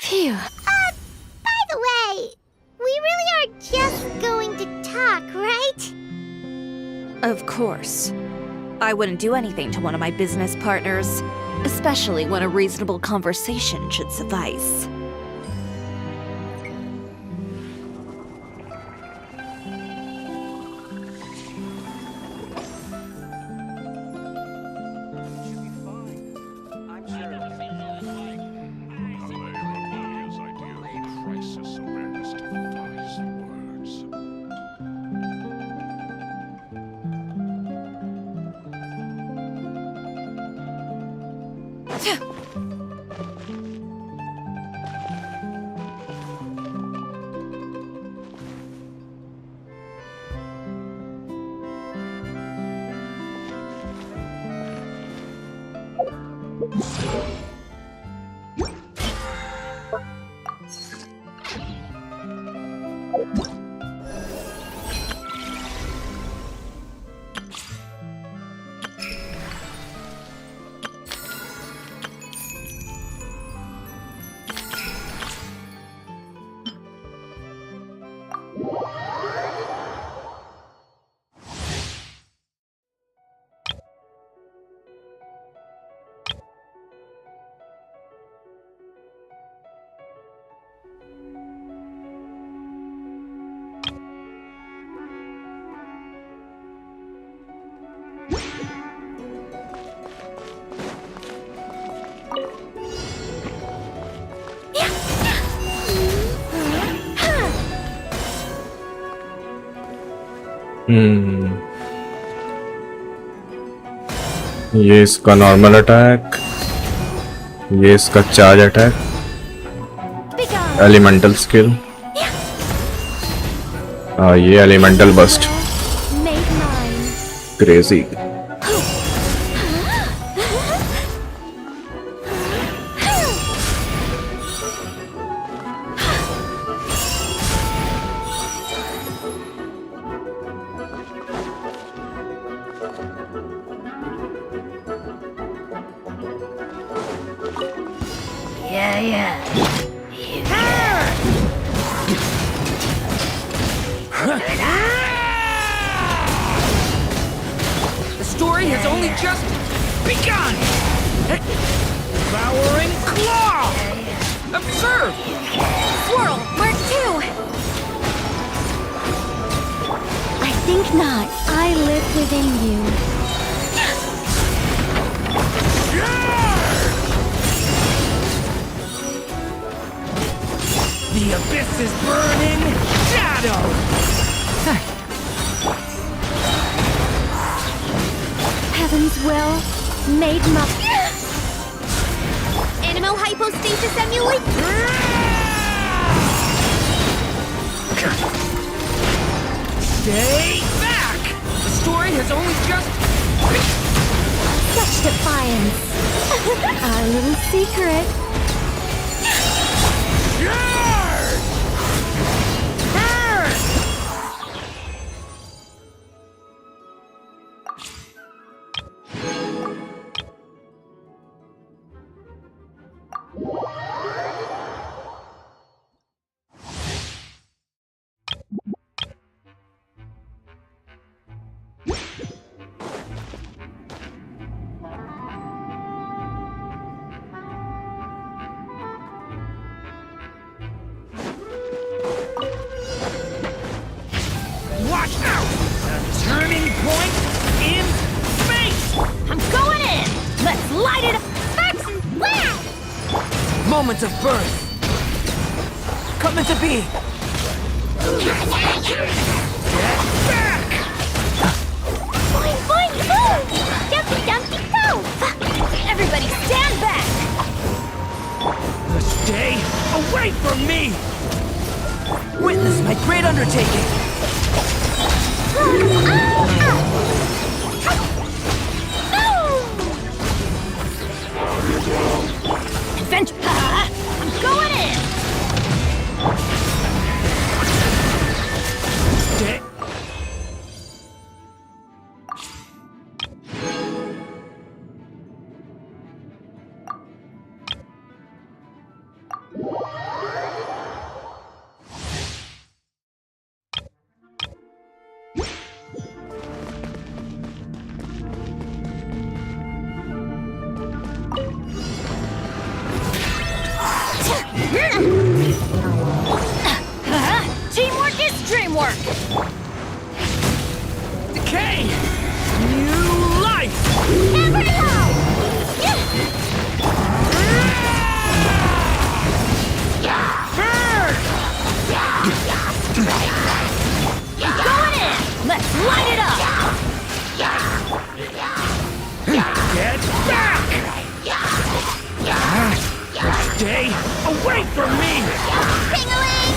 Phew. By the way, we really are just going to talk, right? Of course. I wouldn't do anything to one of my business partners, especially when a reasonable conversation should suffice. ये इसका normal attack, ये इसका charge attack, elemental skill, ये elemental burst. Crazy. The story has only just begun! Devouring claw! Observe! Swirl, where to? I think not. I live within you. The abyss is burning shadow! Heaven's will, made Animo hypostasis emulate? Stay back! The story has only just... Such defiance. Our little secret. Watch out! The turning point in space! I'm going in! Let's light it up! Wow! Moment of birth! Come into being! Get back! Boing, boing, boo! Dumpty, dumpty, go! Everybody stand back! Stay away from me! Witness my great undertaking! Adventure! I'm going in! Stay Teamwork is dreamwork! Decay! New life! Going in! Let's light it up! Get back! Stay away from me! Ping-a-ling!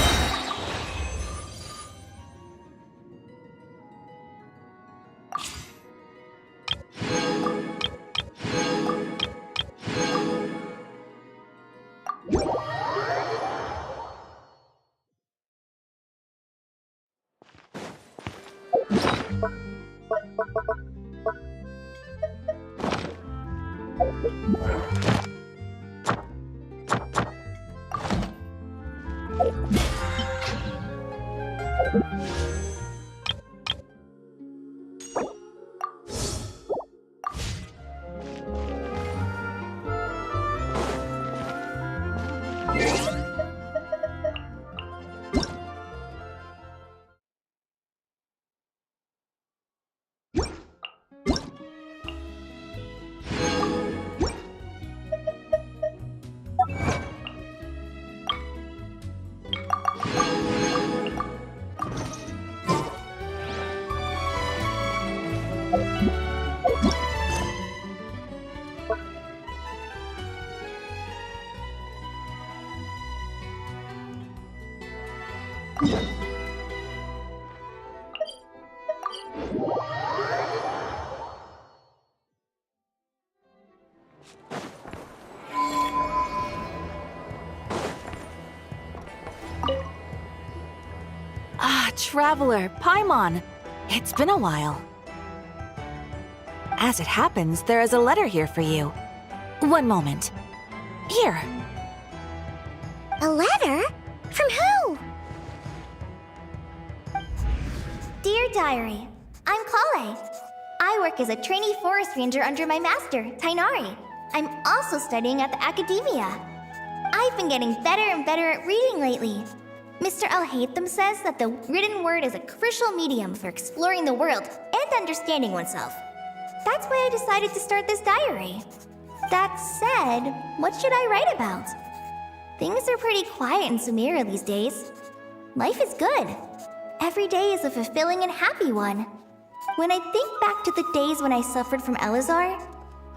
Traveler, Paimon. It's been a while. As it happens, there is a letter here for you. One moment. Here. A letter? From who? Dear Diary, I'm Kale. I work as a trainee forest ranger under my master, Tainari. I'm also studying at the academia. I've been getting better and better at reading lately. Mr. Al-Haytham says that the written word is a crucial medium for exploring the world and understanding oneself. That's why I decided to start this diary. That said, what should I write about? Things are pretty quiet in Sumeria these days. Life is good. Every day is a fulfilling and happy one. When I think back to the days when I suffered from Elazar,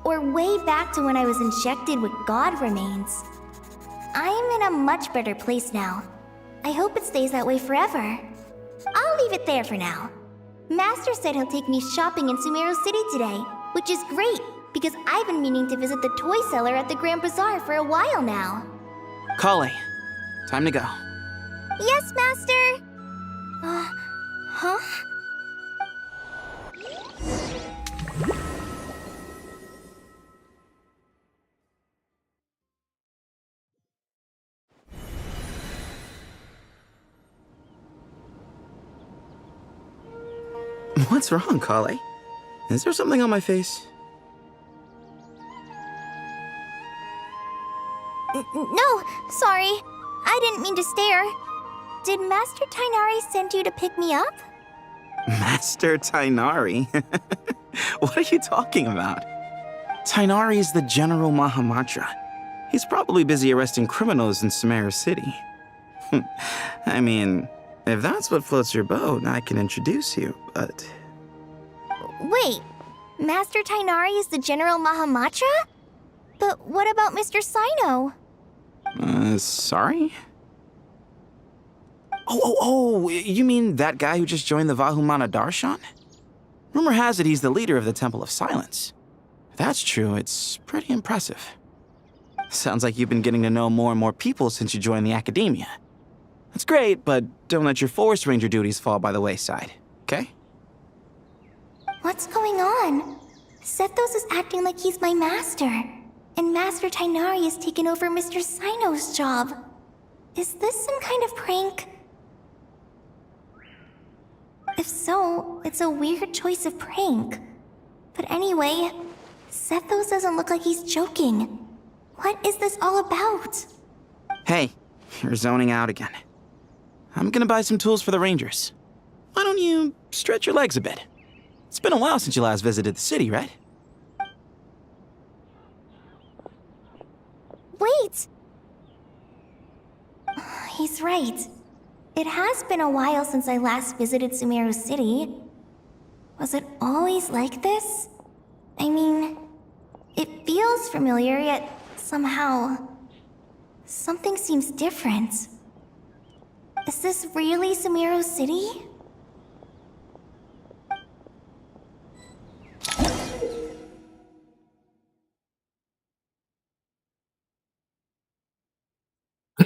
or way back to when I was injected with God remains, I am in a much better place now. I hope it stays that way forever. I'll leave it there for now. Master said he'll take me shopping in Sumeru City today, which is great because I've been meaning to visit the toy seller at the Grand Bazaar for a while now. Kale, time to go. Yes, Master! Huh? What's wrong, Kale? Is there something on my face? No, sorry. I didn't mean to stare. Did Master Tainari send you to pick me up? Master Tainari? What are you talking about? Tainari is the General Mahamatra. He's probably busy arresting criminals in Sumeru City. I mean, if that's what floats your boat, I can introduce you, but... Wait, Master Tainari is the General Mahamatra? But what about Mr. Sino? Sorry? Oh, you mean that guy who just joined the Vahumana Darshan? Rumor has it he's the leader of the Temple of Silence. If that's true, it's pretty impressive. Sounds like you've been getting to know more and more people since you joined the academia. That's great, but don't let your forest ranger duties fall by the wayside, okay? What's going on? Sethos is acting like he's my master, and Master Tainari has taken over Mr. Sino's job. Is this some kind of prank? If so, it's a weird choice of prank. But anyway, Sethos doesn't look like he's joking. What is this all about? Hey, you're zoning out again. I'm gonna buy some tools for the Rangers. Why don't you stretch your legs a bit? It's been a while since you last visited the city, right? Wait! He's right. It has been a while since I last visited Sumeru City. Was it always like this? I mean, it feels familiar, yet somehow... something seems different. Is this really Sumeru City?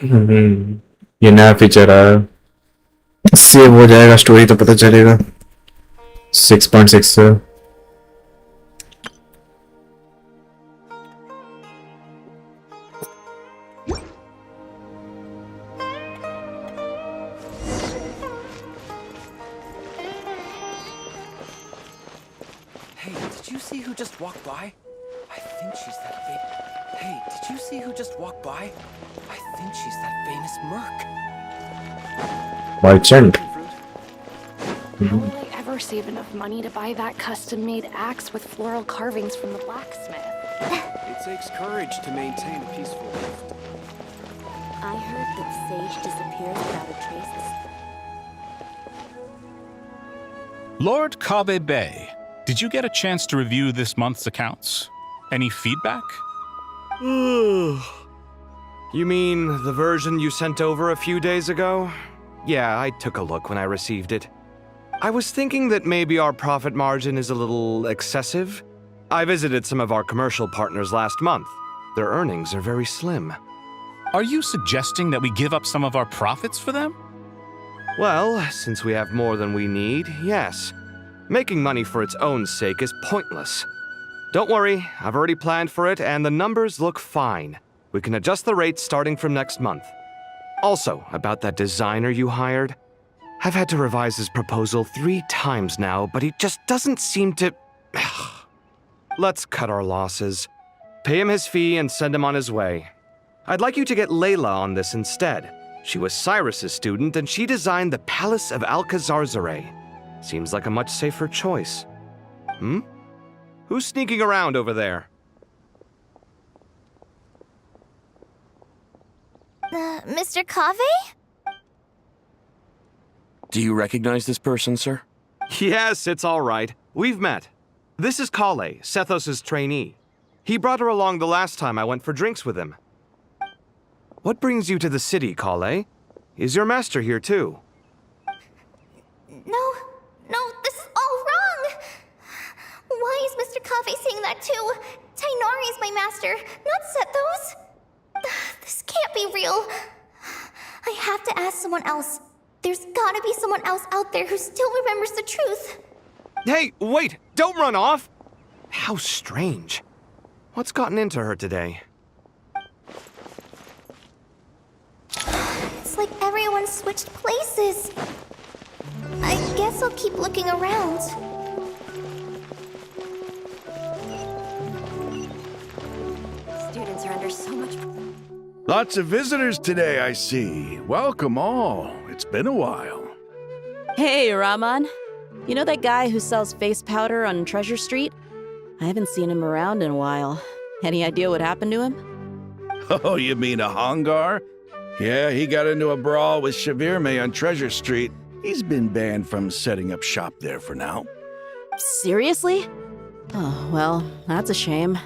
ये नया feature आया, save हो जाएगा story तो पता चलेगा 6.6 से। Hey, did you see who just walked by? I think she's that Hey, did you see who just walked by? I think she's that famous merc. Merchant. How will I ever save enough money to buy that custom-made axe with floral carvings from the blacksmith? It takes courage to maintain a peaceful life. I heard that Sage disappears without a trace. Lord Kabe Bay, did you get a chance to review this month's accounts? Any feedback? You mean the version you sent over a few days ago? Yeah, I took a look when I received it. I was thinking that maybe our profit margin is a little excessive. I visited some of our commercial partners last month. Their earnings are very slim. Are you suggesting that we give up some of our profits for them? Well, since we have more than we need, yes. Making money for its own sake is pointless. Don't worry, I've already planned for it, and the numbers look fine. We can adjust the rates starting from next month. Also, about that designer you hired, I've had to revise his proposal 3 times now, but he just doesn't seem to... Let's cut our losses. Pay him his fee and send him on his way. I'd like you to get Layla on this instead. She was Cyrus's student, and she designed the Palace of Alcazarzare. Seems like a much safer choice. Who's sneaking around over there? Mr. Cave? Do you recognize this person, sir? Yes, it's all right. We've met. This is Kale, Sethos' trainee. He brought her along the last time I went for drinks with him. What brings you to the city, Kale? Is your master here too? No, this is all wrong! Why is Mr. Cave saying that too? Tainari is my master, not Sethos. This can't be real. I have to ask someone else. There's gotta be someone else out there who still remembers the truth. Hey, wait! Don't run off! How strange. What's gotten into her today? It's like everyone switched places. I guess I'll keep looking around. Students are under so much... Lots of visitors today, I see. Welcome all. It's been a while. Hey, Rahman. You know that guy who sells face powder on Treasure Street? I haven't seen him around in a while. Any idea what happened to him? Oh, you mean a Hongar? Yeah, he got into a brawl with Shavirme on Treasure Street. He's been banned from setting up shop there for now. Seriously? Oh, well, that's a shame.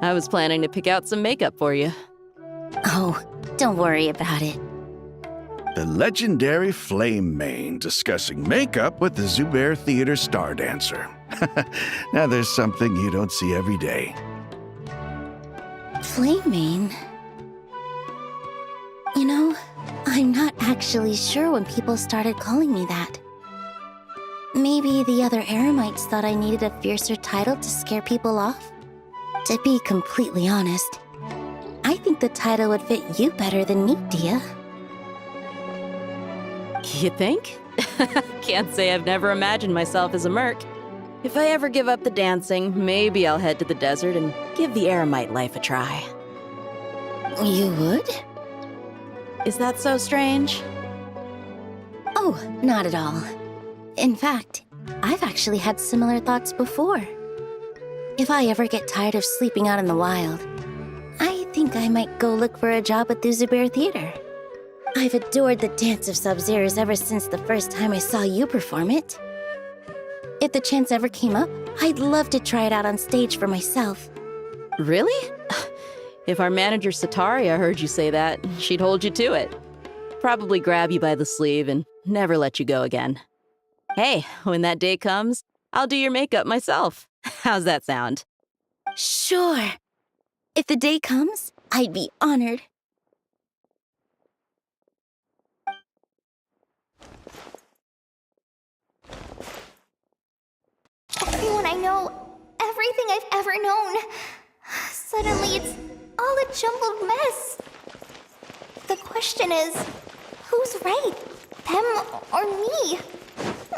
I was planning to pick out some makeup for you. Oh, don't worry about it. The legendary Flame Mane discussing makeup with the Zubair Theater star dancer. Now there's something you don't see every day. Flaming? You know, I'm not actually sure when people started calling me that. Maybe the other Eremites thought I needed a fiercer title to scare people off? To be completely honest, I think the title would fit you better than me, Dia. You think? Can't say I've never imagined myself as a merc. If I ever give up the dancing, maybe I'll head to the desert and give the eremite life a try. You would? Is that so strange? Oh, not at all. In fact, I've actually had similar thoughts before. If I ever get tired of sleeping out in the wild, I think I might go look for a job at the Zubair Theater. I've adored the dance of Sub-Zeros ever since the first time I saw you perform it. If the chance ever came up, I'd love to try it out on stage for myself. Really? If our manager Sataria heard you say that, she'd hold you to it. Probably grab you by the sleeve and never let you go again. Hey, when that day comes, I'll do your makeup myself. How's that sound? Sure. If the day comes, I'd be honored. Everyone I know, everything I've ever known. Suddenly it's all a jumbled mess. The question is, who's right? Them or me?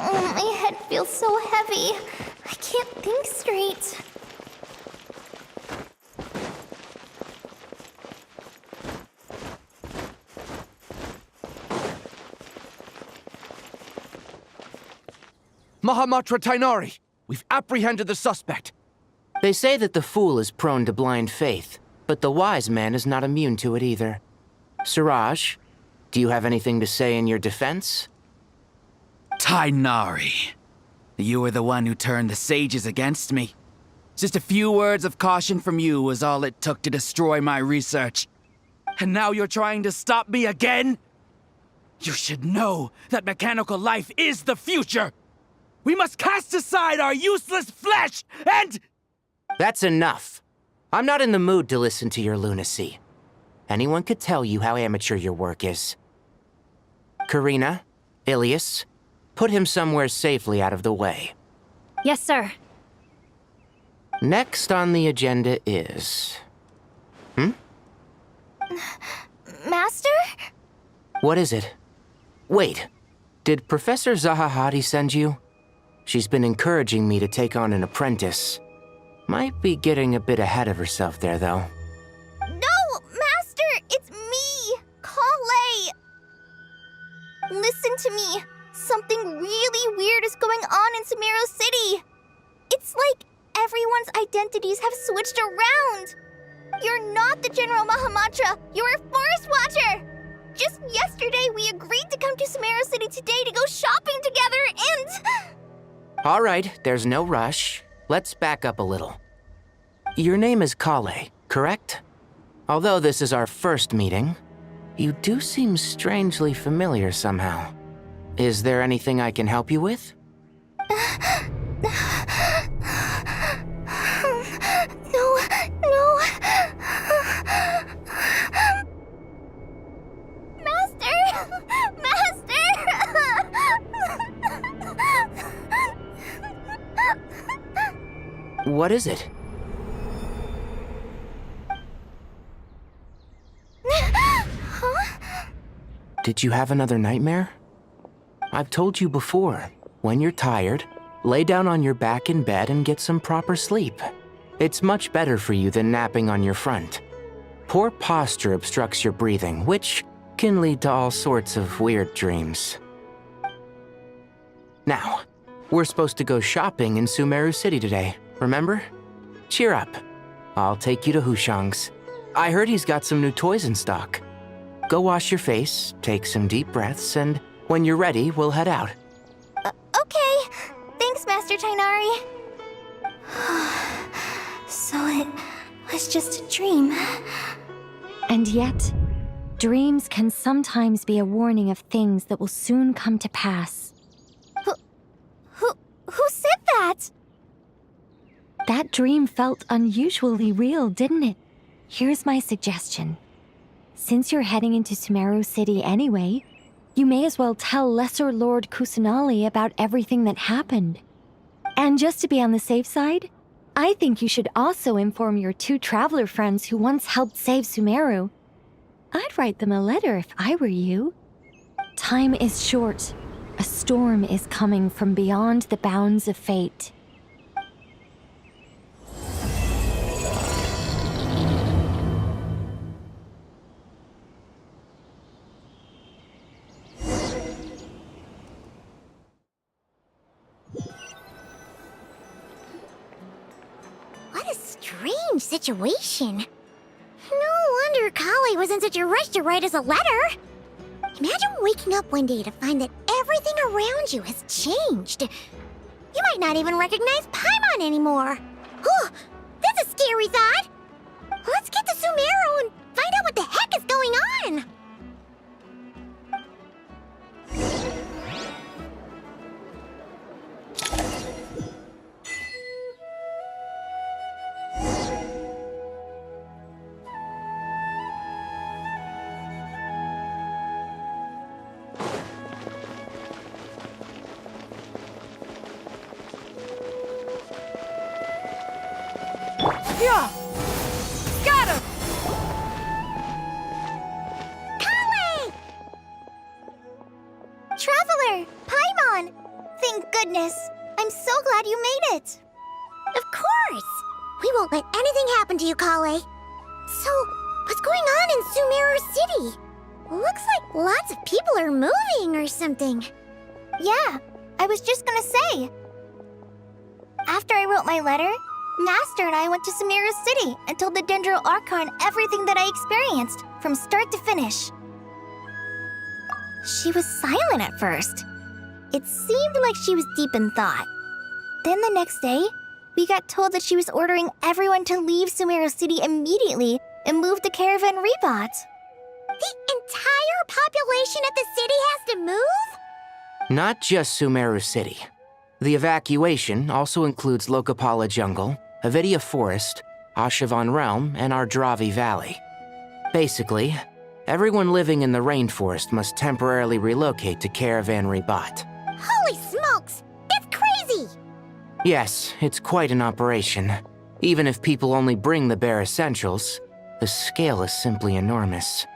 Oh, my head feels so heavy. I can't think straight. Mahamatra Tainari! We've apprehended the suspect. They say that the fool is prone to blind faith, but the wise man is not immune to it either. Siraj, do you have anything to say in your defense? Tainari, you were the one who turned the sages against me. Just a few words of caution from you was all it took to destroy my research. And now you're trying to stop me again? You should know that mechanical life is the future! We must cast aside our useless flesh and... That's enough. I'm not in the mood to listen to your lunacy. Anyone could tell you how amateur your work is. Karina, Ilias, put him somewhere safely out of the way. Yes, sir. Next on the agenda is... Master? What is it? Wait, did Professor Zahahati send you? She's been encouraging me to take on an apprentice. Might be getting a bit ahead of herself there, though. No, Master! It's me! Kale! Listen to me. Something really weird is going on in Sumeru City. It's like everyone's identities have switched around. You're not the General Mahamatra. You're a Forest Watcher. Just yesterday, we agreed to come to Sumeru City today to go shopping together and... All right, there's no rush. Let's back up a little. Your name is Kale, correct? Although this is our first meeting, you do seem strangely familiar somehow. Is there anything I can help you with? No. What is it? Did you have another nightmare? I've told you before, when you're tired, lay down on your back in bed and get some proper sleep. It's much better for you than napping on your front. Poor posture obstructs your breathing, which can lead to all sorts of weird dreams. Now, we're supposed to go shopping in Sumeru City today, remember? Cheer up. I'll take you to Hushang's. I heard he's got some new toys in stock. Go wash your face, take some deep breaths, and when you're ready, we'll head out. Okay. Thanks, Master Tainari. So it was just a dream. And yet, dreams can sometimes be a warning of things that will soon come to pass. Who said that? That dream felt unusually real, didn't it? Here's my suggestion. Since you're heading into Sumeru City anyway, you may as well tell Lesser Lord Kusanali about everything that happened. And just to be on the safe side, I think you should also inform your 2 traveler friends who once helped save Sumeru. I'd write them a letter if I were you. Time is short, A storm is coming from beyond the bounds of fate. What a strange situation. No wonder Kali was in such a rush to write us a letter. Imagine waking up one day to find that everything around you has changed. You might not even recognize Paimon anymore. Oh, that's a scary thought. Let's get to Sumeru and find out what the heck is going on. Yeah! Got him! Kale! Traveler! Paimon! Thank goodness. I'm so glad you made it. Of course! We won't let anything happen to you, Kale. So, what's going on in Sumeru City? Looks like lots of people are moving or something. Yeah, I was just gonna say. After I wrote my letter, Master and I went to Sumeru City and told the Dendro Archon everything that I experienced, from start to finish. She was silent at first. It seemed like she was deep in thought. Then the next day, we got told that she was ordering everyone to leave Sumeru City immediately and move to Caravan Rebot. The entire population of the city has to move? Not just Sumeru City. The evacuation also includes Lokapala Jungle, Avidia Forest, Ashavan Realm, and Ardravi Valley. Basically, everyone living in the rainforest must temporarily relocate to Caravan Rebot. Holy smokes! That's crazy! Yes, it's quite an operation. Even if people only bring the bare essentials, the scale is simply enormous.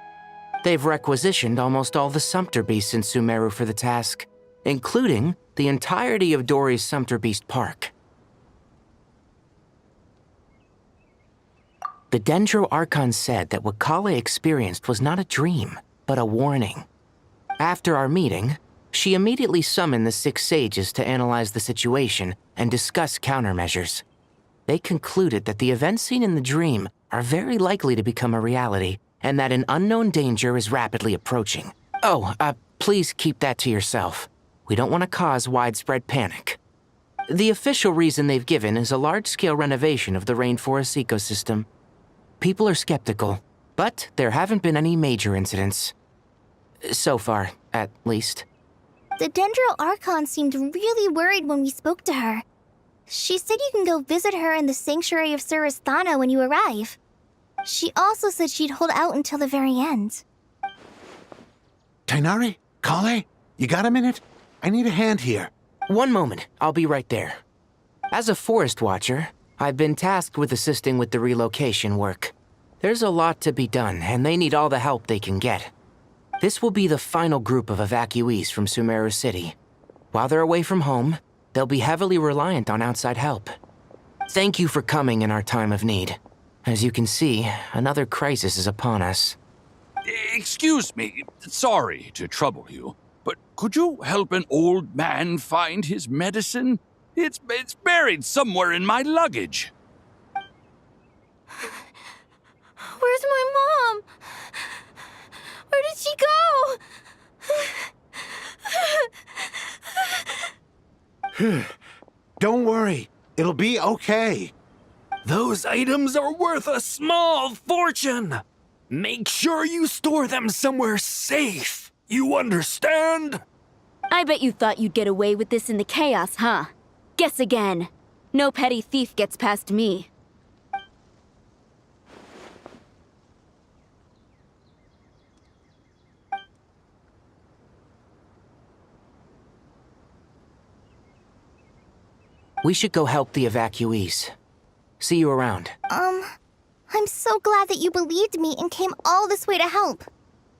They've requisitioned almost all the Sumpter Beasts in Sumeru for the task, including the entirety of Dori's Sumpter Beast Park. The Dendro Archon said that what Kale experienced was not a dream, but a warning. After our meeting, she immediately summoned the 6 sages to analyze the situation and discuss countermeasures. They concluded that the events seen in the dream are very likely to become a reality, and that an unknown danger is rapidly approaching. Oh, please keep that to yourself. We don't want to cause widespread panic. The official reason they've given is a large-scale renovation of the rainforest ecosystem. People are skeptical, but there haven't been any major incidents. So far, at least. The Dendro Archon seemed really worried when we spoke to her. She said you can go visit her in the Sanctuary of Surasthana when you arrive. She also said she'd hold out until the very end. Tainari? Kale? You got a minute? I need a hand here. One moment, I'll be right there. As a forest watcher, I've been tasked with assisting with the relocation work. There's a lot to be done, and they need all the help they can get. This will be the final group of evacuees from Sumeru City. While they're away from home, they'll be heavily reliant on outside help. Thank you for coming in our time of need. As you can see, another crisis is upon us. Excuse me, sorry to trouble you, but could you help an old man find his medicine? It's buried somewhere in my luggage. Where's my mom? Where did she go? Don't worry, it'll be okay. Those items are worth a small fortune. Make sure you store them somewhere safe. You understand? I bet you thought you'd get away with this in the chaos, huh? Guess again. No petty thief gets past me. We should go help the evacuees. See you around. I'm so glad that you believed me and came all this way to help.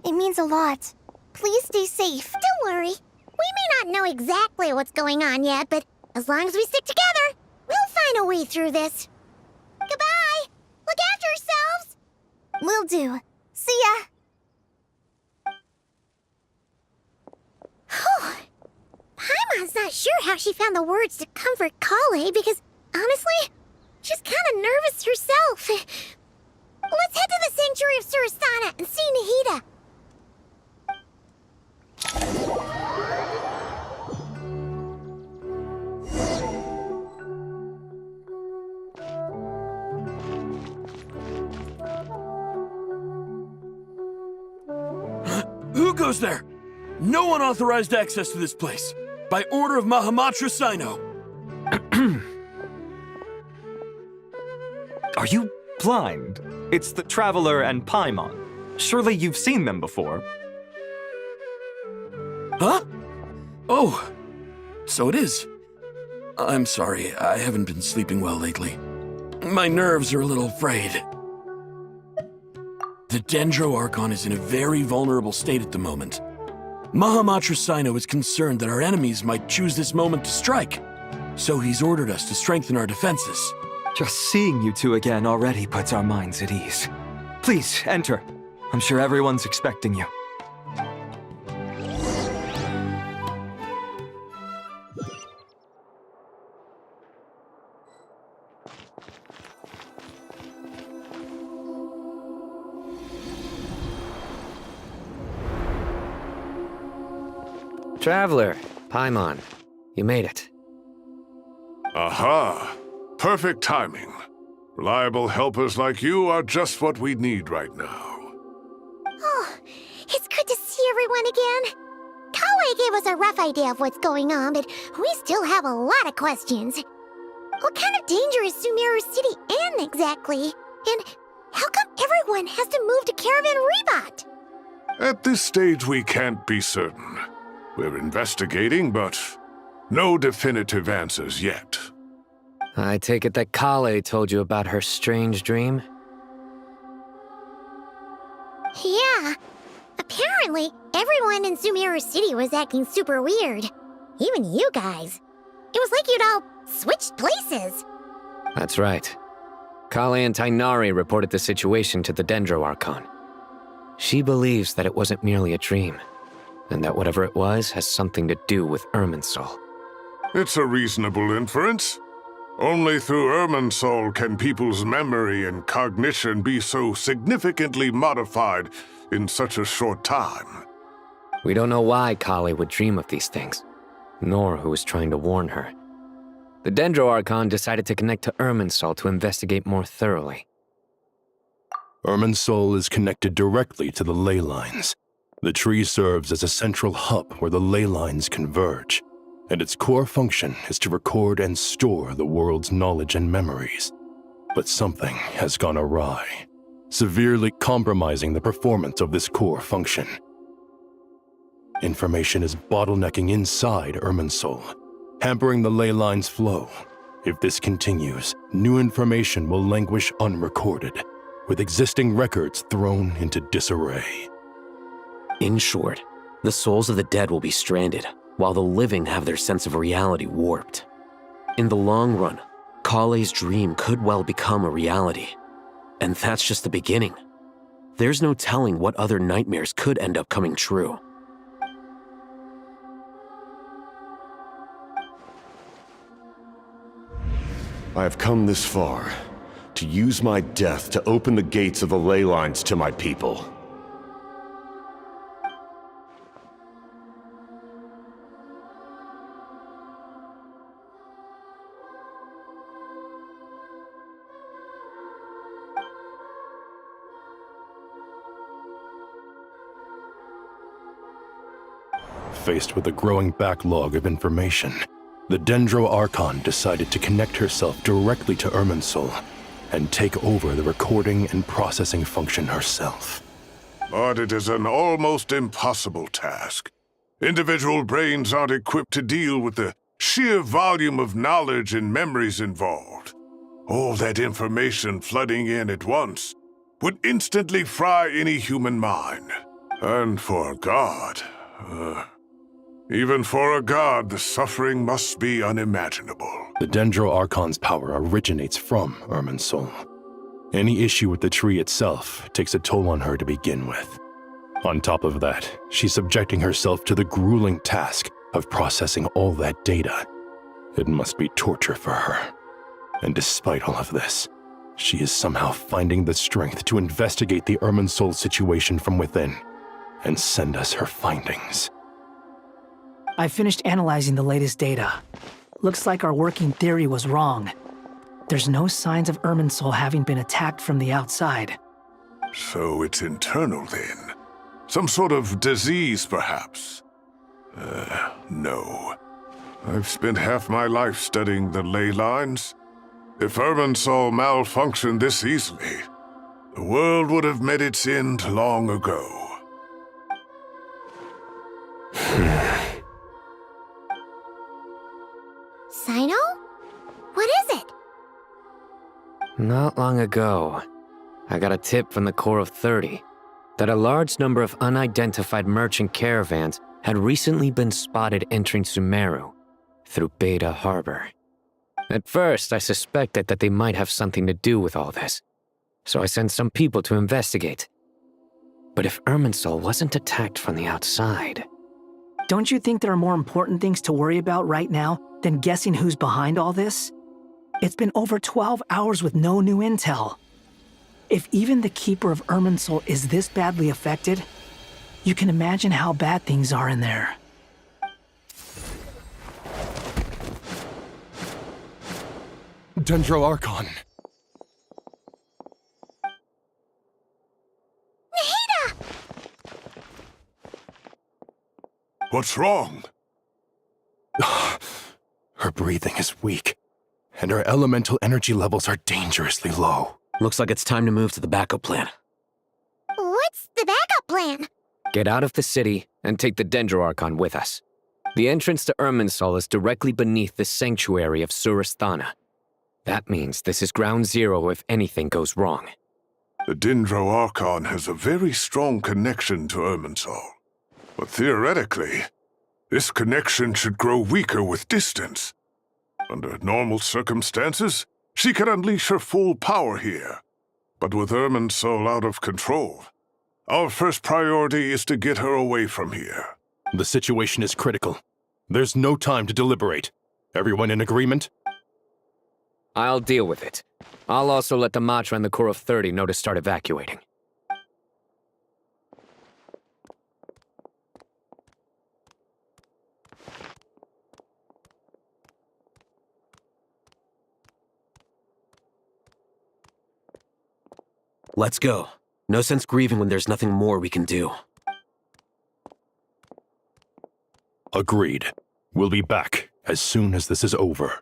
It means a lot. Please stay safe. Don't worry. We may not know exactly what's going on yet, but as long as we stick together, we'll find a way through this. Goodbye! Look after yourselves! Will do. See ya! Whew. Paimon's not sure how she found the words to comfort Kale because, honestly, she's kind of nervous herself. Let's head to the Sanctuary of Surasana and see Nahida. Who goes there? No unauthorized access to this place. By order of Mahamatra Sino. Are you blind? It's the Traveler and Paimon. Surely you've seen them before. Huh? Oh, so it is. I'm sorry, I haven't been sleeping well lately. My nerves are a little frayed. The Dendro Archon is in a very vulnerable state at the moment. Mahamatra Sino is concerned that our enemies might choose this moment to strike, so he's ordered us to strengthen our defenses. Just seeing you two again already puts our minds at ease. Please, enter. I'm sure everyone's expecting you. Traveler, Paimon, you made it. Aha! Perfect timing. Reliable helpers like you are just what we need right now. Oh, it's good to see everyone again. Kale gave us a rough idea of what's going on, but we still have a lot of questions. What kind of danger is Sumeru City in exactly? And how come everyone has to move to Caravan Rebot? At this stage, we can't be certain. We're investigating, but no definitive answers yet. I take it that Kale told you about her strange dream? Yeah. Apparently, everyone in Sumeru City was acting super weird. Even you guys. It was like you'd all switched places. That's right. Kale and Tainari reported the situation to the Dendro Archon. She believes that it wasn't merely a dream, and that whatever it was has something to do with Irminsul. It's a reasonable inference. Only through Irminsul can people's memory and cognition be so significantly modified in such a short time. We don't know why Kale would dream of these things, nor who was trying to warn her. The Dendro Archon decided to connect to Irminsul to investigate more thoroughly. Irminsul is connected directly to the ley lines. The tree serves as a central hub where the ley lines converge, and its core function is to record and store the world's knowledge and memories. But something has gone awry, severely compromising the performance of this core function. Information is bottlenecking inside Irminsul, hampering the ley line's flow. If this continues, new information will languish unrecorded, with existing records thrown into disarray. In short, the souls of the dead will be stranded, while the living have their sense of reality warped. In the long run, Kale's dream could well become a reality. And that's just the beginning. There's no telling what other nightmares could end up coming true. I have come this far, to use my death to open the gates of the ley lines to my people. Faced with a growing backlog of information, the Dendro Archon decided to connect herself directly to Irminsul and take over the recording and processing function herself. But it is an almost impossible task. Individual brains aren't equipped to deal with the sheer volume of knowledge and memories involved. All that information flooding in at once would instantly fry any human mind. And for God, Even for a god, the suffering must be unimaginable. The Dendro Archon's power originates from Irminsul. Any issue with the tree itself takes a toll on her to begin with. On top of that, she's subjecting herself to the grueling task of processing all that data. It must be torture for her. And despite all of this, she is somehow finding the strength to investigate the Irminsul situation from within and send us her findings. I finished analyzing the latest data. Looks like our working theory was wrong. There's no signs of Irminsul having been attacked from the outside. So it's internal then? Some sort of disease, perhaps? No. I've spent half my life studying the ley lines. If Irminsul malfunctioned this easily, the world would have met its end long ago. Sino? What is it? Not long ago, I got a tip from the Core of 30 that a large number of unidentified merchant caravans had recently been spotted entering Sumeru through Beta Harbor. At first, I suspected that they might have something to do with all this, so I sent some people to investigate. But if Irminsul wasn't attacked from the outside... Don't you think there are more important things to worry about right now than guessing who's behind all this? It's been over 12 hours with no new intel. If even the Keeper of Irminsul is this badly affected, you can imagine how bad things are in there. Dendro Archon. Nahida! What's wrong? Her breathing is weak, and her elemental energy levels are dangerously low. Looks like it's time to move to the backup plan. What's the backup plan? Get out of the city and take the Dendro Archon with us. The entrance to Irminsul is directly beneath the sanctuary of Surasthana. That means this is ground zero if anything goes wrong. The Dendro Archon has a very strong connection to Irminsul. But theoretically, this connection should grow weaker with distance. Under normal circumstances, she could unleash her full power here. But with Irminsul out of control, our first priority is to get her away from here. The situation is critical. There's no time to deliberate. Everyone in agreement? I'll deal with it. I'll also let the Matra and the Core of 30 know to start evacuating. Let's go. No sense grieving when there's nothing more we can do. Agreed. We'll be back as soon as this is over.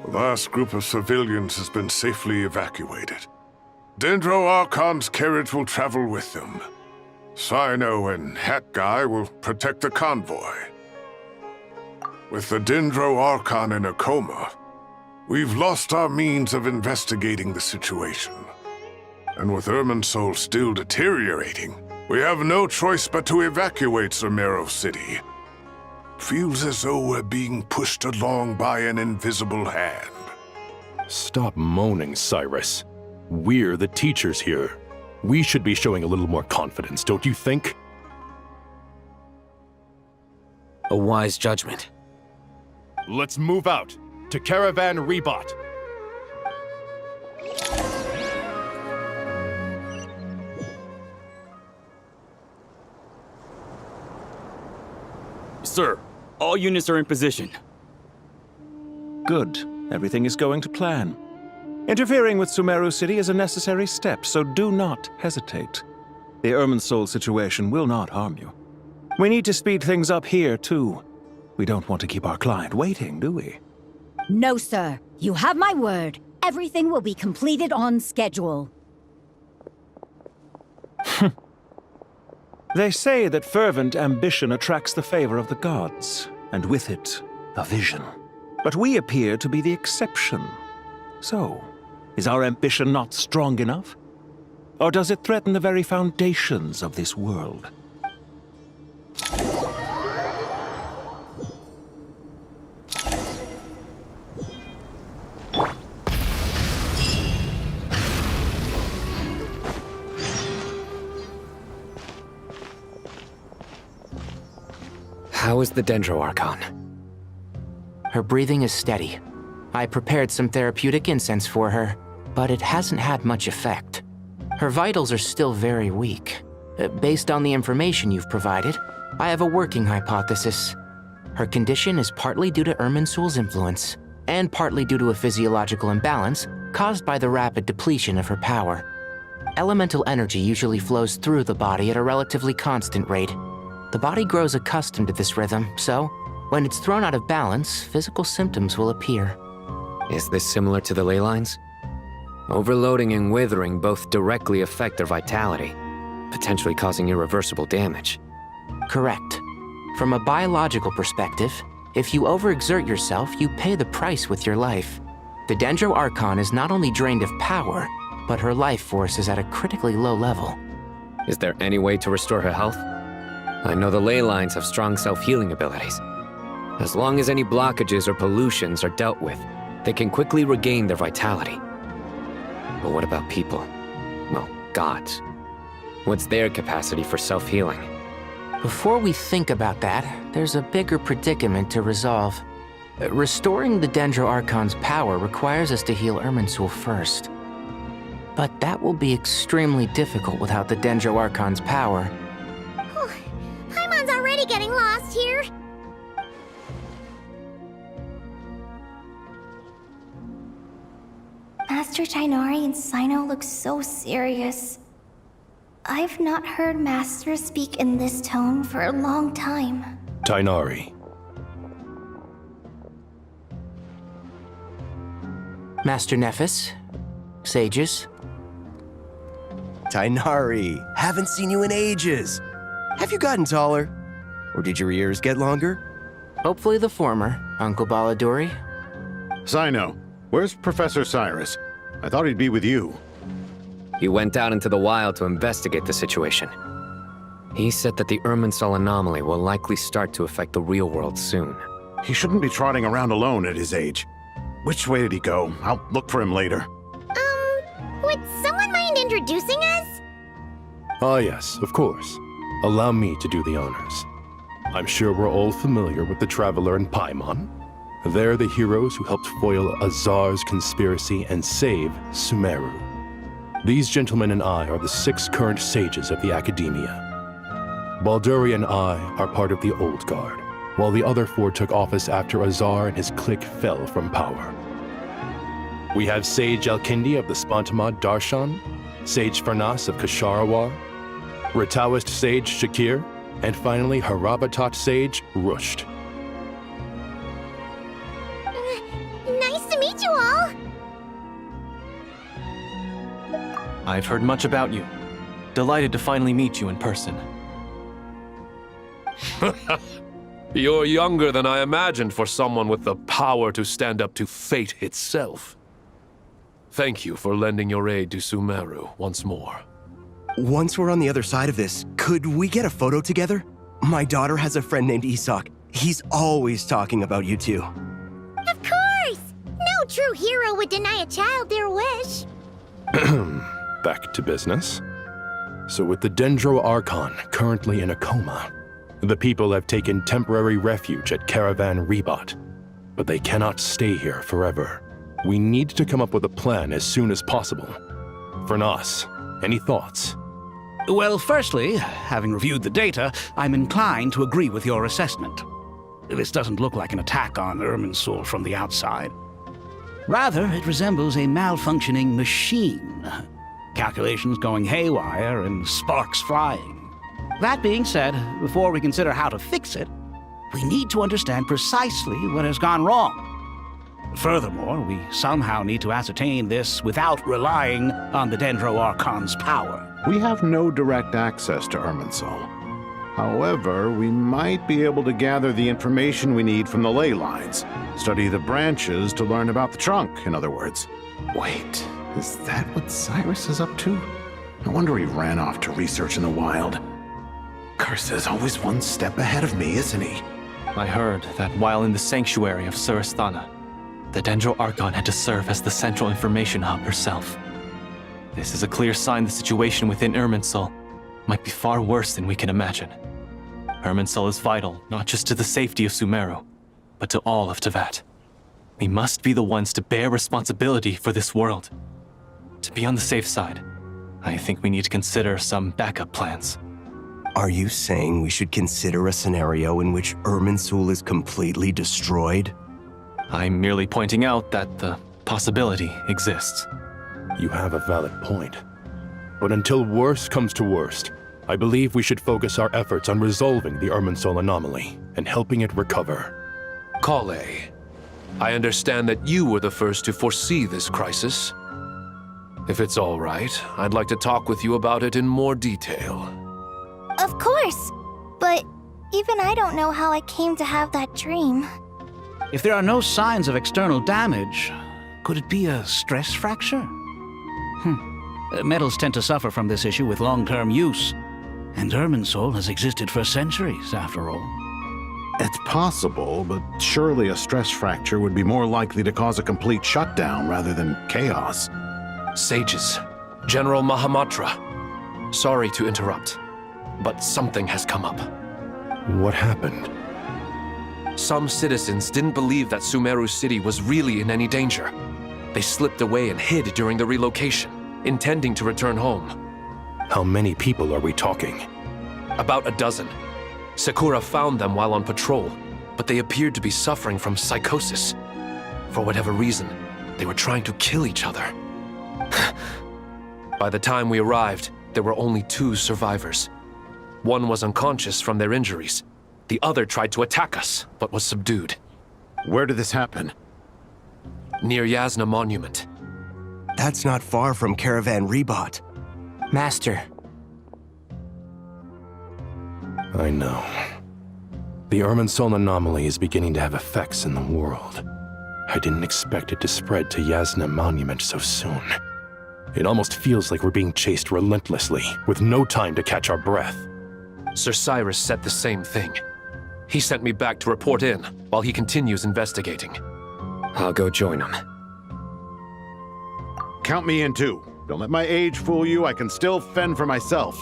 The last group of civilians has been safely evacuated. Dendro Archon's carriage will travel with them. Sino and Hat Guy will protect the convoy. With the Dendro Archon in a coma, we've lost our means of investigating the situation. And with Irminsul still deteriorating, we have no choice but to evacuate Sumeru City. Feels as though we're being pushed along by an invisible hand. Stop moaning, Cyrus. We're the teachers here. We should be showing a little more confidence, don't you think? A wise judgment. Let's move out to Caravan Rebot. Sir, all units are in position. Good. Everything is going to plan. Interfering with Sumeru City is a necessary step, so do not hesitate. The Irminsul situation will not harm you. We need to speed things up here, too. We don't want to keep our client waiting, do we? No, sir. You have my word. Everything will be completed on schedule. They say that fervent ambition attracts the favor of the gods, and with it, a vision. But we appear to be the exception. So, is our ambition not strong enough? Or does it threaten the very foundations of this world? How is the Dendro Archon? Her breathing is steady. I prepared some therapeutic incense for her, but it hasn't had much effect. Her vitals are still very weak. Based on the information you've provided, I have a working hypothesis. Her condition is partly due to Irminsul's influence, and partly due to a physiological imbalance caused by the rapid depletion of her power. Elemental energy usually flows through the body at a relatively constant rate. The body grows accustomed to this rhythm, so when it's thrown out of balance, physical symptoms will appear. Is this similar to the ley lines? Overloading and withering both directly affect their vitality, potentially causing irreversible damage. Correct. From a biological perspective, if you overexert yourself, you pay the price with your life. The Dendro Archon is not only drained of power, but her life force is at a critically low level. Is there any way to restore her health? I know the ley lines have strong self-healing abilities. As long as any blockages or pollutions are dealt with, they can quickly regain their vitality. But what about people? Well, gods. What's their capacity for self-healing? Before we think about that, there's a bigger predicament to resolve. Restoring the Dendro Archon's power requires us to heal Irminsul first. But that will be extremely difficult without the Dendro Archon's power. Paimon's already getting lost here. Master Tighnari and Sino look so serious. I've not heard Master speak in this tone for a long time. Tighnari. Master Nephis, sages. Tighnari, haven't seen you in ages. Have you gotten taller? Or did your ears get longer? Hopefully the former, Uncle Baladuri. Sino, where's Professor Cyrus? I thought he'd be with you. He went out into the wild to investigate the situation. He said that the Irminsul anomaly will likely start to affect the real world soon. He shouldn't be trotting around alone at his age. Which way did he go? I'll look for him later. Would someone mind introducing us? Ah yes, of course. Allow me to do the honors. I'm sure we're all familiar with the Traveler and Paimon. They're the heroes who helped foil Azar's conspiracy and save Sumeru. These gentlemen and I are the 6 current sages of the Academia. Balduri and I are part of the Old Guard, while the other 4 took office after Azar and his clique fell from power. We have Sage Alkindi of the Spantamad Darshan, Sage Farnas of Kasharawar, Rataoist Sage Shakir, and finally Harabatot Sage Rusht. Nice to meet you all. I've heard much about you. Delighted to finally meet you in person. You're younger than I imagined for someone with the power to stand up to fate itself. Thank you for lending your aid to Sumeru once more. Once we're on the other side of this, could we get a photo together? My daughter has a friend named Isak. He's always talking about you two. Of course! No true hero would deny a child their wish. Back to business. So with the Dendro Archon currently in a coma, the people have taken temporary refuge at Caravan Rebot. But they cannot stay here forever. We need to come up with a plan as soon as possible. Farnas, any thoughts? Well, firstly, having reviewed the data, I'm inclined to agree with your assessment. This doesn't look like an attack on Irminsul from the outside. Rather, it resembles a malfunctioning machine. Calculations going haywire and sparks flying. That being said, before we consider how to fix it, we need to understand precisely what has gone wrong. Furthermore, we somehow need to ascertain this without relying on the Dendro Archon's power. We have no direct access to Irminsul. However, we might be able to gather the information we need from the ley lines. Study the branches to learn about the trunk, in other words. Wait, is that what Cyrus is up to? No wonder he ran off to research in the wild. Curse is always one step ahead of me, isn't he? I heard that while in the sanctuary of Surasthana, the Dendro Archon had to serve as the central information hub herself. This is a clear sign the situation within Irminsul might be far worse than we can imagine. Irminsul is vital not just to the safety of Sumeru, but to all of Teyvat. We must be the ones to bear responsibility for this world. To be on the safe side, I think we need to consider some backup plans. Are you saying we should consider a scenario in which Irminsul is completely destroyed? I'm merely pointing out that the possibility exists. You have a valid point. But until worst comes to worst, I believe we should focus our efforts on resolving the Irminsul anomaly and helping it recover. Kale, I understand that you were the first to foresee this crisis. If it's all right, I'd like to talk with you about it in more detail. Of course! But even I don't know how I came to have that dream. If there are no signs of external damage, could it be a stress fracture? Metals tend to suffer from this issue with long-term use, and Irminsul has existed for centuries, after all. It's possible, but surely a stress fracture would be more likely to cause a complete shutdown rather than chaos. Sages, General Mahamatra, sorry to interrupt, but something has come up. What happened? Some citizens didn't believe that Sumeru City was really in any danger. They slipped away and hid during the relocation, intending to return home. How many people are we talking? About a dozen. Sakura found them while on patrol, but they appeared to be suffering from psychosis. For whatever reason, they were trying to kill each other. By the time we arrived, there were only 2 survivors. One was unconscious from their injuries. The other tried to attack us, but was subdued. Where did this happen? Near Yasna Monument. That's not far from Caravan Rebot. Master. I know. The Irminsul anomaly is beginning to have effects in the world. I didn't expect it to spread to Yasna Monument so soon. It almost feels like we're being chased relentlessly, with no time to catch our breath. Sir Cyrus said the same thing. He sent me back to report in, while he continues investigating. I'll go join him. Count me in too. Don't let my age fool you, I can still fend for myself.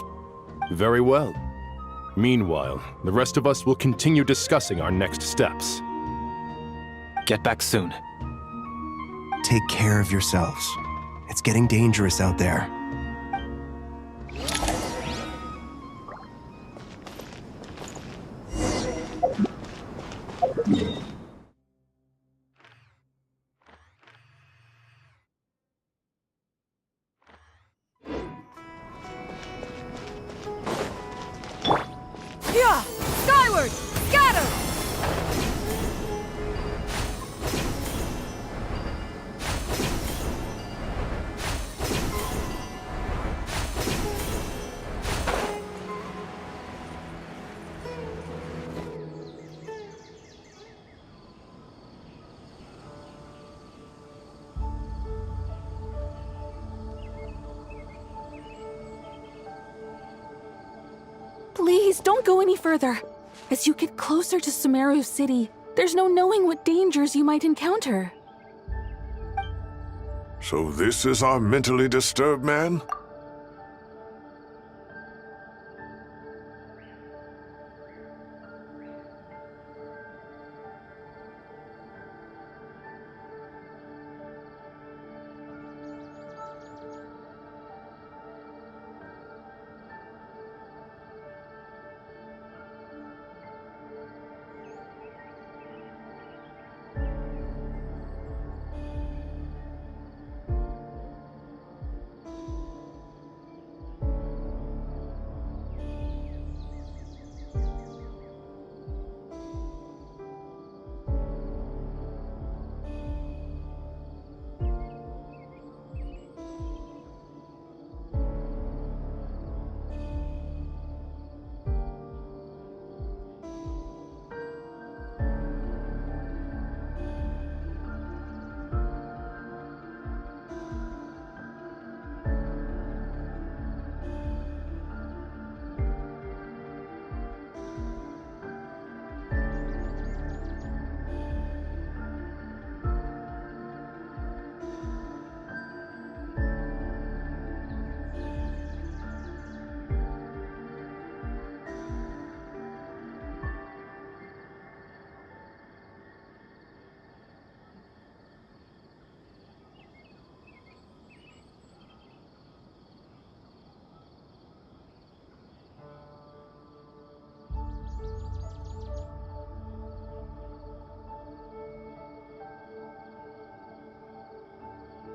Very well. Meanwhile, the rest of us will continue discussing our next steps. Get back soon. Take care of yourselves. It's getting dangerous out there. Yeah! Skyward! Scatter! Please, don't go any further. As you get closer to Sumeru City, there's no knowing what dangers you might encounter. So this is our mentally disturbed man?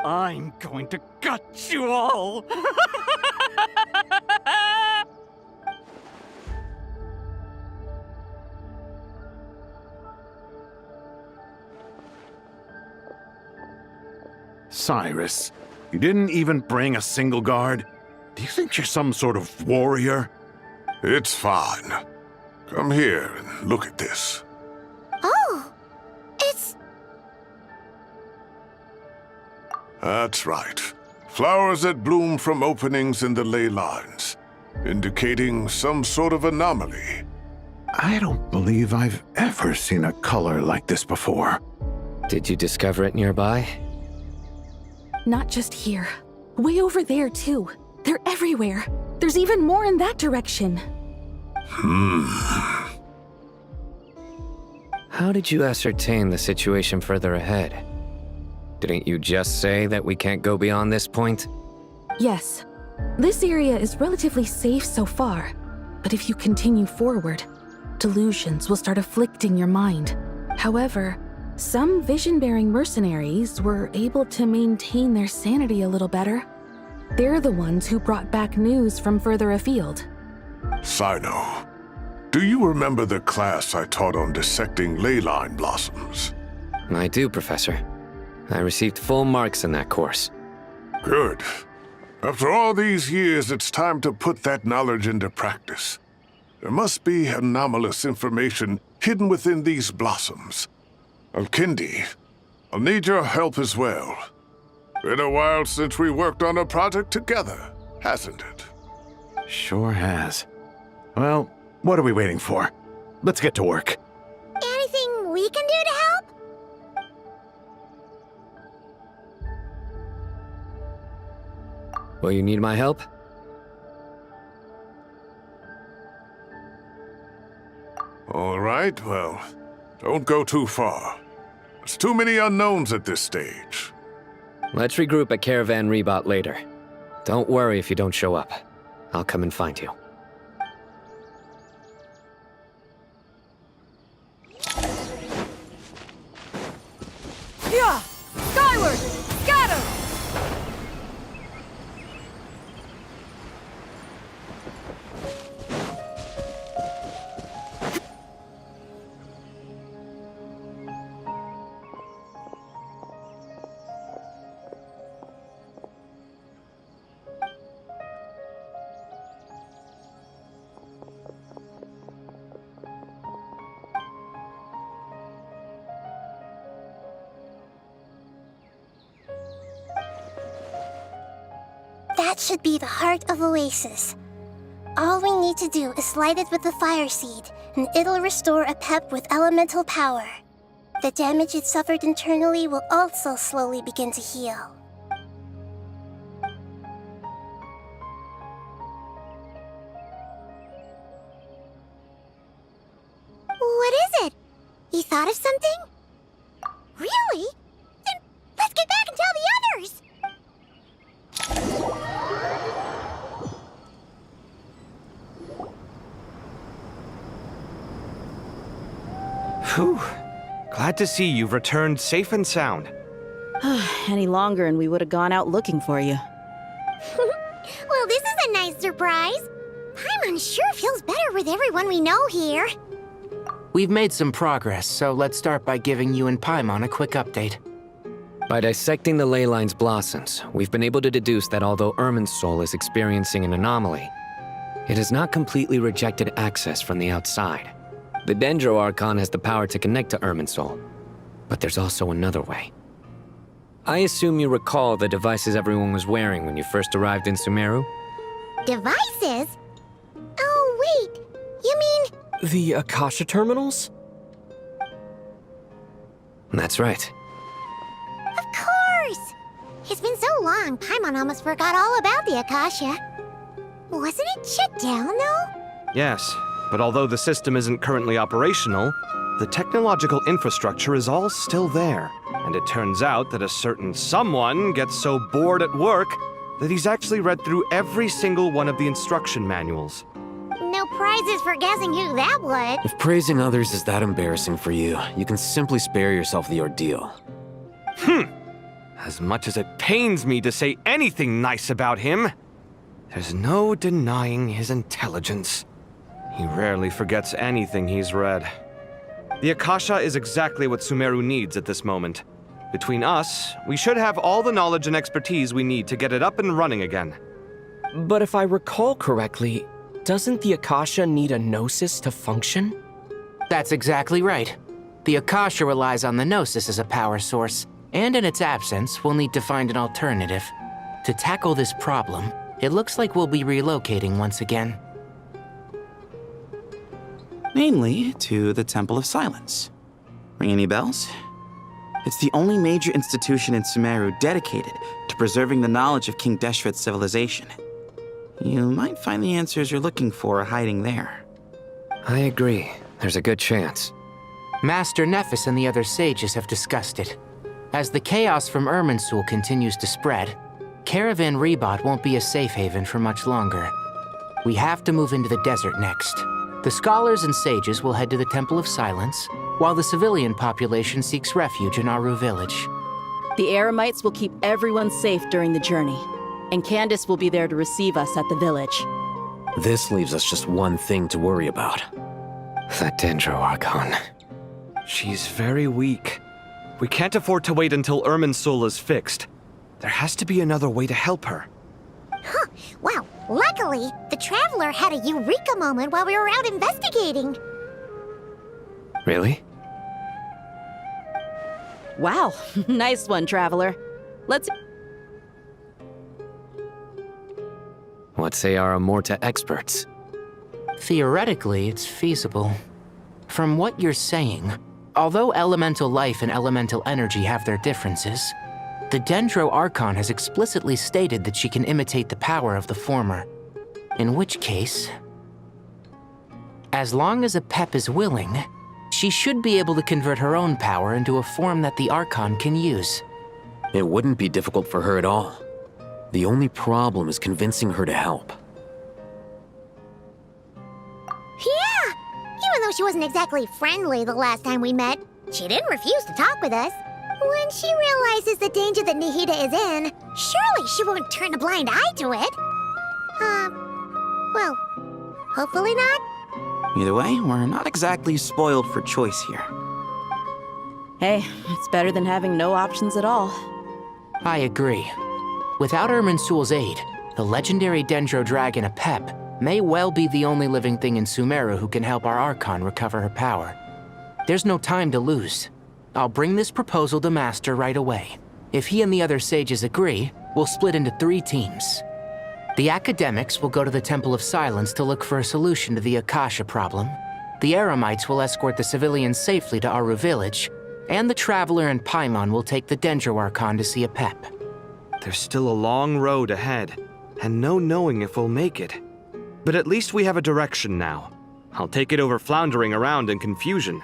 I'm going to gut you all! Cyrus, you didn't even bring a single guard? Do you think you're some sort of warrior? It's fine. Come here and look at this. Oh, it's... That's right. Flowers that bloom from openings in the ley lines, indicating some sort of anomaly. I don't believe I've ever seen a color like this before. Did you discover it nearby? Not just here. Way over there, too. They're everywhere. There's even more in that direction. How did you ascertain the situation further ahead? Didn't you just say that we can't go beyond this point? Yes. This area is relatively safe so far, but if you continue forward, delusions will start afflicting your mind. However, some vision-bearing mercenaries were able to maintain their sanity a little better. They're the ones who brought back news from further afield. Sino, do you remember the class I taught on dissecting ley line blossoms? I do, Professor. I received full marks in that course. Good. After all these years, it's time to put that knowledge into practice. There must be anomalous information hidden within these blossoms. Alkindi, I'll need your help as well. Been a while since we worked on a project together, hasn't it? Sure has. Well, what are we waiting for? Let's get to work. Anything we can do to help? Will you need my help? All right, well, don't go too far. There's too many unknowns at this stage. Let's regroup at Caravan Rebot later. Don't worry if you don't show up. I'll come and find you. Yeah! Skyward! Scatter! That should be the heart of Oasis. All we need to do is light it with the fire seed, and it'll restore a pep with elemental power. The damage it suffered internally will also slowly begin to heal. What is it? You thought of something? Really? Then let's get back and tell the others! Whew. Glad to see you've returned safe and sound. Any longer and we would have gone out looking for you. Well, this is a nice surprise. Paimon sure feels better with everyone we know here. We've made some progress, so let's start by giving you and Paimon a quick update. By dissecting the ley line's blossoms, we've been able to deduce that although Irminsul is experiencing an anomaly, it has not completely rejected access from the outside. The Dendro Archon has the power to connect to Irminsul, but there's also another way. I assume you recall the devices everyone was wearing when you first arrived in Sumeru? Devices? Oh, wait. You mean... The Akasha terminals? That's right. Of course! It's been so long, Paimon almost forgot all about the Akasha. Wasn't it shut down, though? Yes, but although the system isn't currently operational, the technological infrastructure is all still there. And it turns out that a certain someone gets so bored at work that he's actually read through every single one of the instruction manuals. No prizes for guessing who that would. If praising others is that embarrassing for you, you can simply spare yourself the ordeal. As much as it pains me to say anything nice about him, there's no denying his intelligence. He rarely forgets anything he's read. The Akasha is exactly what Sumeru needs at this moment. Between us, we should have all the knowledge and expertise we need to get it up and running again. But if I recall correctly, doesn't the Akasha need a gnosis to function? That's exactly right. The Akasha relies on the Gnosis as a power source, and in its absence, we'll need to find an alternative. To tackle this problem, it looks like we'll be relocating once again. Namely, to the Temple of Silence. Ring any bells? It's the only major institution in Sumeru dedicated to preserving the knowledge of King Deshret's civilization. You might find the answers you're looking for hiding there. I agree. There's a good chance. Master Nephis and the other sages have discussed it. As the chaos from Irminsul continues to spread, Caravan Rebot won't be a safe haven for much longer. We have to move into the desert next. The scholars and sages will head to the Temple of Silence, while the civilian population seeks refuge in Aru village. The Eremites will keep everyone safe during the journey, and Candace will be there to receive us at the village. This leaves us just one thing to worry about. That Dendro Archon. She's very weak. We can't afford to wait until Irminsul is fixed. There has to be another way to help her. Huh. Wow. Luckily, the Traveler had a eureka moment while we were out investigating. Really? Wow. Nice one, Traveler. Let's... What say our Amorta experts? Theoretically, it's feasible. From what you're saying, although elemental life and elemental energy have their differences, the Dendro Archon has explicitly stated that she can imitate the power of the former. In which case, as long as Apep is willing, she should be able to convert her own power into a form that the Archon can use. It wouldn't be difficult for her at all. The only problem is convincing her to help. Yeah! Even though she wasn't exactly friendly the last time we met, she didn't refuse to talk with us. When she realizes the danger that Nahida is in, surely she won't turn a blind eye to it. Well, hopefully not. Either way, we're not exactly spoiled for choice here. Hey, it's better than having no options at all. I agree. Without Irminsul's aid, the legendary Dendro Dragon Apep may well be the only living thing in Sumeru who can help our Archon recover her power. There's no time to lose. I'll bring this proposal to Master right away. If he and the other sages agree, we'll split into 3 teams. The academics will go to the Temple of Silence to look for a solution to the Akasha problem. The Eremites will escort the civilians safely to Aru village, and the Traveler and Paimon will take the Dendro Archon to see Apep. There's still a long road ahead, and no knowing if we'll make it. But at least we have a direction now. I'll take it over floundering around in confusion.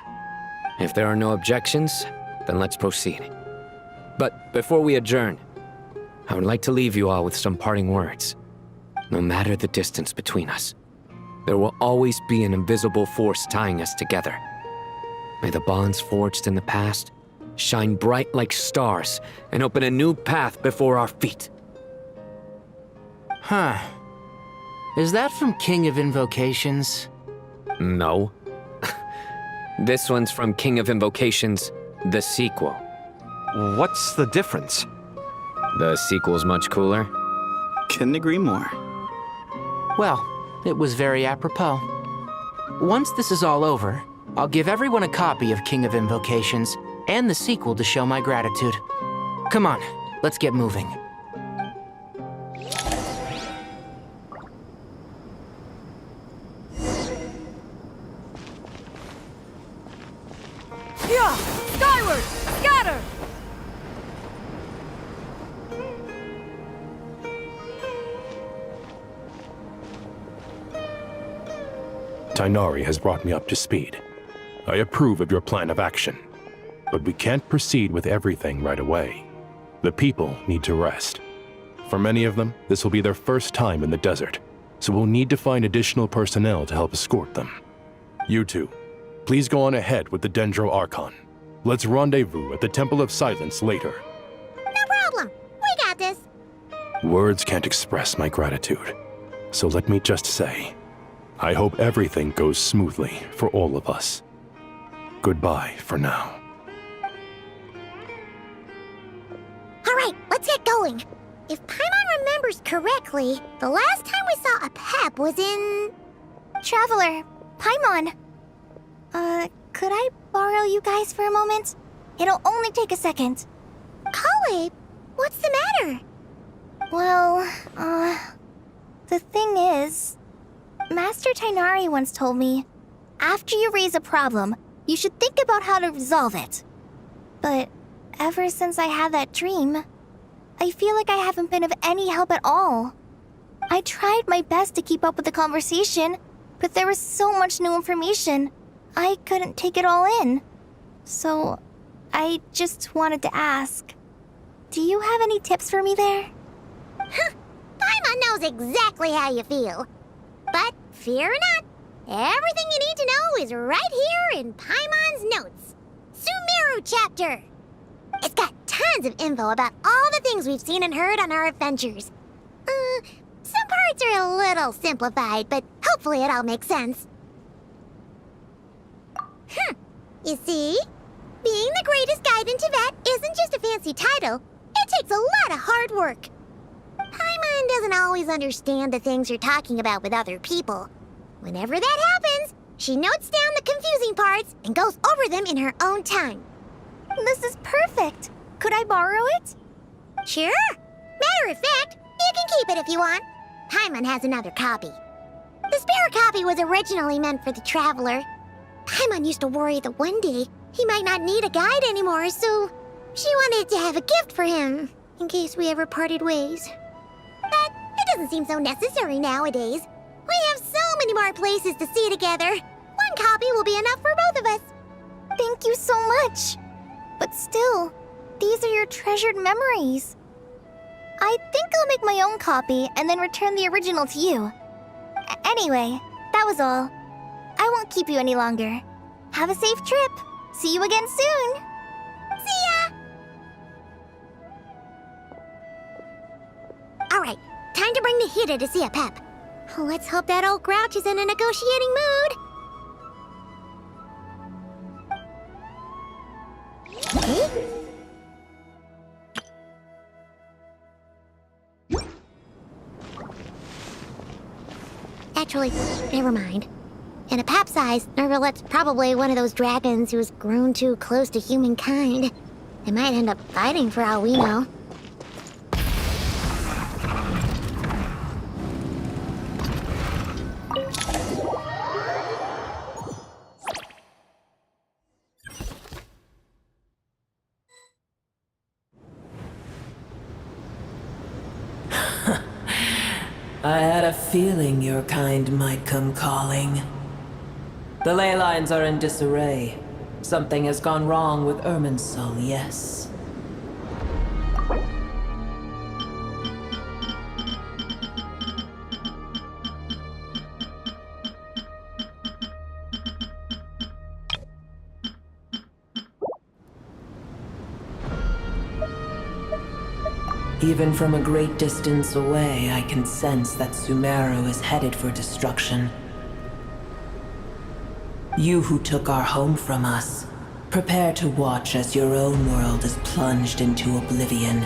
If there are no objections, then let's proceed. But before we adjourn, I would like to leave you all with some parting words. No matter the distance between us, there will always be an invisible force tying us together. May the bonds forged in the past shine bright like stars and open a new path before our feet. Huh. Is that from King of Invocations? No. This one's from King of Invocations, the sequel. What's the difference? The sequel's much cooler. Couldn't agree more. Well, it was very apropos. Once this is all over, I'll give everyone a copy of King of Invocations and the sequel to show my gratitude. Come on, let's get moving. Yeah! Skyward! Scatter! Tainari has brought me up to speed. I approve of your plan of action, but we can't proceed with everything right away. The people need to rest. For many of them, this will be their first time in the desert, so we'll need to find additional personnel to help escort them. You two, please go on ahead with the Dendro Archon. Let's rendezvous at the Temple of Silence later. No Words can't express my gratitude. So let me just say, I hope everything goes smoothly for all of us. Goodbye for now. Alright, let's get going. If Paimon remembers correctly, the last time we saw a Pep was in... Traveler, Paimon. Could I borrow you guys for a moment? It'll only take a second. Kale, what's the matter? Well, the thing is, Master Tainari once told me, after you raise a problem, you should think about how to resolve it. But ever since I had that dream, I feel like I haven't been of any help at all. I tried my best to keep up with the conversation, but there was so much new information, I couldn't take it all in. So, I just wanted to ask, do you have any tips for me there? Huh, Paimon knows exactly how you feel. But fear not, everything you need to know is right here in Paimon's notes. Sumeru chapter! It's got tons of info about all the things we've seen and heard on our adventures. Some parts are a little simplified, but hopefully it all makes sense. You see? Being the greatest guide in Tibet isn't just a fancy title. It takes a lot of hard work. Paimon doesn't always understand the things you're talking about with other people. Whenever that happens, she notes down the confusing parts and goes over them in her own time. This is perfect. Could I borrow it? Sure. Matter of fact, you can keep it if you want. Paimon has another copy. The spare copy was originally meant for the traveler. Paimon used to worry that one day he might not need a guide anymore, so she wanted to have a gift for him, in case we ever parted ways. But it doesn't seem so necessary nowadays. We have so many more places to see together. One copy will be enough for both of us. Thank you so much. But still, these are your treasured memories. I think I'll make my own copy and then return the original to you. Anyway, that was all. I won't keep you any longer. Have a safe trip. See you again soon. See ya! Alright, time to bring the Hida to see a Pep. Let's hope that old grouch is in a negotiating mood. Actually, never mind. In a Pep size, Nervalet's probably one of those dragons who's grown too close to humankind. They might end up fighting for all we know. I had a feeling your kind might come calling. The ley lines are in disarray. Something has gone wrong with Irminsul, yes. Even from a great distance away, I can sense that Sumeru is headed for destruction. You who took our home from us, prepare to watch as your own world is plunged into oblivion.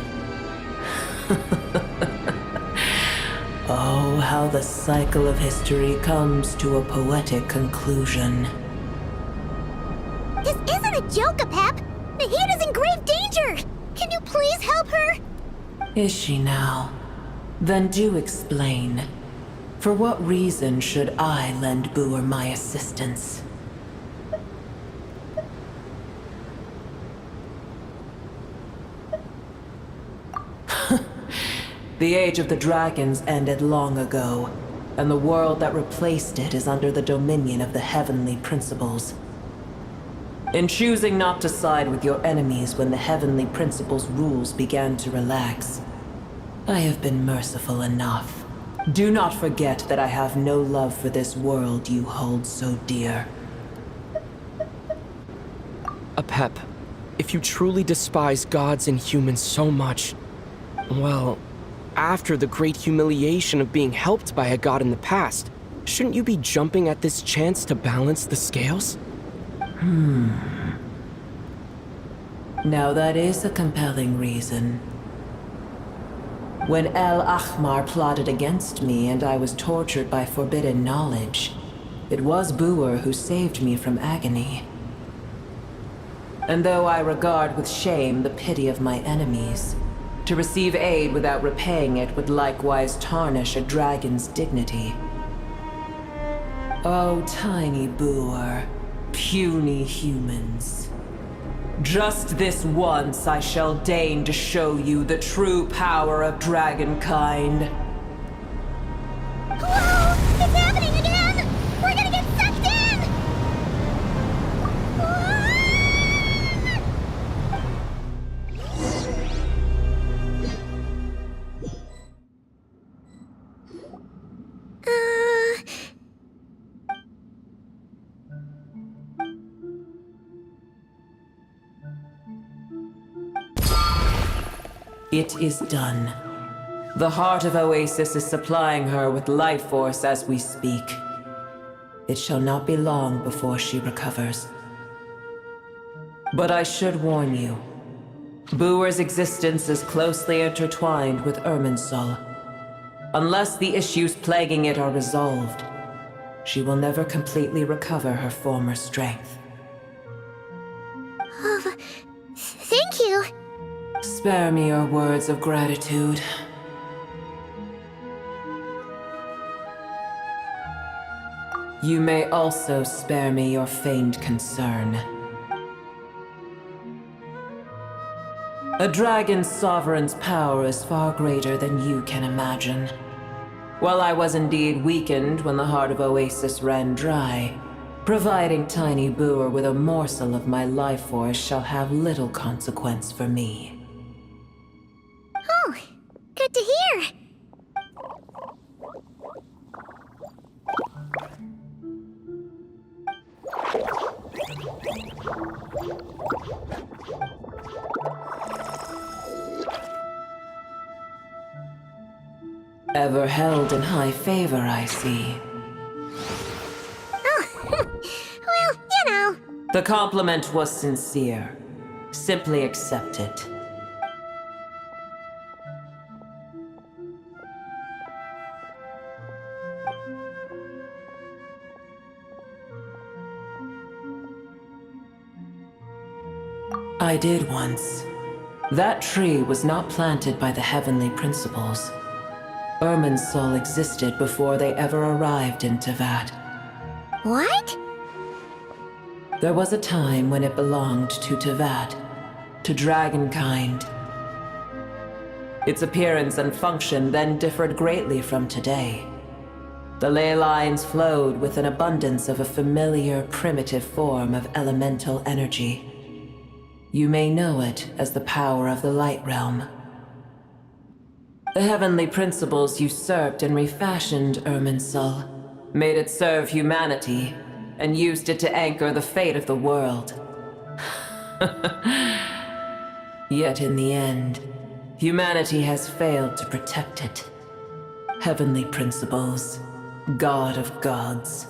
Oh, how the cycle of history comes to a poetic conclusion. This isn't a joke, Pep! Nahida's in grave danger! Can you please help her? Is she now? Then do explain. For what reason should I lend Boor my assistance? The Age of the Dragons ended long ago, and the world that replaced it is under the dominion of the Heavenly Principles. In choosing not to side with your enemies when the Heavenly Principles' rules began to relax, I have been merciful enough. Do not forget that I have no love for this world you hold so dear. Apep, if you truly despise gods and humans so much, well, after the great humiliation of being helped by a god in the past, shouldn't you be jumping at this chance to balance the scales? Now that is a compelling reason. When El Ahmar plotted against me and I was tortured by forbidden knowledge, it was Buer who saved me from agony. And though I regard with shame the pity of my enemies, to receive aid without repaying it would likewise tarnish a dragon's dignity. Oh, tiny Buer, puny humans. Just this once I shall deign to show you the true power of dragonkind. Whoa! It's happening again! We're gonna get sucked in! It is done. The heart of Oasis is supplying her with life force as we speak. It shall not be long before she recovers. But I should warn you, Buer's existence is closely intertwined with Irminsul. Unless the issues plaguing it are resolved, she will never completely recover her former strength. Thank you. Spare me your words of gratitude. You may also spare me your feigned concern. A dragon's sovereign's power is far greater than you can imagine. While I was indeed weakened when the heart of Oasis ran dry, providing tiny Buer with a morsel of my life force shall have little consequence for me. Oh, good to hear. Ever held in high favor, I see. Oh, well, you know. The compliment was sincere. Simply accept it. I did once. That tree was not planted by the heavenly principles. Irminsul existed before they ever arrived in Tevat. What? There was a time when it belonged to Tevat, to dragonkind. Its appearance and function then differed greatly from today. The ley lines flowed with an abundance of a familiar, primitive form of elemental energy. You may know it as the power of the Light Realm. The heavenly principles usurped and refashioned Irminsul, made it serve humanity, and used it to anchor the fate of the world. Yet in the end, humanity has failed to protect it. Heavenly principles, God of gods.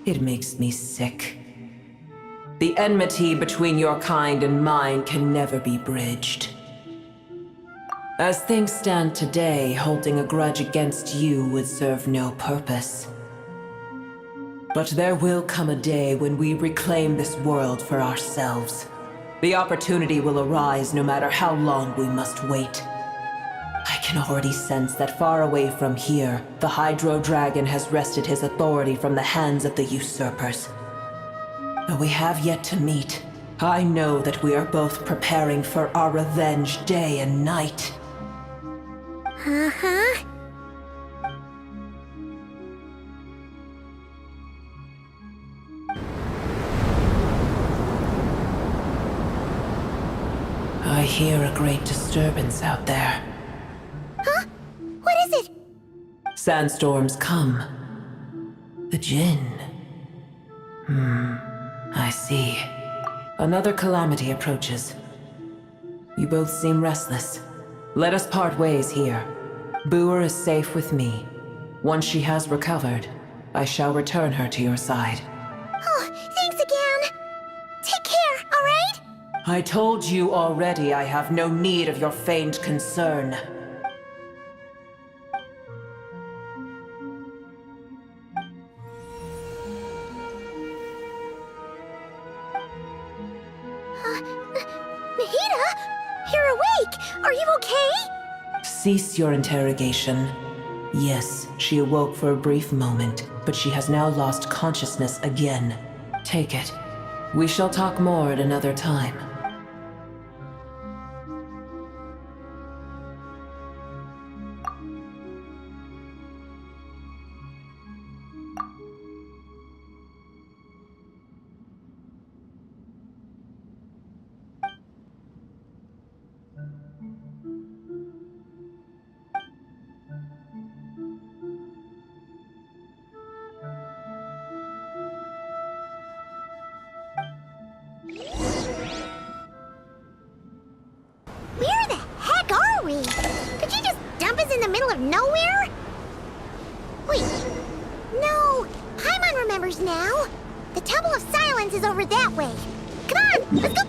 It makes me sick. The enmity between your kind and mine can never be bridged. As things stand today, holding a grudge against you would serve no purpose. But there will come a day when we reclaim this world for ourselves. The opportunity will arise no matter how long we must wait. I can already sense that far away from here, the Hydro Dragon has wrested his authority from the hands of the usurpers. Though we have yet to meet, I know that we are both preparing for our revenge day and night. Uh-huh. I hear a great disturbance out there. Huh? What is it? Sandstorms come. The Jinn. I see. Another calamity approaches. You both seem restless. Let us part ways here. Boer is safe with me. Once she has recovered, I shall return her to your side. Oh, thanks again. Take care, alright? I told you already I have no need of your feigned concern. Nahida? You're awake! Are you okay? Cease your interrogation. Yes, she awoke for a brief moment, but she has now lost consciousness again. Take it. We shall talk more at another time. Where the heck are we? Did you just dump us in the middle of nowhere? Wait. No, Paimon remembers now. The Temple of Silence is over that way. Come on, let's go.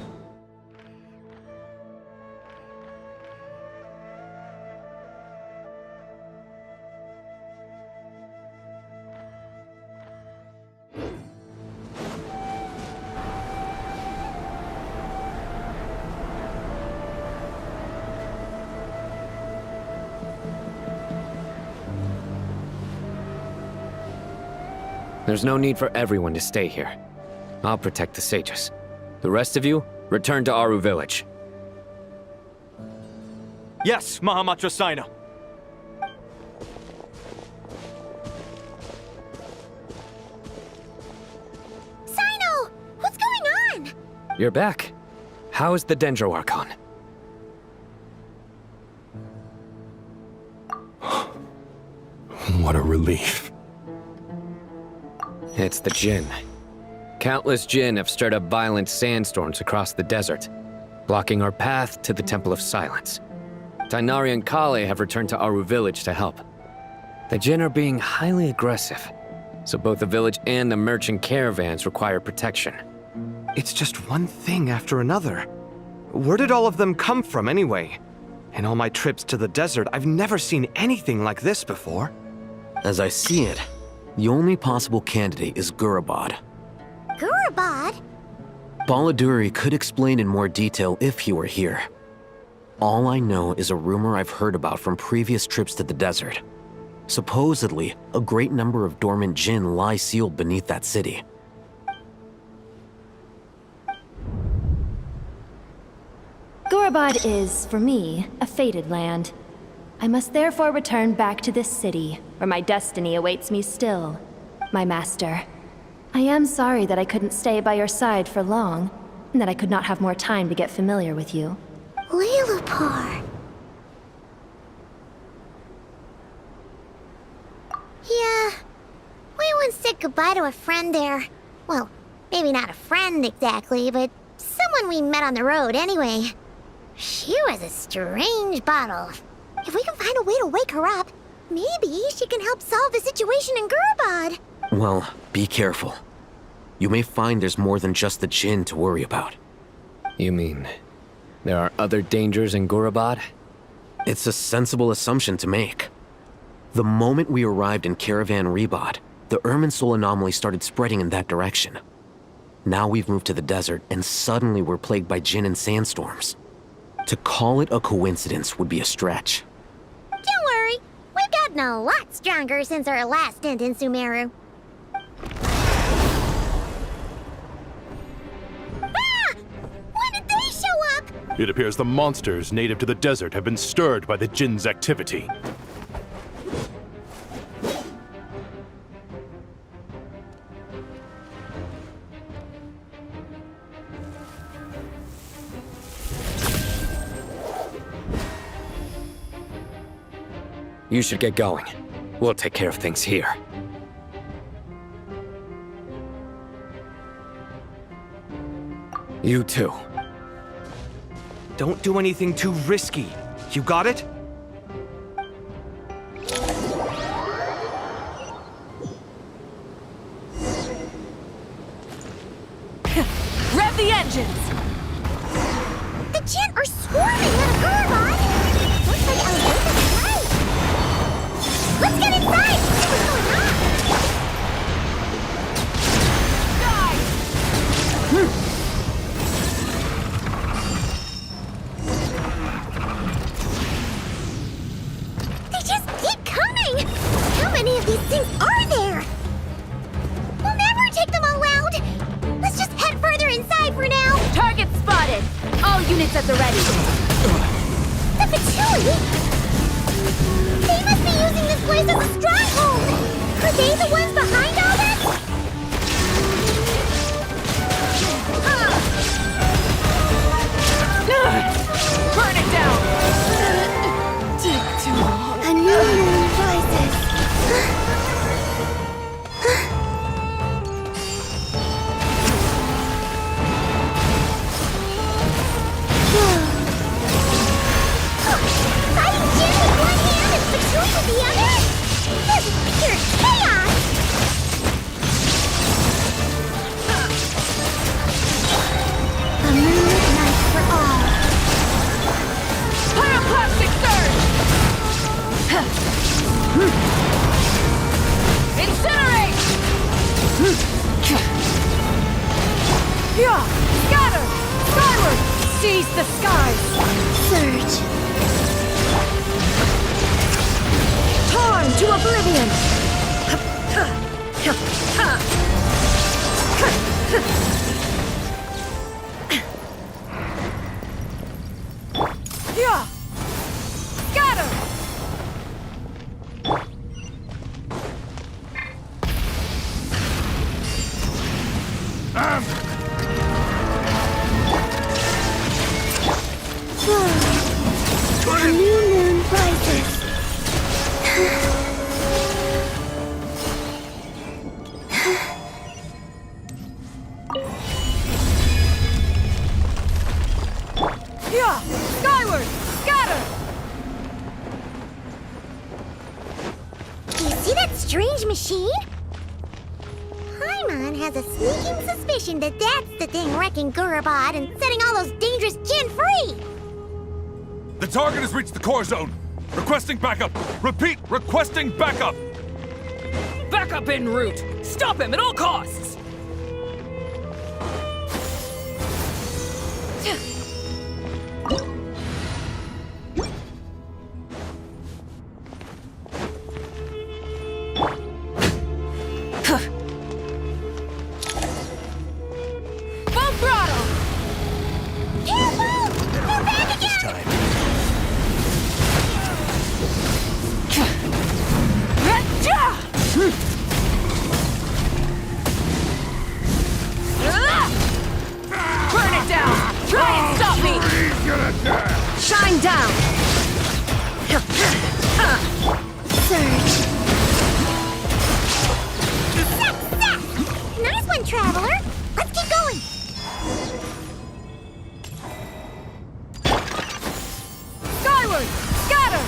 There's no need for everyone to stay here. I'll protect the sages. The rest of you, return to Aru village. Yes, Mahamatra Sino. Sino! What's going on? You're back. How is the Dendro Archon? What a relief. It's the Jinn. Countless Jinn have stirred up violent sandstorms across the desert, blocking our path to the Temple of Silence. Tighnari and Kale have returned to Aru village to help. The Jinn are being highly aggressive, so both the village and the merchant caravans require protection. It's just one thing after another. Where did all of them come from anyway? In all my trips to the desert, I've never seen anything like this before. As I see it, the only possible candidate is Gurabad. Gurabad? Baladuri could explain in more detail if he were here. All I know is a rumor I've heard about from previous trips to the desert. Supposedly, a great number of dormant Jinn lie sealed beneath that city. Gurabad is, for me, a fated land. I must therefore return back to this city, where my destiny awaits me still. My master. I am sorry that I couldn't stay by your side for long, and that I could not have more time to get familiar with you. Lilupar. Yeah, we once said goodbye to a friend there. Well, maybe not a friend exactly, but someone we met on the road anyway. She was a strange bottle. If we can find a way to wake her up, maybe she can help solve the situation in Gurabad. Well, be careful. You may find there's more than just the Jinn to worry about. You mean, there are other dangers in Gurabad? It's a sensible assumption to make. The moment we arrived in Caravan Rebad, the Irminsul anomaly started spreading in that direction. Now we've moved to the desert, and suddenly we're plagued by Jinn and sandstorms. To call it a coincidence would be a stretch. Don't worry, we've gotten a lot stronger since our last stint in Sumeru. Ah! When did they show up? It appears the monsters native to the desert have been stirred by the Jinn's activity. You should get going. We'll take care of things here. You too. Don't do anything too risky. You got it? Paimon are swarming out of Gurabad! Looks like Alberta's right! Let's get inside! See what's going on! They just keep coming! How many of these things are there? We'll never take them all out! Let's just head further inside for now! Target spotted! All units at the ready! The Patchouli? They must be using this place as a stronghold! Are they the ones behind all this? Burn it down! Take too long. A new moon rises. Fighting Jin with one hand and Patchouli with the other? This is pure chaos! A moonlit night for all. Pyroclastic surge! Incinerate! Yeah! Scatter! Skyward! Seize the skies! Surge. Torn to oblivion! Yeah! Scatter! A new moon rises. Yeah! Skyward! Scatter! You see that strange machine? Paimon has a sneaking suspicion that that's the thing wrecking Gurabad and setting all those dangerous Jin free! The target has reached the core zone. Requesting backup. Repeat, requesting backup. Backup en route! Stop him at all costs! Full throttle! Careful! They're back again! Burn it down! Try and stop me! Shine down! Surge. Nice one, Traveler! Let's keep going! Skyward! Scatter!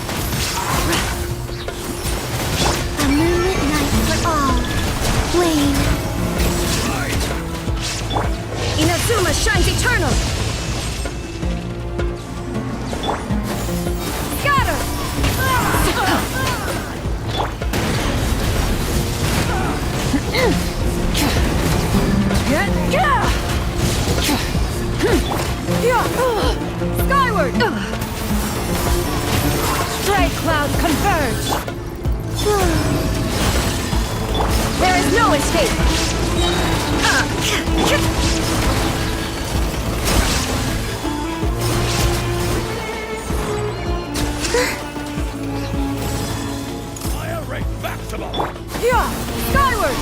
A moonlit night for all. Wane. Inazuma shines eternal! Scatter! Skyward! Stray clouds converge! There is no escape! Fire rate maximum. Yeah! Skyward!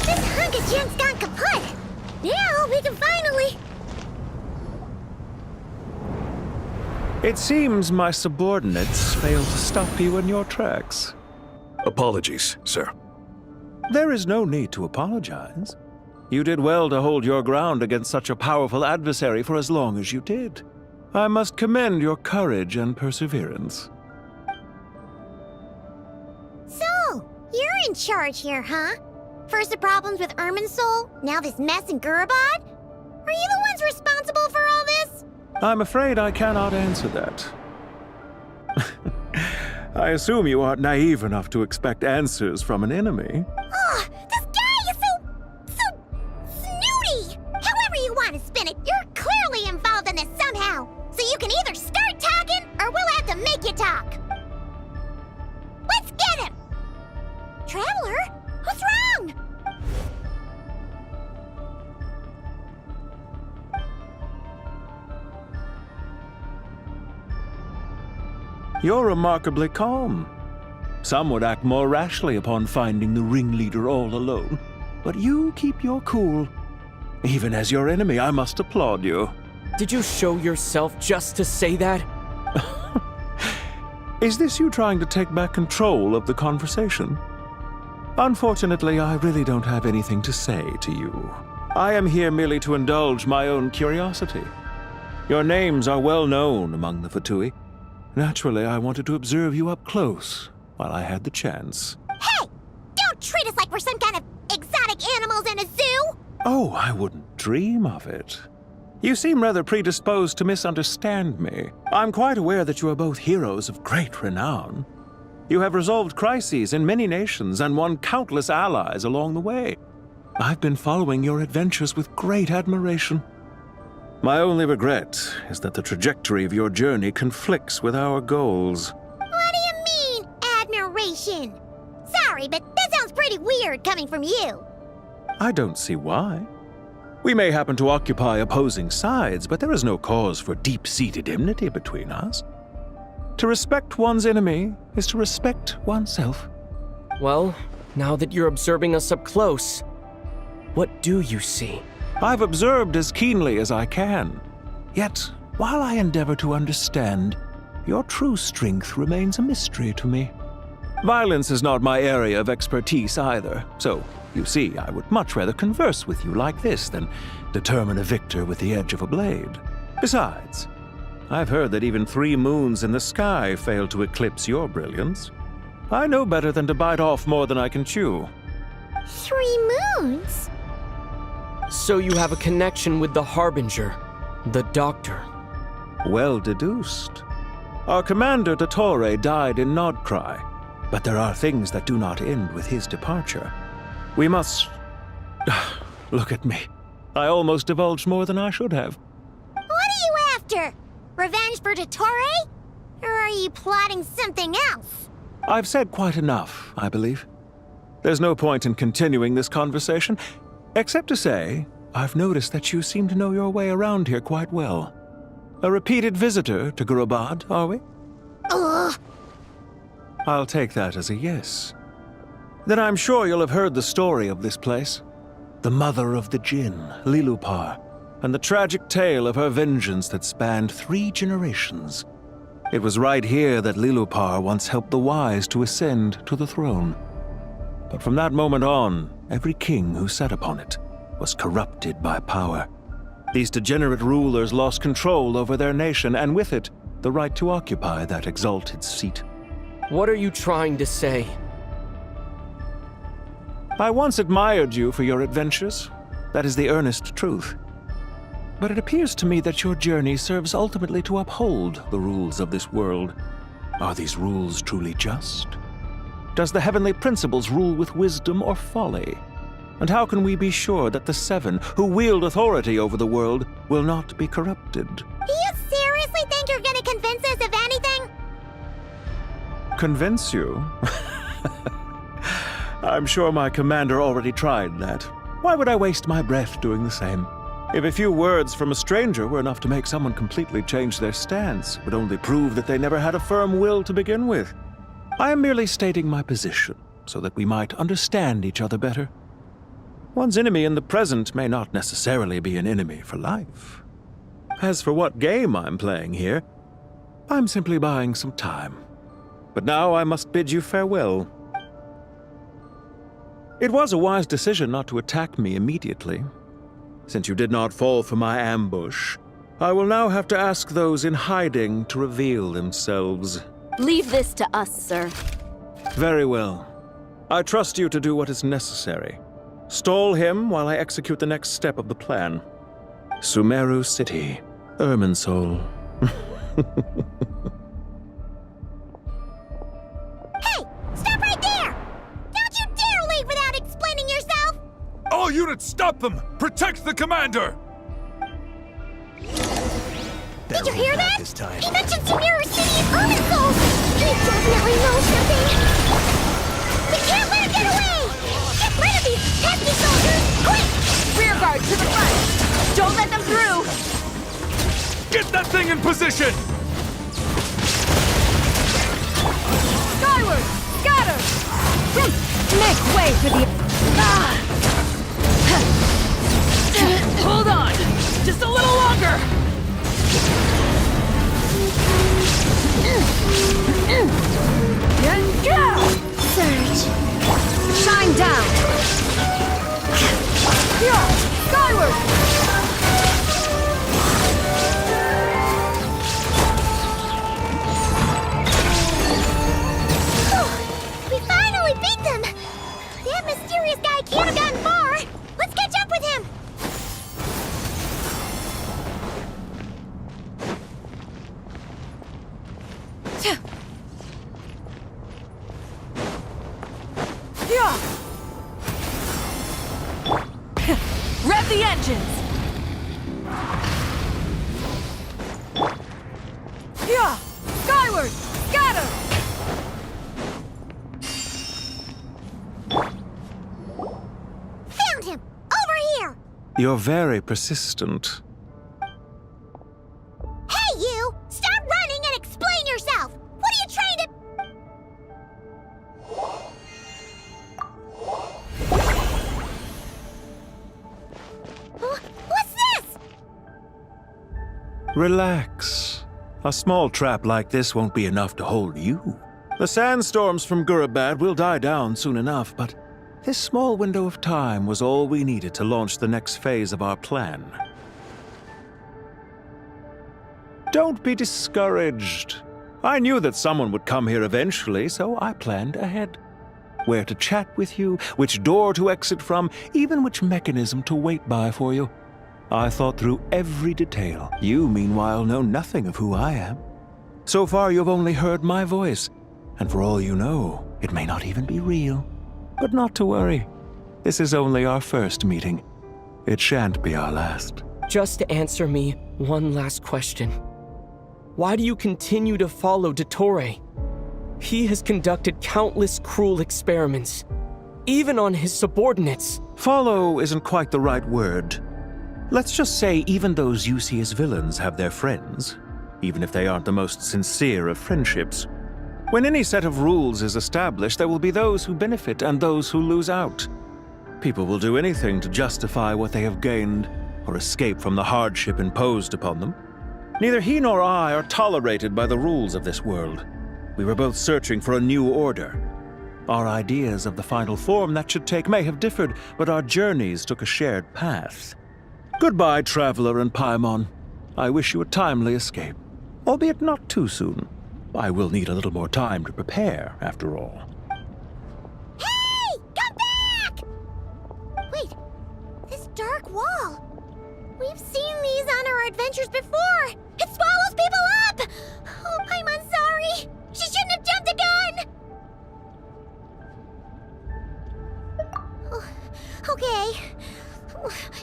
This hunk of Jin's gone kaput! Now we can finally... It seems my subordinates failed to stop you in your tracks. Apologies, sir. There is no need to apologize. You did well to hold your ground against such a powerful adversary for as long as you did. I must commend your courage and perseverance. So, you're in charge here, huh? First the problems with Irminsul, now this mess in Gurabad? Are you the ones responsible for all this? I'm afraid I cannot answer that. I assume you aren't naive enough to expect answers from an enemy. Ugh, this guy is so snooty! However you want to spin it, you're clearly involved in this somehow. So you can either start talking, or we'll have to make you talk. Let's get him! Traveler? What's wrong? You're remarkably calm. Some would act more rashly upon finding the ringleader all alone. But you keep your cool. Even as your enemy, I must applaud you. Did you show yourself just to say that? Is this you trying to take back control of the conversation? Unfortunately, I really don't have anything to say to you. I am here merely to indulge my own curiosity. Your names are well known among the Fatui. Naturally, I wanted to observe you up close while I had the chance. Hey! Don't treat us like we're some kind of exotic animals in a zoo! Oh, I wouldn't dream of it. You seem rather predisposed to misunderstand me. I'm quite aware that you are both heroes of great renown. You have resolved crises in many nations and won countless allies along the way. I've been following your adventures with great admiration. My only regret is that the trajectory of your journey conflicts with our goals. What do you mean, admiration? Sorry, but that sounds pretty weird coming from you. I don't see why. We may happen to occupy opposing sides, but there is no cause for deep-seated enmity between us. To respect one's enemy is to respect oneself. Well, now that you're observing us up close, what do you see? I've observed as keenly as I can. Yet, while I endeavor to understand, your true strength remains a mystery to me. Violence is not my area of expertise either, so, you see, I would much rather converse with you like this than determine a victor with the edge of a blade. Besides, I've heard that even 3 moons in the sky fail to eclipse your brilliance. I know better than to bite off more than I can chew. 3 moons? So you have a connection with the Harbinger, the Doctor. Well deduced. Our commander, Dottore, died in Nodcry, but there are things that do not end with his departure. We must... Look at me. I almost divulged more than I should have. What are you after? Revenge for Dottore? Or are you plotting something else? I've said quite enough, I believe. There's no point in continuing this conversation, except to say, I've noticed that you seem to know your way around here quite well. A repeated visitor to Gurabad, are we? Ugh. I'll take that as a yes. Then I'm sure you'll have heard the story of this place. The mother of the Jinn, Lilupar, and the tragic tale of her vengeance that spanned 3 generations. It was right here that Lilupar once helped the wise to ascend to the throne. But from that moment on, every king who sat upon it was corrupted by power. These degenerate rulers lost control over their nation, and with it, the right to occupy that exalted seat. What are you trying to say? I once admired you for your adventures. That is the earnest truth. But it appears to me that your journey serves ultimately to uphold the rules of this world. Are these rules truly just? Does the heavenly principles rule with wisdom or folly? And how can we be sure that the 7 who wield authority over the world will not be corrupted? Do you seriously think you're gonna convince us of anything? Convince you? I'm sure my commander already tried that. Why would I waste my breath doing the same? If a few words from a stranger were enough to make someone completely change their stance, it would only prove that they never had a firm will to begin with. I am merely stating my position, so that we might understand each other better. One's enemy in the present may not necessarily be an enemy for life. As for what game I'm playing here, I'm simply buying some time. But now I must bid you farewell. It was a wise decision not to attack me immediately. Since you did not fall for my ambush, I will now have to ask those in hiding to reveal themselves. Leave this to us, sir. Very well. I trust you to do what is necessary. Stall him while I execute the next step of the plan. Sumeru City, Irminsul. Hey! Stop right there! Don't you dare leave without explaining yourself! All units, stop them! Protect the commander! Did you hear that? He mentioned Sumeru City and Irminsul! He definitely knows something! We can't let him get away! Get rid of these pesky soldiers! Quick! Rear guard to the front! Don't let them through! Get that thing in position! Skyward! Scatter! Make way for the... Hold on! Just a little longer! Surge. Shine down! Yeah! Skyward! We finally beat them! That mysterious guy can't have gotten far! Let's catch up with him! Yeah! Rev the engines! Yeah! Skyward! Scatter! Found him! Over here! You're very persistent. Hey, you! Stop running and explain yourself! What are you trying to... What's this? Relax. A small trap like this won't be enough to hold you. The sandstorms from Gurabad will die down soon enough, but this small window of time was all we needed to launch the next phase of our plan. Don't be discouraged. I knew that someone would come here eventually, so I planned ahead. Where to chat with you, which door to exit from, even which mechanism to wait by for you. I thought through every detail. You, meanwhile, know nothing of who I am. So far, you've only heard my voice, and for all you know, it may not even be real. But not to worry. This is only our first meeting. It shan't be our last. Just answer me one last question. Why do you continue to follow Dottore? He has conducted countless cruel experiments, even on his subordinates. Follow isn't quite the right word. Let's just say even those you see as villains have their friends, even if they aren't the most sincere of friendships. When any set of rules is established, there will be those who benefit and those who lose out. People will do anything to justify what they have gained or escape from the hardship imposed upon them. Neither he nor I are tolerated by the rules of this world. We were both searching for a new order. Our ideas of the final form that should take may have differed, but our journeys took a shared path. Goodbye, Traveler and Paimon. I wish you a timely escape, albeit not too soon. I will need a little more time to prepare, after all. Hey! Come back! Wait, this dark wall. We've seen these on our adventures before. It swallows people up! Oh, I'm sorry. She shouldn't have jumped the gun! Oh, okay.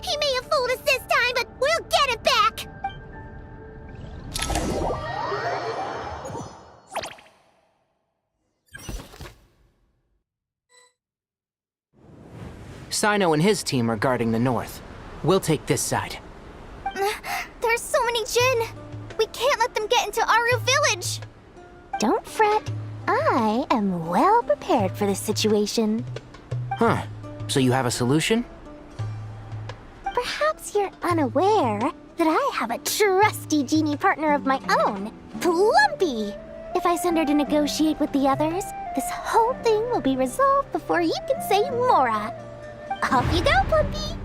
He may have fooled us this time, but we'll get it back! Sino and his team are guarding the north. We'll take this side. There's so many Jin. We can't let them get into Aru Village. Don't fret. I am well prepared for this situation. Huh. So you have a solution? Perhaps you're unaware that I have a trusty genie partner of my own, Plumpy. If I send her to negotiate with the others, This whole thing will be resolved before you can say Mora. Off you go, Plumpy!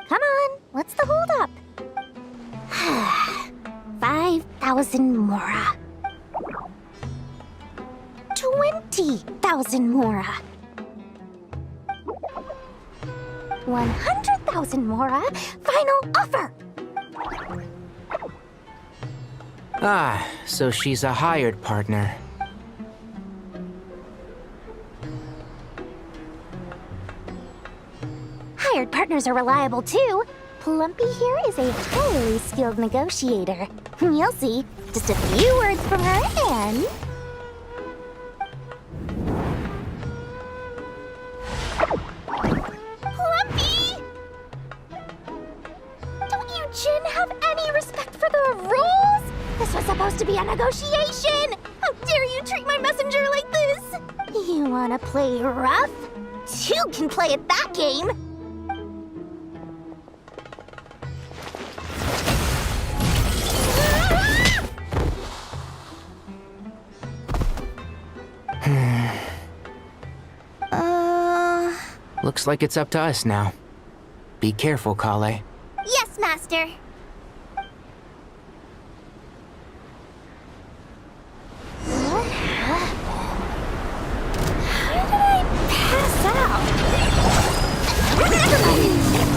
Come on, what's the holdup? 5,000 Mora. 20,000 Mora. 100,000 Mora. Final offer! Ah, so she's a hired partner. Hired partners are reliable too. Plumpy here is a highly skilled negotiator. You'll see. Just a few words from her and... Plumpy! Don't you, Jin, have any respect for the rules? This was supposed to be a negotiation! How dare you treat my messenger like this? You wanna play rough? Two can play at that game! Looks like it's up to us now. Be careful, Kale. Yes, Master. How did I pass out?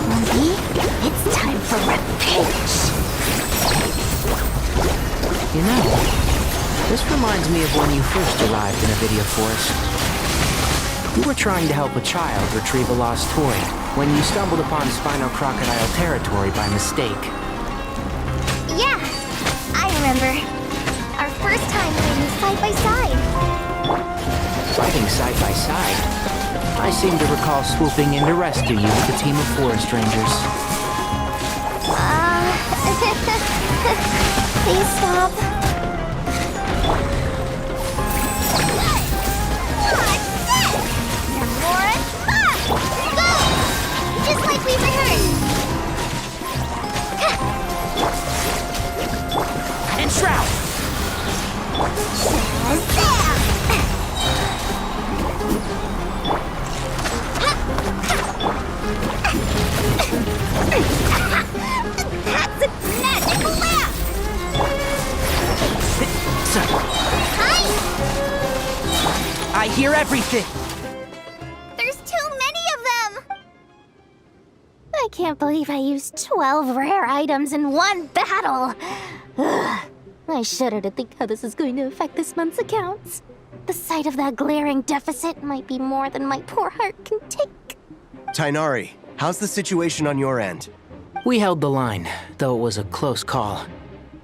Plumpy, it's time for revenge. You know, this reminds me of when you first arrived in a video forest. You were trying to help a child retrieve a lost toy when you stumbled upon Spino Crocodile territory by mistake. Yeah, I remember. Our first time fighting side by side. Fighting side by side? I seem to recall swooping in to rescue you with a team of forest rangers. Please stop. Just like we rehearsed! And Shroud! That's a magic lamp! I hear everything! There's too many of them! I can't believe I used 12 rare items in one battle! Ugh. I shudder to think how this is going to affect this month's accounts. The sight of that glaring deficit might be more than my poor heart can take. Tainari, how's the situation on your end? We held the line, though it was a close call.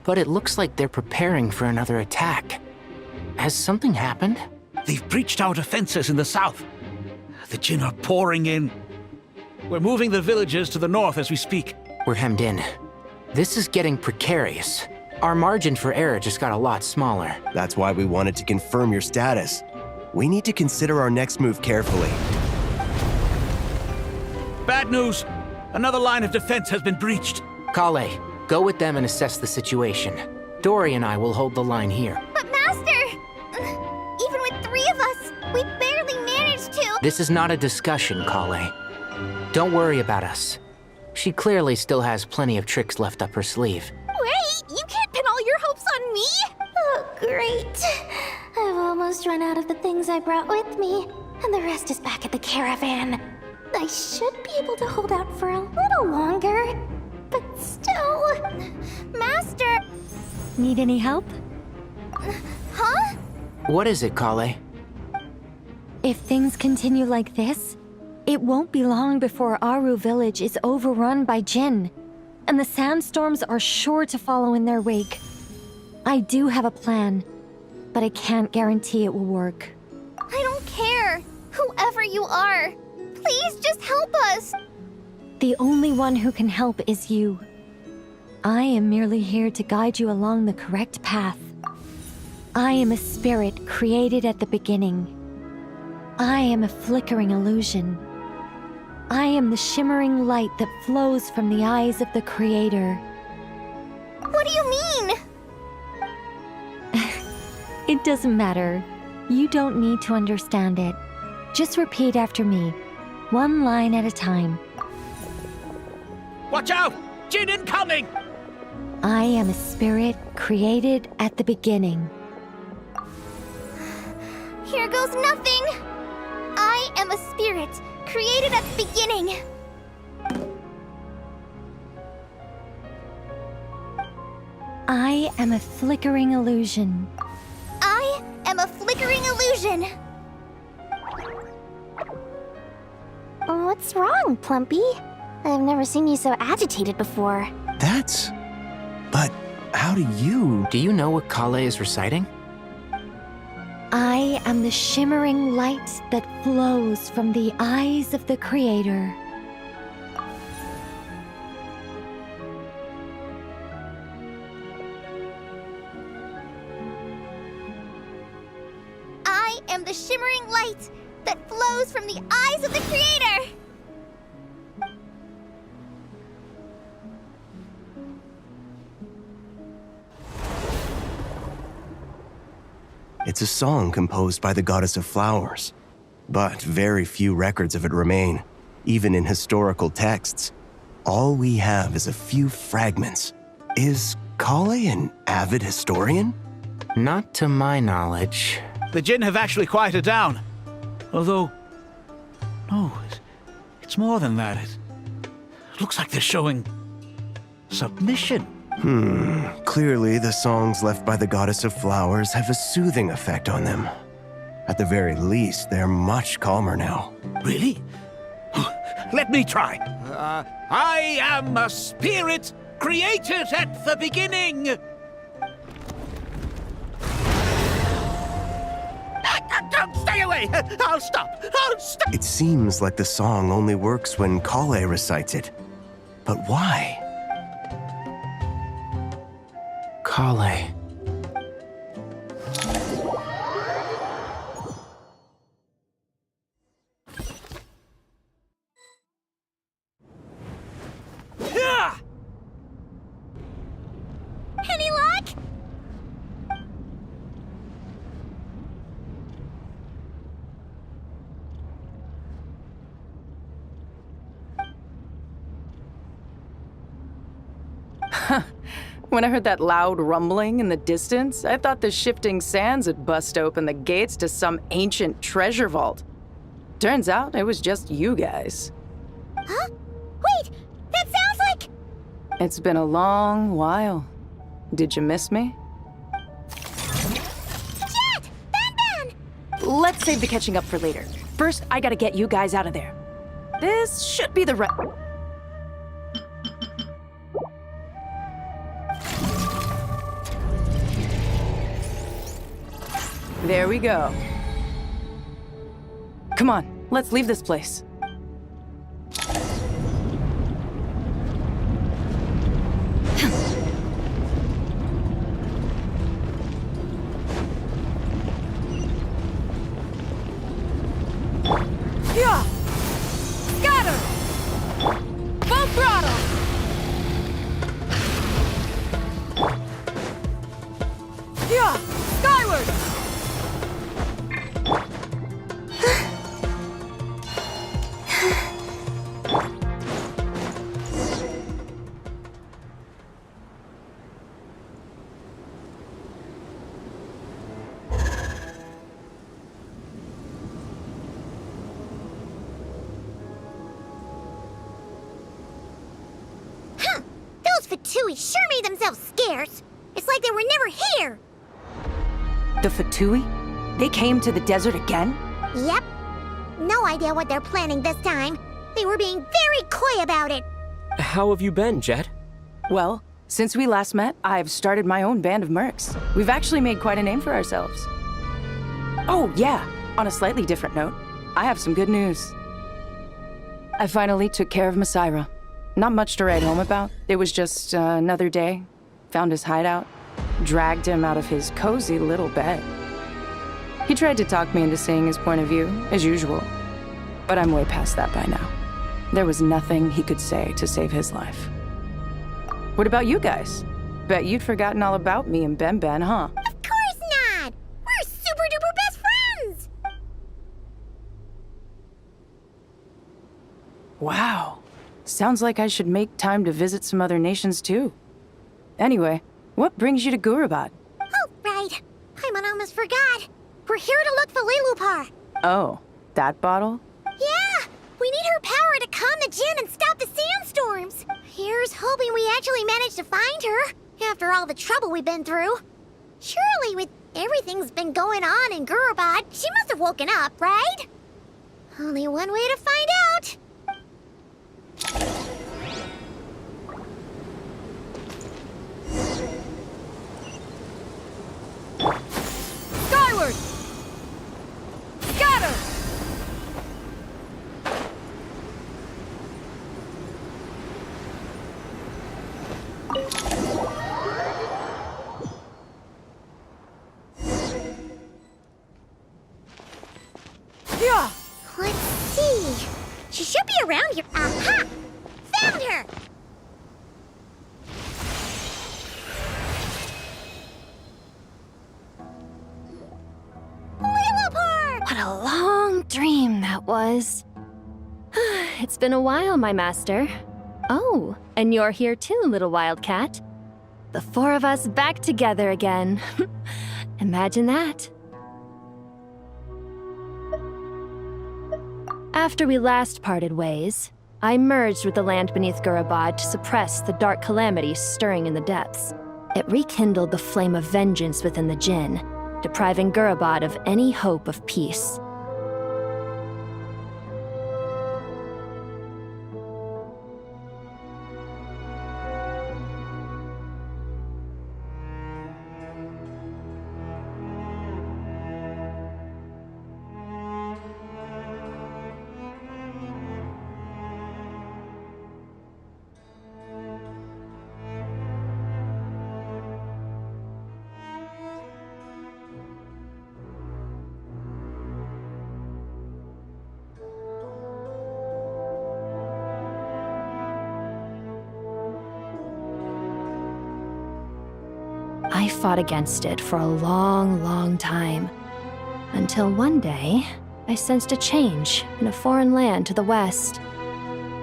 But it looks like they're preparing for another attack. Has something happened? They've breached our defenses in the south. The Jin are pouring in. We're moving the villagers to the north as we speak. We're hemmed in. This is getting precarious. Our margin for error just got a lot smaller. That's why we wanted to confirm your status. We need to consider our next move carefully. Bad news! Another line of defense has been breached. Kale, go with them and assess the situation. Dory and I will hold the line here. But Master! Even with 3 of us, we barely managed to— This is not a discussion, Kale. Don't worry about us. She clearly still has plenty of tricks left up her sleeve. Wait! You can't pin all your hopes on me! Oh, great. I've almost run out of the things I brought with me, and the rest is back at the caravan. I should be able to hold out for a little longer, but still... Master! Need any help? Huh? What is it, Kale? If things continue like this, it won't be long before Aru village is overrun by Jin, and the sandstorms are sure to follow in their wake. I do have a plan, but I can't guarantee it will work. I don't care. Whoever you are, please just help us. The only one who can help is you. I am merely here to guide you along the correct path. I am a spirit created at the beginning. I am a flickering illusion. I am the shimmering light that flows from the eyes of the Creator. What do you mean? It doesn't matter. You don't need to understand it. Just repeat after me, one line at a time. Watch out! Jin incoming! I am a spirit created at the beginning. Here goes nothing! I am a spirit created at the beginning. I am a flickering illusion. I am a flickering illusion. What's wrong, Plumpy? I've never seen you so agitated before. But how do you... Do you know what Kale is reciting? I am the shimmering light that flows from the eyes of the Creator. I am the shimmering light that flows from the eyes of the Creator! It's a song composed by the goddess of flowers, but very few records of it remain, even in historical texts. All we have is a few fragments. Is Kale an avid historian? Not to my knowledge. The Jin have actually quieted down. Although, no, it's more than that. It looks like they're showing submission. Clearly the songs left by the goddess of flowers have a soothing effect on them. At the very least, they're much calmer now. Really? Let me try. I am a spirit created at the beginning. Stay away! I'll stop! It seems like the song only works when Kale recites it. But why? Kale. Any luck? When I heard that loud rumbling in the distance, I thought the shifting sands had bust open the gates to some ancient treasure vault. Turns out it was just you guys. Huh? Wait, that sounds like... It's been a long while. Did you miss me? Jet! Ben! Let's save the catching up for later. First, I gotta get you guys out of there. This should be the right... There we go. Come on, let's leave this place. Yeah! Scatter! Full throttle! Yeah! Skyward! Fatui sure made themselves scarce. It's like they were never here. The Fatui? They came to the desert again? Yep. No idea what they're planning this time. They were being very coy about it. How have you been, Jet? Well, since we last met, I've started my own band of mercs. We've actually made quite a name for ourselves. Oh, yeah. On a slightly different note, I have some good news. I finally took care of Masaira. Not much to write home about. It was just another day. Found his hideout. Dragged him out of his cozy little bed. He tried to talk me into seeing his point of view, as usual. But I'm way past that by now. There was nothing he could say to save his life. What about you guys? Bet you'd forgotten all about me and Ben Ben, huh? Of course not! We're super duper best friends! Wow. Sounds like I should make time to visit some other nations too. Anyway, what brings you to Gurabad? Oh, right. I almost forgot. We're here to look for Lilupar. Oh, that bottle? Yeah! We need her power to calm the Jinn and stop the sandstorms. Here's hoping we actually manage to find her, after all the trouble we've been through. Surely, with everything's been going on in Gurabad, she must have woken up, right? Only one way to find out. Skyward! Scatter! Yeah. Let's see. She should be around here. Aha! Found her! Lilupar! What a long dream that was. It's been a while, my master. Oh, and you're here too, little wildcat. The four of us back together again. Imagine that. After we last parted ways, I merged with the land beneath Gurabad to suppress the dark calamities stirring in the depths. It rekindled the flame of vengeance within the Jinn, depriving Gurabad of any hope of peace. I fought against it for a long, long time. Until one day, I sensed a change in a foreign land to the west.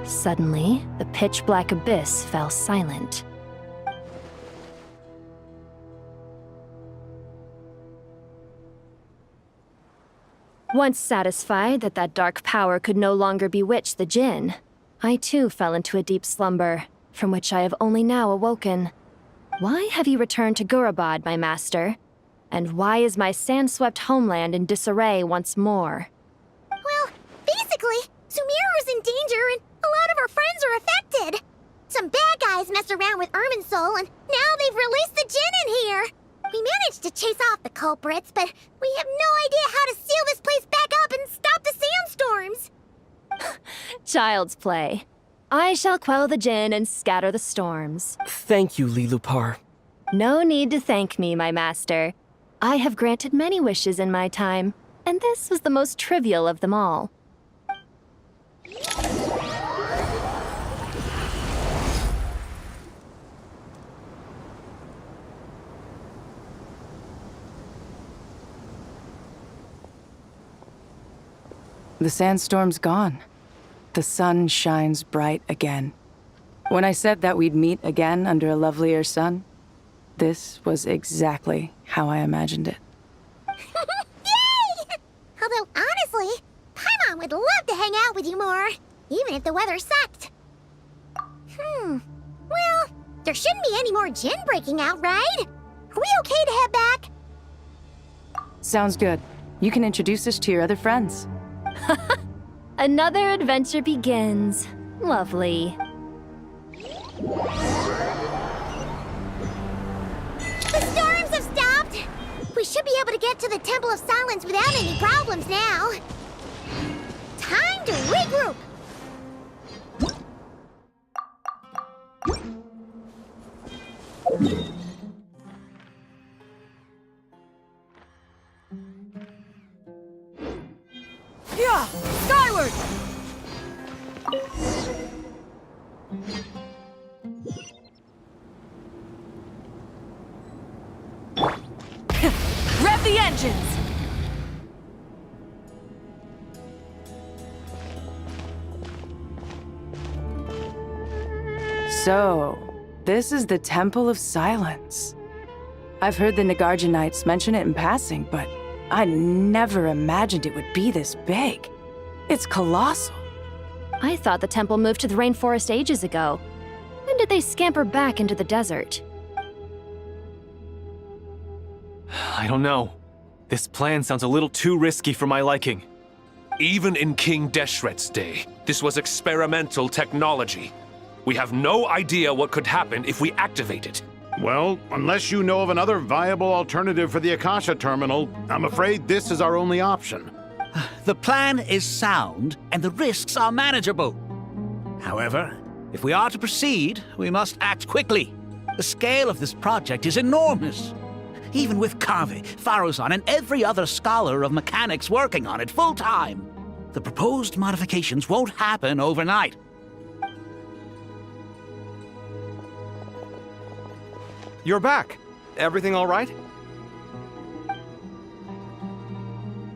Suddenly, the pitch-black abyss fell silent. Once satisfied that that dark power could no longer bewitch the Jinn, I too fell into a deep slumber, from which I have only now awoken. Why have you returned to Gurabad, my master? And why is my sand-swept homeland in disarray once more? Well, basically, Sumeru's in danger and a lot of our friends are affected. Some bad guys messed around with Irminsul and now they've released the Jinn in here. We managed to chase off the culprits, but we have no idea how to seal this place back up and stop the sandstorms. Child's play. I shall quell the Jinn and scatter the storms. Thank you, Lilupar. No need to thank me, my master. I have granted many wishes in my time, and this was the most trivial of them all. The sandstorm's gone. The sun shines bright again. When I said that we'd meet again under a lovelier sun, this was exactly how I imagined it. Yay! Although, honestly, Paimon would love to hang out with you more, even if the weather sucked. Well, there shouldn't be any more Jinn breaking out, right? Are we okay to head back? Sounds good. You can introduce us to your other friends. Another adventure begins. Lovely. The storms have stopped! We should be able to get to the Temple of Silence without any problems now. Time to regroup! Yeah! Skyward! Rev the engines! So, this is the Temple of Silence. I've heard the Nagarjanites mention it in passing, but I never imagined it would be this big. It's colossal. I thought the temple moved to the rainforest ages ago. When did they scamper back into the desert? I don't know. This plan sounds a little too risky for my liking. Even in King Deshret's day, this was experimental technology. We have no idea what could happen if we activate it. Well, unless you know of another viable alternative for the Akasha terminal, I'm afraid this is our only option. The plan is sound, and the risks are manageable. However, if we are to proceed, we must act quickly. The scale of this project is enormous. Even with Kave, Faruzan, and every other scholar of mechanics working on it full-time, the proposed modifications won't happen overnight. You're back. Everything all right?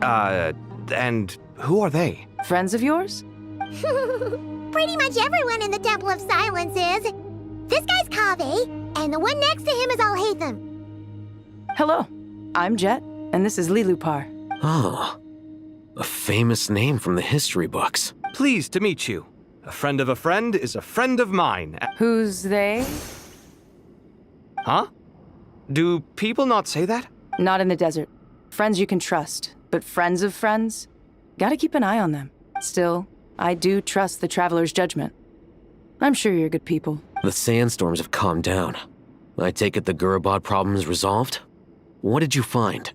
And who are they? Friends of yours? Pretty much everyone in the Temple of Silence is. This guy's Kave, and the one next to him is Alhaitham. Hello, I'm Jet, and this is Lilupar. Oh, a famous name from the history books. Pleased to meet you. A friend of a friend is a friend of mine. Who's they? Huh? Do people not say that? Not in the desert. Friends you can trust, but friends of friends? Gotta keep an eye on them. Still, I do trust the Traveler's judgment. I'm sure you're good people. The sandstorms have calmed down. I take it the Gurabad problem is resolved? What did you find?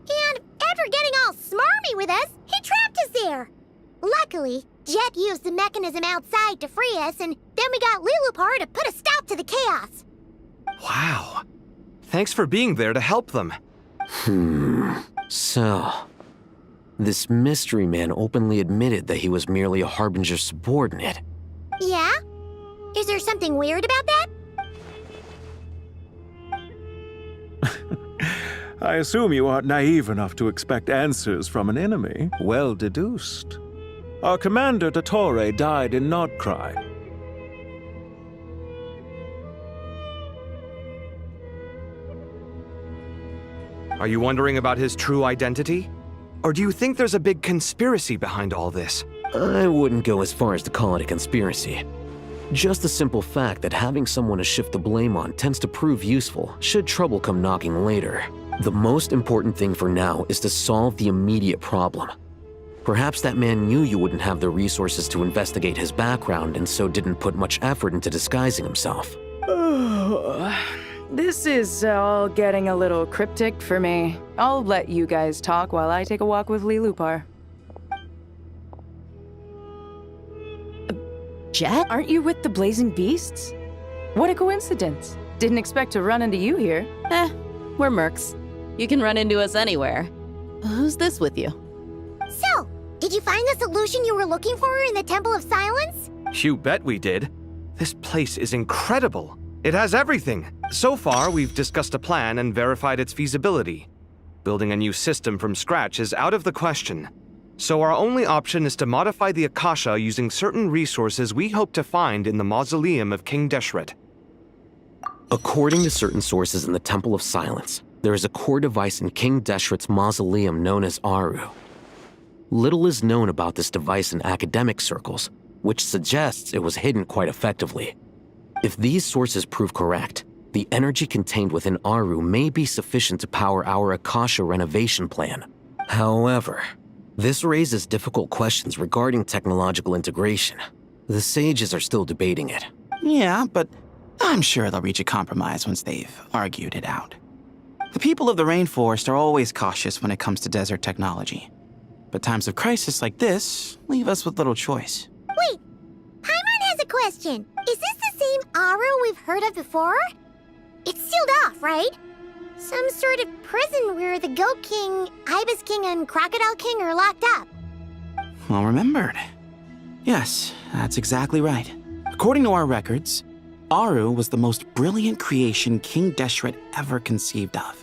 And after getting all smarmy with us, he trapped us there. Luckily, Jet used the mechanism outside to free us, and then we got Lilupar to put a stop to the chaos. Wow. Thanks for being there to help them. So, this mystery man openly admitted that he was merely a Harbinger subordinate. Yeah? Is there something weird about that? I assume you aren't naive enough to expect answers from an enemy. Well deduced. Our commander, Dottore, died in Nordkrai. Are you wondering about his true identity? Or do you think there's a big conspiracy behind all this? I wouldn't go as far as to call it a conspiracy. Just the simple fact that having someone to shift the blame on tends to prove useful should trouble come knocking later. The most important thing for now is to solve the immediate problem. Perhaps that man knew you wouldn't have the resources to investigate his background and so didn't put much effort into disguising himself. This is all getting a little cryptic for me. I'll let you guys talk while I take a walk with Lilupar. Jet? Aren't you with the Blazing Beasts? What a coincidence. Didn't expect to run into you here. We're mercs. You can run into us anywhere. Who's this with you? So, did you find the solution you were looking for in the Temple of Silence? You bet we did. This place is incredible. It has everything. So far, we've discussed a plan and verified its feasibility. Building a new system from scratch is out of the question. So our only option is to modify the Akasha using certain resources we hope to find in the mausoleum of King Deshret. According to certain sources in the Temple of Silence, there is a core device in King Deshret's mausoleum known as Aru. Little is known about this device in academic circles, which suggests it was hidden quite effectively. If these sources prove correct, the energy contained within Aru may be sufficient to power our Akasha renovation plan. However, this raises difficult questions regarding technological integration. The sages are still debating it. Yeah, but I'm sure they'll reach a compromise once they've argued it out. The people of the rainforest are always cautious when it comes to desert technology. But times of crisis like this leave us with little choice. Wait, Paimon has a question. Is this the same Aru we've heard of before? It's sealed off, right? Some sort of prison where the Goat King, Ibis King, and Crocodile King are locked up. Well remembered. Yes, that's exactly right. According to our records, Aru was the most brilliant creation King Deshret ever conceived of.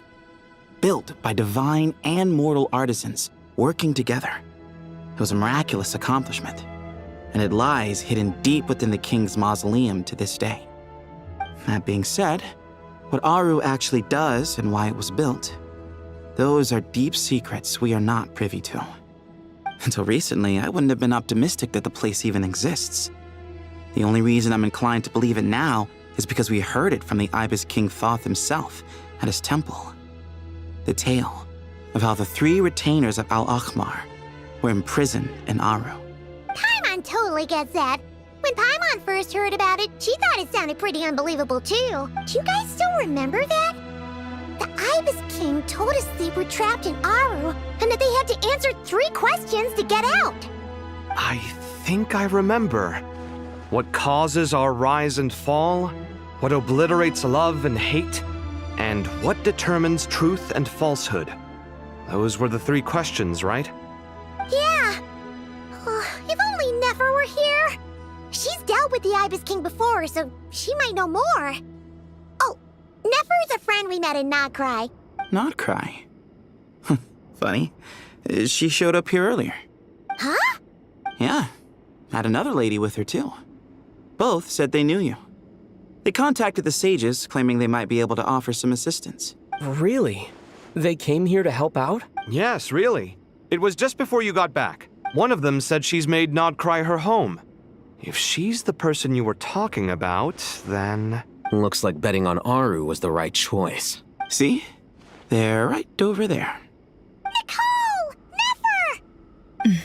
Built by divine and mortal artisans working together. It was a miraculous accomplishment, and it lies hidden deep within the king's mausoleum to this day. That being said, what Aru actually does and why it was built, those are deep secrets we are not privy to. Until recently, I wouldn't have been optimistic that the place even exists. The only reason I'm inclined to believe it now is because we heard it from the Ibis King Thoth himself at his temple. The tale of how the 3 retainers of Al-Akhmar were imprisoned in Aru. Paimon totally gets that. When Paimon first heard about it, she thought it sounded pretty unbelievable too. Do you guys still remember that? The Ibis King told us they were trapped in Aru and that they had to answer 3 questions to get out. I think I remember. What causes our rise and fall? What obliterates love and hate? And what determines truth and falsehood? Those were the 3 questions, right? Yeah. Oh, if only Nefer were here. She's dealt with the Ibis King before, so she might know more. Oh, Nefer's a friend we met in Nodcry. Nodcry? Funny. She showed up here earlier. Huh? Yeah. Had another lady with her, too. Both said they knew you. They contacted the sages, claiming they might be able to offer some assistance. Really? They came here to help out? Yes, really. It was just before you got back. One of them said she's made Nodcry her home. If she's the person you were talking about, then... Looks like betting on Aru was the right choice. See? They're right over there. Nicole! Nefer!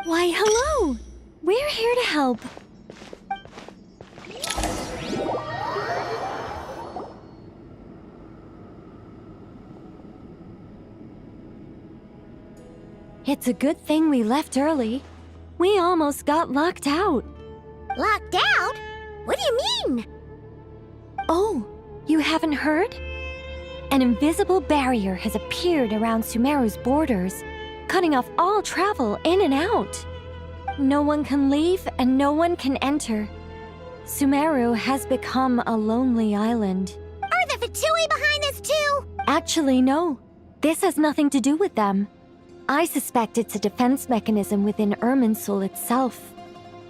Why, hello! We're here to help. It's a good thing we left early. We almost got locked out. Locked out? What do you mean? Oh, you haven't heard? An invisible barrier has appeared around Sumeru's borders, cutting off all travel in and out. No one can leave and no one can enter. Sumeru has become a lonely island. Are the Fatui behind this too? Actually, no. This has nothing to do with them. I suspect it's a defense mechanism within Irminsul itself.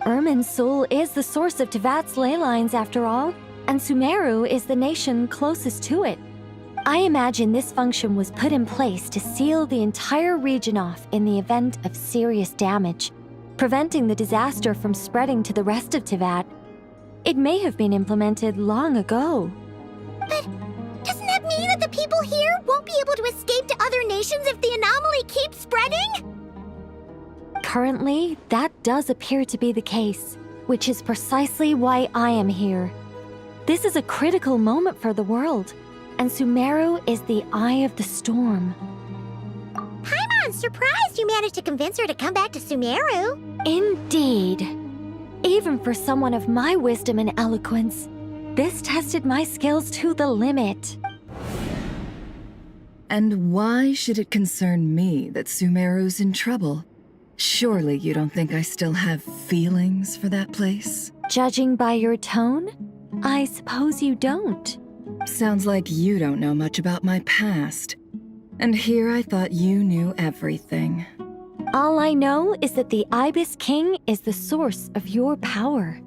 Irminsul is the source of Tevat's ley lines after all, and Sumeru is the nation closest to it. I imagine this function was put in place to seal the entire region off in the event of serious damage, preventing the disaster from spreading to the rest of Tevat. It may have been implemented long ago. But doesn't that mean that the people here won't be able to escape to other nations if the anomaly keeps spreading? Currently, that does appear to be the case, which is precisely why I am here. This is a critical moment for the world, and Sumeru is the eye of the storm. Paimon's surprised you managed to convince her to come back to Sumeru. Indeed. Even for someone of my wisdom and eloquence, this tested my skills to the limit. And why should it concern me that Sumeru's in trouble? Surely you don't think I still have feelings for that place? Judging by your tone, I suppose you don't. Sounds like you don't know much about my past. And here I thought you knew everything. All I know is that the Ibis King is the source of your power.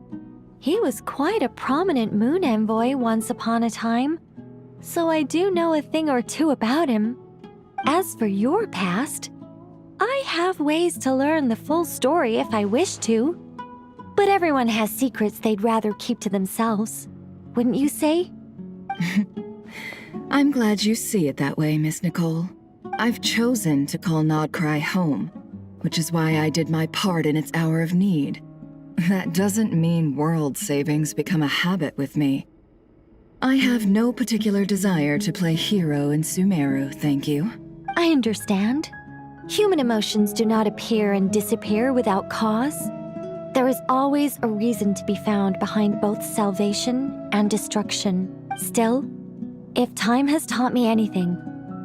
He was quite a prominent moon envoy once upon a time, so I do know a thing or two about him. As for your past, I have ways to learn the full story if I wish to. But everyone has secrets they'd rather keep to themselves, wouldn't you say? I'm glad you see it that way, Miss Nicole. I've chosen to call Nodcry home, which is why I did my part in its hour of need. That doesn't mean world savings become a habit with me. I have no particular desire to play hero in Sumeru, thank you. I understand. Human emotions do not appear and disappear without cause. There is always a reason to be found behind both salvation and destruction. Still, If time has taught me anything,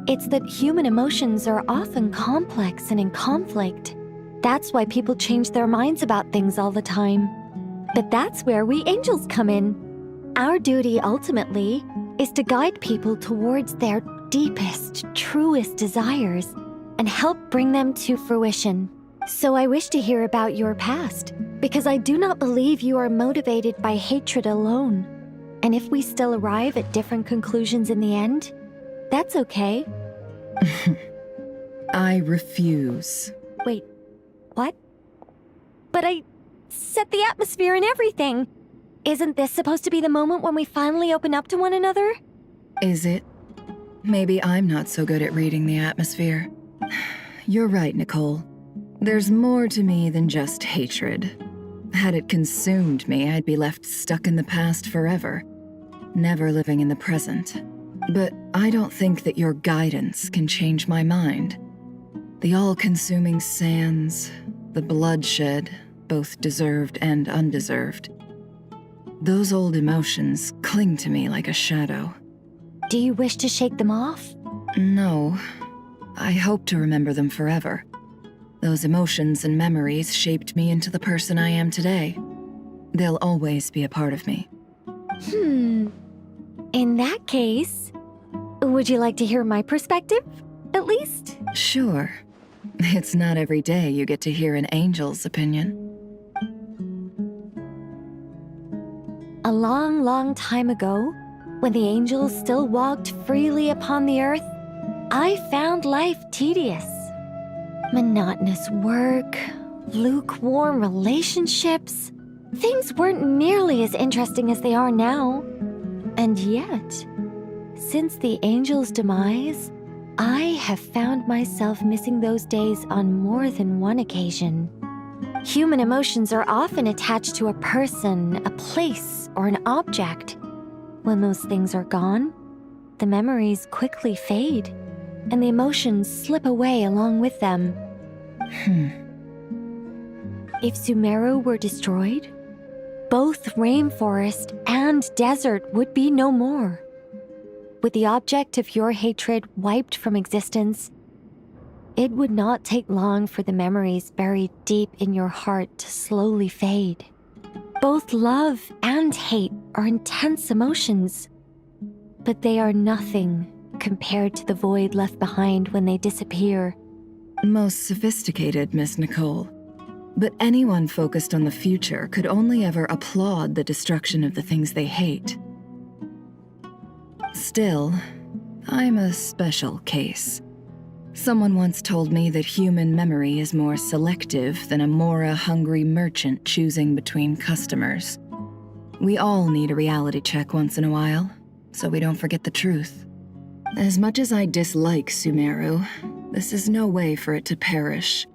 it's that human emotions are often complex and in conflict. That's why people change their minds about things all the time. But that's where we angels come in. Our duty, ultimately, is to guide people towards their deepest, truest desires and help bring them to fruition. So I wish to hear about your past, because I do not believe you are motivated by hatred alone. And if we still arrive at different conclusions in the end, that's okay. I refuse. Wait, what? But I set the atmosphere and everything. Isn't this supposed to be the moment when we finally open up to one another? Is it? Maybe I'm not so good at reading the atmosphere. You're right, Nicole. There's more to me than just hatred. Had it consumed me, I'd be left stuck in the past forever, never living in the present. But I don't think that your guidance can change my mind. The all-consuming sands, the bloodshed, both deserved and undeserved. Those old emotions cling to me like a shadow. Do you wish to shake them off? No. I hope to remember them forever. Those emotions and memories shaped me into the person I am today. They'll always be a part of me. In that case, would you like to hear my perspective, at least? Sure. It's not every day you get to hear an angel's opinion. A long, long time ago, when the angels still walked freely upon the earth, I found life tedious. Monotonous work, lukewarm relationships. Things weren't nearly as interesting as they are now. And yet, since the angels' demise, I have found myself missing those days on more than one occasion. Human emotions are often attached to a person, a place, or an object. When those things are gone, the memories quickly fade, and the emotions slip away along with them. If Sumeru were destroyed, both rainforest and desert would be no more. With the object of your hatred wiped from existence, it would not take long for the memories buried deep in your heart to slowly fade. Both love and hate are intense emotions, but they are nothing compared to the void left behind when they disappear. Most sophisticated, Miss Nicole. But anyone focused on the future could only ever applaud the destruction of the things they hate. Still, I'm a special case. Someone once told me that human memory is more selective than a Mora-hungry merchant choosing between customers. We all need a reality check once in a while, so we don't forget the truth. As much as I dislike Sumeru, this is no way for it to perish.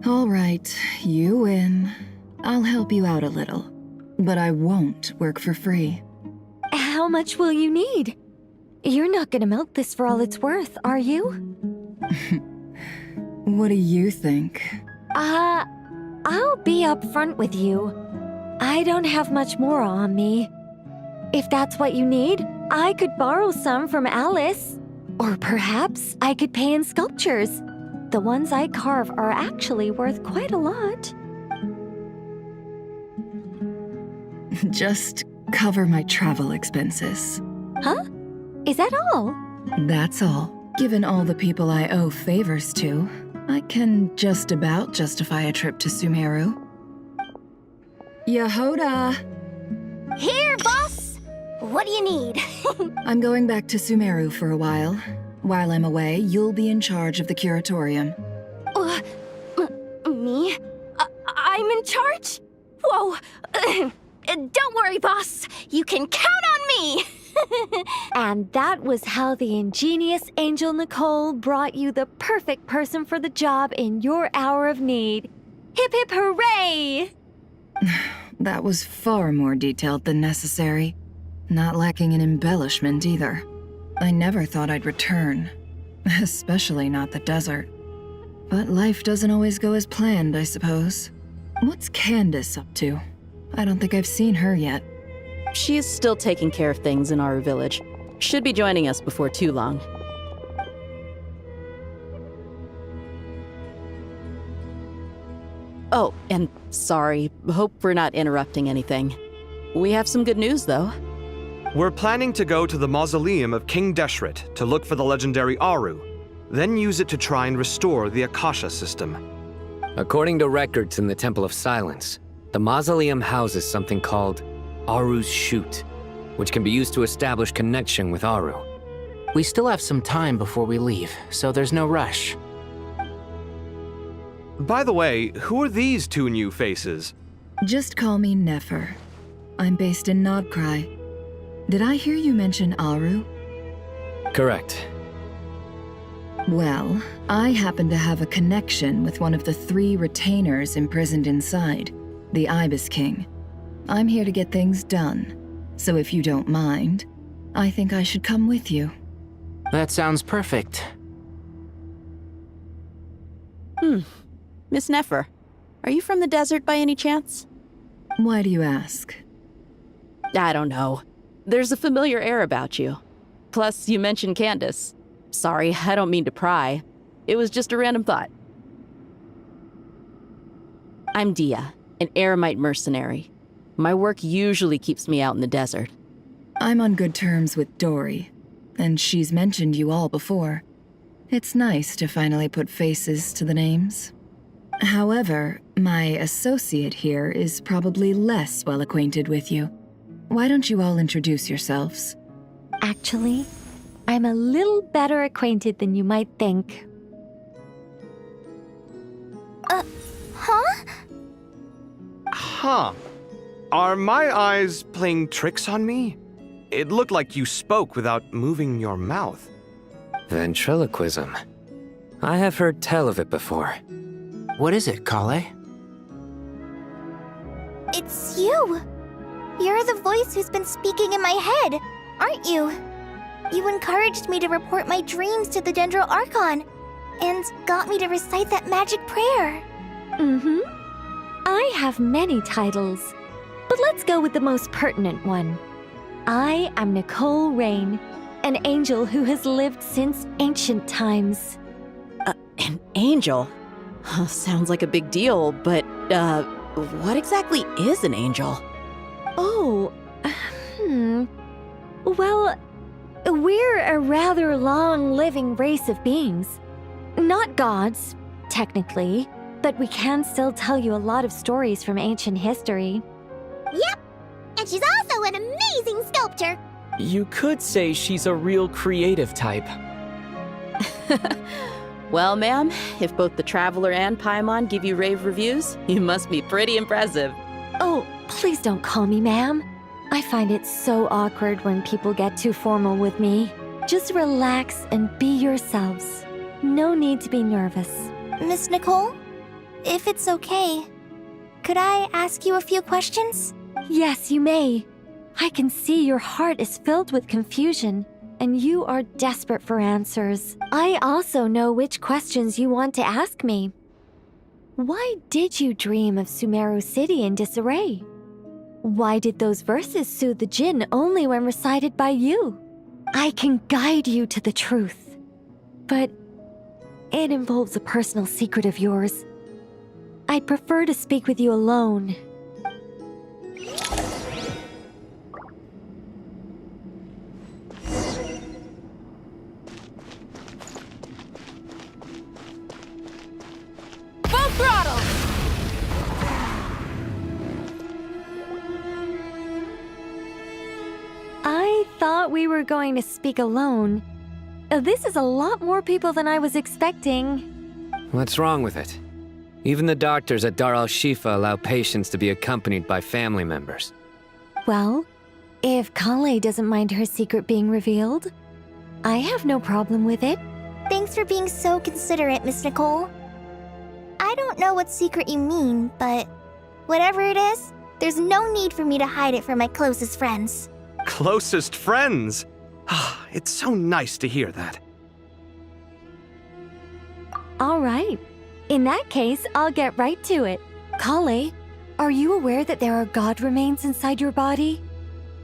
All right, you win. I'll help you out a little, but I won't work for free. How much will you need? You're not gonna milk this for all it's worth, are you? What do you think? I'll be upfront with you. I don't have much more on me. If that's what you need, I could borrow some from Alice. Or perhaps I could pay in sculptures. The ones I carve are actually worth quite a lot. Just cover my travel expenses. Huh? Is that all? That's all. Given all the people I owe favors to, I can just about justify a trip to Sumeru. Yehoda! Here, boss! What do you need? I'm going back to Sumeru for a while. While I'm away, you'll be in charge of the curatorium. Me? I'm in charge? Whoa! Don't worry, boss. You can count on me! And that was how the ingenious Angel Nicole brought you the perfect person for the job in your hour of need. Hip hip hooray! That was far more detailed than necessary. Not lacking in embellishment either. I never thought I'd return. Especially not the desert. But life doesn't always go as planned, I suppose. What's Candace up to? I don't think I've seen her yet. She is still taking care of things in our village. Should be joining us before too long. Oh, and sorry. Hope we're not interrupting anything. We have some good news, though. We're planning to go to the mausoleum of King Deshret to look for the legendary Aru, then use it to try and restore the Akasha system. According to records in the Temple of Silence, the mausoleum houses something called Aru's Chute, which can be used to establish connection with Aru. We still have some time before we leave, so there's no rush. By the way, who are these two new faces? Just call me Nefer. I'm based in Nodcry. Did I hear you mention Aru? Correct. Well, I happen to have a connection with one of the 3 retainers imprisoned inside, the Ibis King. I'm here to get things done, so if you don't mind, I think I should come with you. That sounds perfect. Miss Nefer, are you from the desert by any chance? Why do you ask? I don't know. There's a familiar air about you. Plus, you mentioned Candace. Sorry, I don't mean to pry. It was just a random thought. I'm Dia, an Eremite mercenary. My work usually keeps me out in the desert. I'm on good terms with Dory, and she's mentioned you all before. It's nice to finally put faces to the names. However, my associate here is probably less well acquainted with you. Why don't you all introduce yourselves? Actually, I'm a little better acquainted than you might think. Huh? Huh. Are my eyes playing tricks on me? It looked like you spoke without moving your mouth. Ventriloquism. I have heard tell of it before. What is it, Kale? It's you! You're the voice who's been speaking in my head, aren't you? You encouraged me to report my dreams to the Dendro Archon, and got me to recite that magic prayer. Mm-hmm. I have many titles, but let's go with the most pertinent one. I am Nicole Rain, an angel who has lived since ancient times. An angel? Sounds like a big deal, but, what exactly is an angel? Oh, Well, we're a rather long-living race of beings. Not gods, technically, but we can still tell you a lot of stories from ancient history. Yep, and she's also an amazing sculptor. You could say she's a real creative type. Well, ma'am, if both the Traveler and Paimon give you rave reviews, you must be pretty impressive. Oh, please don't call me ma'am. I find it so awkward when people get too formal with me. Just relax and be yourselves. No need to be nervous. Miss Nicole, if it's okay, could I ask you a few questions? Yes, you may. I can see your heart is filled with confusion, and you are desperate for answers. I also know which questions you want to ask me. Why did you dream of Sumeru City in disarray? Why did those verses soothe the Jinn only when recited by you? I can guide you to the truth, but it involves a personal secret of yours. I'd prefer to speak with you alone. Full throttle! I thought we were going to speak alone. This is a lot more people than I was expecting. What's wrong with it? Even the doctors at Dar al-Shifa allow patients to be accompanied by family members. Well, if Kale doesn't mind her secret being revealed, I have no problem with it. Thanks for being so considerate, Miss Nicole. I don't know what secret you mean, but whatever it is, there's no need for me to hide it from my closest friends. Closest friends? It's so nice to hear that. All right. In that case, I'll get right to it. Kale, are you aware that there are god remains inside your body?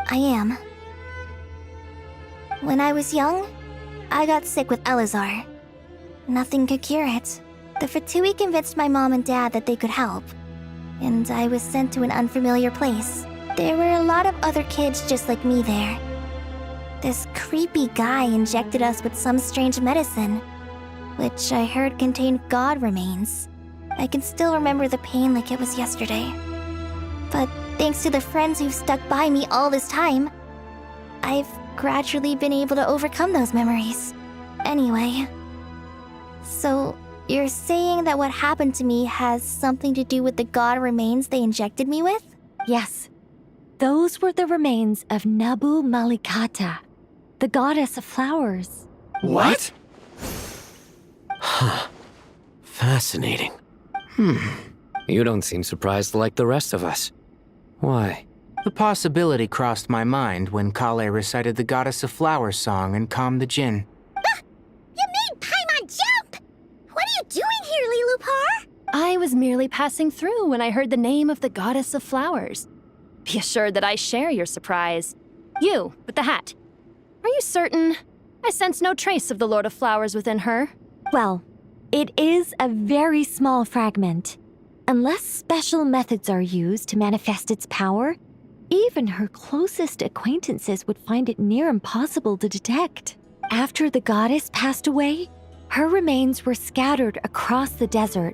I am. When I was young, I got sick with Elazar. Nothing could cure it. The Fatui convinced my mom and dad that they could help, and I was sent to an unfamiliar place. There were a lot of other kids just like me there. This creepy guy injected us with some strange medicine, which I heard contained god remains. I can still remember the pain like it was yesterday. But thanks to the friends who've stuck by me all this time, I've gradually been able to overcome those memories. Anyway, so you're saying that what happened to me has something to do with the god remains they injected me with? Yes. Those were the remains of Nabu Malikata, the goddess of flowers. What? Huh. Fascinating. You don't seem surprised like the rest of us. Why? The possibility crossed my mind when Kale recited the Goddess of Flowers song and calmed the Jinn. You made Paimon jump! What are you doing here, Lilupar? I was merely passing through when I heard the name of the goddess of flowers. Be assured that I share your surprise. You, with the hat. Are you certain? I sense no trace of the Lord of Flowers within her. Well, it is a very small fragment. Unless special methods are used to manifest its power, even her closest acquaintances would find it near impossible to detect. After the goddess passed away, her remains were scattered across the desert.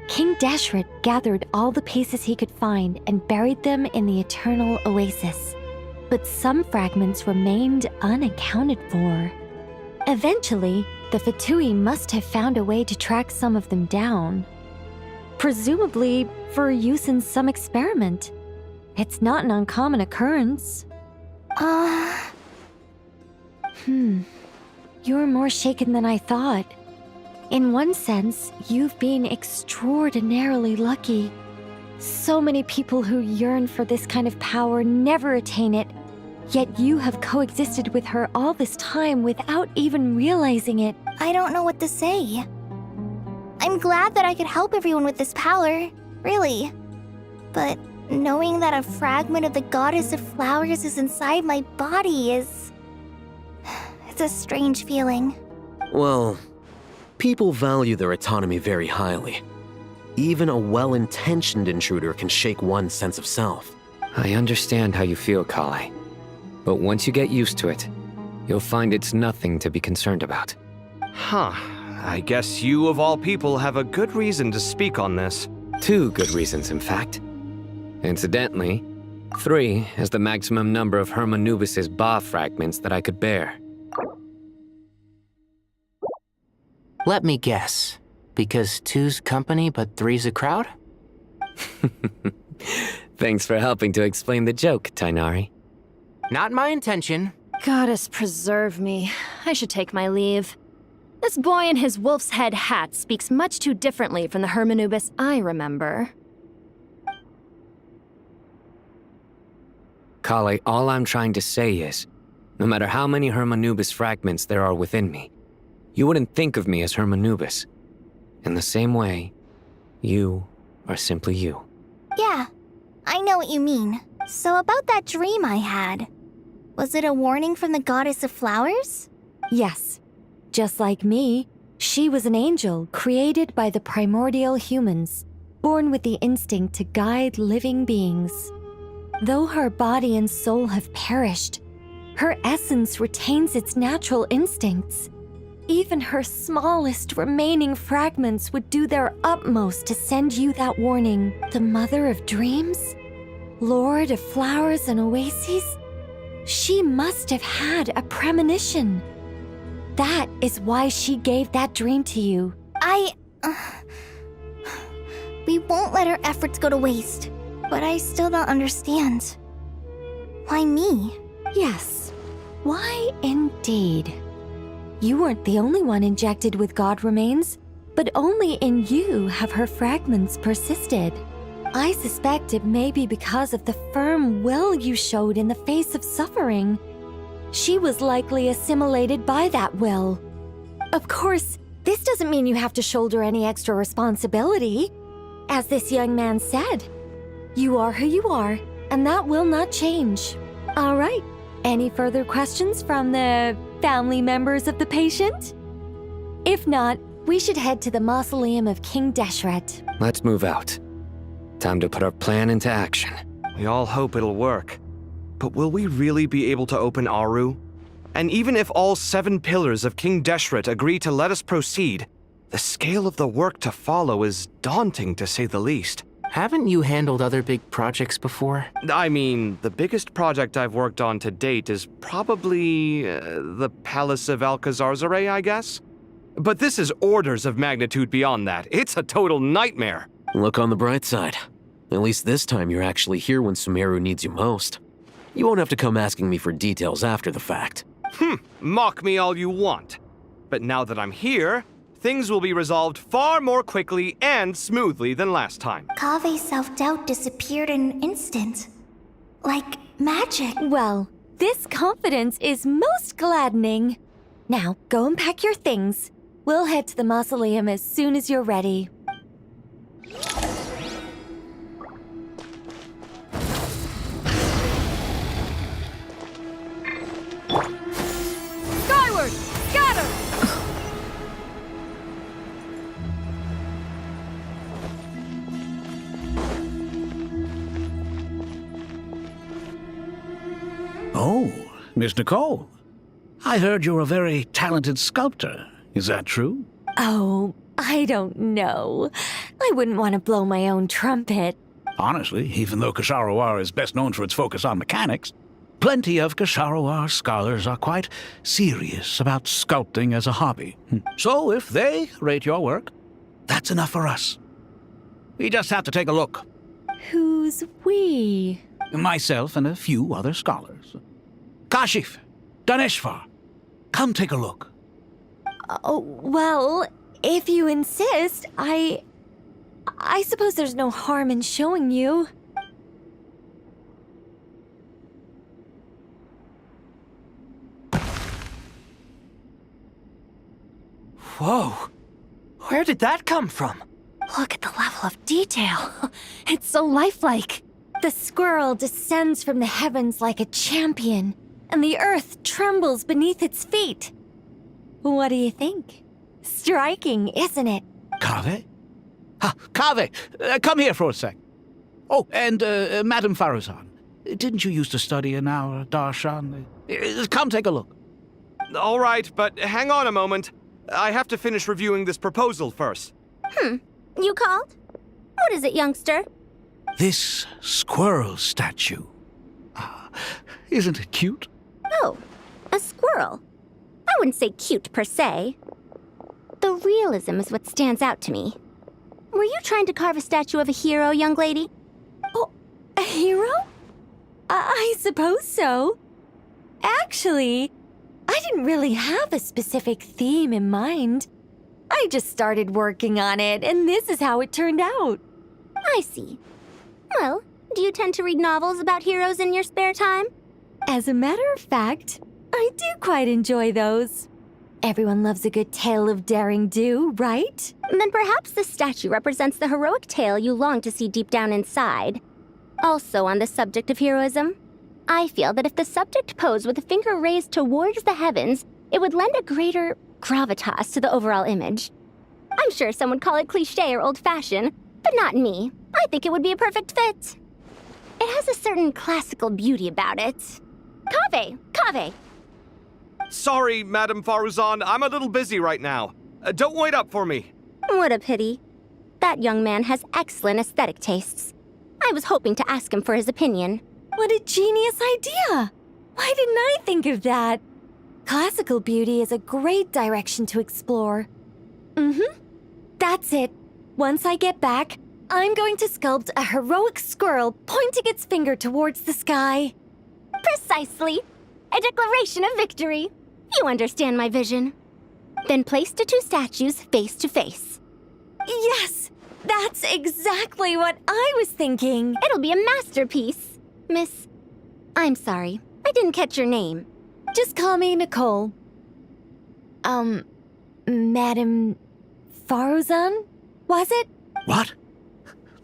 King Deshret gathered all the pieces he could find and buried them in the eternal oasis. But some fragments remained unaccounted for. Eventually, the Fatui must have found a way to track some of them down. Presumably for use in some experiment. It's not an uncommon occurrence. You're more shaken than I thought. In one sense, you've been extraordinarily lucky. So many people who yearn for this kind of power never attain it, yet you have coexisted with her all this time without even realizing it. I don't know what to say. I'm glad that I could help everyone with this power, really. But knowing that a fragment of the Goddess of Flowers is inside my body is... it's a strange feeling. Well, people value their autonomy very highly. Even a well-intentioned intruder can shake one's sense of self. I understand how you feel, Kale. But once you get used to it, you'll find it's nothing to be concerned about. Huh. I guess you, of all people, have a good reason to speak on this. 2 good reasons, in fact. Incidentally, 3 is the maximum number of Hermanubis' Ba fragments that I could bear. Let me guess. Because 2's company, but 3's a crowd? Thanks for helping to explain the joke, Tainari. Not my intention. Goddess preserve me. I should take my leave. This boy in his wolf's head hat speaks much too differently from the Hermanubis I remember. Kale, all I'm trying to say is, no matter how many Hermanubis fragments there are within me, you wouldn't think of me as Hermanubis. In the same way, you are simply you. Yeah, I know what you mean. So about that dream I had, was it a warning from the Goddess of Flowers? Yes. Just like me, she was an angel created by the primordial humans, born with the instinct to guide living beings. Though her body and soul have perished, her essence retains its natural instincts. Even her smallest remaining fragments would do their utmost to send you that warning. The Mother of Dreams? Lord of Flowers and Oases? She must have had a premonition. That is why she gave that dream to you. We won't let our efforts go to waste. But I still don't understand. Why me? Yes. Why indeed? You weren't the only one injected with god remains, but only in you have her fragments persisted. I suspect it may be because of the firm will you showed in the face of suffering. She was likely assimilated by that will. Of course, this doesn't mean you have to shoulder any extra responsibility. As this young man said, you are who you are, and that will not change. All right, Any further questions from the family members of the patient? If not, we should head to the mausoleum of King Deshret. Let's move out. Time to put our plan into action. We all hope it'll work. But will we really be able to open Aru? And even if all 7 pillars of King Deshret agree to let us proceed, the scale of the work to follow is daunting to say the least. Haven't you handled other big projects before? I mean, the biggest project I've worked on to date is probably the Palace of Alcazarzaray, I guess? But this is orders of magnitude beyond that. It's a total nightmare. Look on the bright side. At least this time you're actually here when Sumeru needs you most. You won't have to come asking me for details after the fact. Mock me all you want. But now that I'm here, things will be resolved far more quickly and smoothly than last time. Kave's self-doubt disappeared in an instant. Like magic. Well, this confidence is most gladdening. Now, go and pack your things. We'll head to the mausoleum as soon as you're ready. Skyward! Scatter! Oh, Miss Nicole. I heard you're a very talented sculptor. Is that true? Oh, I don't know. I wouldn't want to blow my own trumpet. Honestly, even though Kasharawar is best known for its focus on mechanics, plenty of Kasharawar scholars are quite serious about sculpting as a hobby. So if they rate your work, that's enough for us. We just have to take a look. Who's we? Myself and a few other scholars. Kashif, Daneshvar, come take a look. Oh, well, if you insist, I suppose there's no harm in showing you. Whoa! Where did that come from? Look at the level of detail. It's so lifelike. The squirrel descends from the heavens like a champion, and the earth trembles beneath its feet. What do you think? Striking, isn't it? Kave? Kave, come here for a sec. Oh, and Madame Faruzan, didn't you used to study in our darshan? Come take a look. All right, but hang on a moment. I have to finish reviewing this proposal first. You called? What is it, youngster? This squirrel statue. Isn't it cute? Oh, a squirrel. I wouldn't say cute per se. The realism is what stands out to me. Were you trying to carve a statue of a hero, young lady? Oh, a hero? I suppose so. Actually, I didn't really have a specific theme in mind. I just started working on it, and this is how it turned out. I see. Well, do you tend to read novels about heroes in your spare time? As a matter of fact, I do quite enjoy those. Everyone loves a good tale of daring do, right? Then perhaps this statue represents the heroic tale you long to see deep down inside. Also on the subject of heroism, I feel that if the subject posed with a finger raised towards the heavens, it would lend a greater gravitas to the overall image. I'm sure some would call it cliché or old-fashioned, but not me. I think it would be a perfect fit. It has a certain classical beauty about it. Kave! Sorry, Madame Faruzan, I'm a little busy right now. Don't wait up for me. What a pity. That young man has excellent aesthetic tastes. I was hoping to ask him for his opinion. What a genius idea! Why didn't I think of that? Classical beauty is a great direction to explore. That's it. Once I get back, I'm going to sculpt a heroic squirrel pointing its finger towards the sky. Precisely. A declaration of victory. You understand my vision. Then place the two statues face to face. Yes! That's exactly what I was thinking. It'll be a masterpiece. Miss... I'm sorry. I didn't catch your name. Just call me Nicole. Madame Faruzan? Was it? What?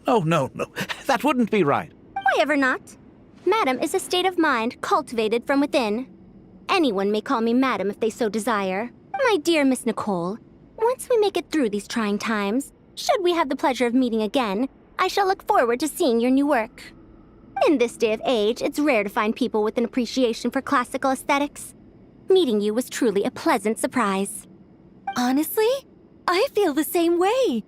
Oh, no. That wouldn't be right. Why ever not? Madam is a state of mind cultivated from within. Anyone may call me Madam if they so desire. My dear Miss Nicole, once we make it through these trying times, should we have the pleasure of meeting again, I shall look forward to seeing your new work. In this day of age, it's rare to find people with an appreciation for classical aesthetics. Meeting you was truly a pleasant surprise. Honestly, I feel the same way.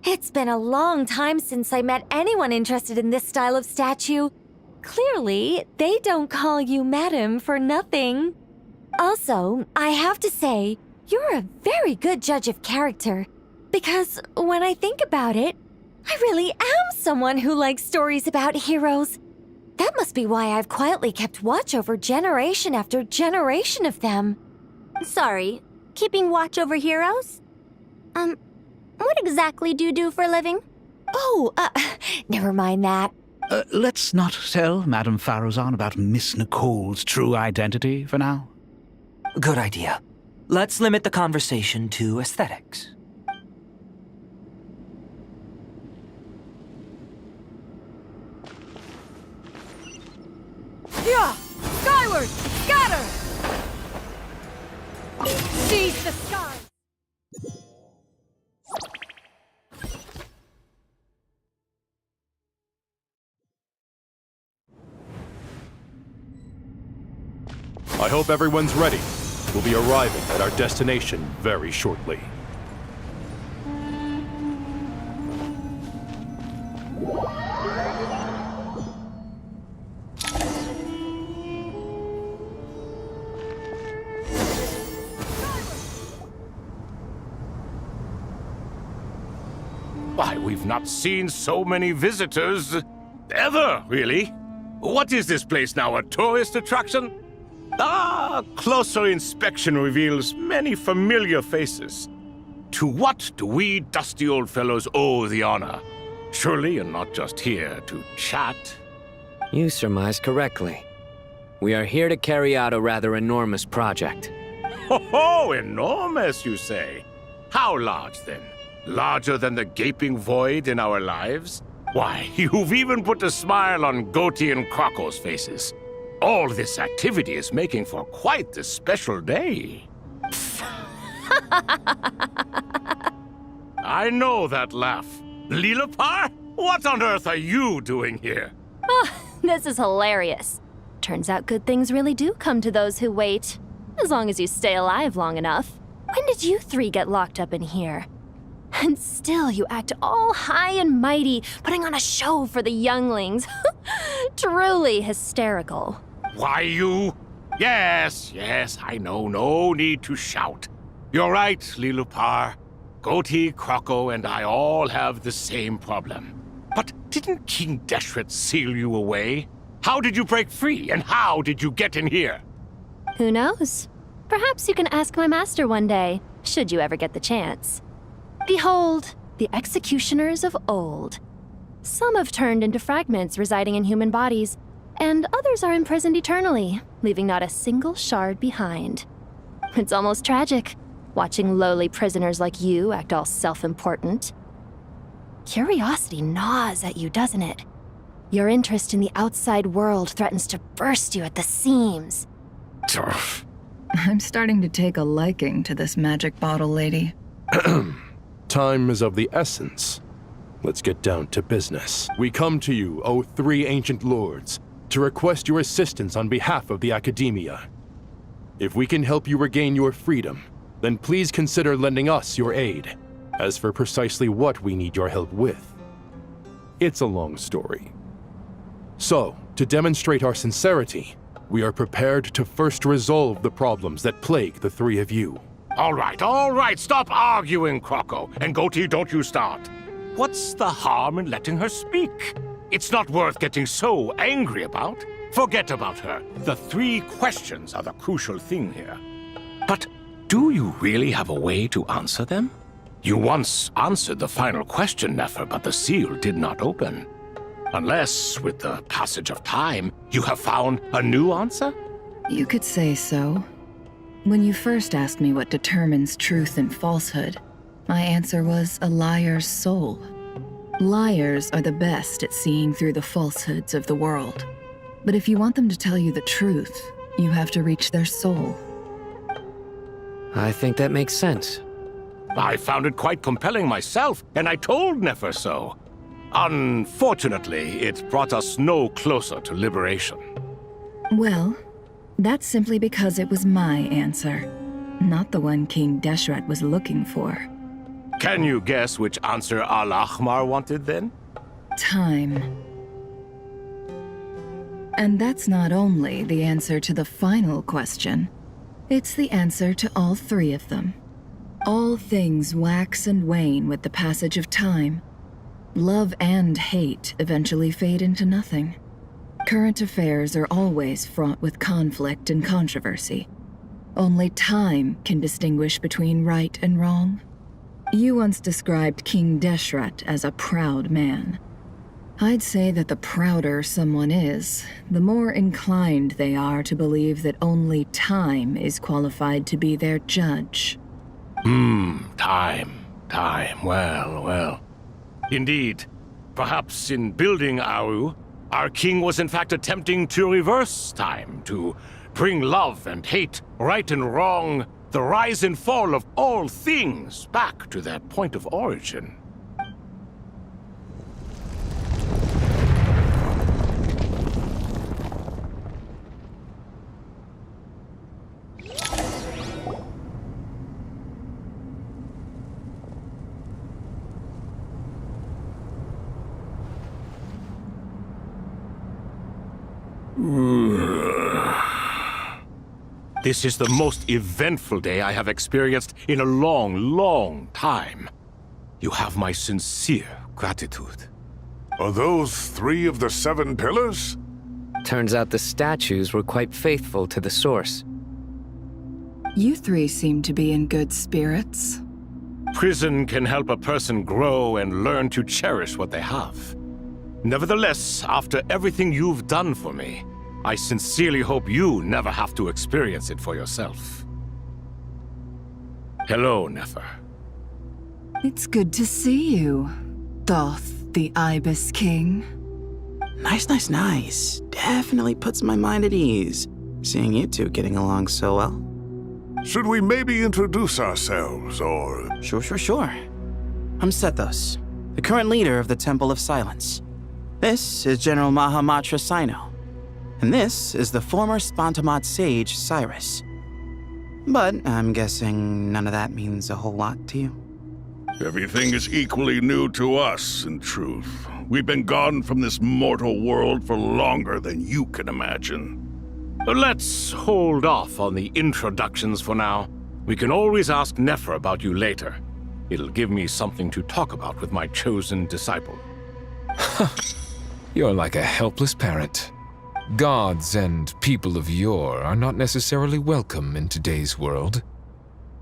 It's been a long time since I met anyone interested in this style of statue. Clearly, they don't call you Madam for nothing. Also, I have to say, you're a very good judge of character. Because when I think about it, I really am someone who likes stories about heroes. That must be why I've quietly kept watch over generation after generation of them. Sorry, keeping watch over heroes? What exactly do you do for a living? Oh, never mind that. Let's not tell Madame Faruzan about Miss Nicole's true identity for now. Good idea. Let's limit the conversation to aesthetics. Yeah! Skyward! Scatter! Seize the sky! I hope everyone's ready. We'll be arriving at our destination very shortly. Why, we've not seen so many visitors ever, really. What is this place now, a tourist attraction? Ah, closer inspection reveals many familiar faces. To what do we dusty old fellows owe the honor? Surely you're not just here to chat. You surmise correctly. We are here to carry out a rather enormous project. Ho, enormous, you say? How large, then? Larger than the gaping void in our lives? Why, you've even put a smile on Goatee and Crocco's faces. All this activity is making for quite the special day. I know that laugh. Lilipar? What on earth are you doing here? Oh, this is hilarious. Turns out good things really do come to those who wait. As long as you stay alive long enough. When did you three get locked up in here? And still you act all high and mighty, putting on a show for the younglings. Truly hysterical. Why, you? Yes, I know. No need to shout. You're right, Lilipar. Goatee, Crocco, and I all have the same problem. But didn't King Deshret seal you away? How did you break free, and how did you get in here? Who knows? Perhaps you can ask my master one day, should you ever get the chance. Behold, the executioners of old. Some have turned into fragments residing in human bodies, and others are imprisoned eternally, leaving not a single shard behind. It's almost tragic, watching lowly prisoners like you act all self-important. Curiosity gnaws at you, doesn't it? Your interest in the outside world threatens to burst you at the seams. I'm starting to take a liking to this magic bottle lady. Time is of the essence. Let's get down to business. We come to you, O three ancient lords, to request your assistance on behalf of the Academia. If we can help you regain your freedom, then please consider lending us your aid. As for precisely what we need your help with, it's a long story. So, to demonstrate our sincerity, we are prepared to first resolve the problems that plague the three of you. All right, stop arguing, Crocco. And Goatee, don't you start. What's the harm in letting her speak? It's not worth getting so angry about. Forget about her. The three questions are the crucial thing here. But do you really have a way to answer them? You once answered the final question, Nefer, but the seal did not open. Unless, with the passage of time, you have found a new answer? You could say so. When you first asked me what determines truth and falsehood, my answer was a liar's soul. Liars are the best at seeing through the falsehoods of the world. But if you want them to tell you the truth, you have to reach their soul. I think that makes sense. I found it quite compelling myself, and I told Nefer so. Unfortunately, it brought us no closer to liberation. Well, that's simply because it was my answer, not the one King Deshret was looking for. Can you guess which answer Al-Ahmar wanted then? Time. And that's not only the answer to the final question, it's the answer to all three of them. All things wax and wane with the passage of time. Love and hate eventually fade into nothing. Current affairs are always fraught with conflict and controversy. Only time can distinguish between right and wrong. You once described King Deshret as a proud man. I'd say that the prouder someone is, the more inclined they are to believe that only time is qualified to be their judge. Time. Well. Indeed. Perhaps in building Aru, our king was in fact attempting to reverse time, to bring love and hate, right and wrong, the rise and fall of all things back to their point of origin. This is the most eventful day I have experienced in a long time. You have my sincere gratitude. Are those 3 of the 7 pillars? Turns out the statues were quite faithful to the source. You 3 seem to be in good spirits. Prison can help a person grow and learn to cherish what they have. Nevertheless, after everything you've done for me, I sincerely hope you never have to experience it for yourself. Hello, Nefer. It's good to see you, Thoth the Ibis King. Nice. Definitely puts my mind at ease, seeing you two getting along so well. Should we maybe introduce ourselves, or... Sure. I'm Sethos, the current leader of the Temple of Silence. This is General Mahamatra Sino. And this is the former Spantamat sage, Cyrus. But I'm guessing none of that means a whole lot to you. Everything is equally new to us, in truth. We've been gone from this mortal world for longer than you can imagine. Let's hold off on the introductions for now. We can always ask Nefer about you later. It'll give me something to talk about with my chosen disciple. You're like a helpless parent. Gods and people of yore are not necessarily welcome in today's world.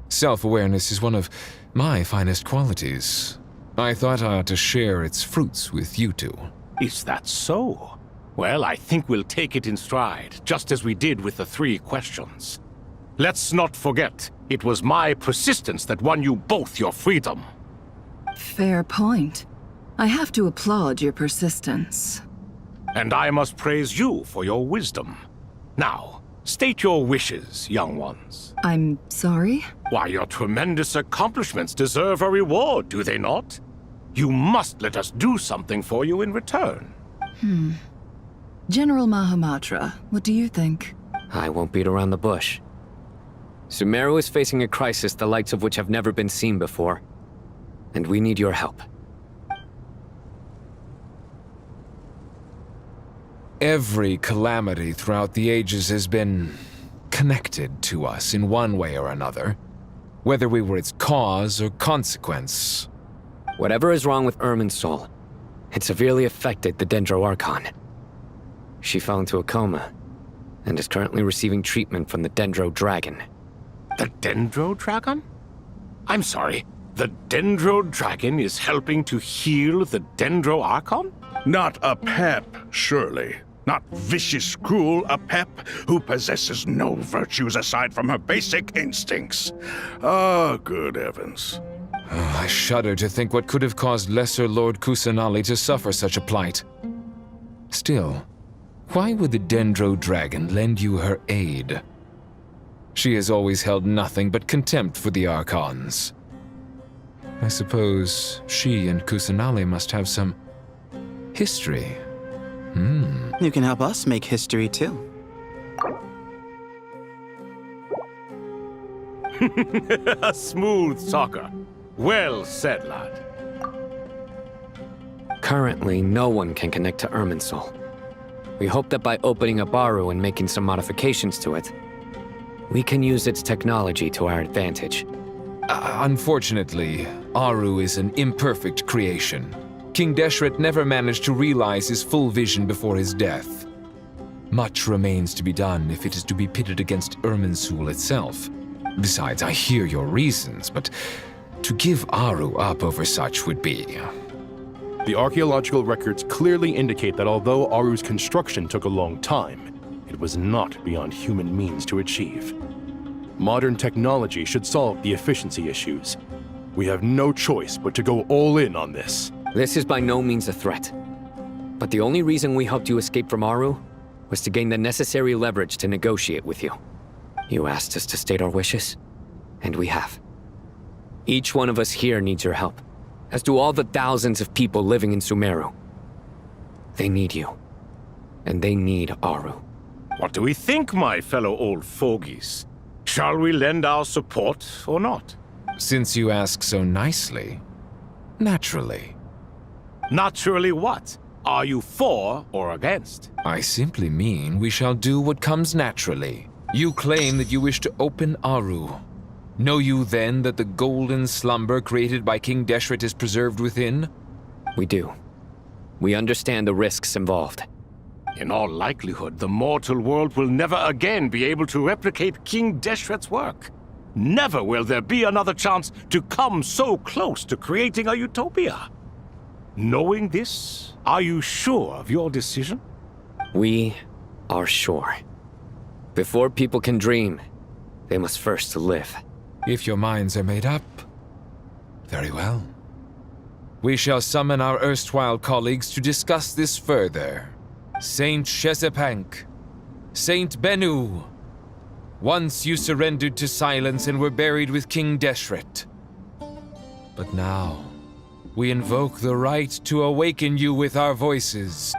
Self-awareness is one of my finest qualities. I thought I ought to share its fruits with you two. Is that so? Well, I think we'll take it in stride, just as we did with the 3 questions. Let's not forget, it was my persistence that won you both your freedom. Fair point. I have to applaud your persistence. And I must praise you for your wisdom. Now, state your wishes, young ones. I'm sorry? Why, your tremendous accomplishments deserve a reward, do they not? You must let us do something for you in return. General Mahamatra, what do you think? I won't beat around the bush. Sumeru is facing a crisis the likes of which have never been seen before. And we need your help. Every calamity throughout the ages has been connected to us in one way or another, whether we were its cause or consequence. Whatever is wrong with Irminsul, it severely affected the Dendro Archon. She fell into a coma and is currently receiving treatment from the Dendro Dragon. The Dendro Dragon? I'm sorry, the Dendro Dragon is helping to heal the Dendro Archon? Not a pep, surely. Not vicious, cruel, a pep who possesses no virtues aside from her basic instincts. Good heavens. I shudder to think what could have caused Lesser Lord Kusanali to suffer such a plight. Still, Why would the Dendro Dragon lend you her aid? She has always held nothing but contempt for the Archons. I suppose she and Kusanali must have some history. You can help us make history too. A smooth talker. Well said, lad. Currently, no one can connect to Irminsul. We hope that by opening up Aru and making some modifications to it, we can use its technology to our advantage. Unfortunately, Aru is an imperfect creation. King Deshret never managed to realize his full vision before his death. Much remains to be done if it is to be pitted against Irminsul itself. Besides, I hear your reasons, but to give Aru up over such would be... The archaeological records clearly indicate that although Aru's construction took a long time, it was not beyond human means to achieve. Modern technology should solve the efficiency issues. We have no choice but to go all in on this. This is by no means a threat. But the only reason we helped you escape from Aru was to gain the necessary leverage to negotiate with you. You asked us to state our wishes, and we have. Each one of us here needs your help, as do all the thousands of people living in Sumeru. They need you, and they need Aru. What do we think, my fellow old fogies? Shall we lend our support or not? Since you ask so nicely, naturally. Naturally what? Are you for or against? I simply mean we shall do what comes naturally. You claim that you wish to open Aru. Know you then that the golden slumber created by King Deshret is preserved within? We do. We understand the risks involved. In all likelihood, the mortal world will never again be able to replicate King Deshret's work. Never will there be another chance to come so close to creating a utopia. Knowing this, are you sure of your decision? We are sure. Before people can dream, they must first live. If your minds are made up, very well. We shall summon our erstwhile colleagues to discuss this further. Saint Shezepank, Saint Bennu, once you surrendered to silence and were buried with King Deshret. But now, we invoke the right to awaken you with our voices.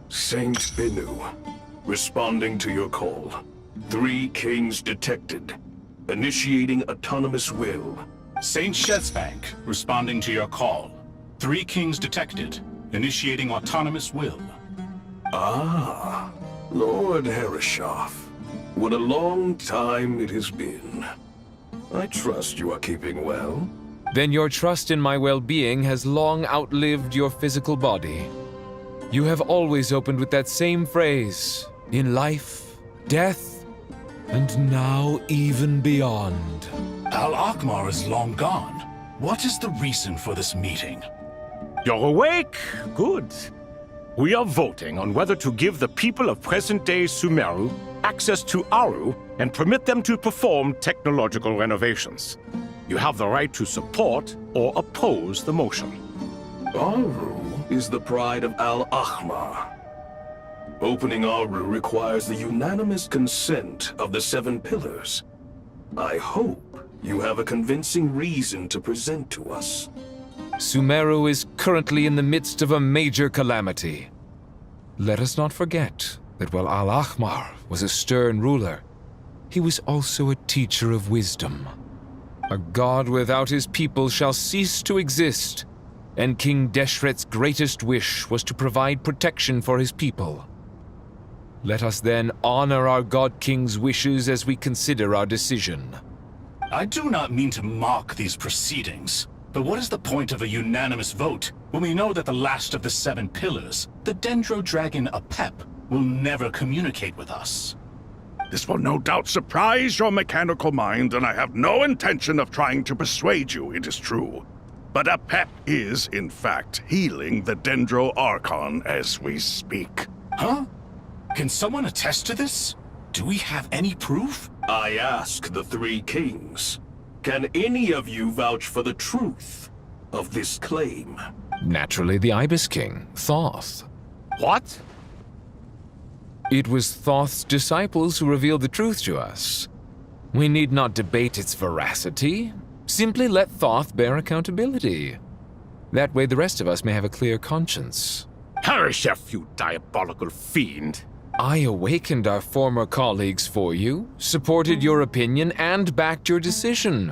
Saint Bennu, responding to your call. 3 kings detected. Initiating autonomous will. Saint Shezbank, responding to your call. 3 kings detected. Initiating autonomous will. Ah, Lord Herreshoff. What a long time it has been. I trust you are keeping well. Then your trust in my well-being has long outlived your physical body. You have always opened with that same phrase, in life, death, and now even beyond. Al-Akmar is long gone. What is the reason for this meeting? You're awake? Good. We are voting on whether to give the people of present-day Sumeru access to Aru and permit them to perform technological renovations. You have the right to support or oppose the motion. Aru is the pride of Al-Ahmar. Opening Aru requires the unanimous consent of the 7 pillars. I hope you have a convincing reason to present to us. Sumeru is currently in the midst of a major calamity. Let us not forget that while Al-Ahmar was a stern ruler, he was also a teacher of wisdom. A god without his people shall cease to exist, and King Deshret's greatest wish was to provide protection for his people. Let us then honor our God King's wishes as we consider our decision. I do not mean to mock these proceedings, but what is the point of a unanimous vote when we know that the last of the 7 pillars, the Dendro Dragon Apep, will never communicate with us? This will no doubt surprise your mechanical mind, and I have no intention of trying to persuade you it is true. But Apep is, in fact, healing the Dendro Archon as we speak. Huh? Can someone attest to this? Do we have any proof? I ask the three kings. Can any of you vouch for the truth of this claim? Naturally, the Ibis King, Thoth. What? It was Thoth's disciples who revealed the truth to us. We need not debate its veracity. Simply let Thoth bear accountability. That way the rest of us may have a clear conscience. Harishef, you diabolical fiend! I awakened our former colleagues for you, supported your opinion, and backed your decision.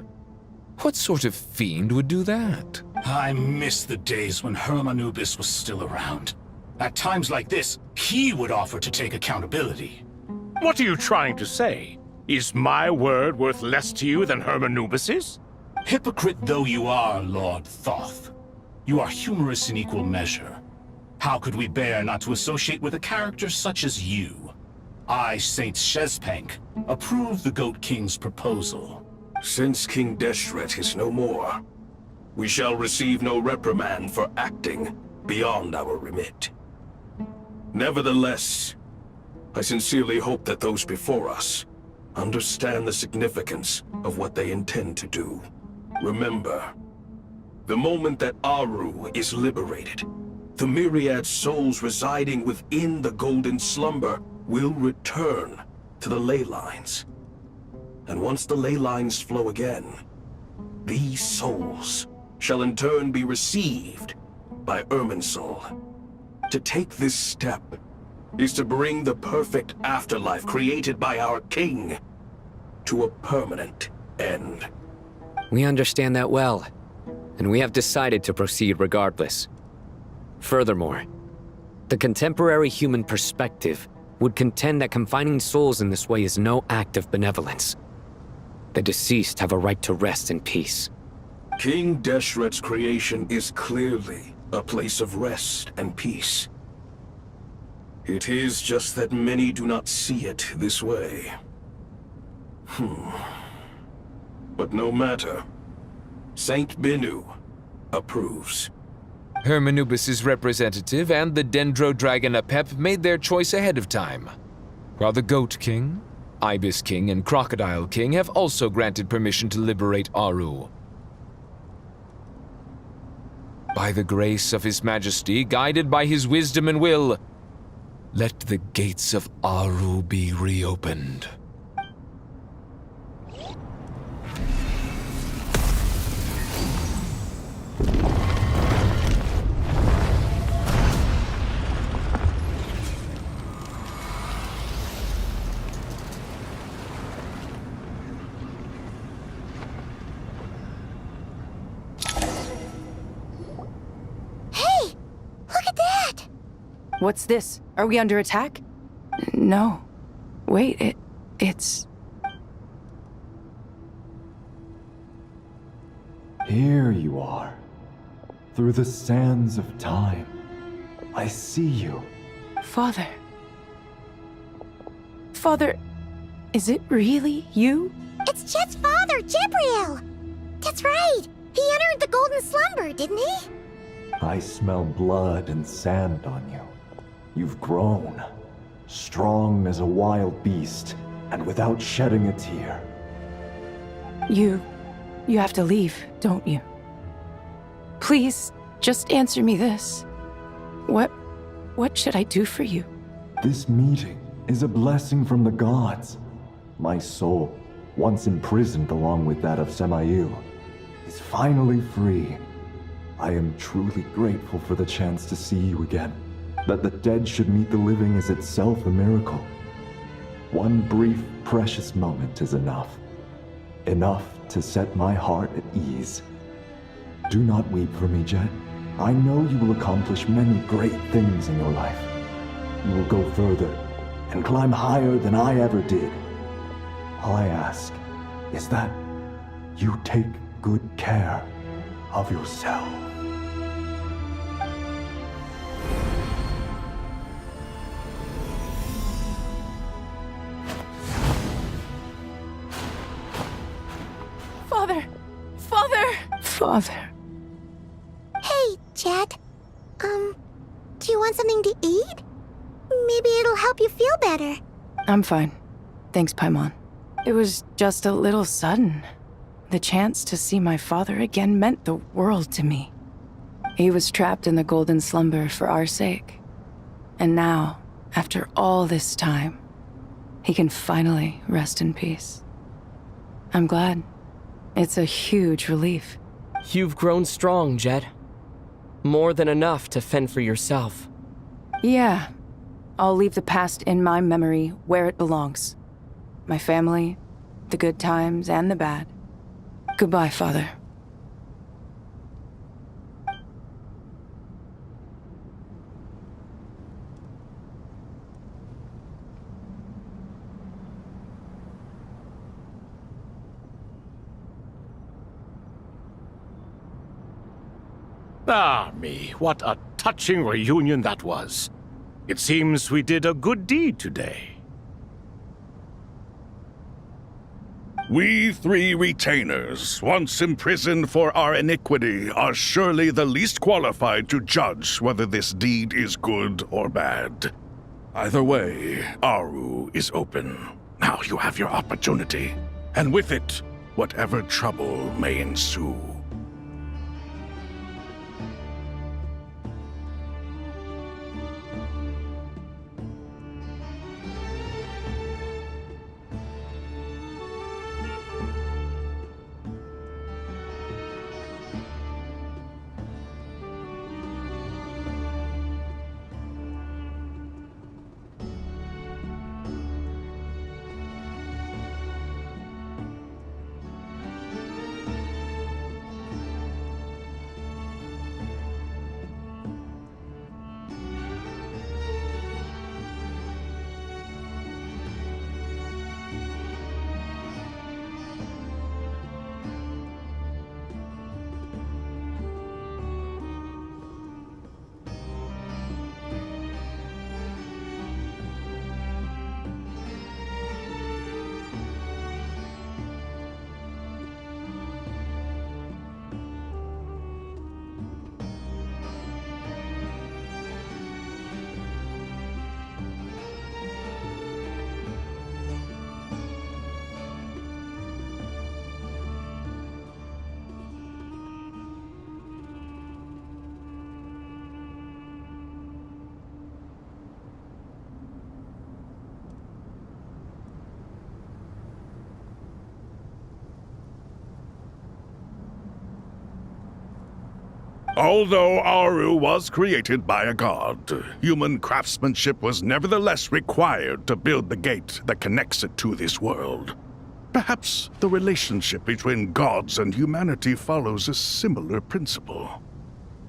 What sort of fiend would do that? I miss the days when Hermanubis was still around. At times like this, he would offer to take accountability. What are you trying to say? Is my word worth less to you than Hermanubis's? Hypocrite though you are, Lord Thoth, you are humorous in equal measure. How could we bear not to associate with a character such as you? I, Saint Shezpank, approve the Goat King's proposal. Since King Deshret is no more, we shall receive no reprimand for acting beyond our remit. Nevertheless, I sincerely hope that those before us understand the significance of what they intend to do. Remember, the moment that Aru is liberated, the myriad souls residing within the Golden Slumber will return to the ley lines. And once the ley lines flow again, these souls shall in turn be received by Irminsul. To take this step is to bring the perfect afterlife created by our king to a permanent end. We understand that well, and we have decided to proceed regardless. Furthermore, the contemporary human perspective would contend that confining souls in this way is no act of benevolence. The deceased have a right to rest in peace. King Deshret's creation is clearly a place of rest and peace. It is just that many do not see it this way. But no matter. Saint Binu approves. Hermanubis' representative and the Dendro Dragon Apep made their choice ahead of time, while the Goat King, Ibis King, and Crocodile King have also granted permission to liberate Aru. By the grace of His Majesty, guided by his wisdom and will, let the gates of Aru be reopened. What's this? Are we under attack? No. Wait, it's... Here you are. Through the sands of time. I see you. Father. Father, is it really you? It's Jet's father, Jibriel! That's right! He entered the Golden Slumber, didn't he? I smell blood and sand on you. You've grown, strong as a wild beast, and without shedding a tear. You have to leave, don't you? Please, just answer me this. What should I do for you? This meeting is a blessing from the gods. My soul, once imprisoned along with that of Semail, is finally free. I am truly grateful for the chance to see you again. That the dead should meet the living is itself a miracle. One brief, precious moment is enough. Enough to set my heart at ease. Do not weep for me, Jet. I know you will accomplish many great things in your life. You will go further and climb higher than I ever did. All I ask is that you take good care of yourself. Father. Hey, Jet. Do you want something to eat? Maybe it'll help you feel better. I'm fine. Thanks, Paimon. It was just a little sudden. The chance to see my father again meant the world to me. He was trapped in the golden slumber for our sake. And now, after all this time, he can finally rest in peace. I'm glad. It's a huge relief. You've grown strong, Jed. More than enough to fend for yourself. Yeah. I'll leave the past in my memory where it belongs. My family, the good times and the bad. Goodbye, Father. Ah, me, what a touching reunion that was. It seems we did a good deed today. We three retainers, once imprisoned for our iniquity, are surely the least qualified to judge whether this deed is good or bad. Either way, Aru is open. Now you have your opportunity, and with it, whatever trouble may ensue. Although Aru was created by a god, human craftsmanship was nevertheless required to build the gate that connects it to this world. Perhaps the relationship between gods and humanity follows a similar principle.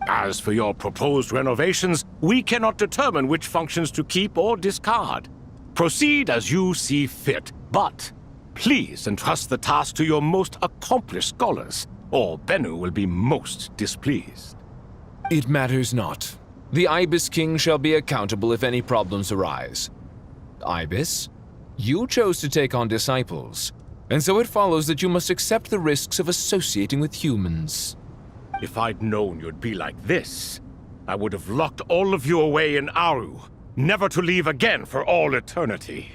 As for your proposed renovations, we cannot determine which functions to keep or discard. Proceed as you see fit, but please entrust the task to your most accomplished scholars, or Bennu will be most displeased. It matters not. The Ibis King shall be accountable if any problems arise. Ibis, you chose to take on disciples, and so it follows that you must accept the risks of associating with humans. If I'd known you'd be like this, I would have locked all of you away in Aru, never to leave again for all eternity.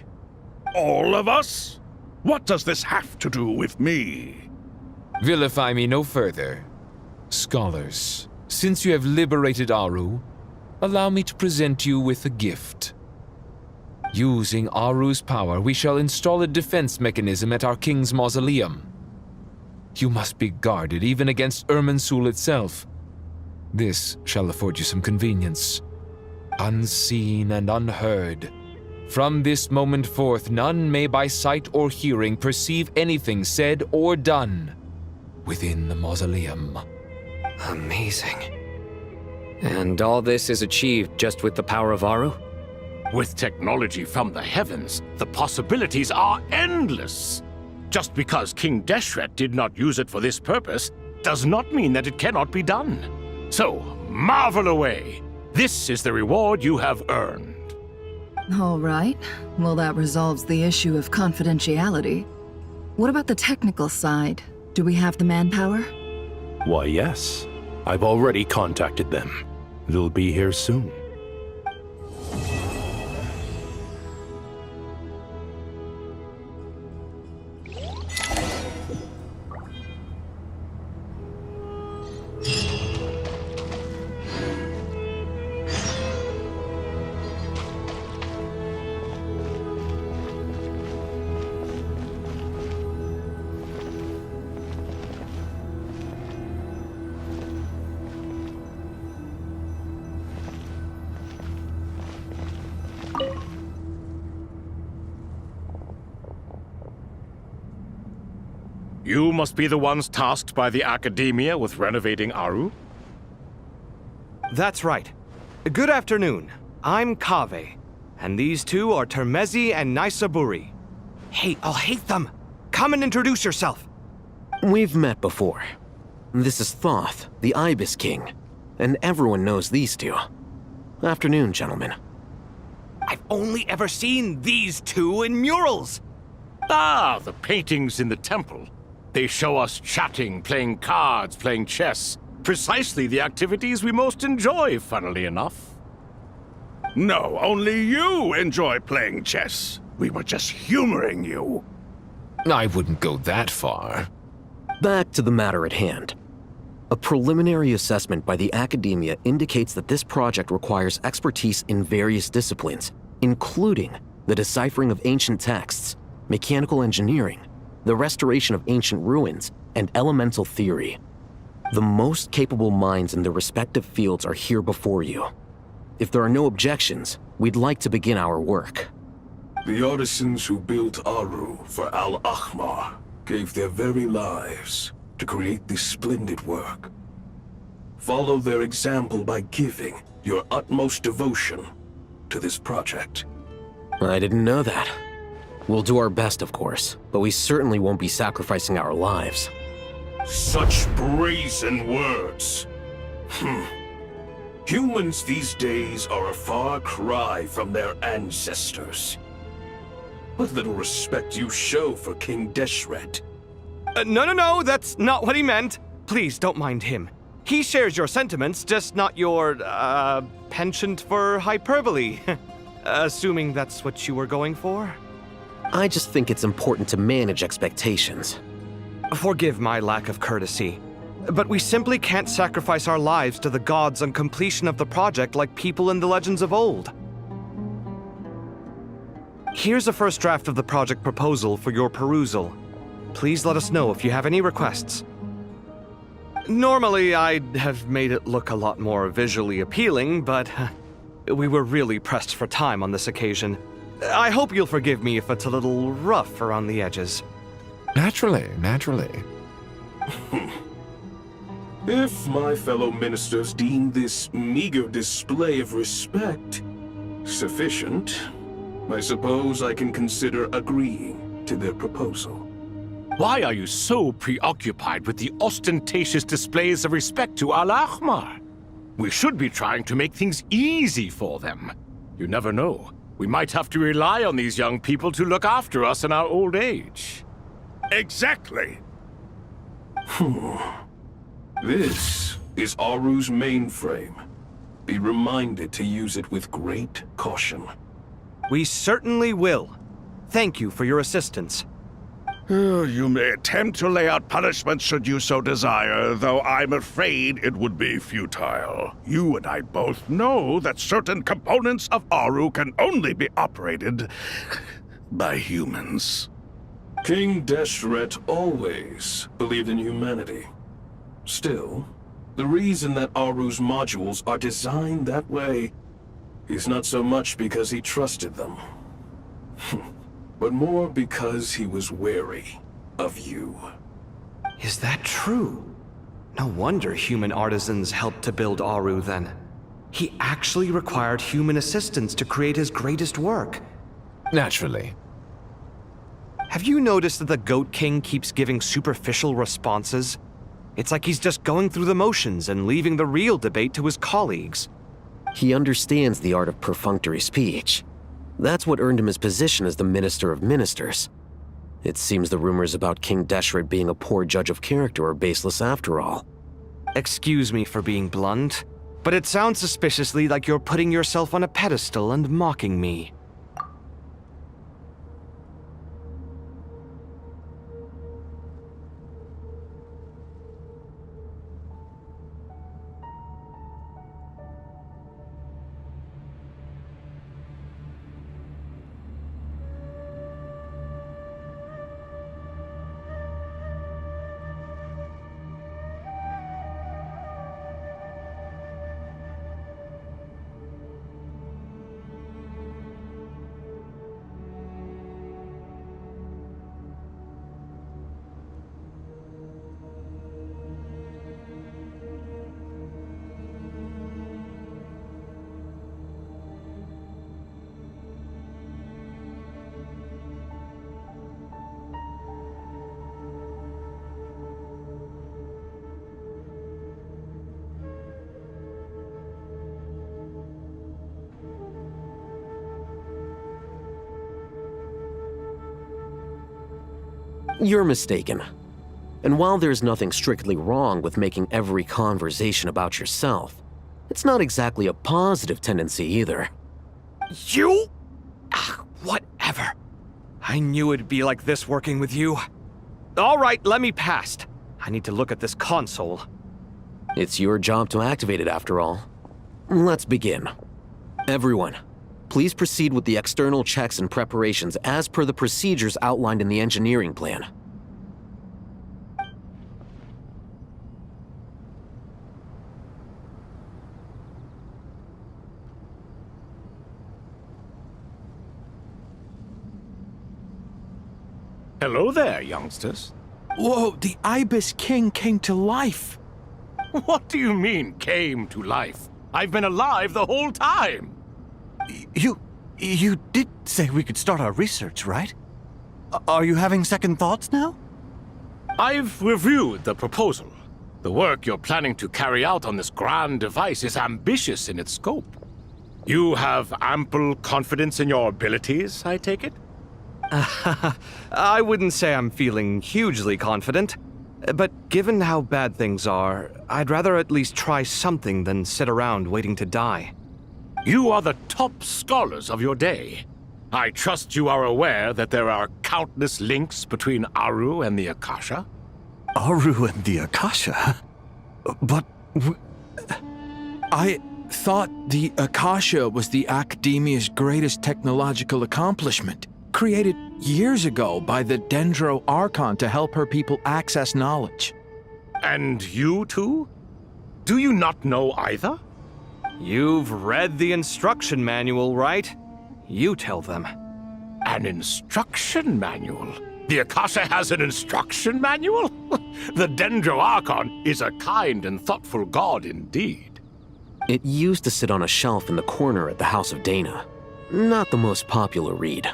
All of us? What does this have to do with me? Vilify me no further. Scholars, since you have liberated Aru, allow me to present you with a gift. Using Aru's power, we shall install a defense mechanism at our king's mausoleum. You must be guarded even against Irminsul itself. This shall afford you some convenience. Unseen and unheard. From this moment forth, none may by sight or hearing perceive anything said or done within the mausoleum. Amazing. And all this is achieved just with the power of Aru? With technology from the heavens, the possibilities are endless. Just because King Deshret did not use it for this purpose does not mean that it cannot be done. So, marvel away. This is the reward you have earned. All right. Well, that resolves the issue of confidentiality. What about the technical side? Do we have the manpower? Why, yes. I've already contacted them. They'll be here soon. You must be the ones tasked by the Academia with renovating Aru? That's right. Good afternoon. I'm Kaveh, and these two are Termezi and Naisaburi. Hey, I'll hate them! Come and introduce yourself! We've met before. This is Thoth, the Ibis King, and everyone knows these two. Afternoon, gentlemen. I've only ever seen these two in murals! Ah, the paintings in the temple. They show us chatting, playing cards, playing chess. Precisely the activities we most enjoy, funnily enough. No, only you enjoy playing chess. We were just humoring you. I wouldn't go that far. Back to the matter at hand. A preliminary assessment by the Academia indicates that this project requires expertise in various disciplines, including the deciphering of ancient texts, mechanical engineering, the restoration of ancient ruins, and elemental theory. The most capable minds in their respective fields are here before you. If there are no objections, we'd like to begin our work. The artisans who built Aru for Al-Ahmar gave their very lives to create this splendid work. Follow their example by giving your utmost devotion to this project. I didn't know that. We'll do our best, of course, but we certainly won't be sacrificing our lives. Such brazen words. Humans these days are a far cry from their ancestors. What little respect you show for King Deshret. No, that's not what he meant. Please, don't mind him. He shares your sentiments, just not your, penchant for hyperbole. Assuming that's what you were going for? I just think it's important to manage expectations. Forgive my lack of courtesy, but we simply can't sacrifice our lives to the gods on completion of the project like people in the legends of old. Here's a first draft of the project proposal for your perusal. Please let us know if you have any requests. Normally, I'd have made it look a lot more visually appealing, but we were really pressed for time on this occasion. I hope you'll forgive me if it's a little rough around the edges. Naturally. If my fellow ministers deem this meager display of respect sufficient, I suppose I can consider agreeing to their proposal. Why are you so preoccupied with the ostentatious displays of respect to Al-Ahmar? We should be trying to make things easy for them. You never know. We might have to rely on these young people to look after us in our old age. Exactly. This is Aru's mainframe. Be reminded to use it with great caution. We certainly will. Thank you for your assistance. You may attempt to lay out punishment should you so desire, though I'm afraid it would be futile. You and I both know that certain components of Aru can only be operated by humans. King Deshret always believed in humanity. Still, the reason that Aru's modules are designed that way is not so much because he trusted them, but more because he was wary of you. Is that true? No wonder human artisans helped to build Aru then. He actually required human assistance to create his greatest work. Naturally. Have you noticed that the Goat King keeps giving superficial responses? It's like he's just going through the motions and leaving the real debate to his colleagues. He understands the art of perfunctory speech. That's what earned him his position as the Minister of Ministers. It seems the rumors about King Deshret being a poor judge of character are baseless after all. Excuse me for being blunt, but it sounds suspiciously like you're putting yourself on a pedestal and mocking me. You're mistaken. And while there's nothing strictly wrong with making every conversation about yourself, it's not exactly a positive tendency either. You? Whatever. I knew it'd be like this working with you. All right, let me past. I need to look at this console. It's your job to activate it after all. Let's begin. Everyone, please proceed with the external checks and preparations as per the procedures outlined in the engineering plan. Hello there, youngsters. Whoa, the Ibis King came to life. What do you mean, came to life? I've been alive the whole time. You did say we could start our research, right? Are you having second thoughts now? I've reviewed the proposal. The work you're planning to carry out on this grand device is ambitious in its scope. You have ample confidence in your abilities, I take it? I wouldn't say I'm feeling hugely confident, but given how bad things are, I'd rather at least try something than sit around waiting to die. You are the top scholars of your day. I trust you are aware that there are countless links between Aru and the Akasha? Aru and the Akasha? But... I thought the Akasha was the Academia's greatest technological accomplishment, created years ago by the Dendro Archon to help her people access knowledge. And you too? Do you not know either? You've read the instruction manual, right? You tell them. An instruction manual? The Akasha has an instruction manual? The Dendro Archon is a kind and thoughtful god indeed. It used to sit on a shelf in the corner at the House of Dana. Not the most popular read.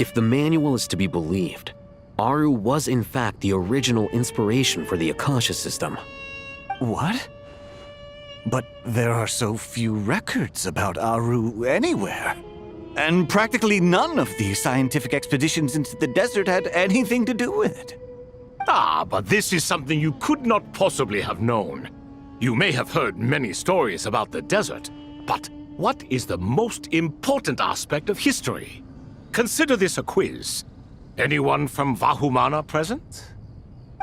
If the manual is to be believed, Aru was in fact the original inspiration for the Akasha system. What? But there are so few records about Aru anywhere. And practically none of these scientific expeditions into the desert had anything to do with it. Ah, but this is something you could not possibly have known. You may have heard many stories about the desert, but what is the most important aspect of history? Consider this a quiz. Anyone from Vahumana present?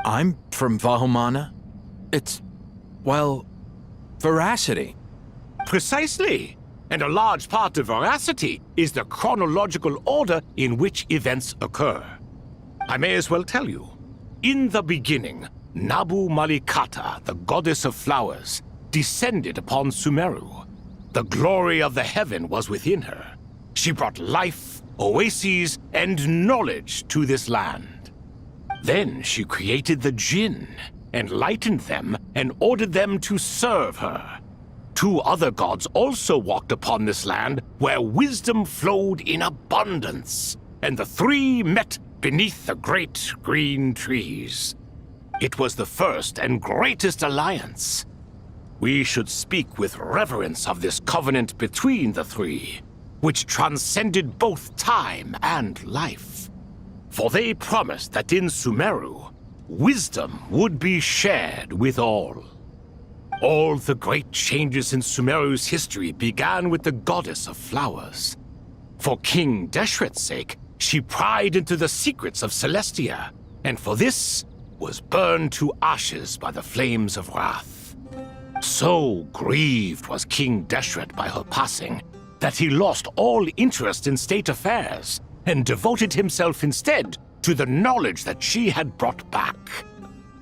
I'm from Vahumana. It's, well, veracity. Precisely. And a large part of veracity is the chronological order in which events occur. I may as well tell you. In the beginning, Nabu Malikata, the goddess of flowers, descended upon Sumeru. The glory of the heaven was within her. She brought life, oases, and knowledge to this land. Then she created the Jinn, enlightened them, and ordered them to serve her. Two other gods also walked upon this land where wisdom flowed in abundance, and the three met beneath the great green trees. It was the first and greatest alliance. We should speak with reverence of this covenant between the three, which transcended both time and life. For they promised that in Sumeru, wisdom would be shared with all. All the great changes in Sumeru's history began with the goddess of flowers. For King Deshret's sake, she pried into the secrets of Celestia, and for this was burned to ashes by the flames of wrath. So grieved was King Deshret by her passing that he lost all interest in state affairs and devoted himself instead to the knowledge that she had brought back.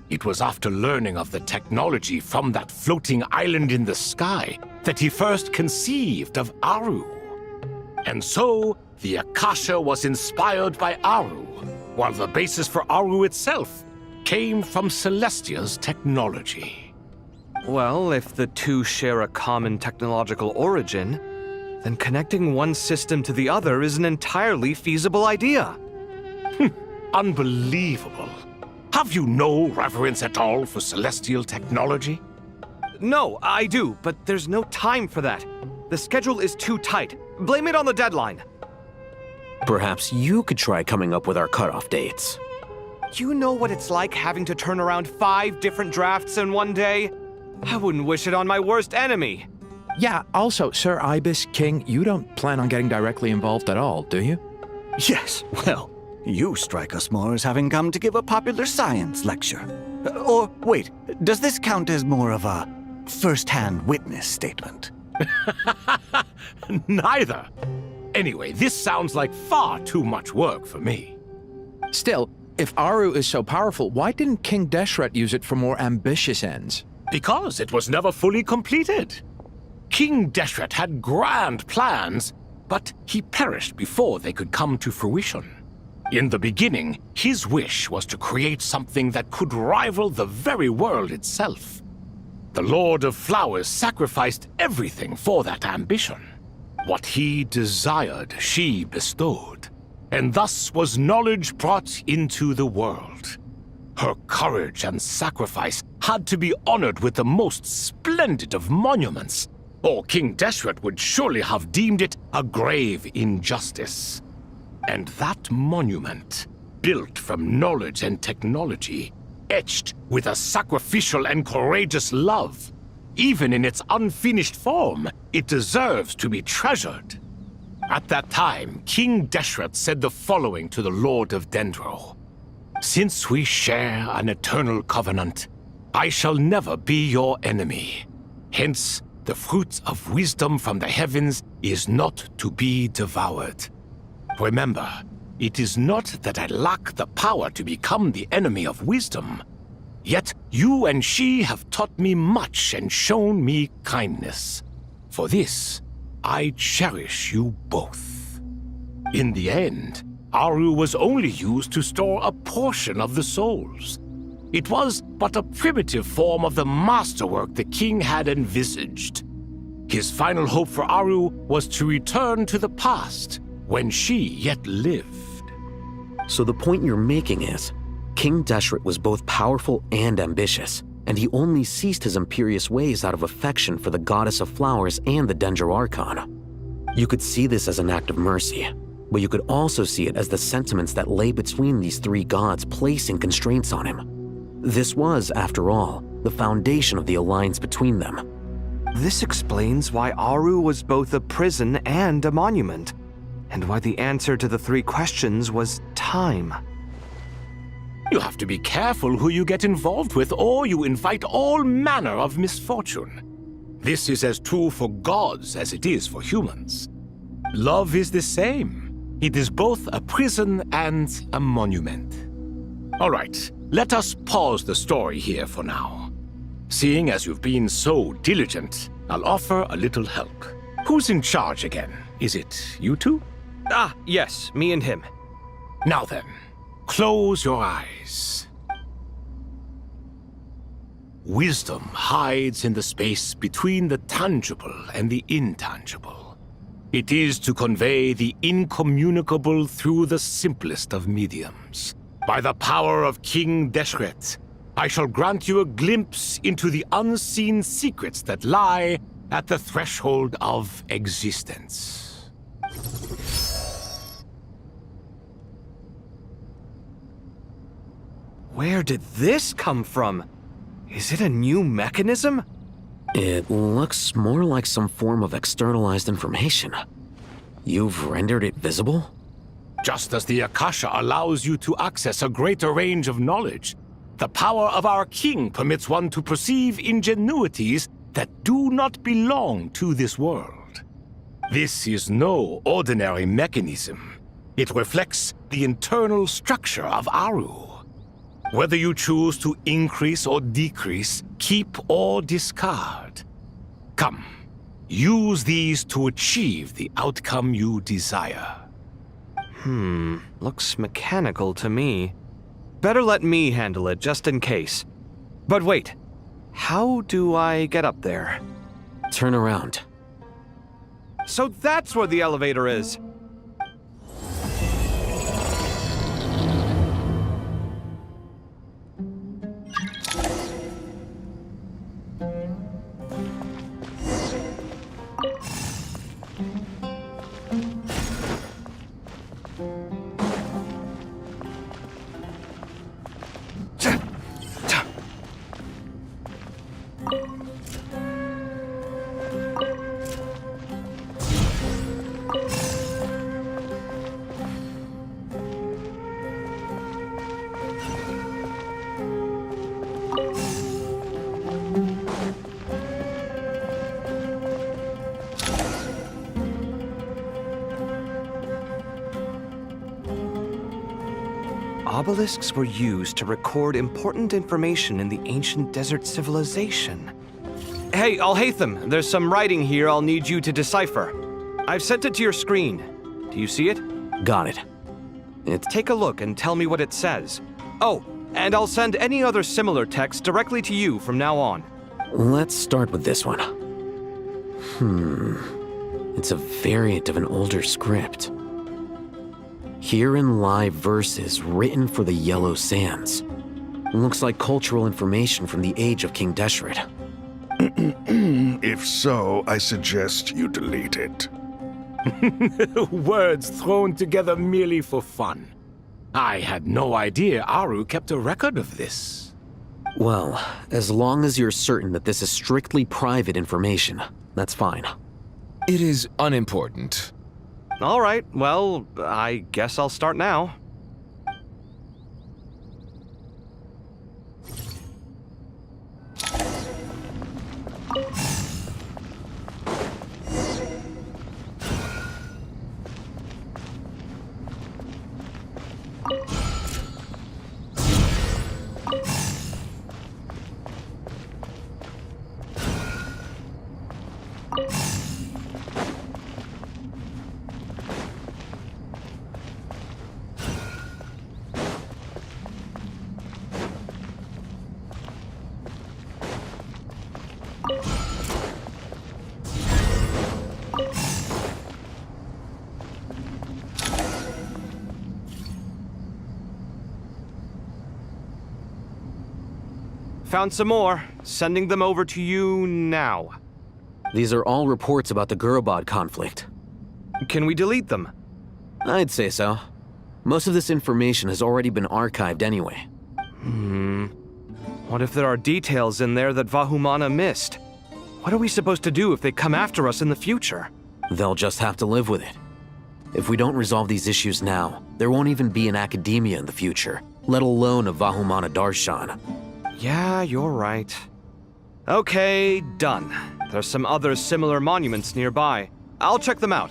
It was after learning of the technology from that floating island in the sky that he first conceived of Aru. And so, the Akasha was inspired by Aru, while the basis for Aru itself came from Celestia's technology. Well, if the two share a common technological origin, then connecting one system to the other is an entirely feasible idea. Unbelievable. Have you no reverence at all for celestial technology? No, I do, but there's no time for that. The schedule is too tight. Blame it on the deadline. Perhaps you could try coming up with our cutoff dates. You know what it's like having to turn around 5 different drafts in one day? I wouldn't wish it on my worst enemy. Yeah, also, Sir Ibis, King, you don't plan on getting directly involved at all, do you? Yes, well, you strike us more as having come to give a popular science lecture. Or, wait, does this count as more of a first-hand witness statement? Neither. Anyway, this sounds like far too much work for me. Still, if Aru is so powerful, why didn't King Deshret use it for more ambitious ends? Because it was never fully completed. King Deshret had grand plans, but he perished before they could come to fruition. In the beginning, his wish was to create something that could rival the very world itself. The Lord of Flowers sacrificed everything for that ambition. What he desired, she bestowed, and thus was knowledge brought into the world. Her courage and sacrifice had to be honored with the most splendid of monuments, or King Deshret would surely have deemed it a grave injustice. And that monument, built from knowledge and technology, etched with a sacrificial and courageous love, even in its unfinished form, it deserves to be treasured. At that time, King Deshret said the following to the Lord of Dendro. "Since we share an eternal covenant, I shall never be your enemy. Hence, the fruit of wisdom from the heavens is not to be devoured. Remember, it is not that I lack the power to become the enemy of wisdom. Yet you and she have taught me much and shown me kindness. For this, I cherish you both." In the end, Aru was only used to store a portion of the souls. It was but a primitive form of the masterwork the king had envisaged. His final hope for Aru was to return to the past, when she yet lived. So the point you're making is, King Deshret was both powerful and ambitious, and he only ceased his imperious ways out of affection for the Goddess of Flowers and the Dendro Archon. You could see this as an act of mercy, but you could also see it as the sentiments that lay between these 3 gods placing constraints on him. This was, after all, the foundation of the alliance between them. This explains why Aru was both a prison and a monument, and why the answer to the 3 questions was time. You have to be careful who you get involved with, or you invite all manner of misfortune. This is as true for gods as it is for humans. Love is the same. It is both a prison and a monument. All right, let us pause the story here for now. Seeing as you've been so diligent, I'll offer a little help. Who's in charge again? Is it you two? Ah, yes, me and him. Now then, close your eyes. Wisdom hides in the space between the tangible and the intangible. It is to convey the incommunicable through the simplest of mediums. By the power of King Deshret, I shall grant you a glimpse into the unseen secrets that lie at the threshold of existence. Where did this come from? Is it a new mechanism? It looks more like some form of externalized information. You've rendered it visible? Just as the Akasha allows you to access a greater range of knowledge, the power of our king permits one to perceive ingenuities that do not belong to this world. This is no ordinary mechanism. It reflects the internal structure of Aru. Whether you choose to increase or decrease, keep or discard. Come, use these to achieve the outcome you desire. Looks mechanical to me. Better let me handle it, just in case. But wait, how do I get up there? Turn around. So that's where the elevator is. Obelisks were used to record important information in the ancient desert civilization. Hey, Al-Haytham, there's some writing here I'll need you to decipher. I've sent it to your screen. Do you see it? Got it. Take a look and tell me what it says. Oh, and I'll send any other similar text directly to you from now on. Let's start with this one. It's a variant of an older script. Herein lie verses written for the Yellow Sands. Looks like cultural information from the age of King Deshret. If so, I suggest you delete it. Words thrown together merely for fun. I had no idea Aru kept a record of this. Well, as long as you're certain that this is strictly private information, that's fine. It is unimportant. All right, well, I guess I'll start now. Found some more. Sending them over to you now. These are all reports about the Gurubad conflict. Can we delete them? I'd say so. Most of this information has already been archived anyway. What if there are details in there that Vahumana missed? What are we supposed to do if they come after us in the future? They'll just have to live with it. If we don't resolve these issues now, there won't even be an academia in the future, let alone a Vahumana Darshan. Yeah, you're right. Okay, done. There's some other similar monuments nearby. I'll check them out.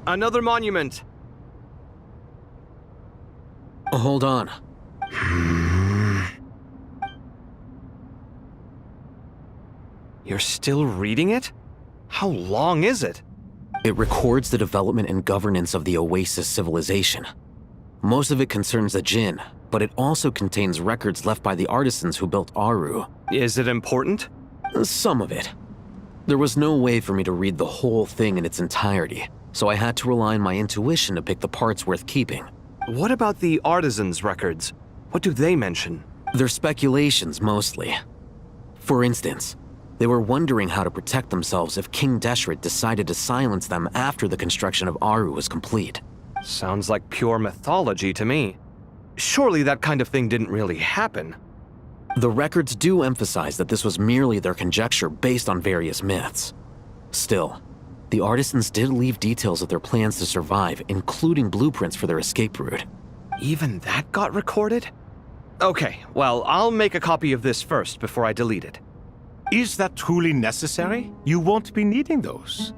Another monument. Hold on. You're still reading it? How long is it? It records the development and governance of the Oasis civilization. Most of it concerns the Jinn, but it also contains records left by the artisans who built Aru. Is it important? Some of it. There was no way for me to read the whole thing in its entirety, so I had to rely on my intuition to pick the parts worth keeping. What about the artisans' records? What do they mention? They're speculations, mostly. For instance, they were wondering how to protect themselves if King Deshret decided to silence them after the construction of Aru was complete. Sounds like pure mythology to me. Surely that kind of thing didn't really happen. The records do emphasize that this was merely their conjecture based on various myths. Still, the artisans did leave details of their plans to survive, including blueprints for their escape route. Even that got recorded? Okay, well, I'll make a copy of this first before I delete it. Is that truly necessary? You won't be needing those.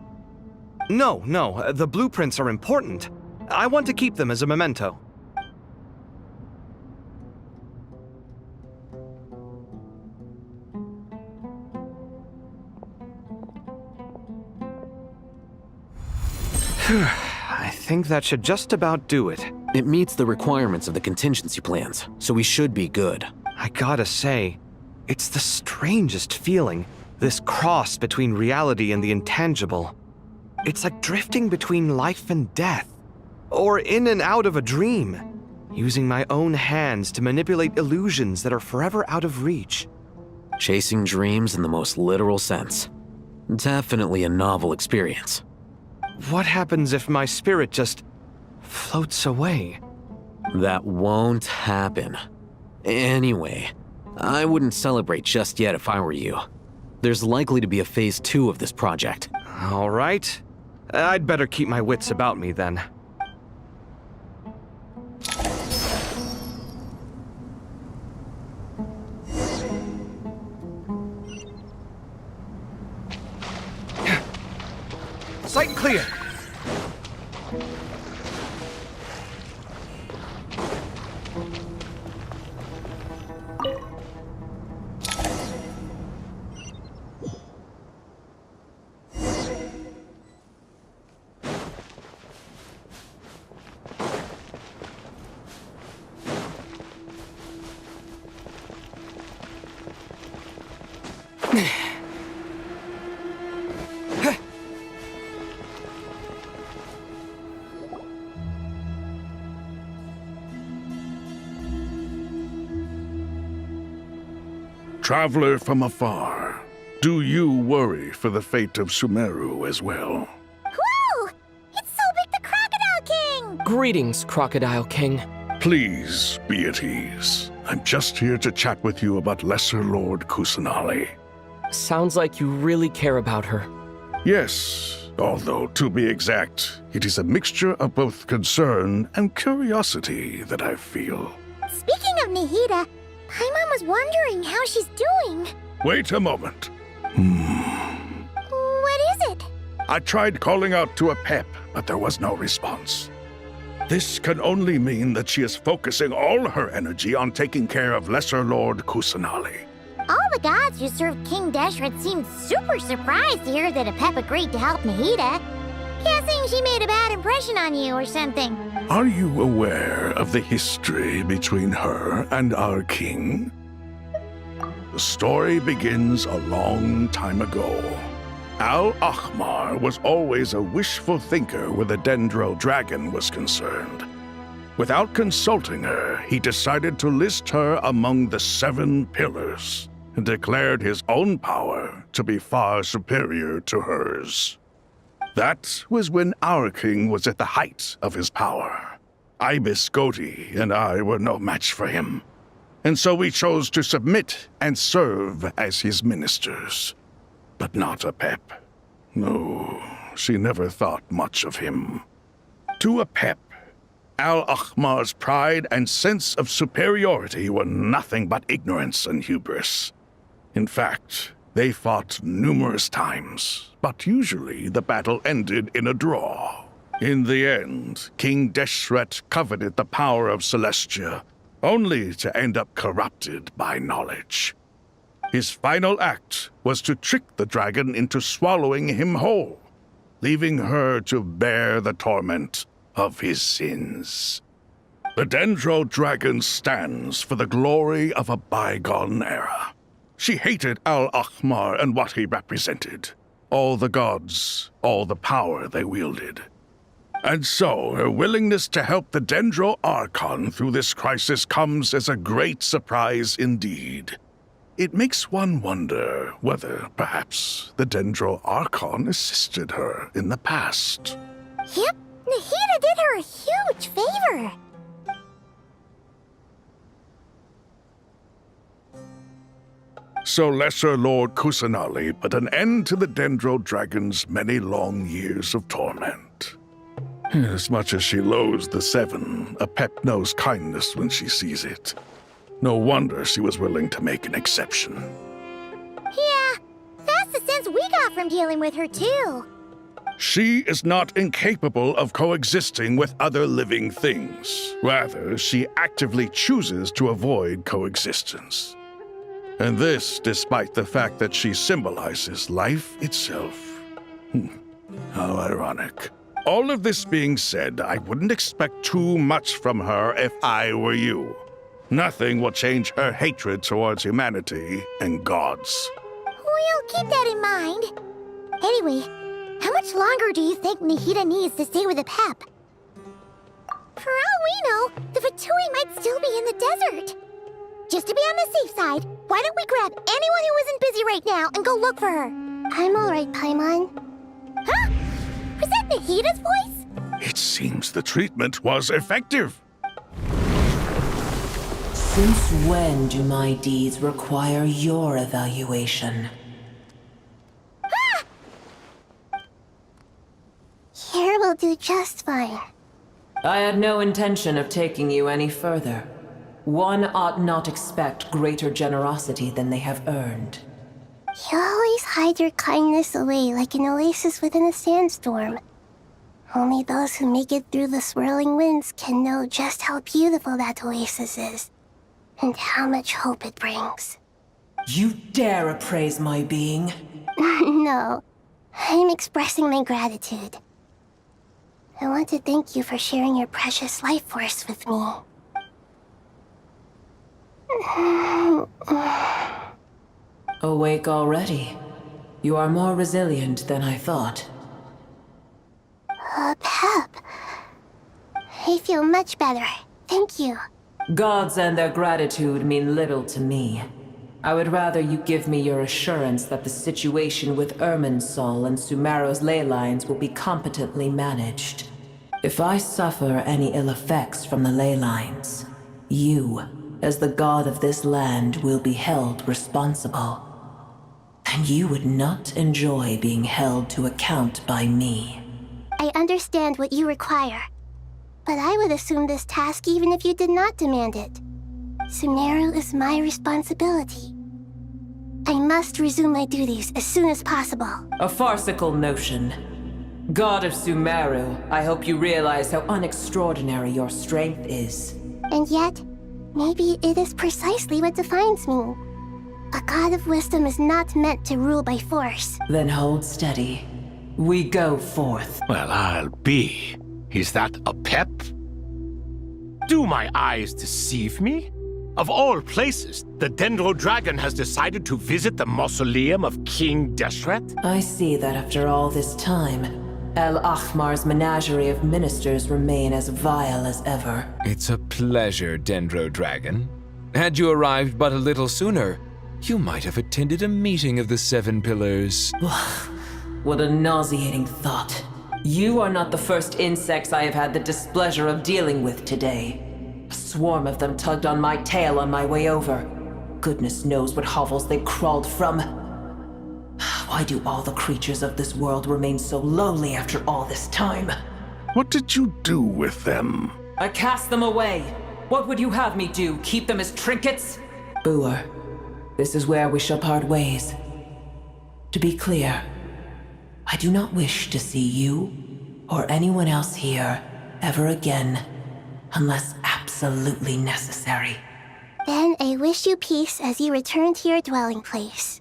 No, the blueprints are important. I want to keep them as a memento. I think that should just about do it. It meets the requirements of the contingency plans, so we should be good. I gotta say, it's the strangest feeling, this cross between reality and the intangible. It's like drifting between life and death, or in and out of a dream, using my own hands to manipulate illusions that are forever out of reach. Chasing dreams in the most literal sense. Definitely a novel experience. What happens if my spirit just floats away? That won't happen. Anyway, I wouldn't celebrate just yet if I were you. There's likely to be a phase 2 of this project. All right. I'd better keep my wits about me then. Sight clear! Traveler from afar, do you worry for the fate of Sumeru as well? Whoa! It's Sobek the Crocodile King! Greetings, Crocodile King. Please be at ease. I'm just here to chat with you about Lesser Lord Kusanali. Sounds like you really care about her. Yes, although to be exact, it is a mixture of both concern and curiosity that I feel. Speaking of Nahida, Paimon was wondering how she's doing. Wait a moment. What is it? I tried calling out to a pep, but there was no response. This can only mean that she is focusing all her energy on taking care of Lesser Lord Kusanali. All the gods who served King Deshret seemed super surprised to hear that a pep agreed to help Nahida. Guessing she made a bad impression on you or something. Are you aware of the history between her and our king? The story begins a long time ago. Al-Ahmar was always a wishful thinker where the Dendro dragon was concerned. Without consulting her, he decided to list her among the 7 pillars and declared his own power to be far superior to hers. That was when our king was at the height of his power. Ibis Goti and I were no match for him, and so we chose to submit and serve as his ministers. But not a pep. No, she never thought much of him. To a pep, Al-Ahmar's pride and sense of superiority were nothing but ignorance and hubris. In fact, they fought numerous times, but usually the battle ended in a draw. In the end, King Deshret coveted the power of Celestia, only to end up corrupted by knowledge. His final act was to trick the dragon into swallowing him whole, leaving her to bear the torment of his sins. The Dendro dragon stands for the glory of a bygone era. She hated Al-Ahmar and what he represented. All the gods, all the power they wielded. And so, her willingness to help the Dendro Archon through this crisis comes as a great surprise indeed. It makes one wonder whether, perhaps, the Dendro Archon assisted her in the past. Yep, Nahida did her a huge favor. So Lesser Lord Kusanali put an end to the Dendro Dragon's many long years of torment. As much as she loathes the 7, a pep knows kindness when she sees it. No wonder she was willing to make an exception. Yeah, that's the sense we got from dealing with her too. She is not incapable of coexisting with other living things. Rather, she actively chooses to avoid coexistence. And this despite the fact that she symbolizes life itself. How ironic. All of this being said, I wouldn't expect too much from her if I were you. Nothing will change her hatred towards humanity and gods. We'll keep that in mind. Anyway, how much longer do you think Nahida needs to stay with the Pep? For all we know, the Fatui might still be in the desert. Just to be on the safe side, why don't we grab anyone who isn't busy right now and go look for her? I'm alright, Paimon. Huh? Was that Nahida's voice? It seems the treatment was effective. Since when do my deeds require your evaluation? Here will do just fine. I had no intention of taking you any further. One ought not expect greater generosity than they have earned. You always hide your kindness away like an oasis within a sandstorm. Only those who make it through the swirling winds can know just how beautiful that oasis is, and how much hope it brings. You dare appraise my being? No, I'm expressing my gratitude. I want to thank you for sharing your precious life force with me. Awake already. You are more resilient than I thought. Pep. I feel much better. Thank you. Gods and their gratitude mean little to me. I would rather you give me your assurance that the situation with Irminsul and Sumeru's ley lines will be competently managed. If I suffer any ill effects from the ley lines, you, as the god of this land, will be held responsible. And you would not enjoy being held to account by me. I understand what you require, but I would assume this task even if you did not demand it. Sumeru is my responsibility. I must resume my duties as soon as possible. A farcical notion. God of Sumeru, I hope you realize how unextraordinary your strength is. And yet, maybe it is precisely what defines me. A god of wisdom is not meant to rule by force. Then hold steady. We go forth. Well, I'll be. Is that a pep? Do my eyes deceive me? Of all places, the Dendro Dragon has decided to visit the mausoleum of King Deshret? I see that after all this time, El Ahmar's menagerie of ministers remain as vile as ever. It's a pleasure, Dendro Dragon. Had you arrived but a little sooner, you might have attended a meeting of the Seven Pillars. What a nauseating thought. You are not the first insects I have had the displeasure of dealing with today. A swarm of them tugged on my tail on my way over. Goodness knows what hovels they crawled from. Why do all the creatures of this world remain so lowly after all this time? What did you do with them? I cast them away. What would you have me do? Keep them as trinkets? Boer, this is where we shall part ways. To be clear, I do not wish to see you or anyone else here ever again, unless absolutely necessary. Then I wish you peace as you return to your dwelling place.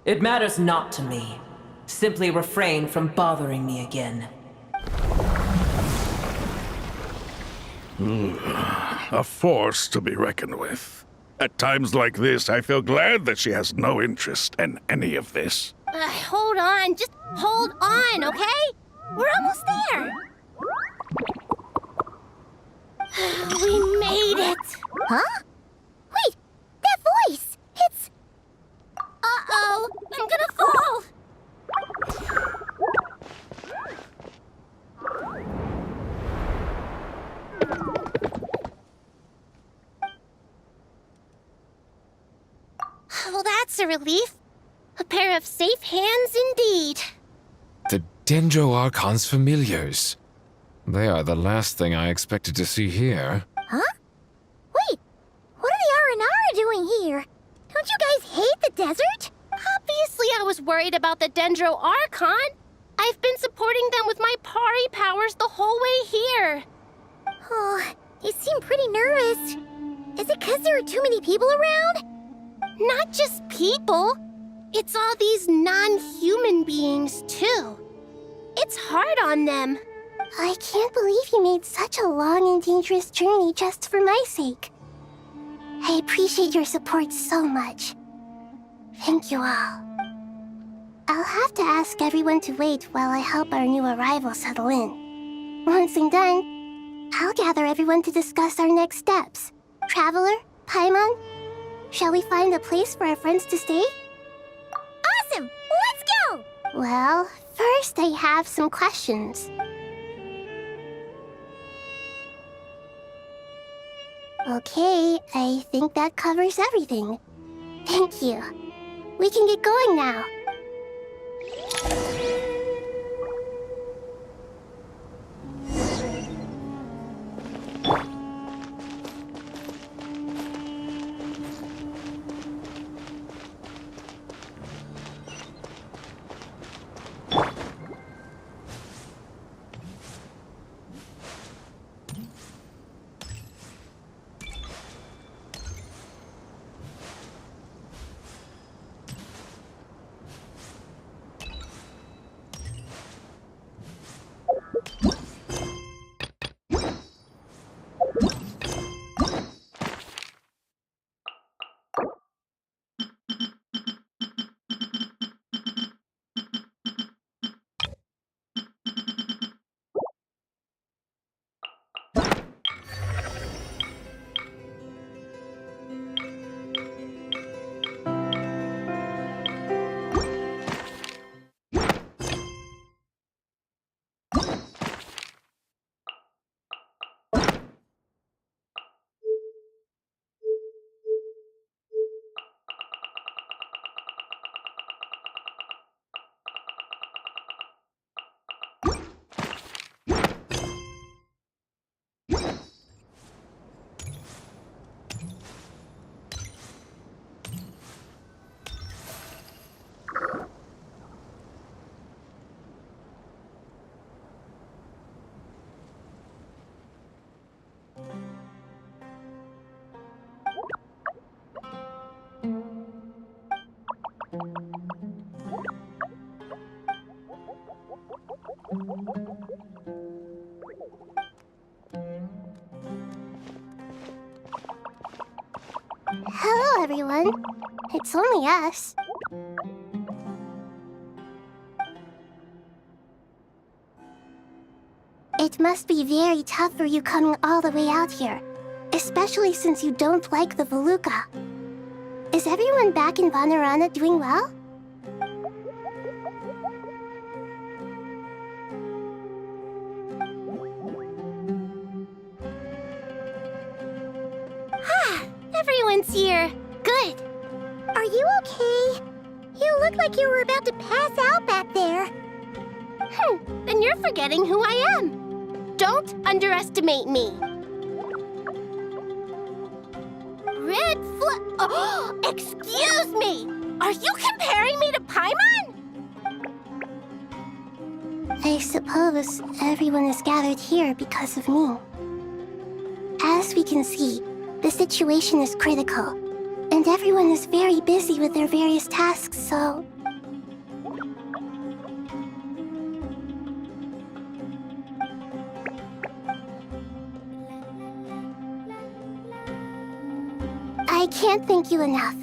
It matters not to me. Simply refrain from bothering me again. A force to be reckoned with. At times like this, I feel glad that she has no interest in any of this. Hold on, just hold on, okay? We're almost there. We made it. Huh? Wait, that voice! It's... Uh-oh, I'm gonna fall! Well, that's a relief. A pair of safe hands indeed. The Dendro Archon's familiars. They are the last thing I expected to see here. Huh? Wait, what are the Aranara doing here? Don't you guys hate the desert? Obviously I was worried about the Dendro Archon. I've been supporting them with my Pari powers the whole way here. Oh, you seem pretty nervous. Is it because there are too many people around? Not just people. It's all these non-human beings, too. It's hard on them. I can't believe you made such a long and dangerous journey just for my sake. I appreciate your support so much. Thank you all. I'll have to ask everyone to wait while I help our new arrival settle in. Once I'm done, I'll gather everyone to discuss our next steps. Traveler, Paimon, shall we find a place for our friends to stay? Awesome! Let's go! Well, first I have some questions. Okay, I think that covers everything. Thank you. We can get going now. Hello, everyone. It's only us. It must be very tough for you coming all the way out here, especially since you don't like the Voluka. Is everyone back in Vanarana doing well? Everyone's here. Good. Are you okay? You look like you were about to pass out back there. Then you're forgetting who I am. Don't underestimate me. Red Oh, excuse me! Are you comparing me to Paimon? I suppose everyone is gathered here because of me. As we can see, the situation is critical, and everyone is very busy with their various tasks, so... I can't thank you enough.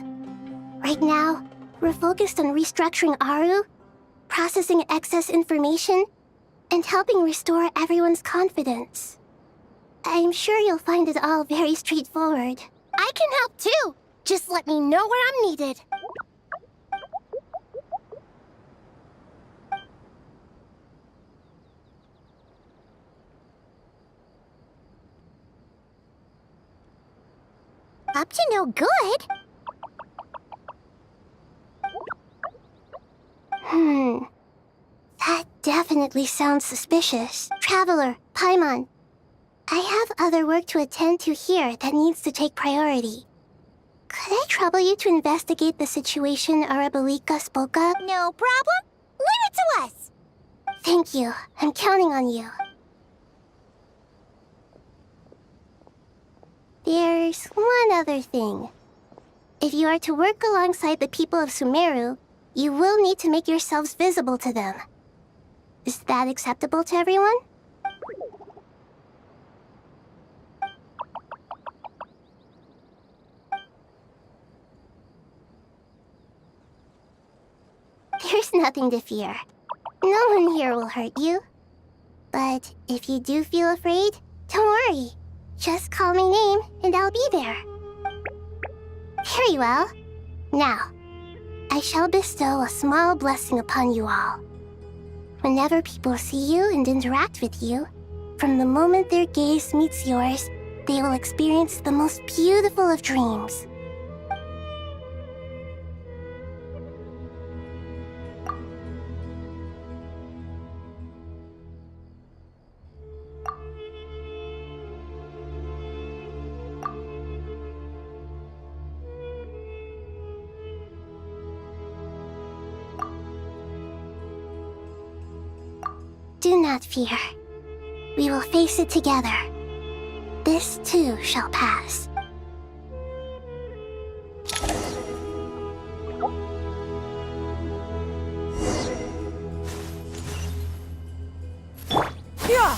Right now, we're focused on restructuring Aru, processing excess information, and helping restore everyone's confidence. I'm sure you'll find it all very straightforward. I can help too. Just let me know where I'm needed. Up to no good? That definitely sounds suspicious. Traveler, Paimon, I have other work to attend to here that needs to take priority. Could I trouble you to investigate the situation Arabalika spoke of? No problem. Leave it to us. Thank you. I'm counting on you. There's one other thing. If you are to work alongside the people of Sumeru, you will need to make yourselves visible to them. Is that acceptable to everyone? There's nothing to fear. No one here will hurt you. But if you do feel afraid, don't worry. Just call my name and I'll be there. Very well. Now, I shall bestow a small blessing upon you all. Whenever people see you and interact with you, from the moment their gaze meets yours, they will experience the most beautiful of dreams. Do not fear. We will face it together. This too shall pass. Yeah!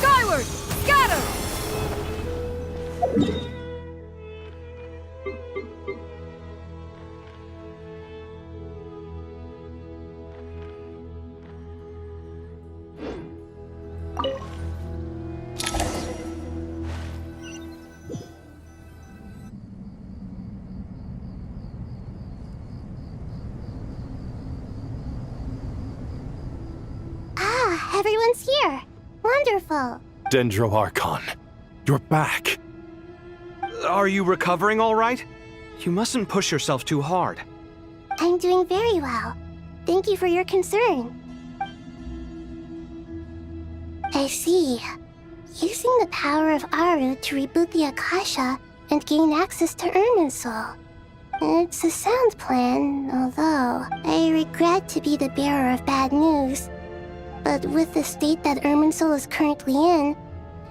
Skyward! Scatter! Ah, everyone's here. Wonderful. Dendro Archon, you're back. Are you recovering all right? You mustn't push yourself too hard. I'm doing very well. Thank you for your concern. I see. Using the power of Aru to reboot the Akasha and gain access to Irminsul. It's a sound plan, although I regret to be the bearer of bad news. But with the state that Irminsul is currently in,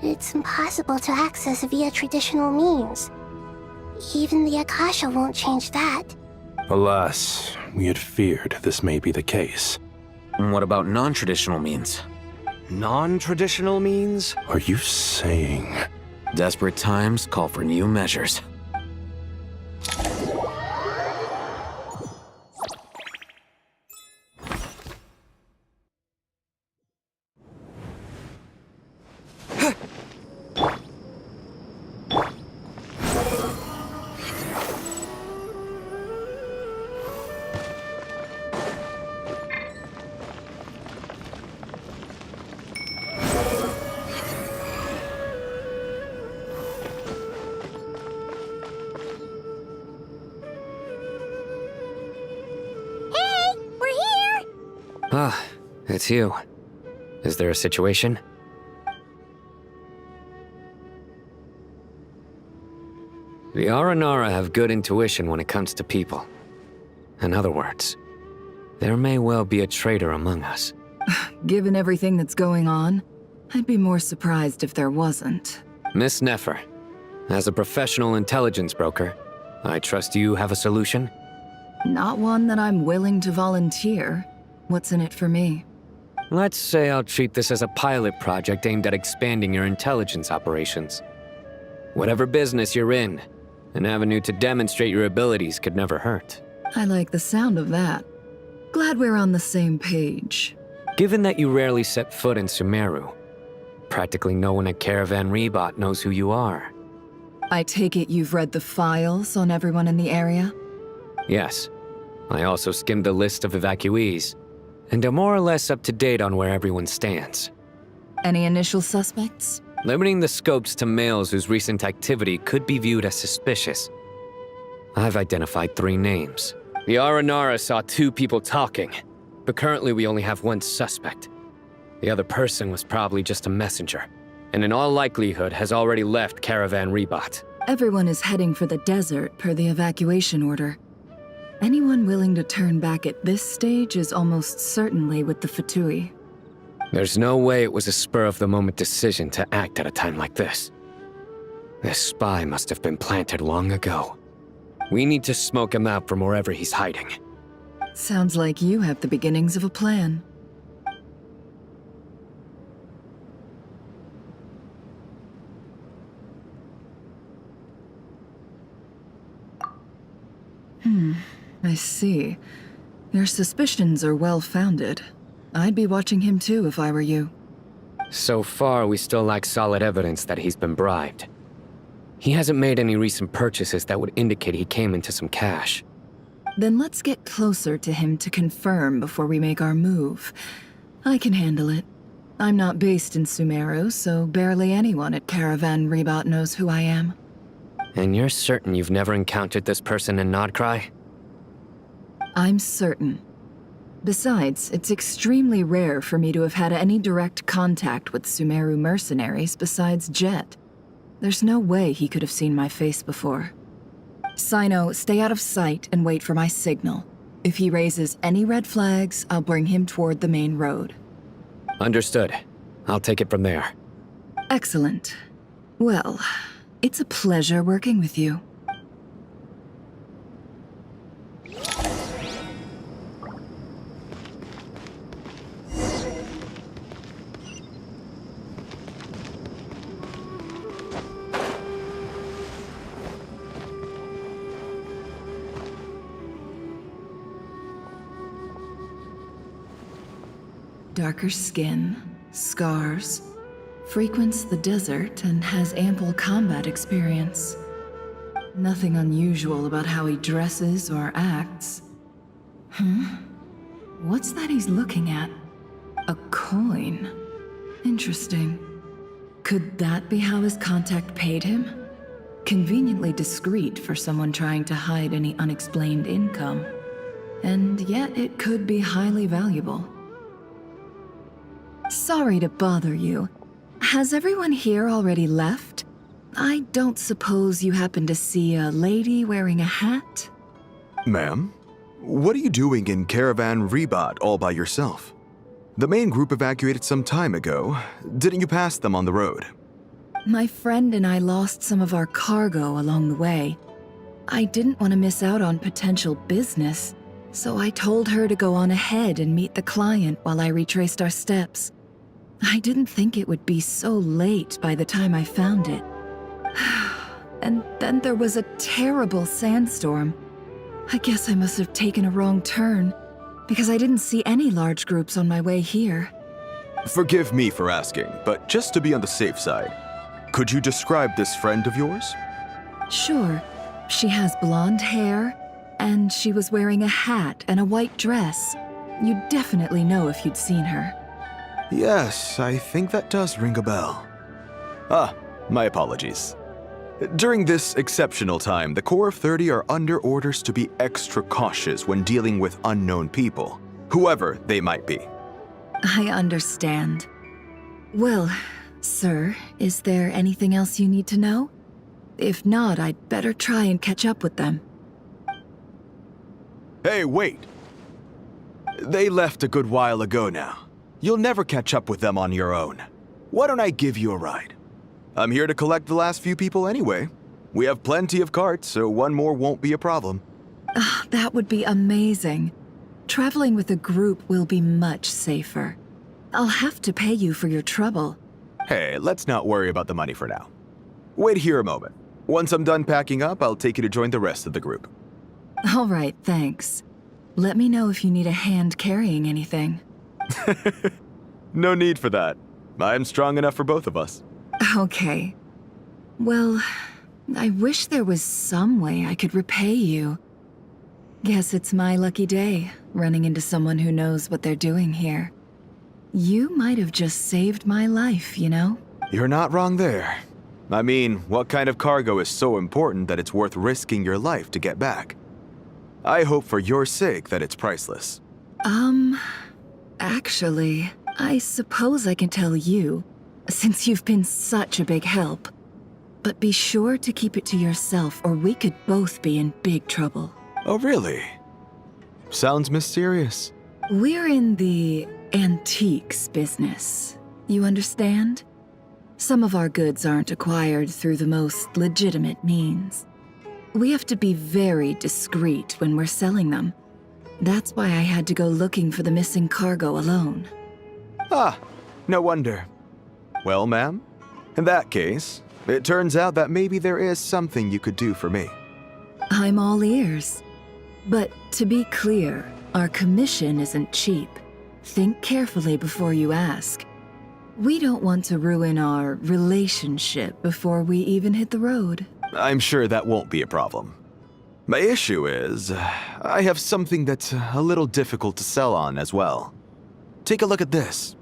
it's impossible to access via traditional means. Even the Akasha won't change that. Alas, we had feared this may be the case. And what about non-traditional means? Non-traditional means? Are you saying... Desperate times call for new measures. Ah, it's you. Is there a situation? The Aranara have good intuition when it comes to people. In other words, there may well be a traitor among us. Given everything that's going on, I'd be more surprised if there wasn't. Miss Nefer, as a professional intelligence broker, I trust you have a solution? Not one that I'm willing to volunteer. What's in it for me? Let's say I'll treat this as a pilot project aimed at expanding your intelligence operations. Whatever business you're in, an avenue to demonstrate your abilities could never hurt. I like the sound of that. Glad we're on the same page. Given that you rarely set foot in Sumeru, practically no one at Caravan Rebot knows who you are. I take it you've read the files on everyone in the area? Yes. I also skimmed the list of evacuees, and am more or less up to date on where everyone stands. Any initial suspects? Limiting the scopes to males whose recent activity could be viewed as suspicious. I've identified 3 names. The Aranara saw 2 people talking, but currently we only have 1 suspect. The other person was probably just a messenger, and in all likelihood has already left Caravan Rebot. Everyone is heading for the desert per the evacuation order. Anyone willing to turn back at this stage is almost certainly with the Fatui. There's no way it was a spur-of-the-moment decision to act at a time like this. This spy must have been planted long ago. We need to smoke him out from wherever he's hiding. Sounds like you have the beginnings of a plan. I see. Your suspicions are well-founded. I'd be watching him too if I were you. So far, we still lack solid evidence that he's been bribed. He hasn't made any recent purchases that would indicate he came into some cash. Then let's get closer to him to confirm before we make our move. I can handle it. I'm not based in Sumeru, so barely anyone at Caravan Rebot knows who I am. And you're certain you've never encountered this person in Nodcry? I'm certain. Besides, it's extremely rare for me to have had any direct contact with Sumeru mercenaries besides Jet. There's no way he could have seen my face before. Sino, stay out of sight and wait for my signal. If he raises any red flags, I'll bring him toward the main road. Understood. I'll take it from there. Excellent. Well, it's a pleasure working with you. Darker skin, scars, frequents the desert and has ample combat experience. Nothing unusual about how he dresses or acts. What's that he's looking at? A coin. Interesting. Could that be how his contact paid him? Conveniently discreet for someone trying to hide any unexplained income. And yet it could be highly valuable. Sorry to bother you. Has everyone here already left? I don't suppose you happen to see a lady wearing a hat? Ma'am, what are you doing in Caravan Rebot all by yourself? The main group evacuated some time ago. Didn't you pass them on the road? My friend and I lost some of our cargo along the way. I didn't want to miss out on potential business, so I told her to go on ahead and meet the client while I retraced our steps. I didn't think it would be so late by the time I found it. And then there was a terrible sandstorm. I guess I must have taken a wrong turn, because I didn't see any large groups on my way here. Forgive me for asking, but just to be on the safe side, could you describe this friend of yours? Sure. She has blonde hair, and she was wearing a hat and a white dress. You'd definitely know if you'd seen her. Yes, I think that does ring a bell. Ah, my apologies. During this exceptional time, the Corps of 30 are under orders to be extra cautious when dealing with unknown people, whoever they might be. I understand. Well, sir, is there anything else you need to know? If not, I'd better try and catch up with them. Hey, wait! They left a good while ago now. You'll never catch up with them on your own. Why don't I give you a ride? I'm here to collect the last few people anyway. We have plenty of carts, so one more won't be a problem. That would be amazing. Traveling with a group will be much safer. I'll have to pay you for your trouble. Hey, let's not worry about the money for now. Wait here a moment. Once I'm done packing up, I'll take you to join the rest of the group. All right, thanks. Let me know if you need a hand carrying anything. No need for that. I'm strong enough for both of us. Okay. Well, I wish there was some way I could repay you. Guess it's my lucky day, running into someone who knows what they're doing here. You might have just saved my life, you know? You're not wrong there. I mean, what kind of cargo is so important that it's worth risking your life to get back? I hope for your sake that it's priceless. Actually, I suppose I can tell you, since you've been such a big help. But be sure to keep it to yourself, or we could both be in big trouble. Oh, really? Sounds mysterious. We're in the antiques business. You understand? Some of our goods aren't acquired through the most legitimate means. We have to be very discreet when we're selling them. That's why I had to go looking for the missing cargo alone. Ah, no wonder. Well, ma'am, in that case, it turns out that maybe there is something you could do for me. I'm all ears. But to be clear, our commission isn't cheap. Think carefully before you ask. We don't want to ruin our relationship before we even hit the road. I'm sure that won't be a problem. My issue is, I have something that's a little difficult to sell on as well. Take a look at this.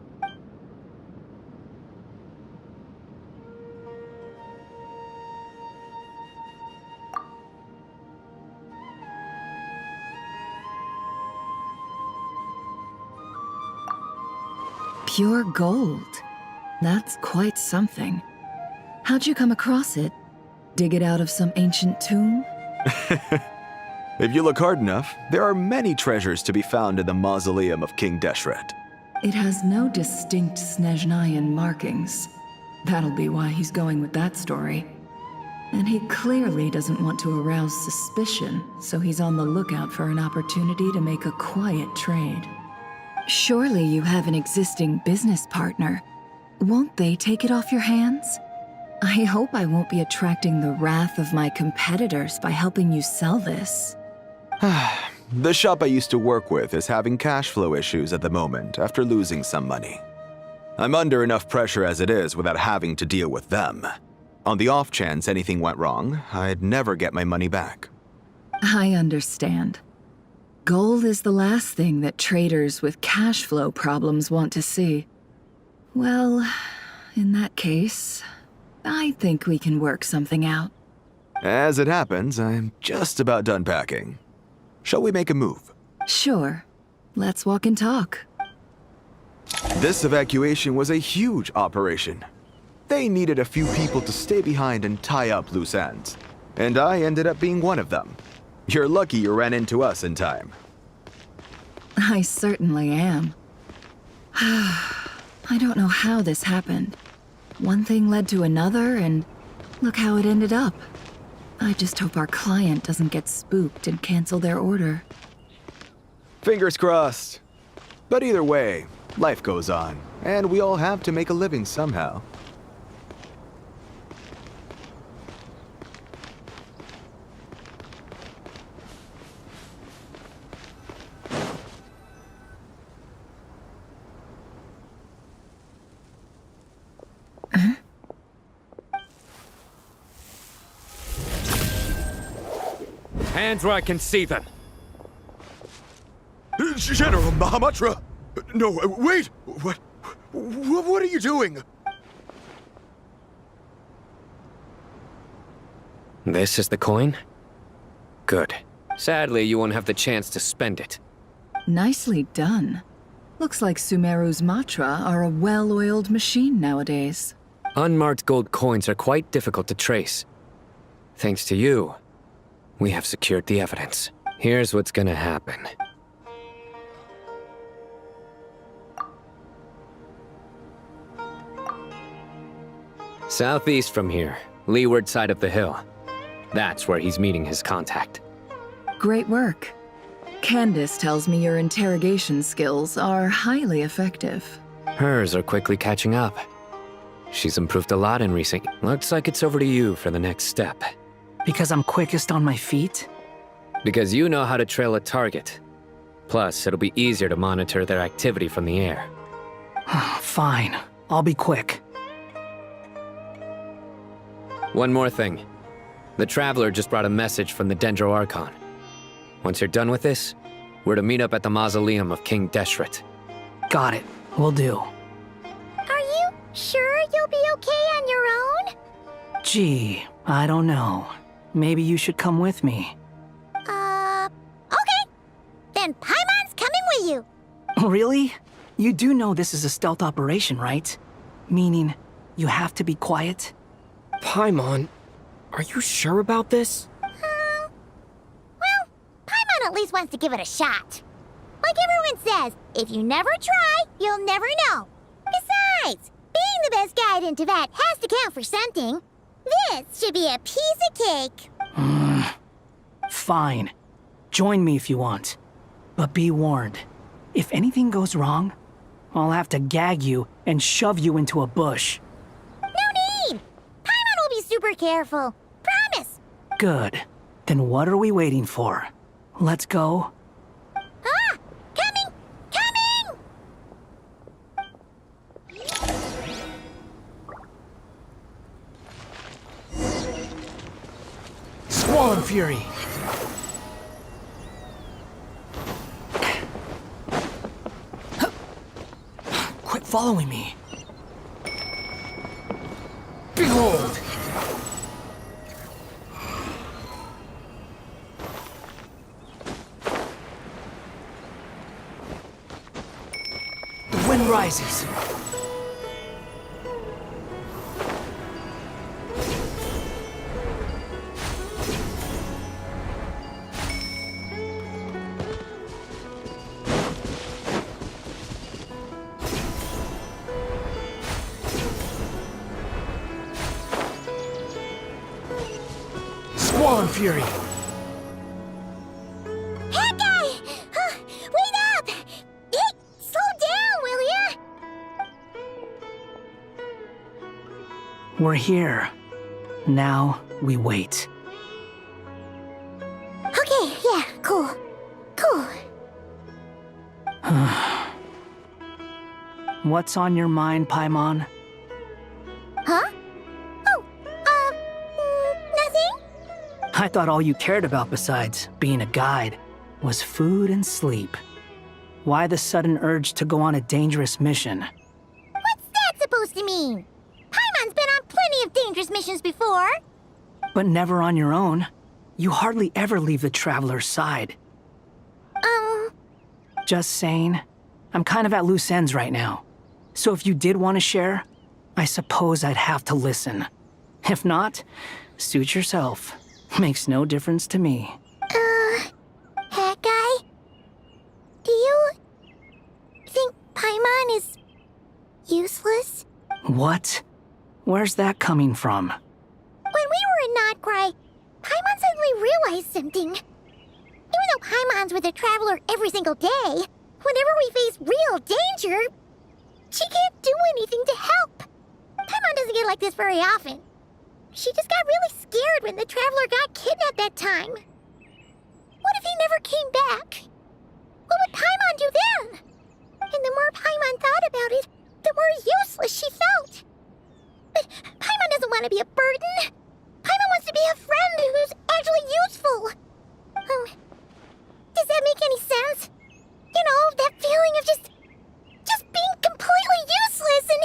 Pure gold. That's quite something. How'd you come across it? Dig it out of some ancient tomb? If you look hard enough, there are many treasures to be found in the mausoleum of King Deshret. It has no distinct Snezhnayan markings. That'll be why he's going with that story. And he clearly doesn't want to arouse suspicion, so he's on the lookout for an opportunity to make a quiet trade. Surely you have an existing business partner. Won't they take it off your hands? I hope I won't be attracting the wrath of my competitors by helping you sell this. The shop I used to work with is having cash flow issues at the moment after losing some money. I'm under enough pressure as it is without having to deal with them. On the off chance anything went wrong, I'd never get my money back. I understand. Gold is the last thing that traders with cash flow problems want to see. Well, in that case, I think we can work something out. As it happens, I'm just about done packing. Shall we make a move? Sure. Let's walk and talk. This evacuation was a huge operation. They needed a few people to stay behind and tie up loose ends. And I ended up being one of them. You're lucky you ran into us in time. I certainly am. I don't know how this happened. One thing led to another, and look how it ended up. I just hope our client doesn't get spooked and cancel their order. Fingers crossed. But either way, life goes on, and we all have to make a living somehow. Hands where I can see them. General Mahamatra! No, wait! What are you doing? This is the coin? Good. Sadly, you won't have the chance to spend it. Nicely done. Looks like Sumeru's Matra are a well-oiled machine nowadays. Unmarked gold coins are quite difficult to trace. Thanks to you, we have secured the evidence. Here's what's gonna happen. Southeast from here, leeward side of the hill. That's where he's meeting his contact. Great work. Candace tells me your interrogation skills are highly effective. Hers are quickly catching up. She's improved a lot in recent... Looks like it's over to you for the next step. Because I'm quickest on my feet? Because you know how to trail a target. Plus, it'll be easier to monitor their activity from the air. Fine. I'll be quick. One more thing. The Traveler just brought a message from the Dendro Archon. Once you're done with this, we're to meet up at the mausoleum of King Deshret. Got it. Will do. Are you sure you'll be okay on your own? Gee, I don't know. Maybe you should come with me. Okay. Then Paimon's coming with you. Really? You do know this is a stealth operation, right? Meaning, you have to be quiet? Paimon, are you sure about this? Well, Paimon at least wants to give it a shot. Like everyone says, if you never try, you'll never know. Besides, being the best guide in Teyvat has to count for something. This should be a piece of cake. Fine. Join me if you want. But be warned. If anything goes wrong, I'll have to gag you and shove you into a bush. No need! Paimon will be super careful. Promise! Good. Then what are we waiting for? Let's go. Ah! Coming! Coming! Squall Fury! Quit following me. Behold! The wind rises. Squall Fury! That guy! Wait up! Hey, slow down, will ya? We're here. Now we wait. Okay, yeah, cool. Cool. What's on your mind, Paimon? Huh? Oh, nothing? I thought all you cared about besides being a guide was food and sleep. Why the sudden urge to go on a dangerous mission? What's that supposed to mean? Paimon's been on plenty of dangerous missions before. But never on your own. You hardly ever leave the traveler's side. Just saying. I'm kind of at loose ends right now. So if you did want to share, I suppose I'd have to listen. If not, suit yourself. Makes no difference to me. Hat guy? Do you think Paimon is useless? What? Where's that coming from? When we were in Nodcry, Paimon suddenly realized something. Even though Paimon's with a traveler every single day, whenever we face real danger, she can't do anything to help. Paimon doesn't get like this very often. She just got really scared when the traveler got kidnapped that time. What if he never came back? What would Paimon do then? And the more Paimon thought about it, the more useless she felt. But Paimon doesn't want to be a burden. Paimon wants to be a friend who's actually useful. Does that make any sense? You know, that feeling of just being completely useless and...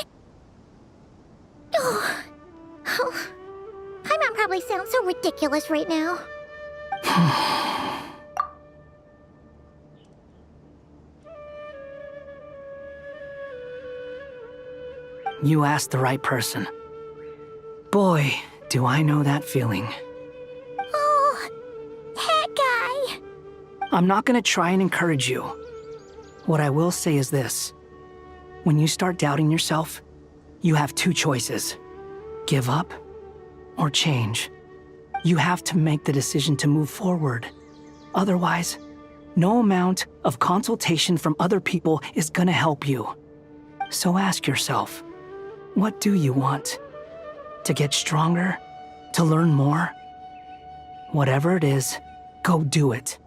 Oh. Paimon probably sounds so ridiculous right now. You asked the right person. Boy, do I know that feeling. Oh, that guy. I'm not gonna try and encourage you. What I will say is this. When you start doubting yourself, you have two choices. Give up or change. You have to make the decision to move forward. Otherwise, no amount of consultation from other people is gonna help you. So ask yourself, what do you want? To get stronger? To learn more? Whatever it is, go do it.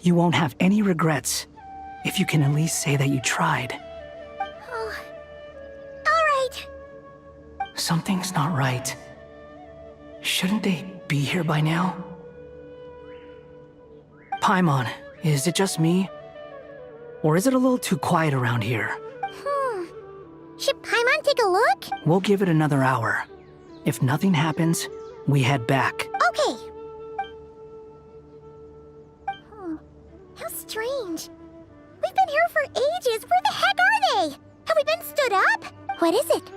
You won't have any regrets if you can at least say that you tried. Oh. All right. Something's not right. Shouldn't they be here by now? Paimon, is it just me? Or is it a little too quiet around here? Should Paimon take a look? We'll give it another hour. If nothing happens, we head back. Okay. How strange. We've been here for ages. Where the heck are they? Have we been stood up? What is it?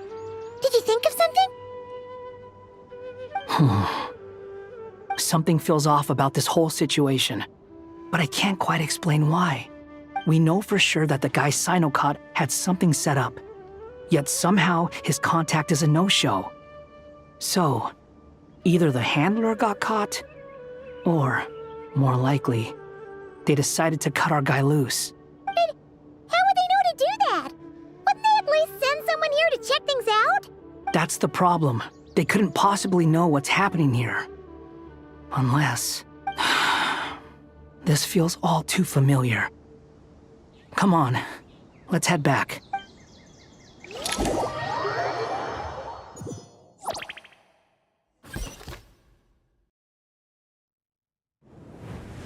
Did you think of something? Something feels off about this whole situation, but I can't quite explain why. We know for sure that the guy Sinocot had something set up, yet somehow his contact is a no-show. So, either the handler got caught, or, more likely, they decided to cut our guy loose. But how would they know to do that? Wouldn't they at least send someone here to check things out? That's the problem. They couldn't possibly know what's happening here. Unless... This feels all too familiar. Come on, let's head back.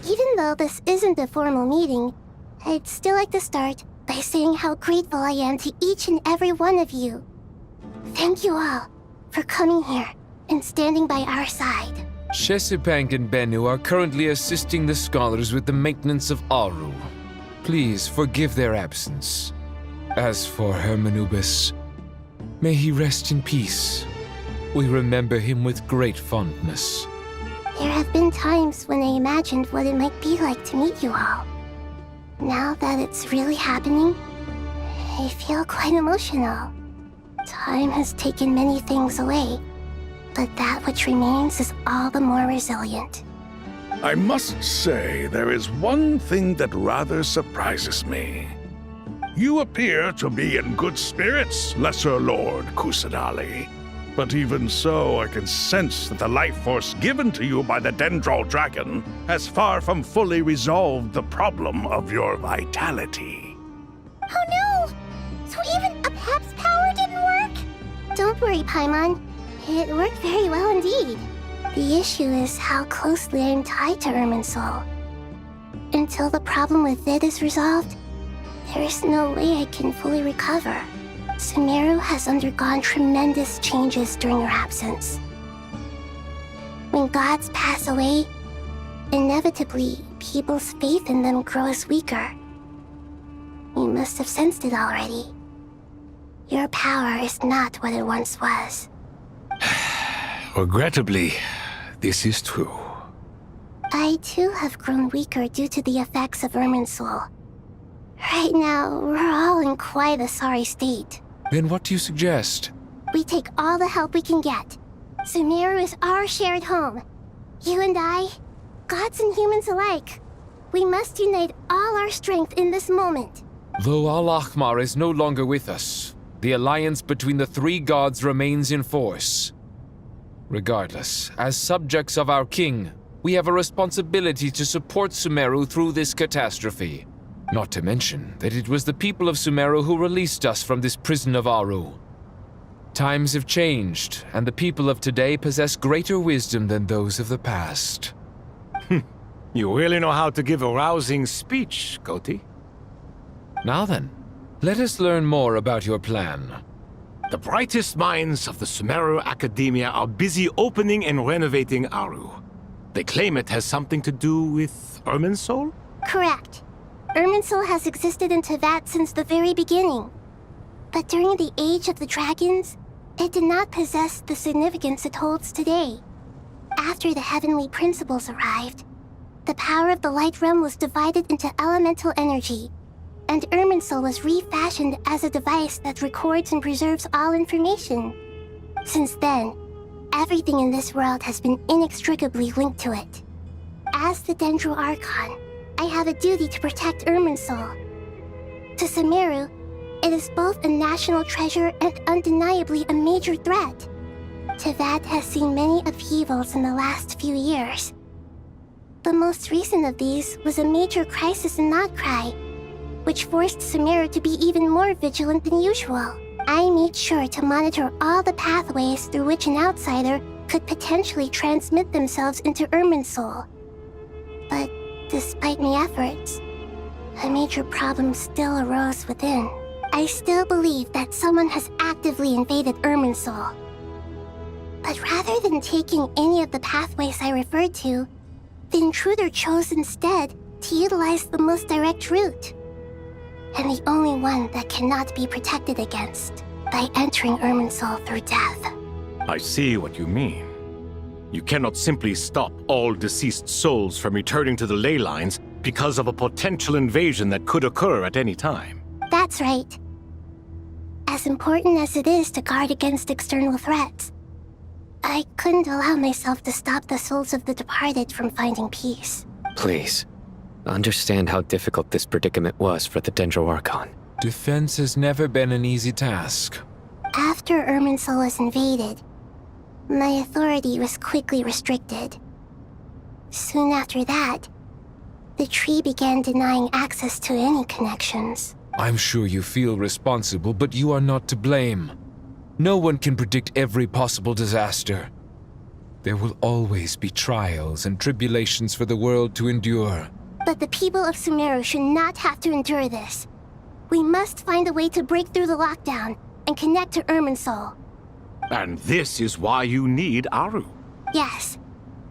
Even though this isn't a formal meeting, I'd still like to start by saying how grateful I am to each and every one of you. Thank you all for coming here and standing by our side. Shesipank and Bennu are currently assisting the scholars with the maintenance of Aru. Please forgive their absence. As for Hermanubis, may he rest in peace. We remember him with great fondness. There have been times when I imagined what it might be like to meet you all. Now that it's really happening, I feel quite emotional. Time has taken many things away, but that which remains is all the more resilient. I must say, there is one thing that rather surprises me. You appear to be in good spirits, Lesser Lord Kusadali. But even so, I can sense that the life force given to you by the Dendral Dragon has far from fully resolved the problem of your vitality. Oh no! So even a Pep's power didn't work? Don't worry, Paimon. It worked very well indeed. The issue is how closely I am tied to Irminsul. Until the problem with VII is resolved, there is no way I can fully recover. Sumeru has undergone tremendous changes during her absence. When gods pass away, inevitably, people's faith in them grows weaker. You must have sensed it already. Your power is not what it once was. Regrettably, this is true. I too have grown weaker due to the effects of Irminsul. Right now, we're all in quite a sorry state. Then what do you suggest? We take all the help we can get. Sumeru is our shared home. You and I, gods and humans alike. We must unite all our strength in this moment. Though Al-Ahmar is no longer with us, the alliance between the three gods remains in force. Regardless, as subjects of our king, we have a responsibility to support Sumeru through this catastrophe. Not to mention that it was the people of Sumeru who released us from this prison of Aru. Times have changed, and the people of today possess greater wisdom than those of the past. You really know how to give a rousing speech, Koti. Now then, let us learn more about your plan. The brightest minds of the Sumeru Academia are busy opening and renovating Aru. They claim it has something to do with Irminsul? Correct. Irminsul has existed in Teyvat since the very beginning. But during the Age of the Dragons, it did not possess the significance it holds today. After the heavenly principles arrived, the power of the Light Realm was divided into elemental energy, and Irminsul was refashioned as a device that records and preserves all information. Since then, everything in this world has been inextricably linked to it. As the Dendro Archon, I have a duty to protect Irminsul. To Sumeru, it is both a national treasure and undeniably a major threat. Teyvat has seen many upheavals in the last few years. The most recent of these was a major crisis in Nodcry, which forced Sumeru to be even more vigilant than usual. I made sure to monitor all the pathways through which an outsider could potentially transmit themselves into Irminsul. But despite my efforts, a major problem still arose within. I still believe that someone has actively invaded Irminsul. But rather than taking any of the pathways I referred to, the intruder chose instead to utilize the most direct route, and the only one that cannot be protected against, by entering Irminsul through death. I see what you mean. You cannot simply stop all deceased souls from returning to the ley lines because of a potential invasion that could occur at any time. That's right. As important as it is to guard against external threats, I couldn't allow myself to stop the souls of the departed from finding peace. Please, understand how difficult this predicament was for the Dendro Archon. Defense has never been an easy task. After Irminsul was invaded, my authority was quickly restricted. Soon after that, the tree began denying access to any connections. I'm sure you feel responsible, but you are not to blame. No one can predict every possible disaster. There will always be trials and tribulations for the world to endure. But the people of Sumeru should not have to endure this. We must find a way to break through the lockdown and connect to Irminsul. And this is why you need Aru. Yes.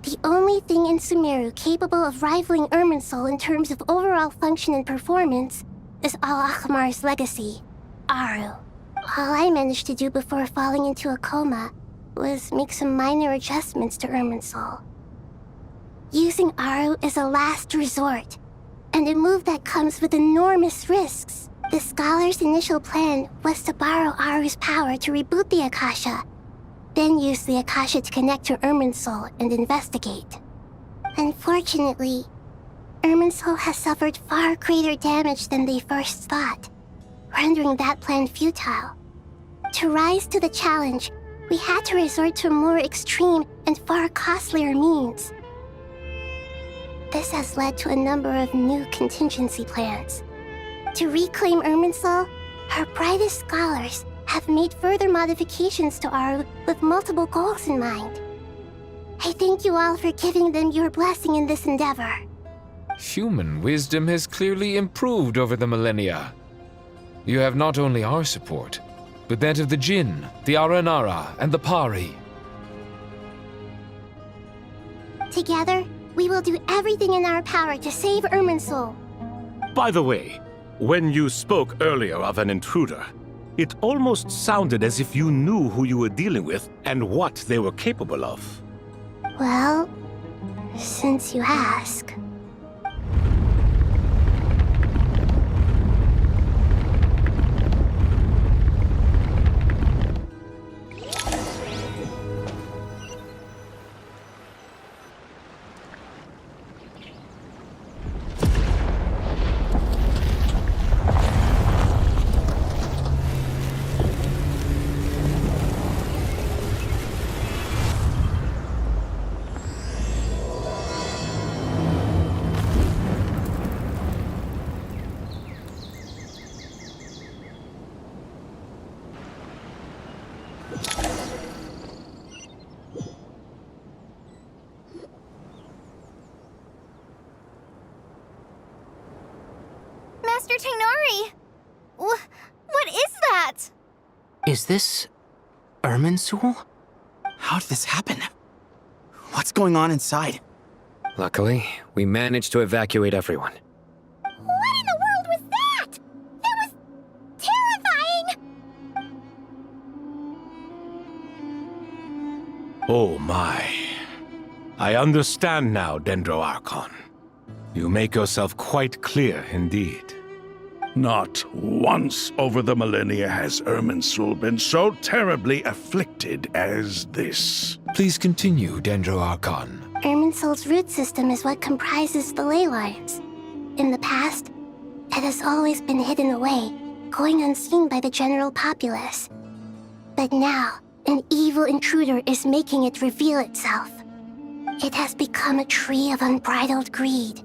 The only thing in Sumeru capable of rivaling Irminsul in terms of overall function and performance is Al-Akhmar's legacy, Aru. All I managed to do before falling into a coma was make some minor adjustments to Irminsul. Using Aru is a last resort, and a move that comes with enormous risks. The scholar's initial plan was to borrow Aru's power to reboot the Akasha, then use the Akasha to connect to Irminsul and investigate. Unfortunately, Irminsul has suffered far greater damage than they first thought, rendering that plan futile. To rise to the challenge, we had to resort to a more extreme and far costlier means. This has led to a number of new contingency plans. To reclaim Irminsul, our brightest scholars have made further modifications to Aru with multiple goals in mind. I thank you all for giving them your blessing in this endeavor. Human wisdom has clearly improved over the millennia. You have not only our support, but that of the Jinn, the Aranara, and the Pari. Together, we will do everything in our power to save Irminsul. By the way, when you spoke earlier of an intruder, it almost sounded as if you knew who you were dealing with and what they were capable of. Well, since you ask. Master Tainari! What is that? Is this Irminsul? How did this happen? What's going on inside? Luckily, we managed to evacuate everyone. What in the world was that? That was terrifying! Oh my. I understand now, Dendro Archon. You make yourself quite clear indeed. Not once over the millennia has Irminsul been so terribly afflicted as this. Please continue, Dendro Archon. Irminsul's root system is what comprises the ley lines. In the past, it has always been hidden away, going unseen by the general populace. But now, an evil intruder is making it reveal itself. It has become a tree of unbridled greed.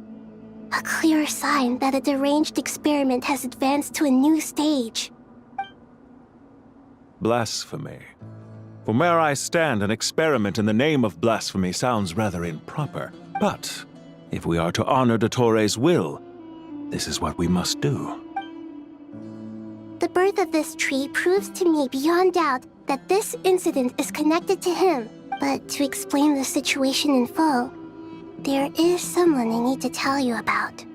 A clear sign that a deranged experiment has advanced to a new stage. Blasphemy. From where I stand, an experiment in the name of blasphemy sounds rather improper. But if we are to honor Dottores' will, this is what we must do. The birth of this tree proves to me beyond doubt that this incident is connected to him. But to explain the situation in full, there is someone I need to tell you about.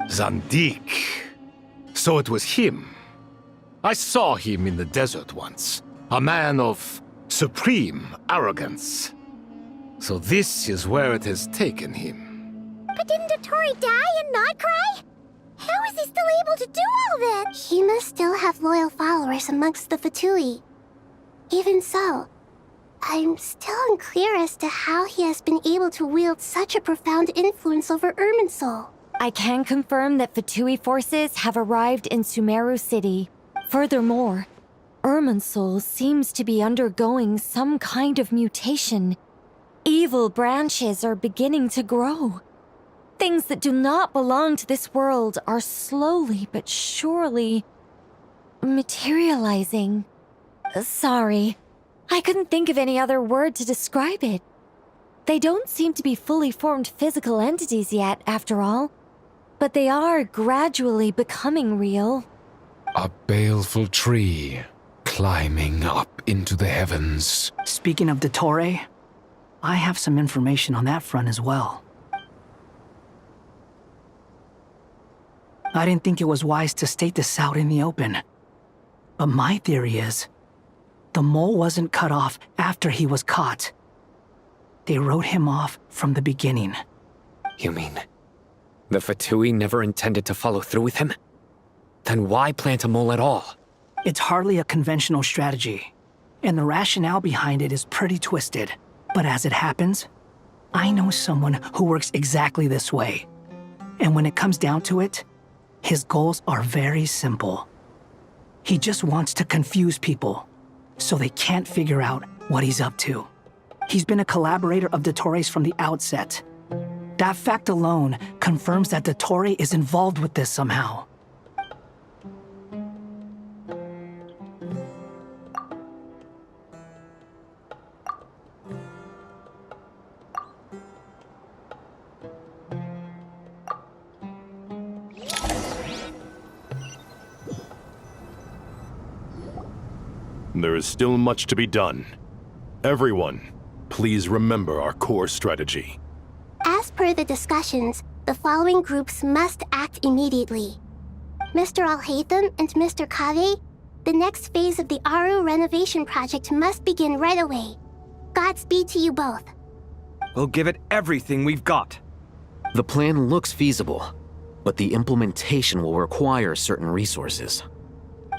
Zandik. So it was him. I saw him in the desert once. A man of supreme arrogance. So this is where it has taken him. But didn't Dottore die and not cry? How is he still able to do all that? He must still have loyal followers amongst the Fatui. Even so, I'm still unclear as to how he has been able to wield such a profound influence over Irminsul. I can confirm that Fatui forces have arrived in Sumeru City. Furthermore, Irminsul seems to be undergoing some kind of mutation. Evil branches are beginning to grow. Things that do not belong to this world are slowly but surely materializing. Sorry, I couldn't think of any other word to describe it. They don't seem to be fully formed physical entities yet, after all, but they are gradually becoming real. A baleful tree climbing up into the heavens. Speaking of Dottore, I have some information on that front as well. I didn't think it was wise to state this out in the open. But my theory is, the mole wasn't cut off after he was caught. They wrote him off from the beginning. You mean, the Fatui never intended to follow through with him? Then why plant a mole at all? It's hardly a conventional strategy, and the rationale behind it is pretty twisted. But as it happens, I know someone who works exactly this way. And when it comes down to it, his goals are very simple. He just wants to confuse people, so they can't figure out what he's up to. He's been a collaborator of Dottore's from the outset. That fact alone confirms that Dottore is involved with this somehow. There is still much to be done. Everyone, please remember our core strategy. As per the discussions, the following groups must act immediately. Mr. Alhaitham and Mr. Kave, the next phase of the Aru renovation project must begin right away. Godspeed to you both. We'll give it everything we've got. The plan looks feasible, but the implementation will require certain resources.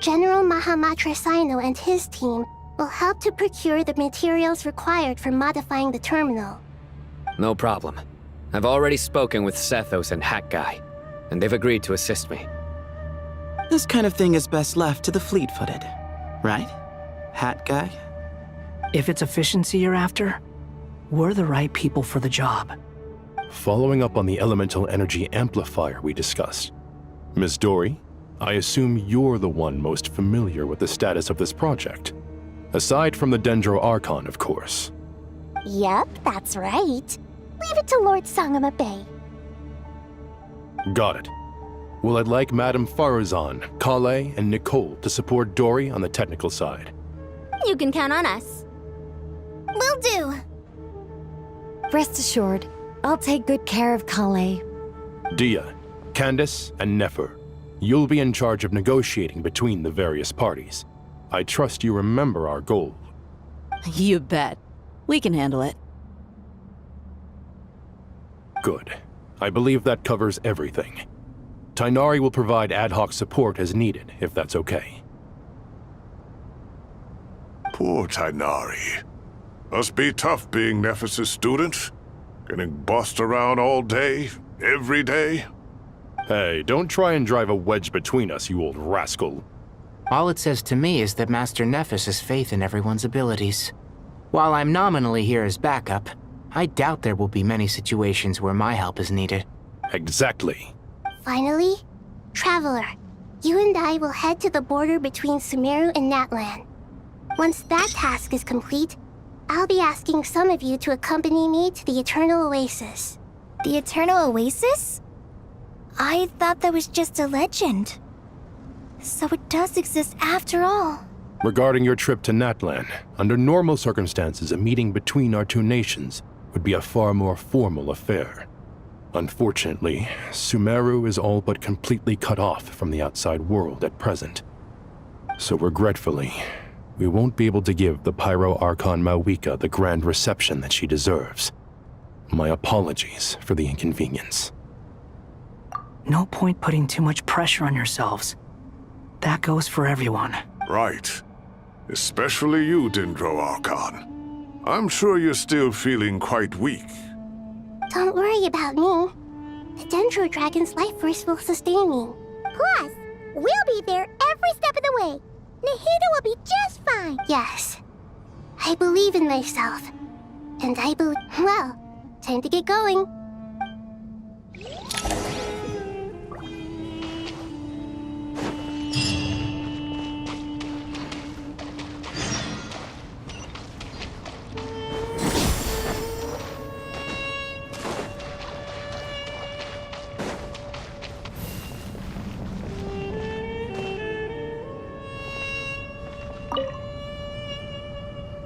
General Mahamatra Sino and his team will help to procure the materials required for modifying the terminal. No problem. I've already spoken with Sethos and Hat Guy, and they've agreed to assist me. This kind of thing is best left to the fleet-footed, right? Hat Guy? If it's efficiency you're after, we're the right people for the job. Following up on the elemental energy amplifier we discussed, Ms. Dory, I assume you're the one most familiar with the status of this project. Aside from the Dendro Archon, of course. Yep, that's right. Leave it to Lord Sangama Bay. Got it. Well, I'd like Madame Farazan, Kale, and Nicole to support Dory on the technical side. You can count on us. Will do. Rest assured, I'll take good care of Kale. Dia, Candace, and Nefer, you'll be in charge of negotiating between the various parties. I trust you remember our goal. You bet. We can handle it. Good. I believe that covers everything. Tainari will provide ad hoc support as needed, if that's okay. Poor Tainari. Must be tough being Nephis' student. Getting bossed around all day, every day. Hey, don't try and drive a wedge between us, you old rascal. All it says to me is that Master Nephis has faith in everyone's abilities. While I'm nominally here as backup, I doubt there will be many situations where my help is needed. Exactly. Finally, Traveler, you and I will head to the border between Sumeru and Natlan. Once that task is complete, I'll be asking some of you to accompany me to the Eternal Oasis. The Eternal Oasis? I thought that was just a legend. So it does exist after all. Regarding your trip to Natlan, under normal circumstances, a meeting between our two nations would be a far more formal affair. Unfortunately, Sumeru is all but completely cut off from the outside world at present. So regretfully, we won't be able to give the Pyro Archon Mawika the grand reception that she deserves. My apologies for the inconvenience. No point putting too much pressure on yourselves. That goes for everyone. Right. Especially you, Dendro Archon. I'm sure you're still feeling quite weak. Don't worry about me. The Dendro Dragon's life force will sustain me. Plus, we'll be there every step of the way. Nahida will be just fine. Yes. I believe in myself. And I believe... Well, time to get going.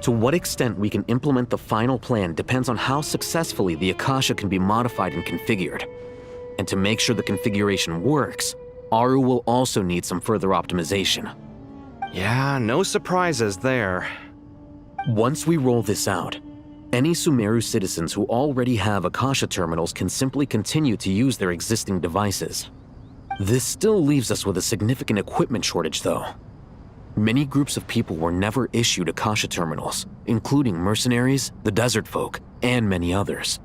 To what extent we can implement the final plan depends on how successfully the Akasha can be modified and configured. And to make sure the configuration works, Aru will also need some further optimization. Yeah, no surprises there. Once we roll this out, any Sumeru citizens who already have Akasha terminals can simply continue to use their existing devices. This still leaves us with a significant equipment shortage, though. Many groups of people were never issued Akasha terminals, including mercenaries, the desert folk, and many others.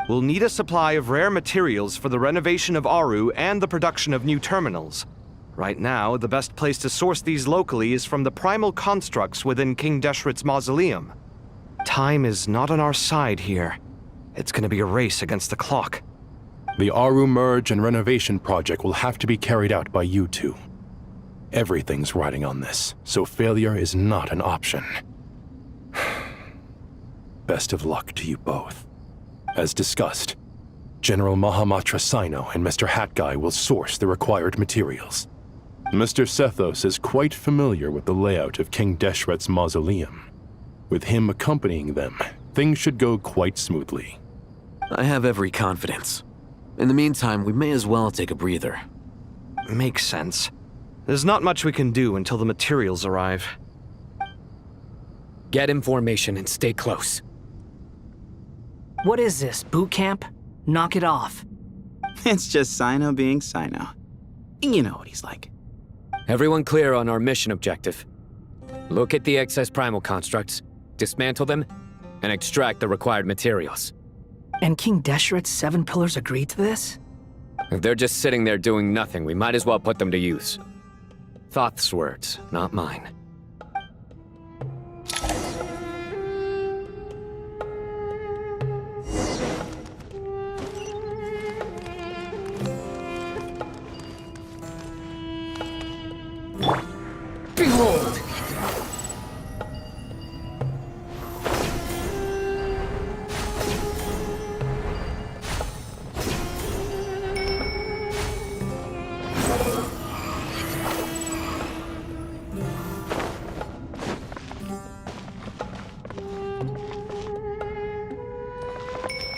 We'll need a supply of rare materials for the renovation of Aru and the production of new terminals. Right now, the best place to source these locally is from the primal constructs within King Deshret's mausoleum. Time is not on our side here. It's gonna be a race against the clock. The Aru merge and renovation project will have to be carried out by you two. Everything's riding on this, so failure is not an option. Best of luck to you both. As discussed, General Mahamatra Sino and Mr. Hat Guy will source the required materials. Mr. Sethos is quite familiar with the layout of King Deshret's mausoleum. With him accompanying them, things should go quite smoothly. I have every confidence. In the meantime, we may as well take a breather. Makes sense. There's not much we can do until the materials arrive. Get in formation and stay close. What is this, boot camp? Knock it off. It's just Sino being Sino. You know what he's like. Everyone clear on our mission objective. Look at the excess primal constructs, dismantle them, and extract the required materials. And King Deshret's 7 pillars agreed to this? If they're just sitting there doing nothing, we might as well put them to use. Thoth's words, not mine. Behold!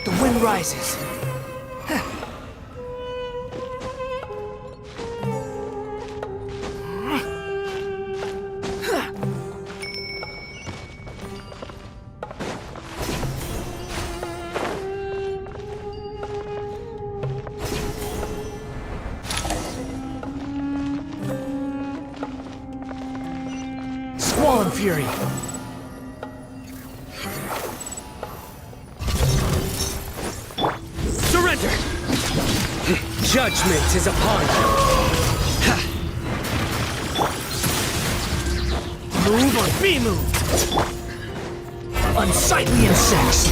The wind rises. Squall and fury. Surrender! Judgment is upon you. Move or be moved. Unsightly insects.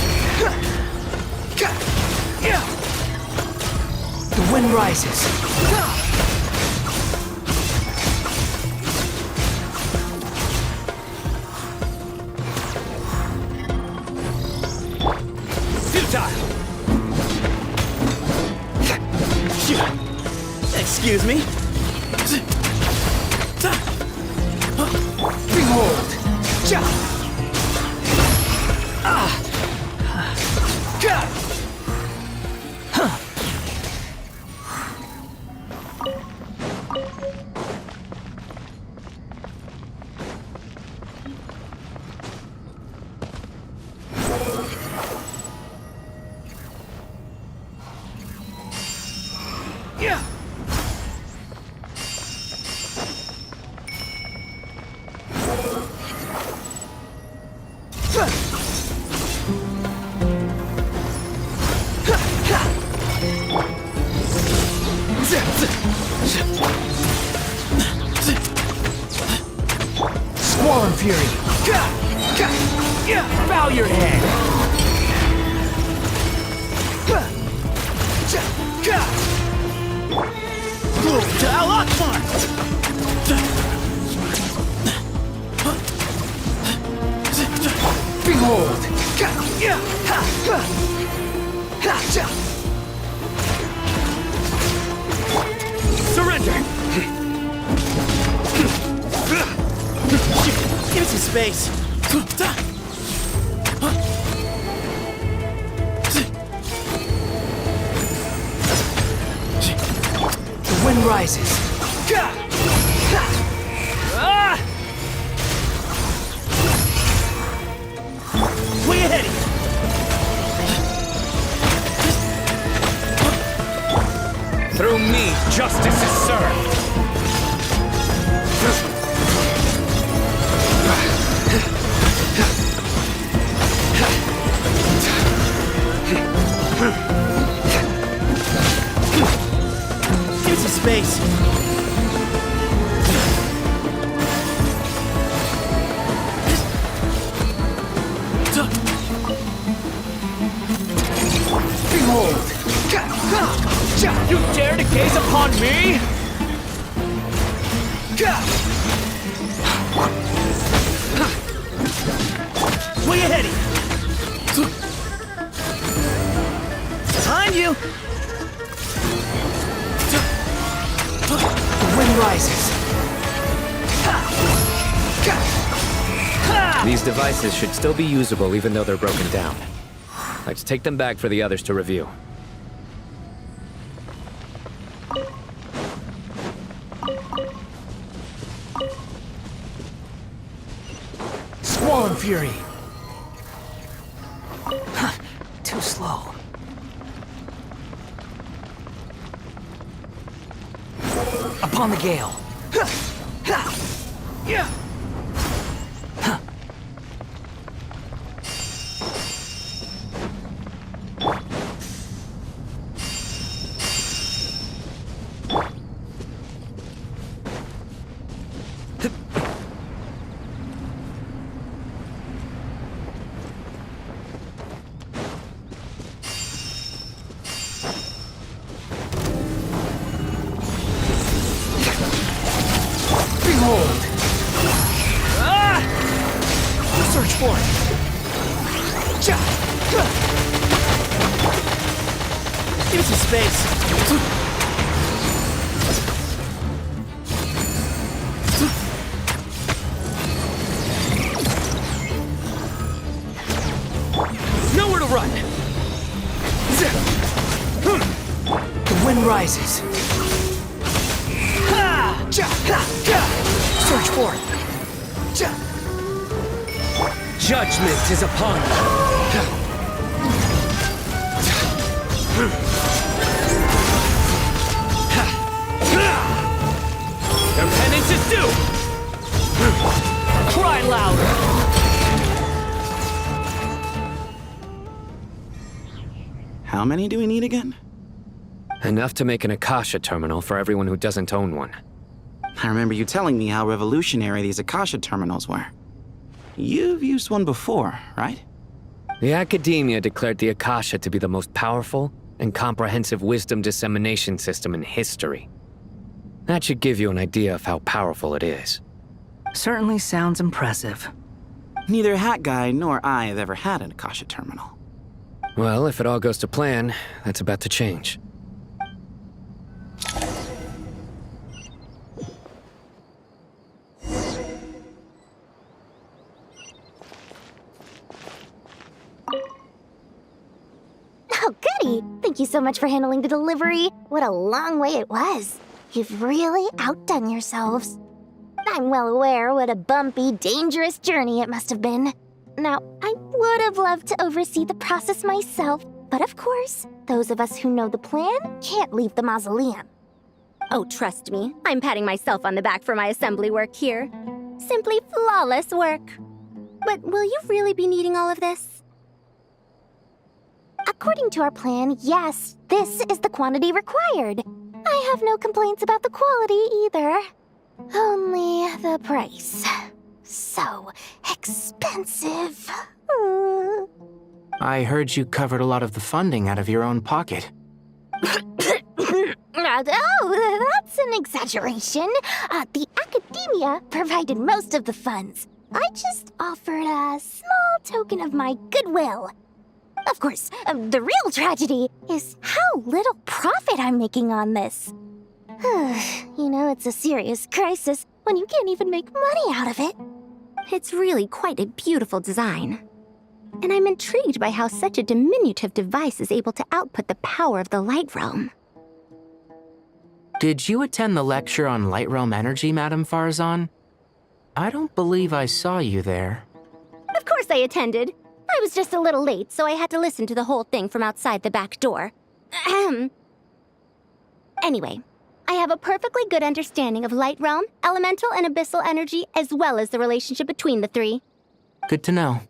The wind rises. Excuse me? Behold! Bow your head! Move to Al Akbar! Behold! Surrender! Give me some space! The wind rises. Way ahead! Through me, justice is served. Give me some space. Behold! You dare to gaze upon me? Way ahead! Behind you! The wind rises. These devices should still be usable even though they're broken down. Let's take them back for the others to review. Squall Fury! Too slow. Upon the gale. Behold! Search for it! Give me some space! Nowhere to run! The wind rises. Search for it. Judgment is upon you. Your penance is due! Cry louder! How many do we need again? Enough to make an Akasha terminal for everyone who doesn't own one. I remember you telling me how revolutionary these Akasha terminals were. You've used one before, right? The Academia declared the Akasha to be the most powerful and comprehensive wisdom dissemination system in history. That should give you an idea of how powerful it is. Certainly sounds impressive. Neither Hat Guy nor I have ever had an Akasha terminal. Well, if it all goes to plan, that's about to change. Oh, goody! Thank you so much for handling the delivery. What a long way it was. You've really outdone yourselves. I'm well aware what a bumpy, dangerous journey it must have been. Now, I would have loved to oversee the process myself, but of course, those of us who know the plan can't leave the mausoleum. Oh, trust me, I'm patting myself on the back for my assembly work here. Simply flawless work. But will you really be needing all of this? According to our plan, yes, this is the quantity required. I have no complaints about the quality either. Only the price. So expensive. I heard you covered a lot of the funding out of your own pocket. Oh, that's an exaggeration. The academia provided most of the funds. I just offered a small token of my goodwill. Of course, the real tragedy is how little profit I'm making on this. You know, it's a serious crisis when you can't even make money out of it. It's really quite a beautiful design. And I'm intrigued by how such a diminutive device is able to output the power of the Light Realm. Did you attend the lecture on Light Realm energy, Madame Farzan? I don't believe I saw you there. Of course I attended. I was just a little late, so I had to listen to the whole thing from outside the back door. Anyway, I have a perfectly good understanding of Light Realm, elemental and abyssal energy, as well as the relationship between the three. Good to know.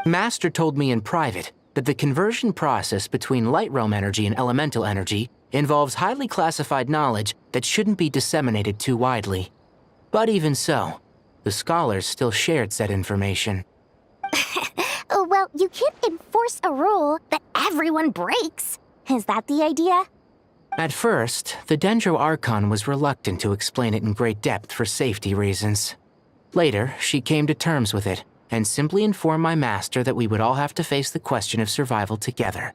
Master told me in private that the conversion process between Light Realm energy and elemental energy involves highly classified knowledge that shouldn't be disseminated too widely. But even so, the scholars still shared said information. Well, you can't enforce a rule that everyone breaks. Is that the idea? At first, the Dendro Archon was reluctant to explain it in great depth for safety reasons. Later, she came to terms with it and simply informed my master that we would all have to face the question of survival together.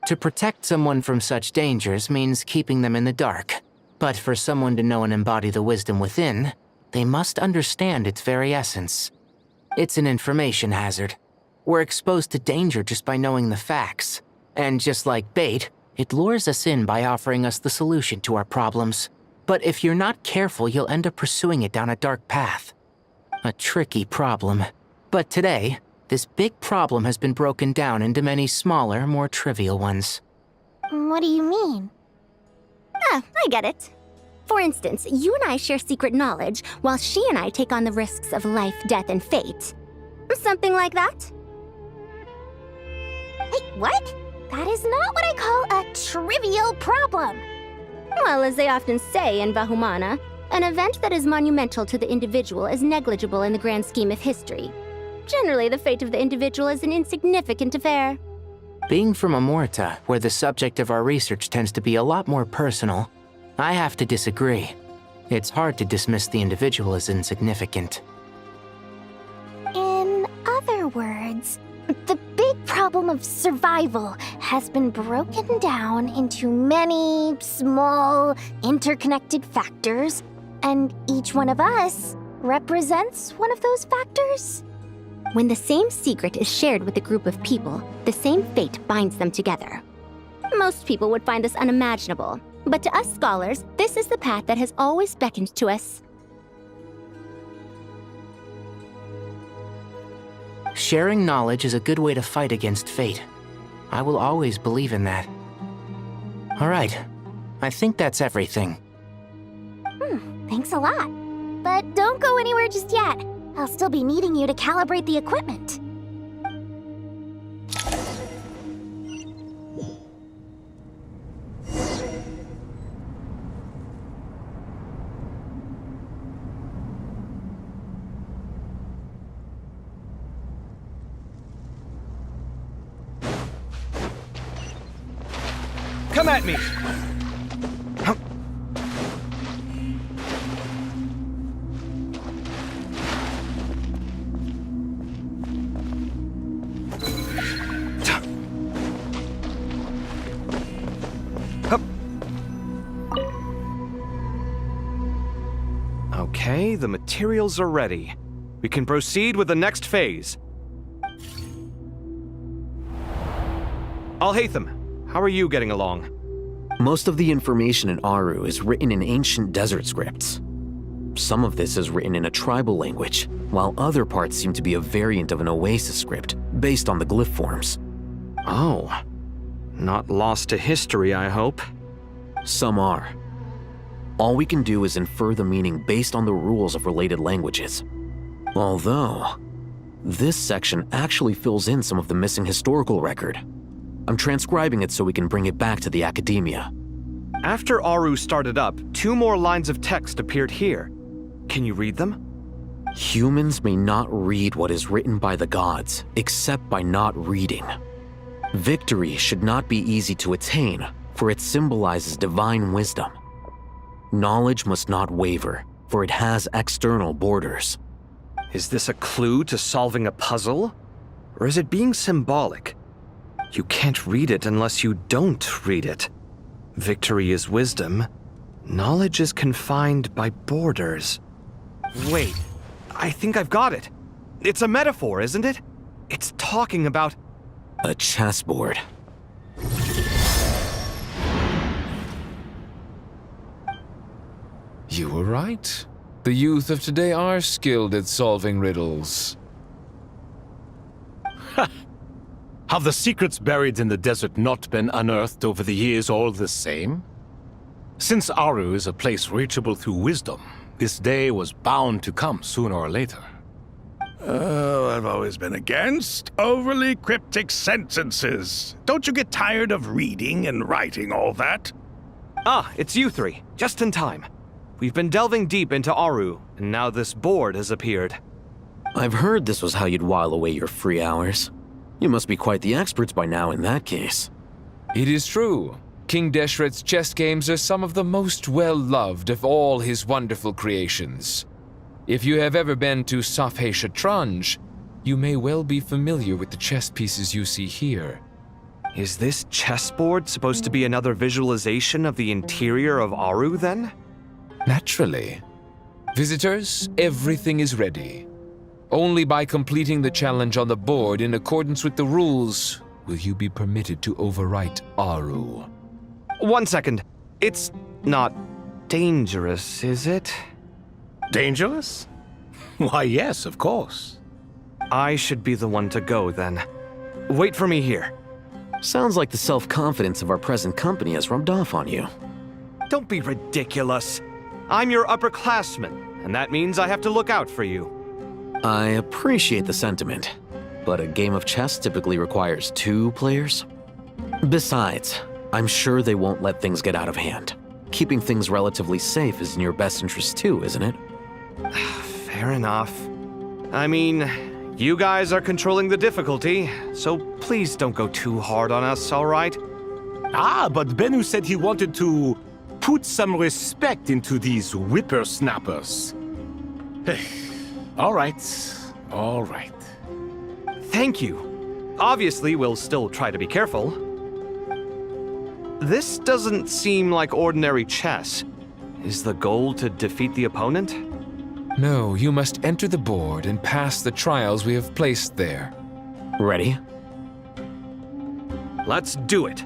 To protect someone from such dangers means keeping them in the dark. But for someone to know and embody the wisdom within, they must understand its very essence. It's an information hazard. We're exposed to danger just by knowing the facts. And just like bait, it lures us in by offering us the solution to our problems. But if you're not careful, you'll end up pursuing it down a dark path. A tricky problem. But today, this big problem has been broken down into many smaller, more trivial ones. What do you mean? I get it. For instance, you and I share secret knowledge, while she and I take on the risks of life, death, and fate. Something like that? Hey, what? That is not what I call a trivial problem. Well, as they often say in Vahumana, an event that is monumental to the individual is negligible in the grand scheme of history. Generally, the fate of the individual is an insignificant affair. Being from Amorta, where the subject of our research tends to be a lot more personal, I have to disagree. It's hard to dismiss the individual as insignificant. In other words, the big problem of survival has been broken down into many small, interconnected factors, and each one of us represents one of those factors. When the same secret is shared with a group of people, the same fate binds them together. Most people would find this unimaginable, but to us scholars, this is the path that has always beckoned to us. Sharing knowledge is a good way to fight against fate. I will always believe in that. All right, I think that's everything. Thanks a lot. But don't go anywhere just yet. I'll still be needing you to calibrate the equipment. Come at me! Okay, the materials are ready. We can proceed with the next phase. Al-Haytham, how are you getting along? Most of the information in Aru is written in ancient desert scripts. Some of this is written in a tribal language, while other parts seem to be a variant of an Oasis script, based on the glyph forms. Oh. Not lost to history, I hope. Some are. All we can do is infer the meaning based on the rules of related languages. Although, this section actually fills in some of the missing historical record. I'm transcribing it so we can bring it back to the academia. After Aru started up, 2 more lines of text appeared here. Can you read them? Humans may not read what is written by the gods, except by not reading. Victory should not be easy to attain, for it symbolizes divine wisdom. Knowledge must not waver, for it has external borders. Is this a clue to solving a puzzle? Or is it being symbolic? You can't read it unless you don't read it. Victory is wisdom. Knowledge is confined by borders. Wait, I think I've got it. It's a metaphor, isn't it? It's talking about... a chessboard. You were right. The youth of today are skilled at solving riddles. Have the secrets buried in the desert not been unearthed over the years all the same? Since Aru is a place reachable through wisdom, this day was bound to come sooner or later. Oh, I've always been against overly cryptic sentences. Don't you get tired of reading and writing all that? Ah, it's you three. Just in time. We've been delving deep into Aru, and now this board has appeared. I've heard this was how you'd while away your free hours. You must be quite the experts by now in that case. It is true. King Deshret's chess games are some of the most well-loved of all his wonderful creations. If you have ever been to Safhe Shatranj, you may well be familiar with the chess pieces you see here. Is this chessboard supposed to be another visualization of the interior of Aru, then? Naturally. Visitors, everything is ready. Only by completing the challenge on the board in accordance with the rules will you be permitted to overwrite Aru. 1 second. It's not dangerous, is it? Dangerous? Why, yes, of course. I should be the one to go, then. Wait for me here. Sounds like the self-confidence of our present company has rubbed off on you. Don't be ridiculous. I'm your upperclassman, and that means I have to look out for you. I appreciate the sentiment, but a game of chess typically requires 2 players. Besides, I'm sure they won't let things get out of hand. Keeping things relatively safe is in your best interest too, isn't it? Fair enough. I mean, you guys are controlling the difficulty, so please don't go too hard on us, all right? Ah, but Bennu said he wanted to put some respect into these whippersnappers. All right, all right. Thank you. Obviously, we'll still try to be careful. This doesn't seem like ordinary chess. Is the goal to defeat the opponent? No, you must enter the board and pass the trials we have placed there. Ready? Let's do it.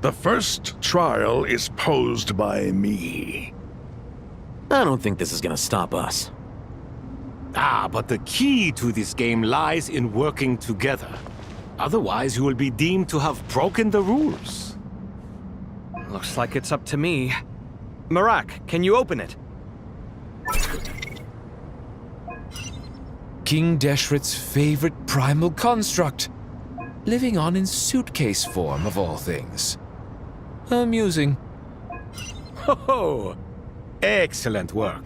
The first trial is posed by me. I don't think this is gonna stop us. Ah, but the key to this game lies in working together. Otherwise, you will be deemed to have broken the rules. Looks like it's up to me. Marak, can you open it? King Deshret's favorite primal construct. Living on in suitcase form, of all things. Amusing. Ho-ho! Excellent work.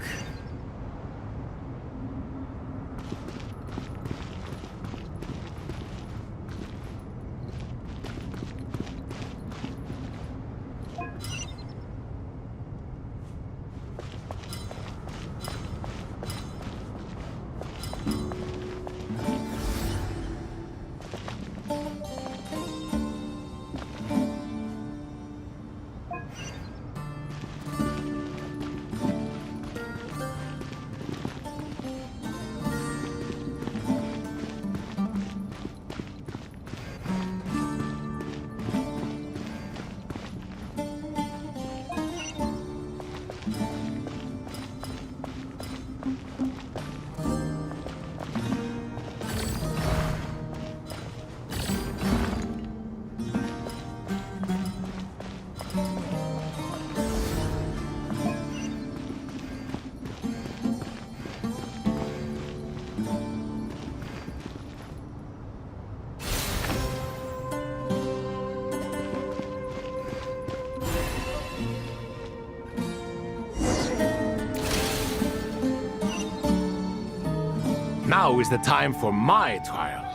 Now is the time for my trial.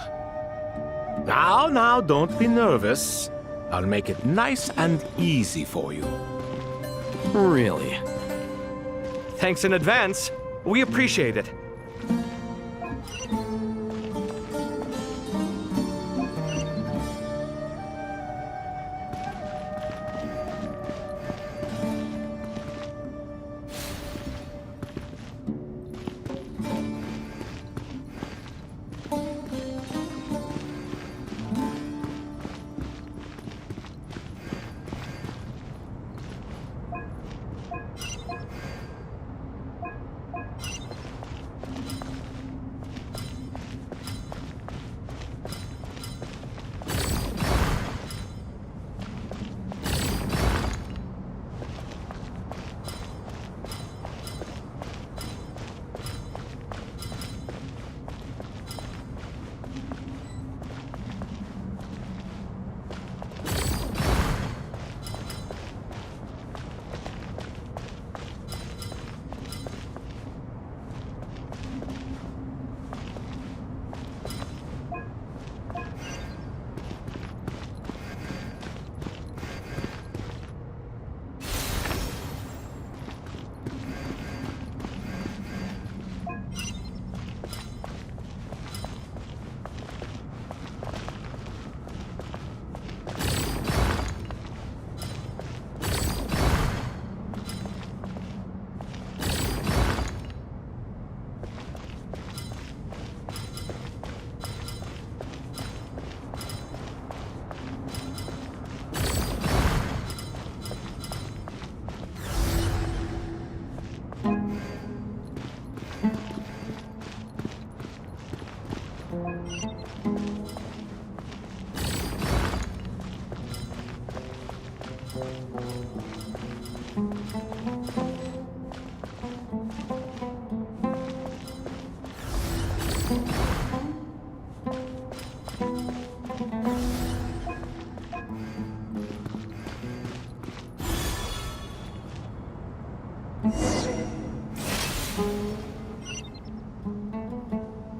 Now, don't be nervous. I'll make it nice and easy for you. Really? Thanks in advance. We appreciate it.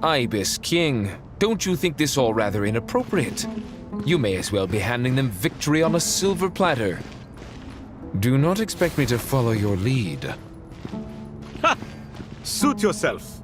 Ibis King, don't you think this all rather inappropriate? You may as well be handing them victory on a silver platter. Do not expect me to follow your lead. Ha! Suit yourself.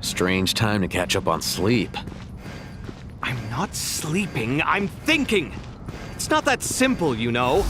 Strange time to catch up on sleep. I'm not sleeping, I'm thinking! It's not that simple, you know.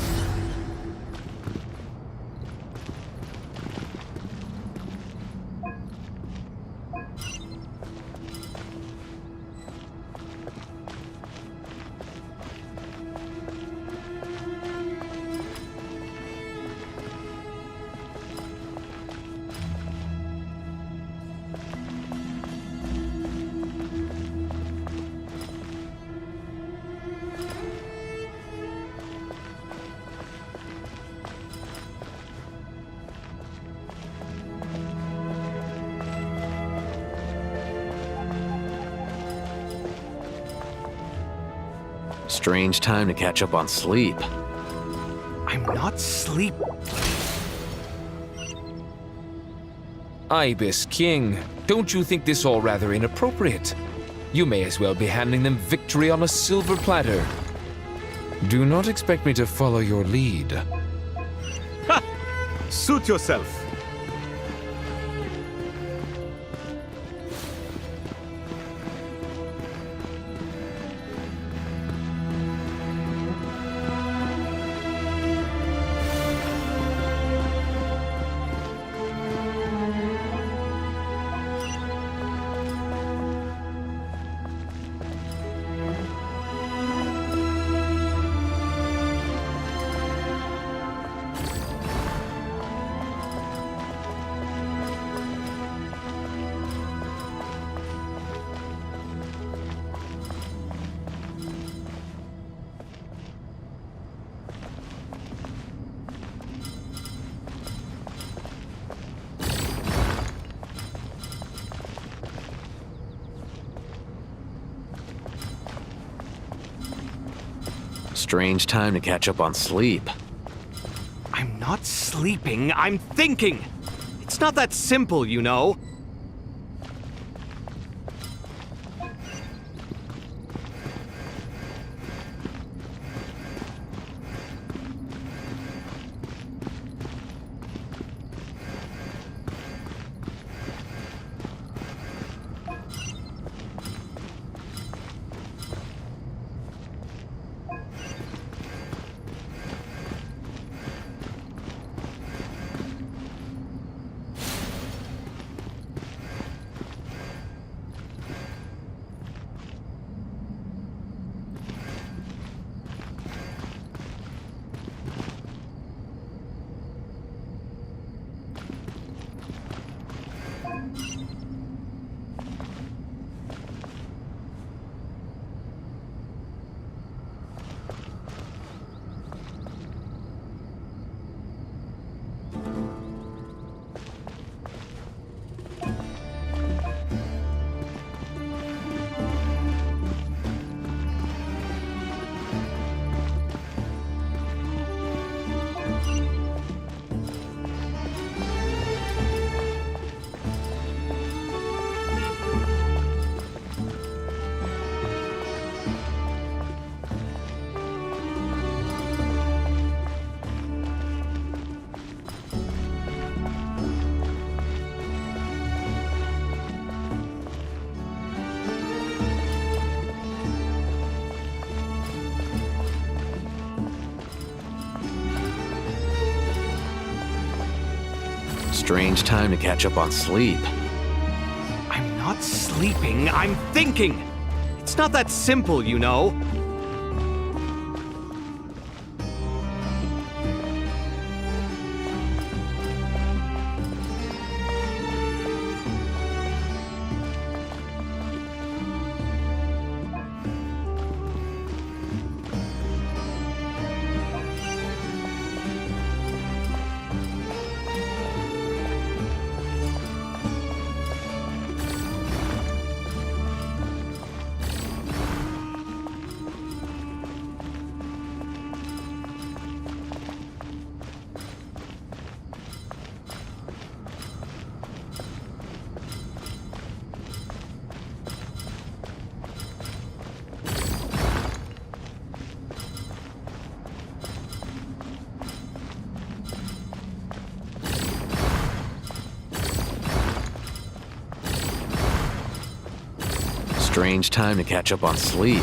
Strange time to catch up on sleep. I'm not sleep. Ibis King, don't you think this all rather inappropriate? You may as well be handing them victory on a silver platter. Do not expect me to follow your lead. Ha! Suit yourself. Strange time to catch up on sleep. I'm not sleeping, I'm thinking! It's not that simple, you know. Strange time to catch up on sleep. I'm not sleeping, I'm thinking! It's not that simple, you know. Strange time to catch up on sleep.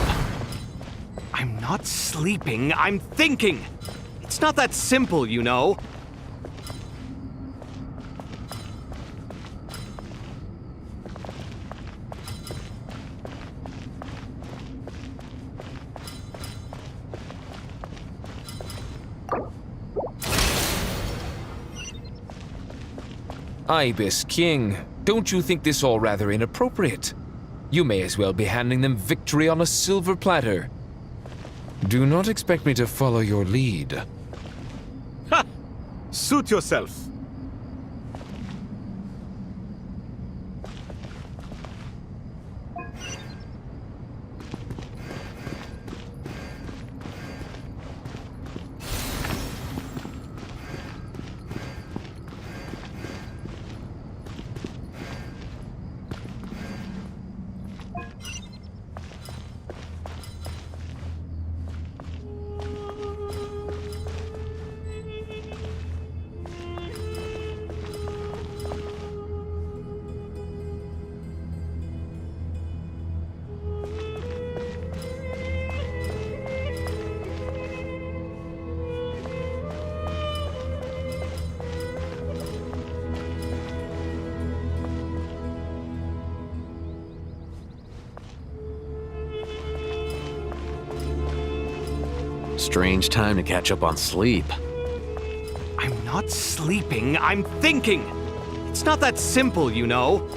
I'm not sleeping, I'm thinking! It's not that simple, you know. Ibis King, don't you think this all rather inappropriate? You may as well be handing them victory on a silver platter. Do not expect me to follow your lead. Ha! Suit yourself. Strange time to catch up on sleep. I'm not sleeping, I'm thinking! It's not that simple, you know.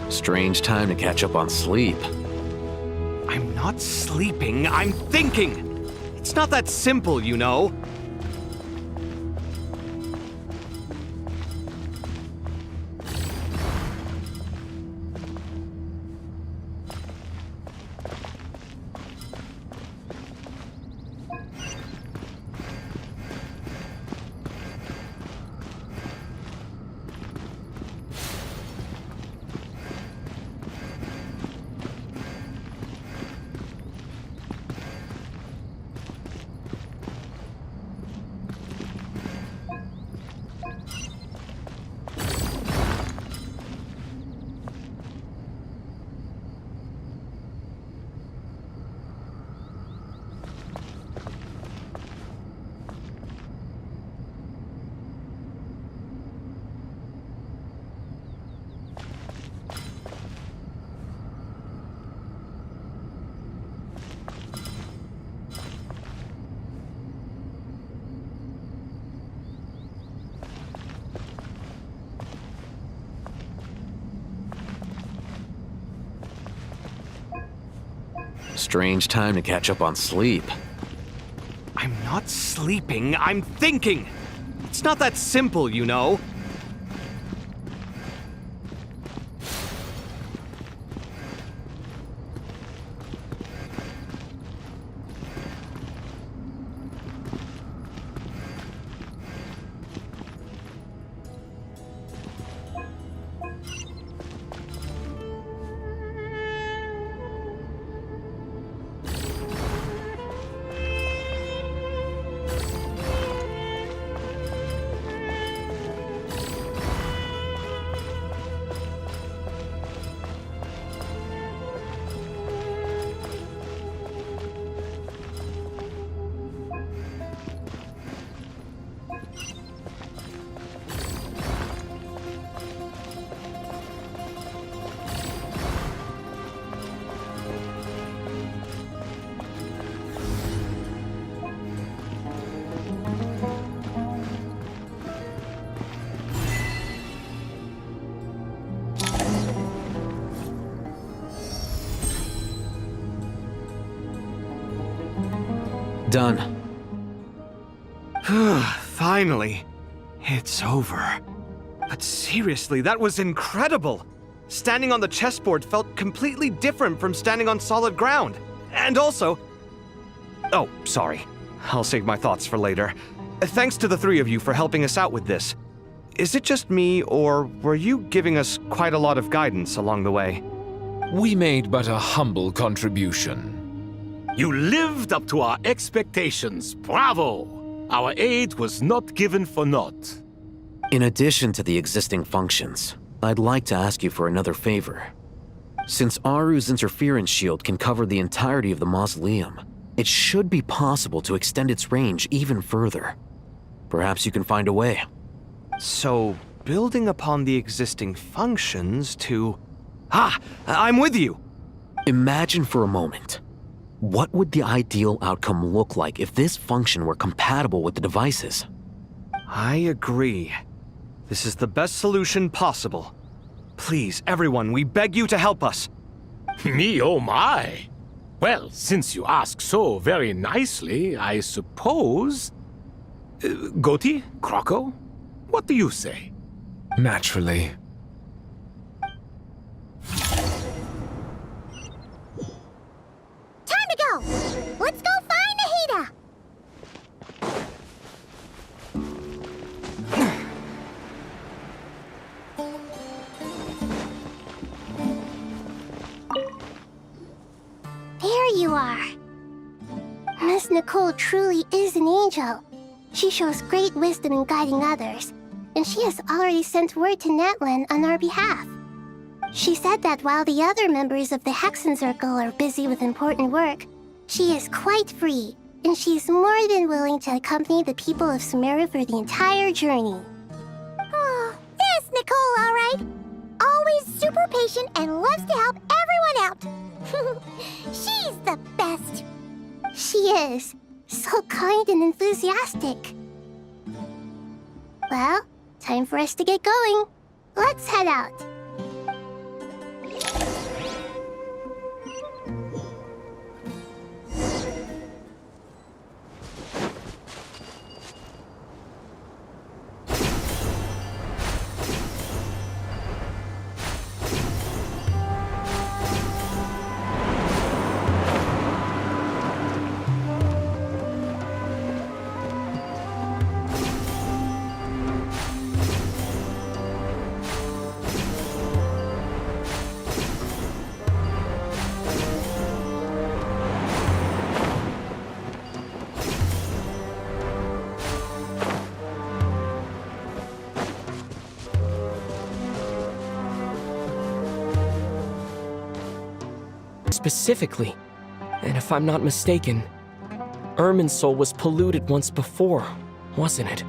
Strange time to catch up on sleep. I'm not sleeping, I'm thinking! It's not that simple, you know. Strange time to catch up on sleep. I'm not sleeping, I'm thinking! It's not that simple, you know. Done. Finally. It's over. But seriously, that was incredible! Standing on the chessboard felt completely different from standing on solid ground. And also... Oh, sorry. I'll save my thoughts for later. Thanks to the three of you for helping us out with this. Is it just me, or were you giving us quite a lot of guidance along the way? We made but a humble contribution. You lived up to our expectations. Bravo! Our aid was not given for naught. In addition to the existing functions, I'd like to ask you for another favor. Since Aru's interference shield can cover the entirety of the mausoleum, it should be possible to extend its range even further. Perhaps you can find a way. So, building upon the existing functions to... Ah! I'm with you! Imagine for a moment. What would the ideal outcome look like if this function were compatible with the devices? I agree. This is the best solution possible. Please, everyone, we beg you to help us. Me, oh my! Well, since you ask so very nicely, I suppose... Goti? Croco? What do you say? Naturally. Time to go! Let's go find Nahida! There you are. Miss Nicole truly is an angel. She shows great wisdom in guiding others. and she has already sent word to Natlan on our behalf. She said that while the other members of the Hexen Circle are busy with important work, she is quite free, and she is more than willing to accompany the people of Sumeru for the entire journey. Oh, there's Nicole, all right. Always super patient and loves to help everyone out. She's the best. She is. So kind and enthusiastic. Well, time for us to get going. Let's head out. Specifically, and if I'm not mistaken, Irminsul was polluted once before, wasn't it?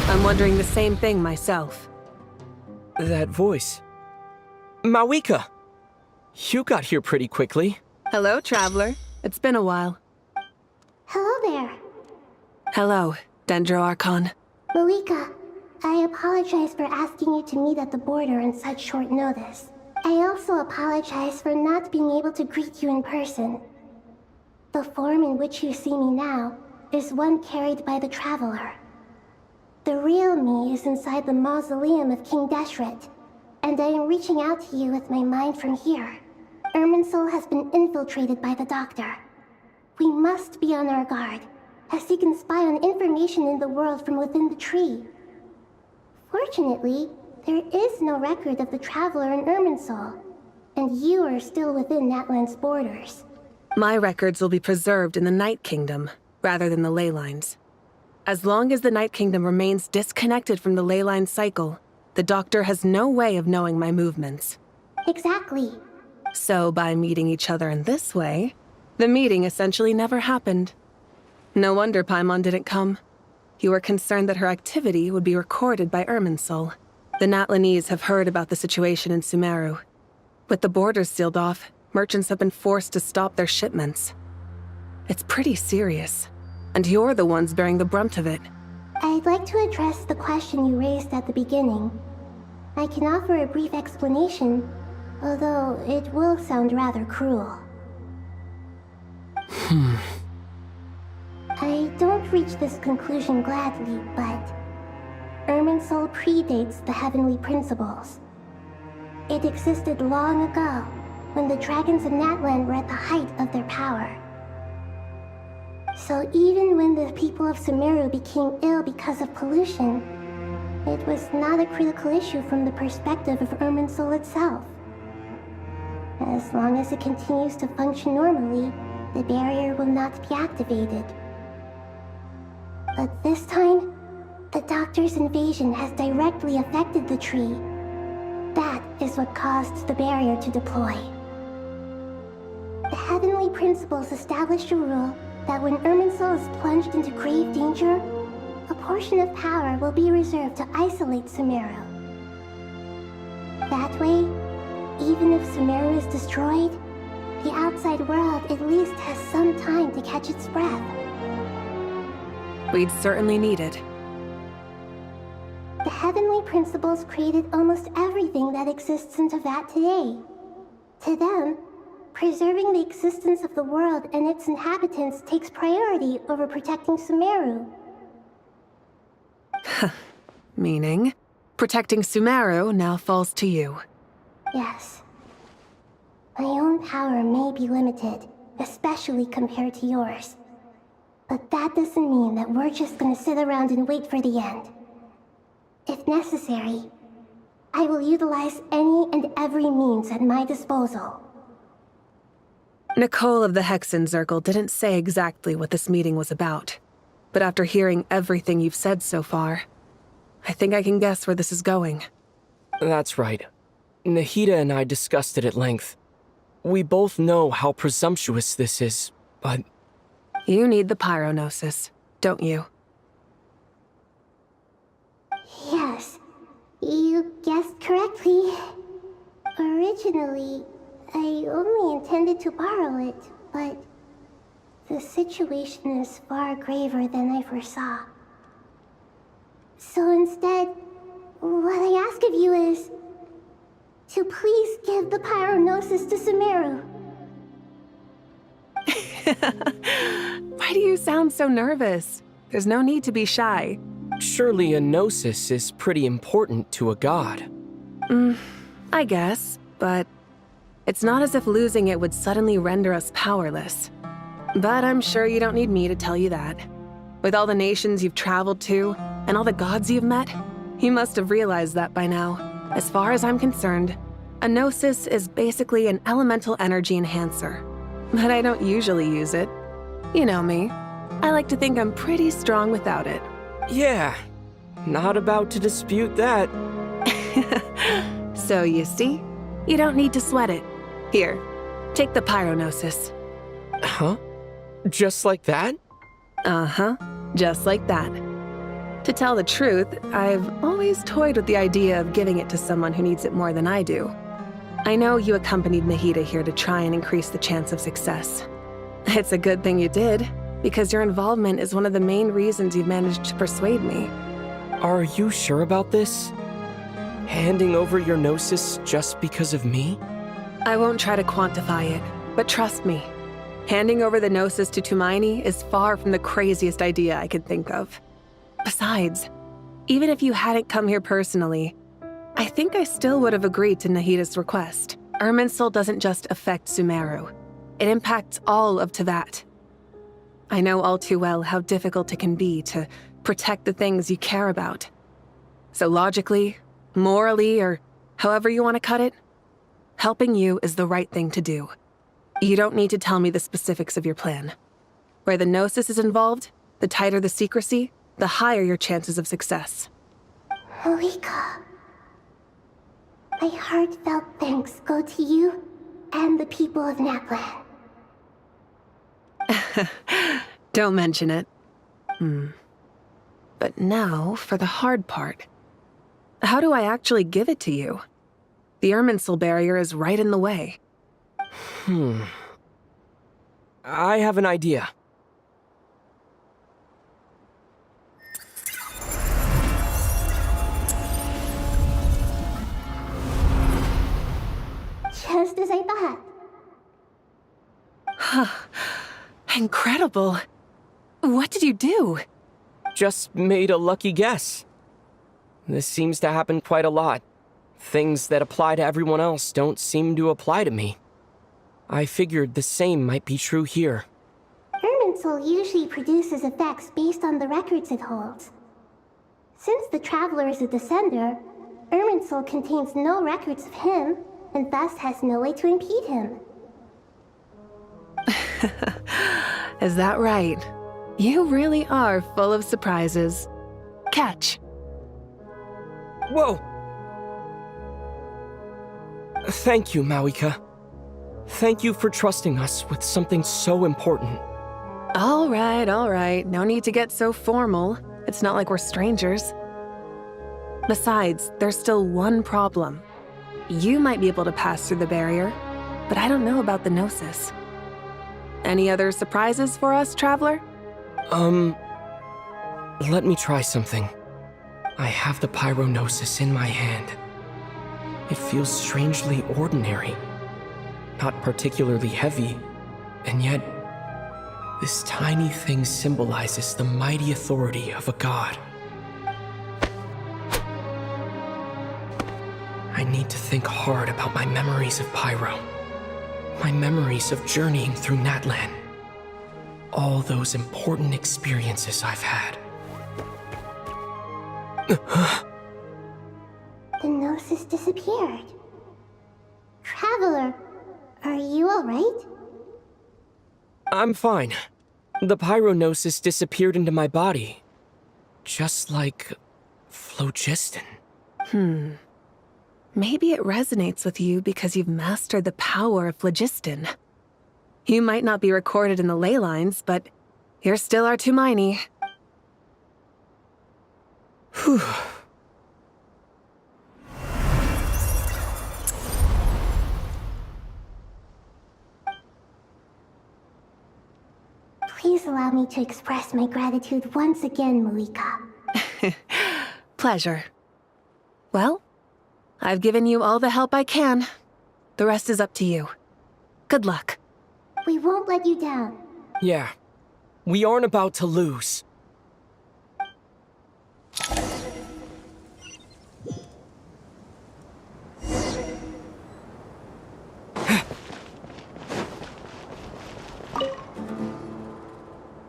I'm wondering the same thing myself. That voice. Mawika! You got here pretty quickly. Hello, traveler. It's been a while. Hello there. Hello, Dendro Archon. Malika, I apologize for asking you to meet at the border on such short notice. I also apologize for not being able to greet you in person. The form in which you see me now is one carried by the Traveler. The real me is inside the mausoleum of King Deshret, and I am reaching out to you with my mind from here. Irminsul has been infiltrated by the Doctor. We must be on our guard, as he can spy on information in the world from within the tree. Fortunately, there is no record of the Traveler in Irminsul, and you are still within Natlan's borders. My records will be preserved in the Night Kingdom, rather than the ley lines. As long as the Night Kingdom remains disconnected from the ley line cycle, the Doctor has no way of knowing my movements. Exactly. So by meeting each other in this way, the meeting essentially never happened. No wonder Paimon didn't come. You were concerned that her activity would be recorded by Irminsul. The Natlanese have heard about the situation in Sumeru. With the borders sealed off, merchants have been forced to stop their shipments. It's pretty serious. And you're the ones bearing the brunt of it. I'd like to address the question you raised at the beginning. I can offer a brief explanation, although it will sound rather cruel. I don't reach this conclusion gladly, but Irminsul predates the heavenly principles. It existed long ago, when the dragons of Natlan were at the height of their power. So even when the people of Sumeru became ill because of pollution, it was not a critical issue from the perspective of Irminsul itself. As long as it continues to function normally, the barrier will not be activated. But this time, the Doctor's invasion has directly affected the tree. That is what caused the barrier to deploy. The heavenly principles established a rule that when Irminsul is plunged into grave danger, a portion of power will be reserved to isolate Sumeru. That way, even if Sumeru is destroyed, the outside world at least has some time to catch its breath. We'd certainly need it. The heavenly principles created almost everything that exists in Teyvat today. To them, preserving the existence of the world and its inhabitants takes priority over protecting Sumeru. Meaning, protecting Sumeru now falls to you. Yes. My own power may be limited, especially compared to yours. But that doesn't mean that we're just gonna sit around and wait for the end. If necessary, I will utilize any and every means at my disposal. Nicole of the Hexen Circle didn't say exactly what this meeting was about, but after hearing everything you've said so far, I think I can guess where this is going. That's right. Nahida and I discussed it at length. We both know how presumptuous this is, but... You need the Pyronosis, don't you? Yes, you guessed correctly. Originally, I only intended to borrow it, but the situation is far graver than I foresaw. So instead, what I ask of you is to please give the Pyronosis to Sumeru. Why do you sound so nervous? There's no need to be shy. Surely a gnosis is pretty important to a god. I guess, but it's not as if losing it would suddenly render us powerless. But I'm sure you don't need me to tell you that. With all the nations you've traveled to, and all the gods you've met, you must have realized that by now. As far as I'm concerned, a gnosis is basically an elemental energy enhancer. But I don't usually use it. You know me. I like to think I'm pretty strong without it. Yeah, not about to dispute that. So you see, you don't need to sweat it. Here, take the Pyronosis. Huh? Just like that? Uh-huh, just like that. To tell the truth, I've always toyed with the idea of giving it to someone who needs it more than I do. I know you accompanied Nahida here to try and increase the chance of success. It's a good thing you did, because your involvement is one of the main reasons you've managed to persuade me. Are you sure about this? Handing over your gnosis just because of me? I won't try to quantify it, but trust me, handing over the gnosis to Tumaini is far from the craziest idea I could think of. Besides, even if you hadn't come here personally, I think I still would have agreed to Nahida's request. Irminsul doesn't just affect Sumeru. It impacts all of Teyvat. I know all too well how difficult it can be to protect the things you care about. So logically, morally, or however you want to cut it, helping you is the right thing to do. You don't need to tell me the specifics of your plan. Where the Gnosis is involved, the tighter the secrecy, the higher your chances of success. Malika, my heartfelt thanks go to you and the people of Naplan. Don't mention it. But now for the hard part. How do I actually give it to you? The Irminsul barrier is right in the way. I have an idea. Just as I thought. Incredible. What did you do? Just made a lucky guess. This seems to happen quite a lot. Things that apply to everyone else don't seem to apply to me. I figured the same might be true here. Irminsul usually produces effects based on the records it holds. Since the Traveler is a Descender, Irminsul contains no records of him, and thus has no way to impede him. Is that right? You really are full of surprises. Catch. Whoa! Thank you, Mawika. Thank you for trusting us with something so important. All right. No need to get so formal. It's not like we're strangers. Besides, there's still one problem. You might be able to pass through the barrier, but I don't know about the Gnosis. Any other surprises for us, Traveler? Let me try something. I have the Pyronosis in my hand. It feels strangely ordinary. Not particularly heavy, and yet, this tiny thing symbolizes the mighty authority of a god. I need to think hard about my memories of Pyro. My memories of journeying through Natlan. All those important experiences I've had. The gnosis disappeared. Traveler, are you alright? I'm fine. The pyronosis disappeared into my body. Just like phlogiston. Maybe it resonates with you because you've mastered the power of phlogiston. You might not be recorded in the ley lines, but you're still our Tumaini. Whew. Please allow me to express my gratitude once again, Malika. Pleasure. Well, I've given you all the help I can. The rest is up to you. Good luck. We won't let you down. Yeah. We aren't about to lose.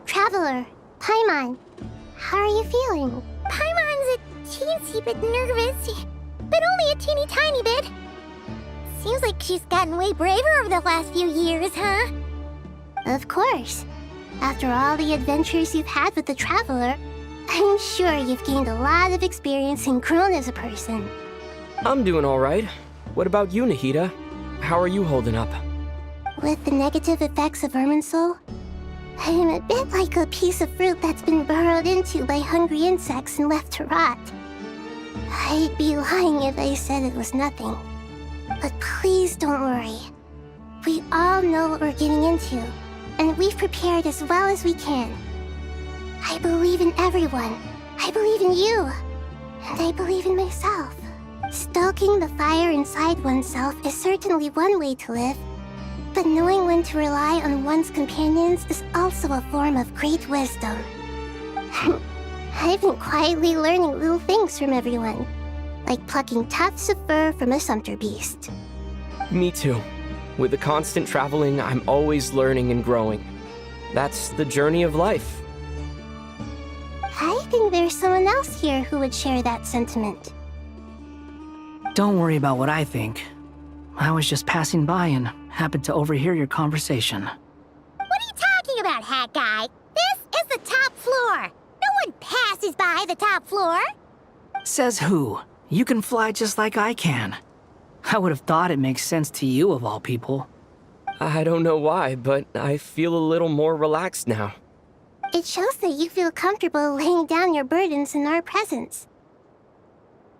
Traveler, Paimon, how are you feeling? Paimon's a teensy bit nervous, but only a teeny tiny bit. Seems like she's gotten way braver over the last few years, huh? Of course. After all the adventures you've had with the Traveler, I'm sure you've gained a lot of experience and grown as a person. I'm doing all right. What about you, Nahida? How are you holding up? With the negative effects of Irminsul, I am a bit like a piece of fruit that's been burrowed into by hungry insects and left to rot. I'd be lying if I said it was nothing. But please don't worry. We all know what we're getting into, and we've prepared as well as we can. I believe in everyone. I believe in you. And I believe in myself. Stoking the fire inside oneself is certainly one way to live. But knowing when to rely on one's companions is also a form of great wisdom. I've been quietly learning little things from everyone, like plucking tufts of fur from a sumpter beast. Me too. With the constant traveling, I'm always learning and growing. That's the journey of life. I think there's someone else here who would share that sentiment. Don't worry about what I think. I was just passing by and happened to overhear your conversation. What are you talking about, Hat Guy? This is the top floor. No one passes by the top floor. Says who? You can fly just like I can. I would have thought it makes sense to you of all people. I don't know why, but I feel a little more relaxed now. It shows that you feel comfortable laying down your burdens in our presence.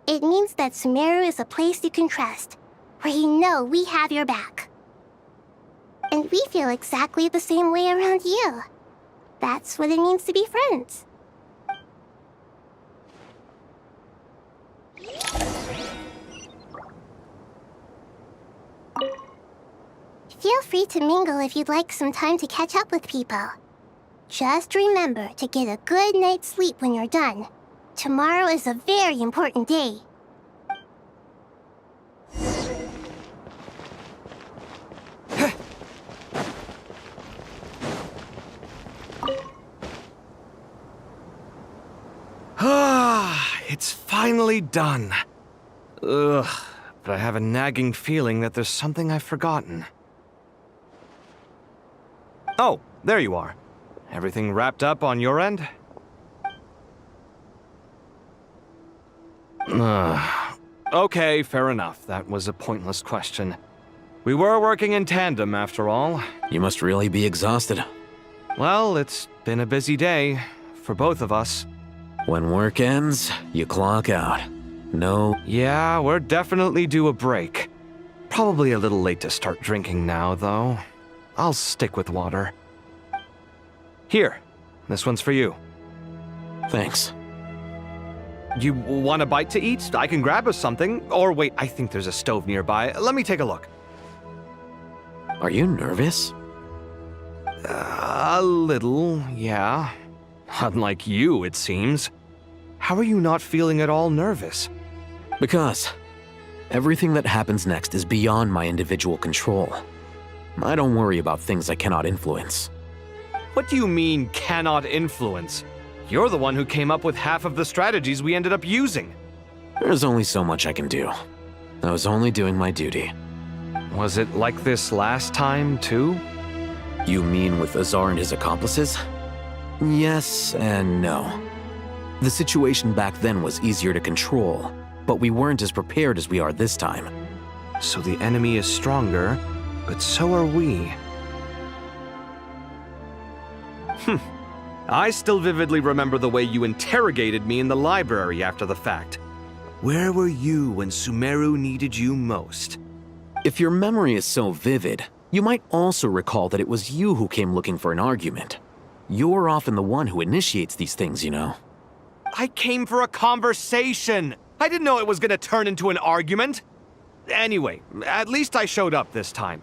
It means that Sumeru is a place you can trust, where you know we have your back. And we feel exactly the same way around you. That's what it means to be friends. Feel free to mingle if you'd like some time to catch up with people. Just remember to get a good night's sleep when you're done. Tomorrow is a very important day. It's finally done. Ugh, but I have a nagging feeling that there's something I've forgotten. Oh, there you are. Everything wrapped up on your end? Okay, fair enough. That was a pointless question. We were working in tandem, after all. You must really be exhausted. Well, it's been a busy day for both of us. When work ends, you clock out. No. Yeah, we're definitely due a break. Probably a little late to start drinking now, though. I'll stick with water. Here, this one's for you. Thanks. You want a bite to eat? I can grab us something. Or wait, I think there's a stove nearby. Let me take a look. Are you nervous? A little, yeah. Unlike you, it seems. How are you not feeling at all nervous? Because Everything that happens next is beyond my individual control. I don't worry about things I cannot influence. What do you mean, cannot influence? You're the one who came up with half of the strategies we ended up using. There's only so much I can do. I was only doing my duty. Was it like this last time, too? You mean with Azar and his accomplices? Yes and no. The situation back then was easier to control, but we weren't as prepared as we are this time. So the enemy is stronger, but so are we. I still vividly remember the way you interrogated me in the library after the fact. Where were you when Sumeru needed you most? If your memory is so vivid, you might also recall that it was you who came looking for an argument. You're often the one who initiates these things, you know. I came for a conversation! I didn't know it was gonna turn into an argument! Anyway, at least I showed up this time.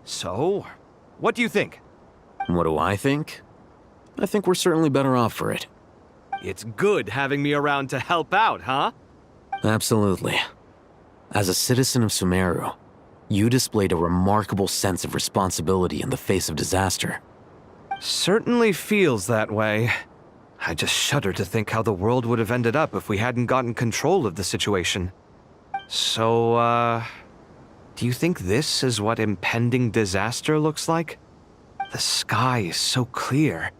So, what do you think? What do I think? I think we're certainly better off for it. It's good having me around to help out, huh? Absolutely. As a citizen of Sumeru, you displayed a remarkable sense of responsibility in the face of disaster. Certainly feels that way. I just shudder to think how the world would have ended up if we hadn't gotten control of the situation. So, do you think this is what impending disaster looks like? The sky is so clear,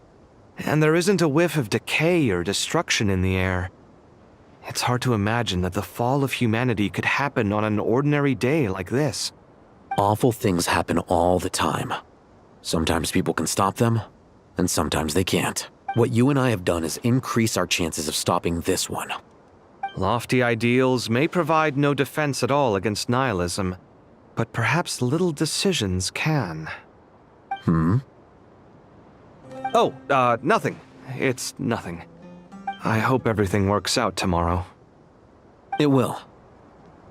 and there isn't a whiff of decay or destruction in the air. It's hard to imagine that the fall of humanity could happen on an ordinary day like this. Awful things happen all the time. Sometimes people can stop them, and sometimes they can't. What you and I have done is increase our chances of stopping this one. Lofty ideals may provide no defense at all against nihilism, but perhaps little decisions can. Oh, nothing. It's nothing. I hope everything works out tomorrow. It will.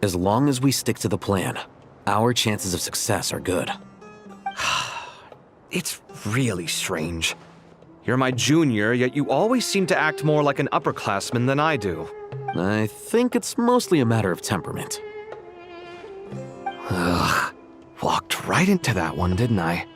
As long as we stick to the plan, our chances of success are good. It's really strange. You're my junior, yet you always seem to act more like an upperclassman than I do. I think it's mostly a matter of temperament. Ugh. Walked right into that one, didn't I?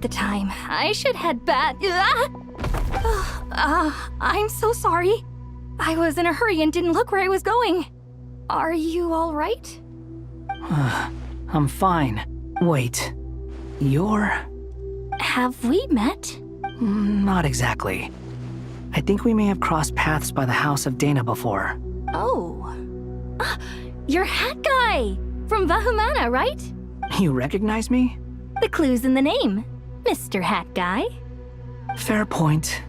at the time. I should head back. I'm so sorry. I was in a hurry and didn't look where I was going. Are you all right? I'm fine. Wait, you're... Have we met? Not exactly. I think we may have crossed paths by the house of Dana before. Oh. You're Hat Guy! From Vahumana, right? You recognize me? The clue's in the name, Mr. Hat Guy. Fair point.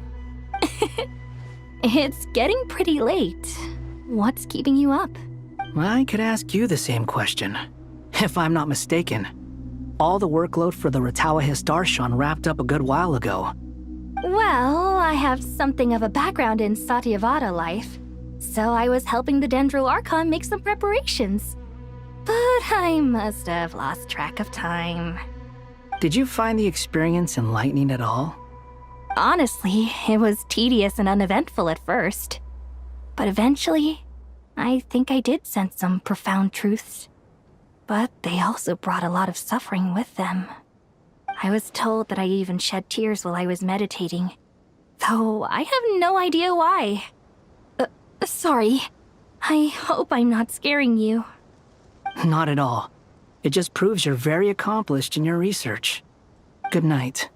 It's getting pretty late. What's keeping you up? I could ask you the same question. If I'm not mistaken, all the workload for the Ratawa Hisdarshan wrapped up a good while ago. Well, I have something of a background in Satyavada life, so I was helping the Dendro Archon make some preparations. But I must have lost track of time. Did you find the experience enlightening at all? Honestly, it was tedious and uneventful at first. But eventually, I think I did sense some profound truths. But they also brought a lot of suffering with them. I was told that I even shed tears while I was meditating, though I have no idea why. Sorry. I hope I'm not scaring you. Not at all. It just proves you're very accomplished in your research. Good night.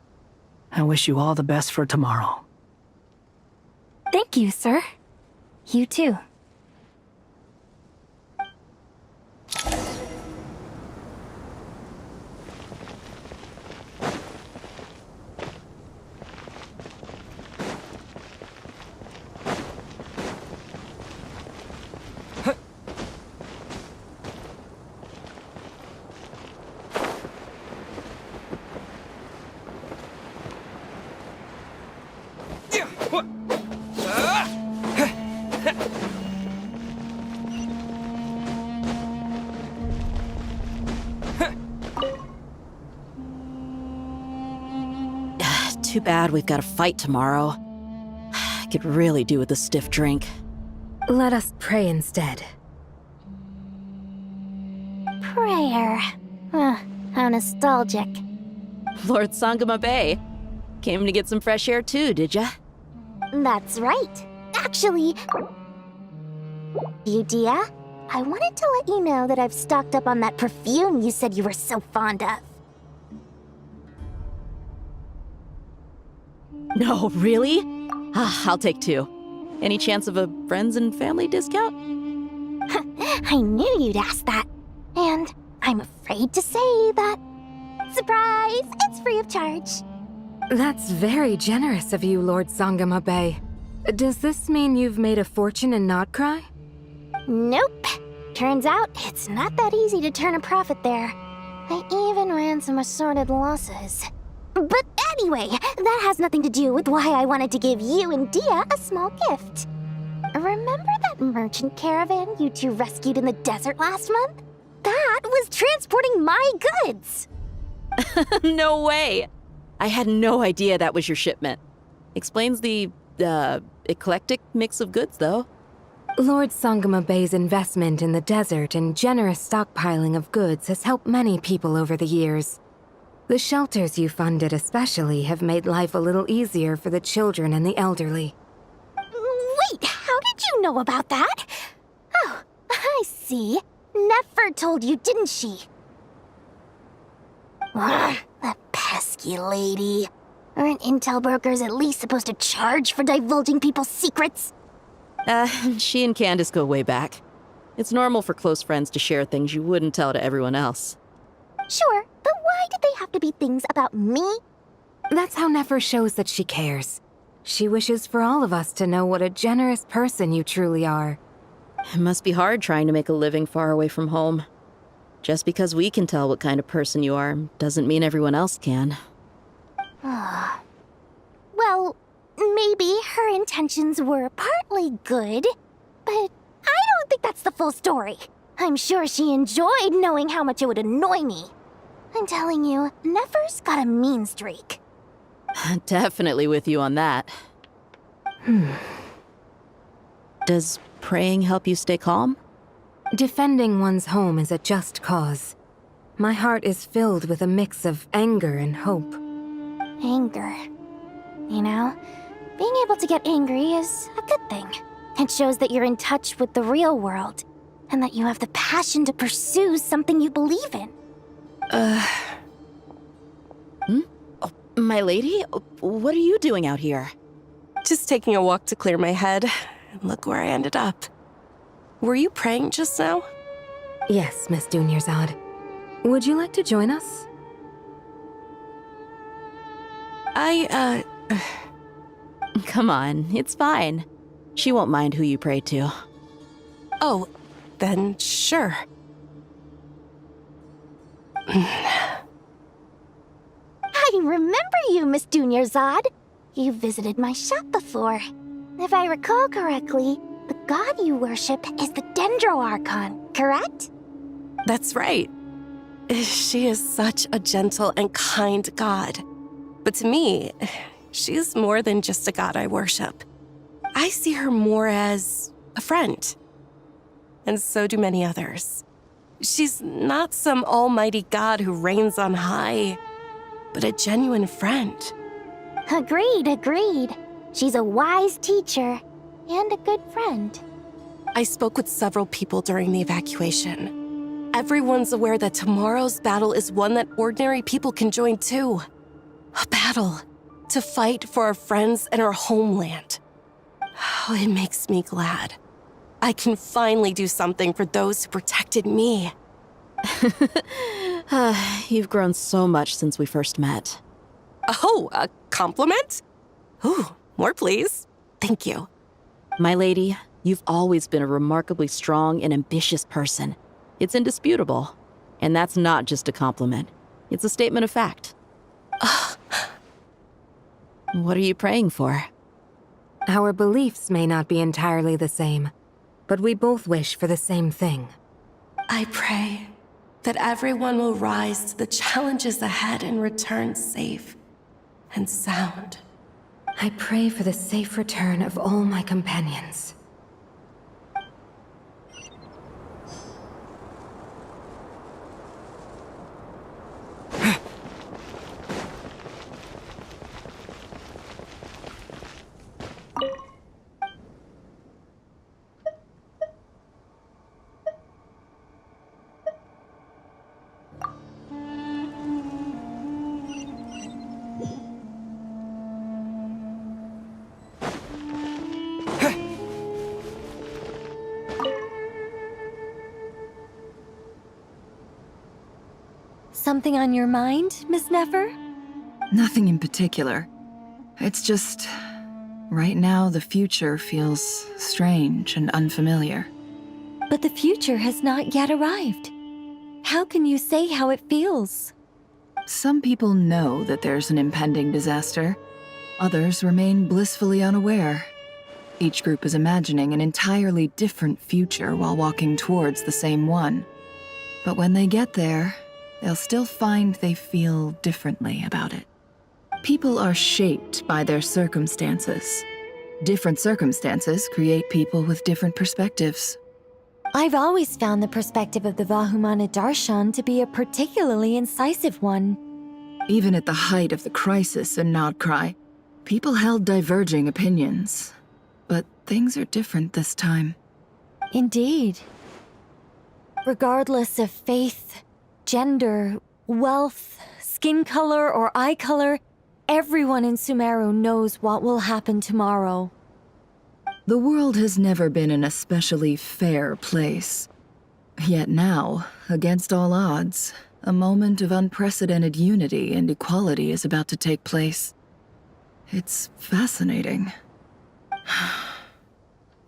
I wish you all the best for tomorrow. Thank you, sir. You too. Too bad we've got a fight tomorrow. I could really do with a stiff drink. Let us pray instead. Prayer. How nostalgic. Lord Sangama Bay. Came to get some fresh air too, did ya? That's right. Actually, Dia, I wanted to let you know that I've stocked up on that perfume you said you were so fond of. No, really? I'll take 2. Any chance of a friends and family discount? I knew you'd ask that. And I'm afraid to say that. Surprise! It's free of charge. That's very generous of you, Lord Sangama Bay. Does this mean you've made a fortune in Nodcry? Nope. Turns out it's not that easy to turn a profit there. I even ran some assorted losses. But anyway, that has nothing to do with why I wanted to give you and Dia a small gift. Remember that merchant caravan you two rescued in the desert last month? That was transporting my goods! No way! I had no idea that was your shipment. Explains the, eclectic mix of goods, though. Lord Sangama Bay's investment in the desert and generous stockpiling of goods has helped many people over the years. The shelters you funded especially have made life a little easier for the children and the elderly. Wait, how did you know about that? Oh, I see. Nefer told you, didn't she? Ugh, that pesky lady. Aren't intel brokers at least supposed to charge for divulging people's secrets? She and Candace go way back. It's normal for close friends to share things you wouldn't tell to everyone else. Sure, but why did they have to be things about me? That's how Nefer shows that she cares. She wishes for all of us to know what a generous person you truly are. It must be hard trying to make a living far away from home. Just because we can tell what kind of person you are doesn't mean everyone else can. Well, maybe her intentions were partly good, but I don't think that's the full story. I'm sure she enjoyed knowing how much it would annoy me. I'm telling you, Nefer's got a mean streak. Definitely with you on that. Does praying help you stay calm? Defending one's home is a just cause. My heart is filled with a mix of anger and hope. Anger. You know, being able to get angry is a good thing. It shows that you're in touch with the real world, and that you have the passion to pursue something you believe in. Oh, my lady? What are you doing out here? Just taking a walk to clear my head. And look where I ended up. Were you praying just now? Yes, Miss Dunyarzad. Would you like to join us? Come on, it's fine. She won't mind who you pray to. Oh, then sure. I remember you, Miss Dunyarzad. You visited my shop before. If I recall correctly, the god you worship is the Dendro Archon, correct? That's right. She is such a gentle and kind god. But to me, she's more than just a god I worship. I see her more as a friend. And so do many others. She's not some almighty god who reigns on high, but a genuine friend. Agreed. She's a wise teacher and a good friend. I spoke with several people during the evacuation. Everyone's aware that tomorrow's battle is one that ordinary people can join too. A battle to fight for our friends and our homeland. Oh, it makes me glad. I can finally do something for those who protected me. You've grown so much since we first met. Oh, a compliment? Ooh, more please. Thank you. My lady, you've always been a remarkably strong and ambitious person. It's indisputable. And that's not just a compliment. It's a statement of fact. What are you praying for? Our beliefs may not be entirely the same, but we both wish for the same thing. I pray that everyone will rise to the challenges ahead and return safe and sound. I pray for the safe return of all my companions. Something on your mind, Miss Nefer? Nothing in particular. It's just... right now, the future feels strange and unfamiliar. But the future has not yet arrived. How can you say how it feels? Some people know that there's an impending disaster. Others remain blissfully unaware. Each group is imagining an entirely different future while walking towards the same one. But when they get there, they'll still find they feel differently about it. People are shaped by their circumstances. Different circumstances create people with different perspectives. I've always found the perspective of the Vahumana Darshan to be a particularly incisive one. Even at the height of the crisis in Nodcry, people held diverging opinions. But things are different this time. Indeed. Regardless of faith, gender, wealth, skin color, or eye color, everyone in Sumeru knows what will happen tomorrow. The world has never been an especially fair place. Yet now, against all odds, a moment of unprecedented unity and equality is about to take place. It's fascinating.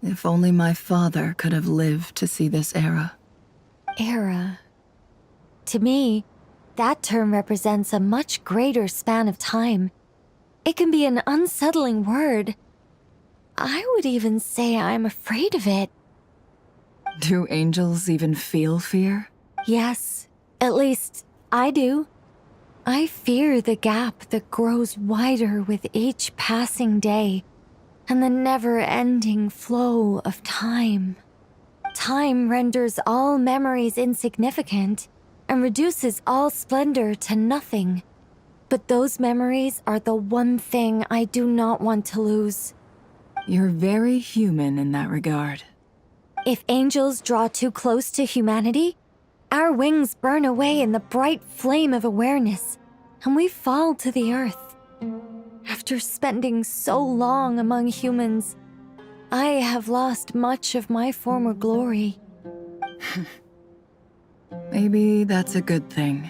If only my father could have lived to see this era. Era. To me, that term represents a much greater span of time. It can be an unsettling word. I would even say I'm afraid of it. Do angels even feel fear? Yes, at least I do. I fear the gap that grows wider with each passing day, and the never-ending flow of time. Time renders all memories insignificant, and reduces all splendor to nothing. But those memories are the one thing I do not want to lose. You're very human in that regard. If angels draw too close to humanity, our wings burn away in the bright flame of awareness, and we fall to the earth. After spending so long among humans, I have lost much of my former glory. Maybe that's a good thing.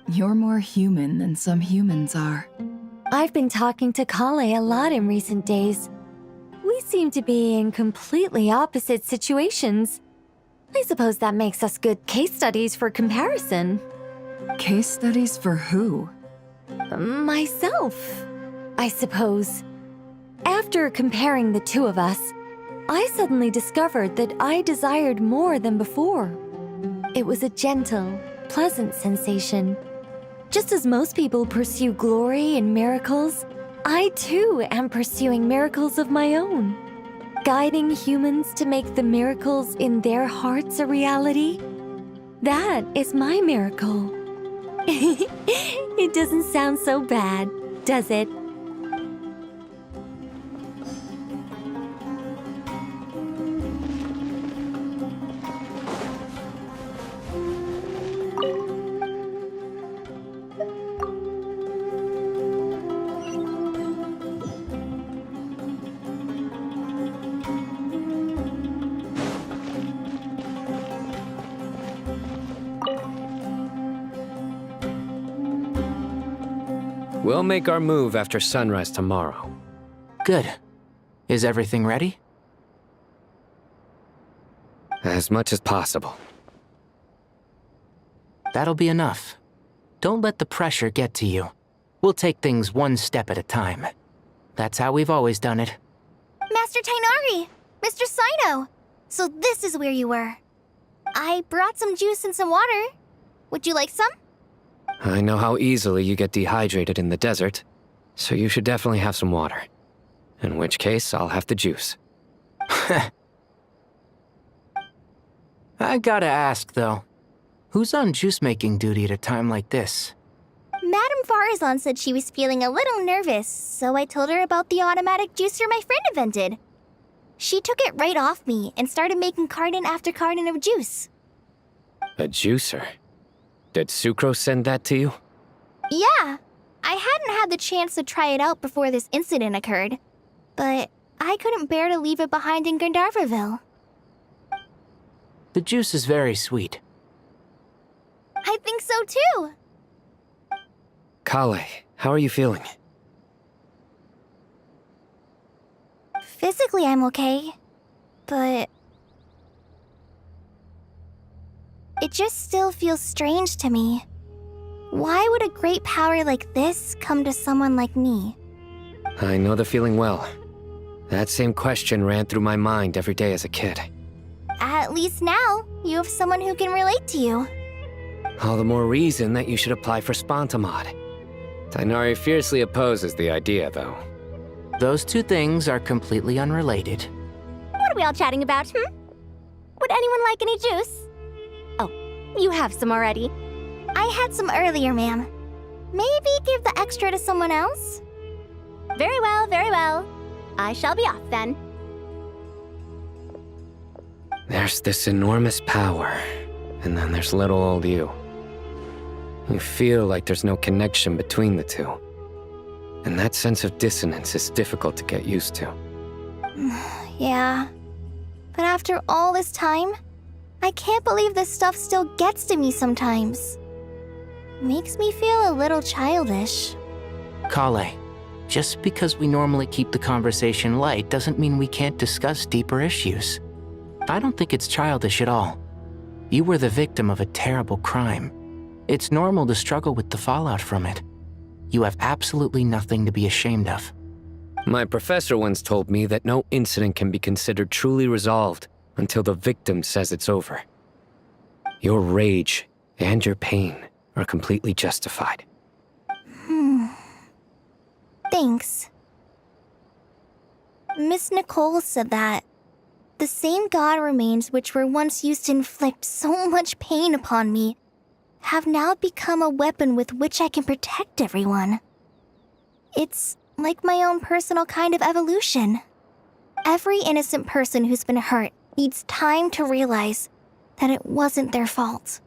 You're more human than some humans are. I've been talking to Kale a lot in recent days. We seem to be in completely opposite situations. I suppose that makes us good case studies for comparison. Case studies for who? Myself, I suppose. After comparing the two of us, I suddenly discovered that I desired more than before. It was a gentle, pleasant sensation. Just as most people pursue glory and miracles, I too am pursuing miracles of my own. Guiding humans to make the miracles in their hearts a reality. That is my miracle. It doesn't sound so bad, does it? We'll make our move after sunrise tomorrow. Good. Is everything ready? As much as possible. That'll be enough. Don't let the pressure get to you. We'll take things one step at a time. That's how we've always done it. Master Tainari! Mr. Saito! So this is where you were. I brought some juice and some water. Would you like some? I know how easily you get dehydrated in the desert, so you should definitely have some water. In which case, I'll have the juice. I gotta ask, though. Who's on juice-making duty at a time like this? Madame Farazan said she was feeling a little nervous, so I told her about the automatic juicer my friend invented. She took it right off me and started making carton after carton of juice. A juicer? Did Sucrose send that to you? Yeah, I hadn't had the chance to try it out before this incident occurred, but I couldn't bear to leave it behind in Gandharvaville. The juice is very sweet. I think so too. Kale, how are you feeling? Physically, I'm okay, but it just still feels strange to me. Why would a great power like this come to someone like me? I know the feeling well. That same question ran through my mind every day as a kid. At least now, you have someone who can relate to you. All the more reason that you should apply for Spontamod. Tainari fiercely opposes the idea, though. Those two things are completely unrelated. What are we all chatting about, Would anyone like any juice? Oh, you have some already. I had some earlier, ma'am. Maybe give the extra to someone else? Very well, very well. I shall be off then. There's this enormous power, and then there's little old you. You feel like there's no connection between the two. And that sense of dissonance is difficult to get used to. Yeah. But after all this time, I can't believe this stuff still gets to me sometimes. Makes me feel a little childish. Kale, just because we normally keep the conversation light doesn't mean we can't discuss deeper issues. I don't think it's childish at all. You were the victim of a terrible crime. It's normal to struggle with the fallout from it. You have absolutely nothing to be ashamed of. My professor once told me that no incident can be considered truly resolved until the victim says it's over. Your rage and your pain are completely justified. Thanks. Miss Nicole said that the same god remains which were once used to inflict so much pain upon me have now become a weapon with which I can protect everyone. It's like my own personal kind of evolution. Every innocent person who's been hurt needs time to realize that it wasn't their fault.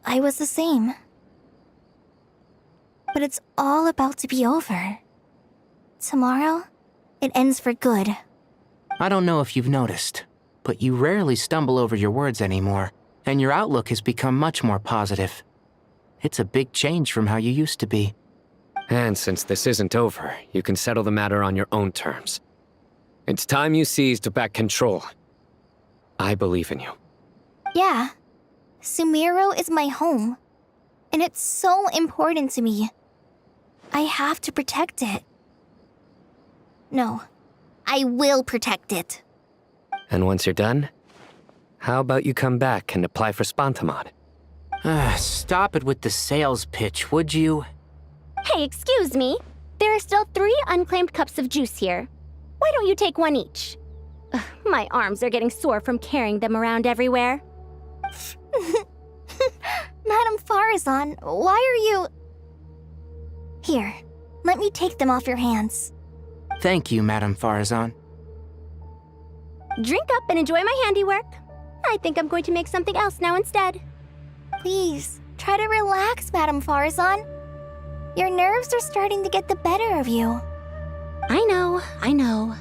I was the same. But it's all about to be over. Tomorrow, it ends for good. I don't know if you've noticed, but you rarely stumble over your words anymore, and your outlook has become much more positive. It's a big change from how you used to be. And since this isn't over, you can settle the matter on your own terms. It's time you seized back control. I believe in you. Yeah. Sumero is my home. And it's so important to me. I have to protect it. No. I will protect it. And once you're done, how about you come back and apply for Spontamod? Stop it with the sales pitch, would you? Hey, excuse me. There are still 3 unclaimed cups of juice here. Why don't you take one each? Ugh, my arms are getting sore from carrying them around everywhere. Madame Farazan, why are you... Here, let me take them off your hands. Thank you, Madame Farazan. Drink up and enjoy my handiwork. I think I'm going to make something else now instead. Please, try to relax, Madame Farazan. Your nerves are starting to get the better of you. I know, I know.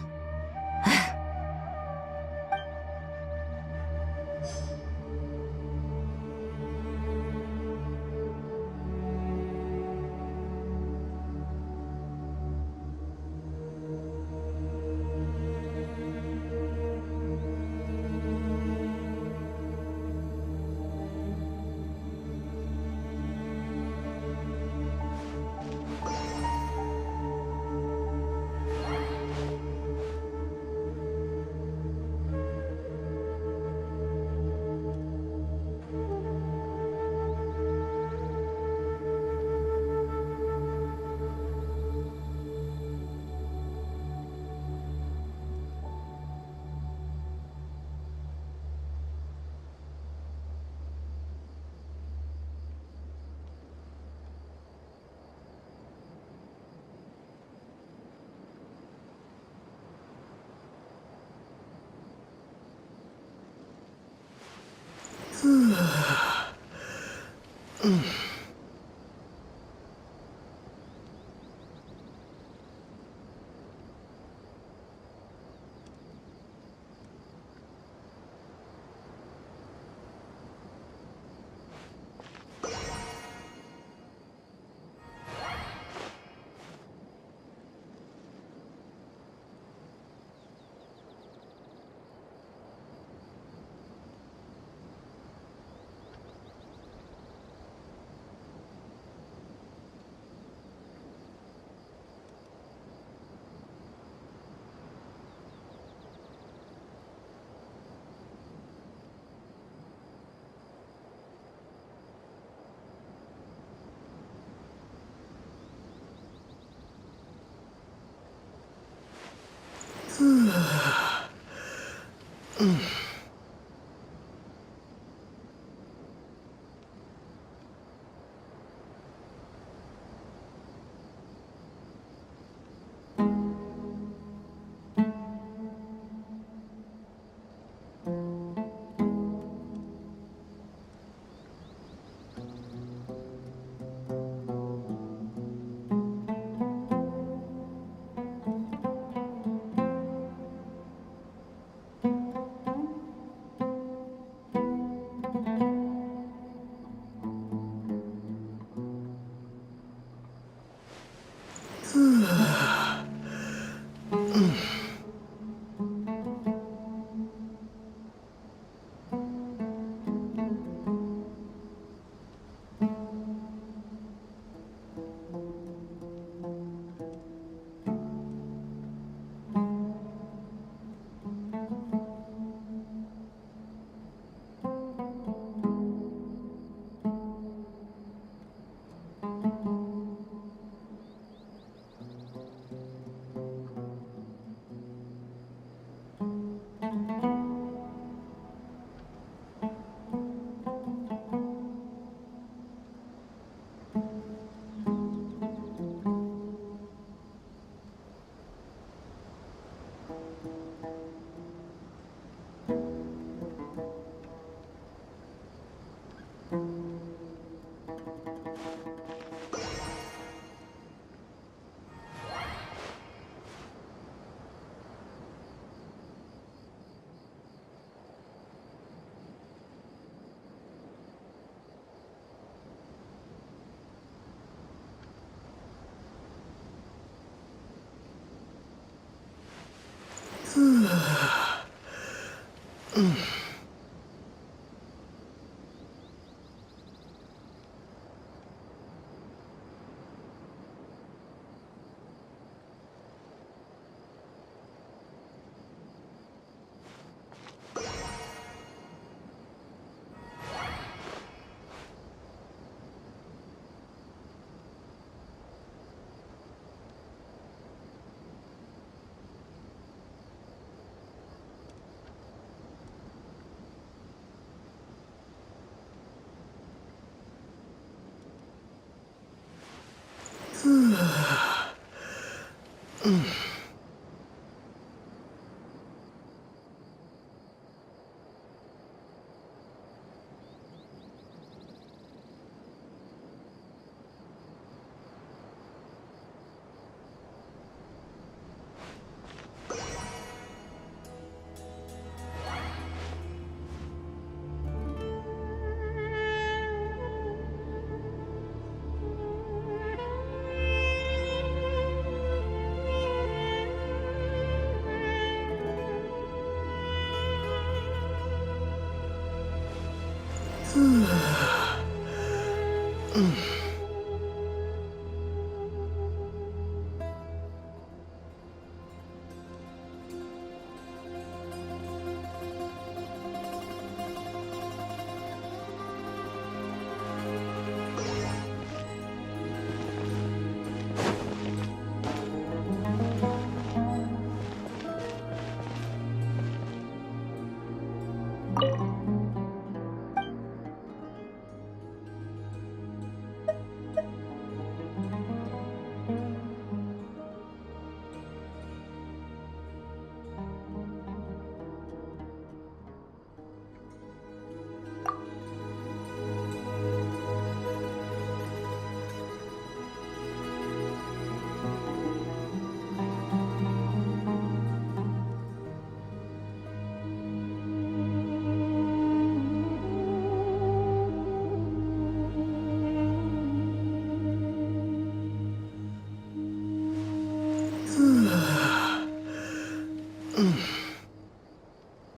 Mm.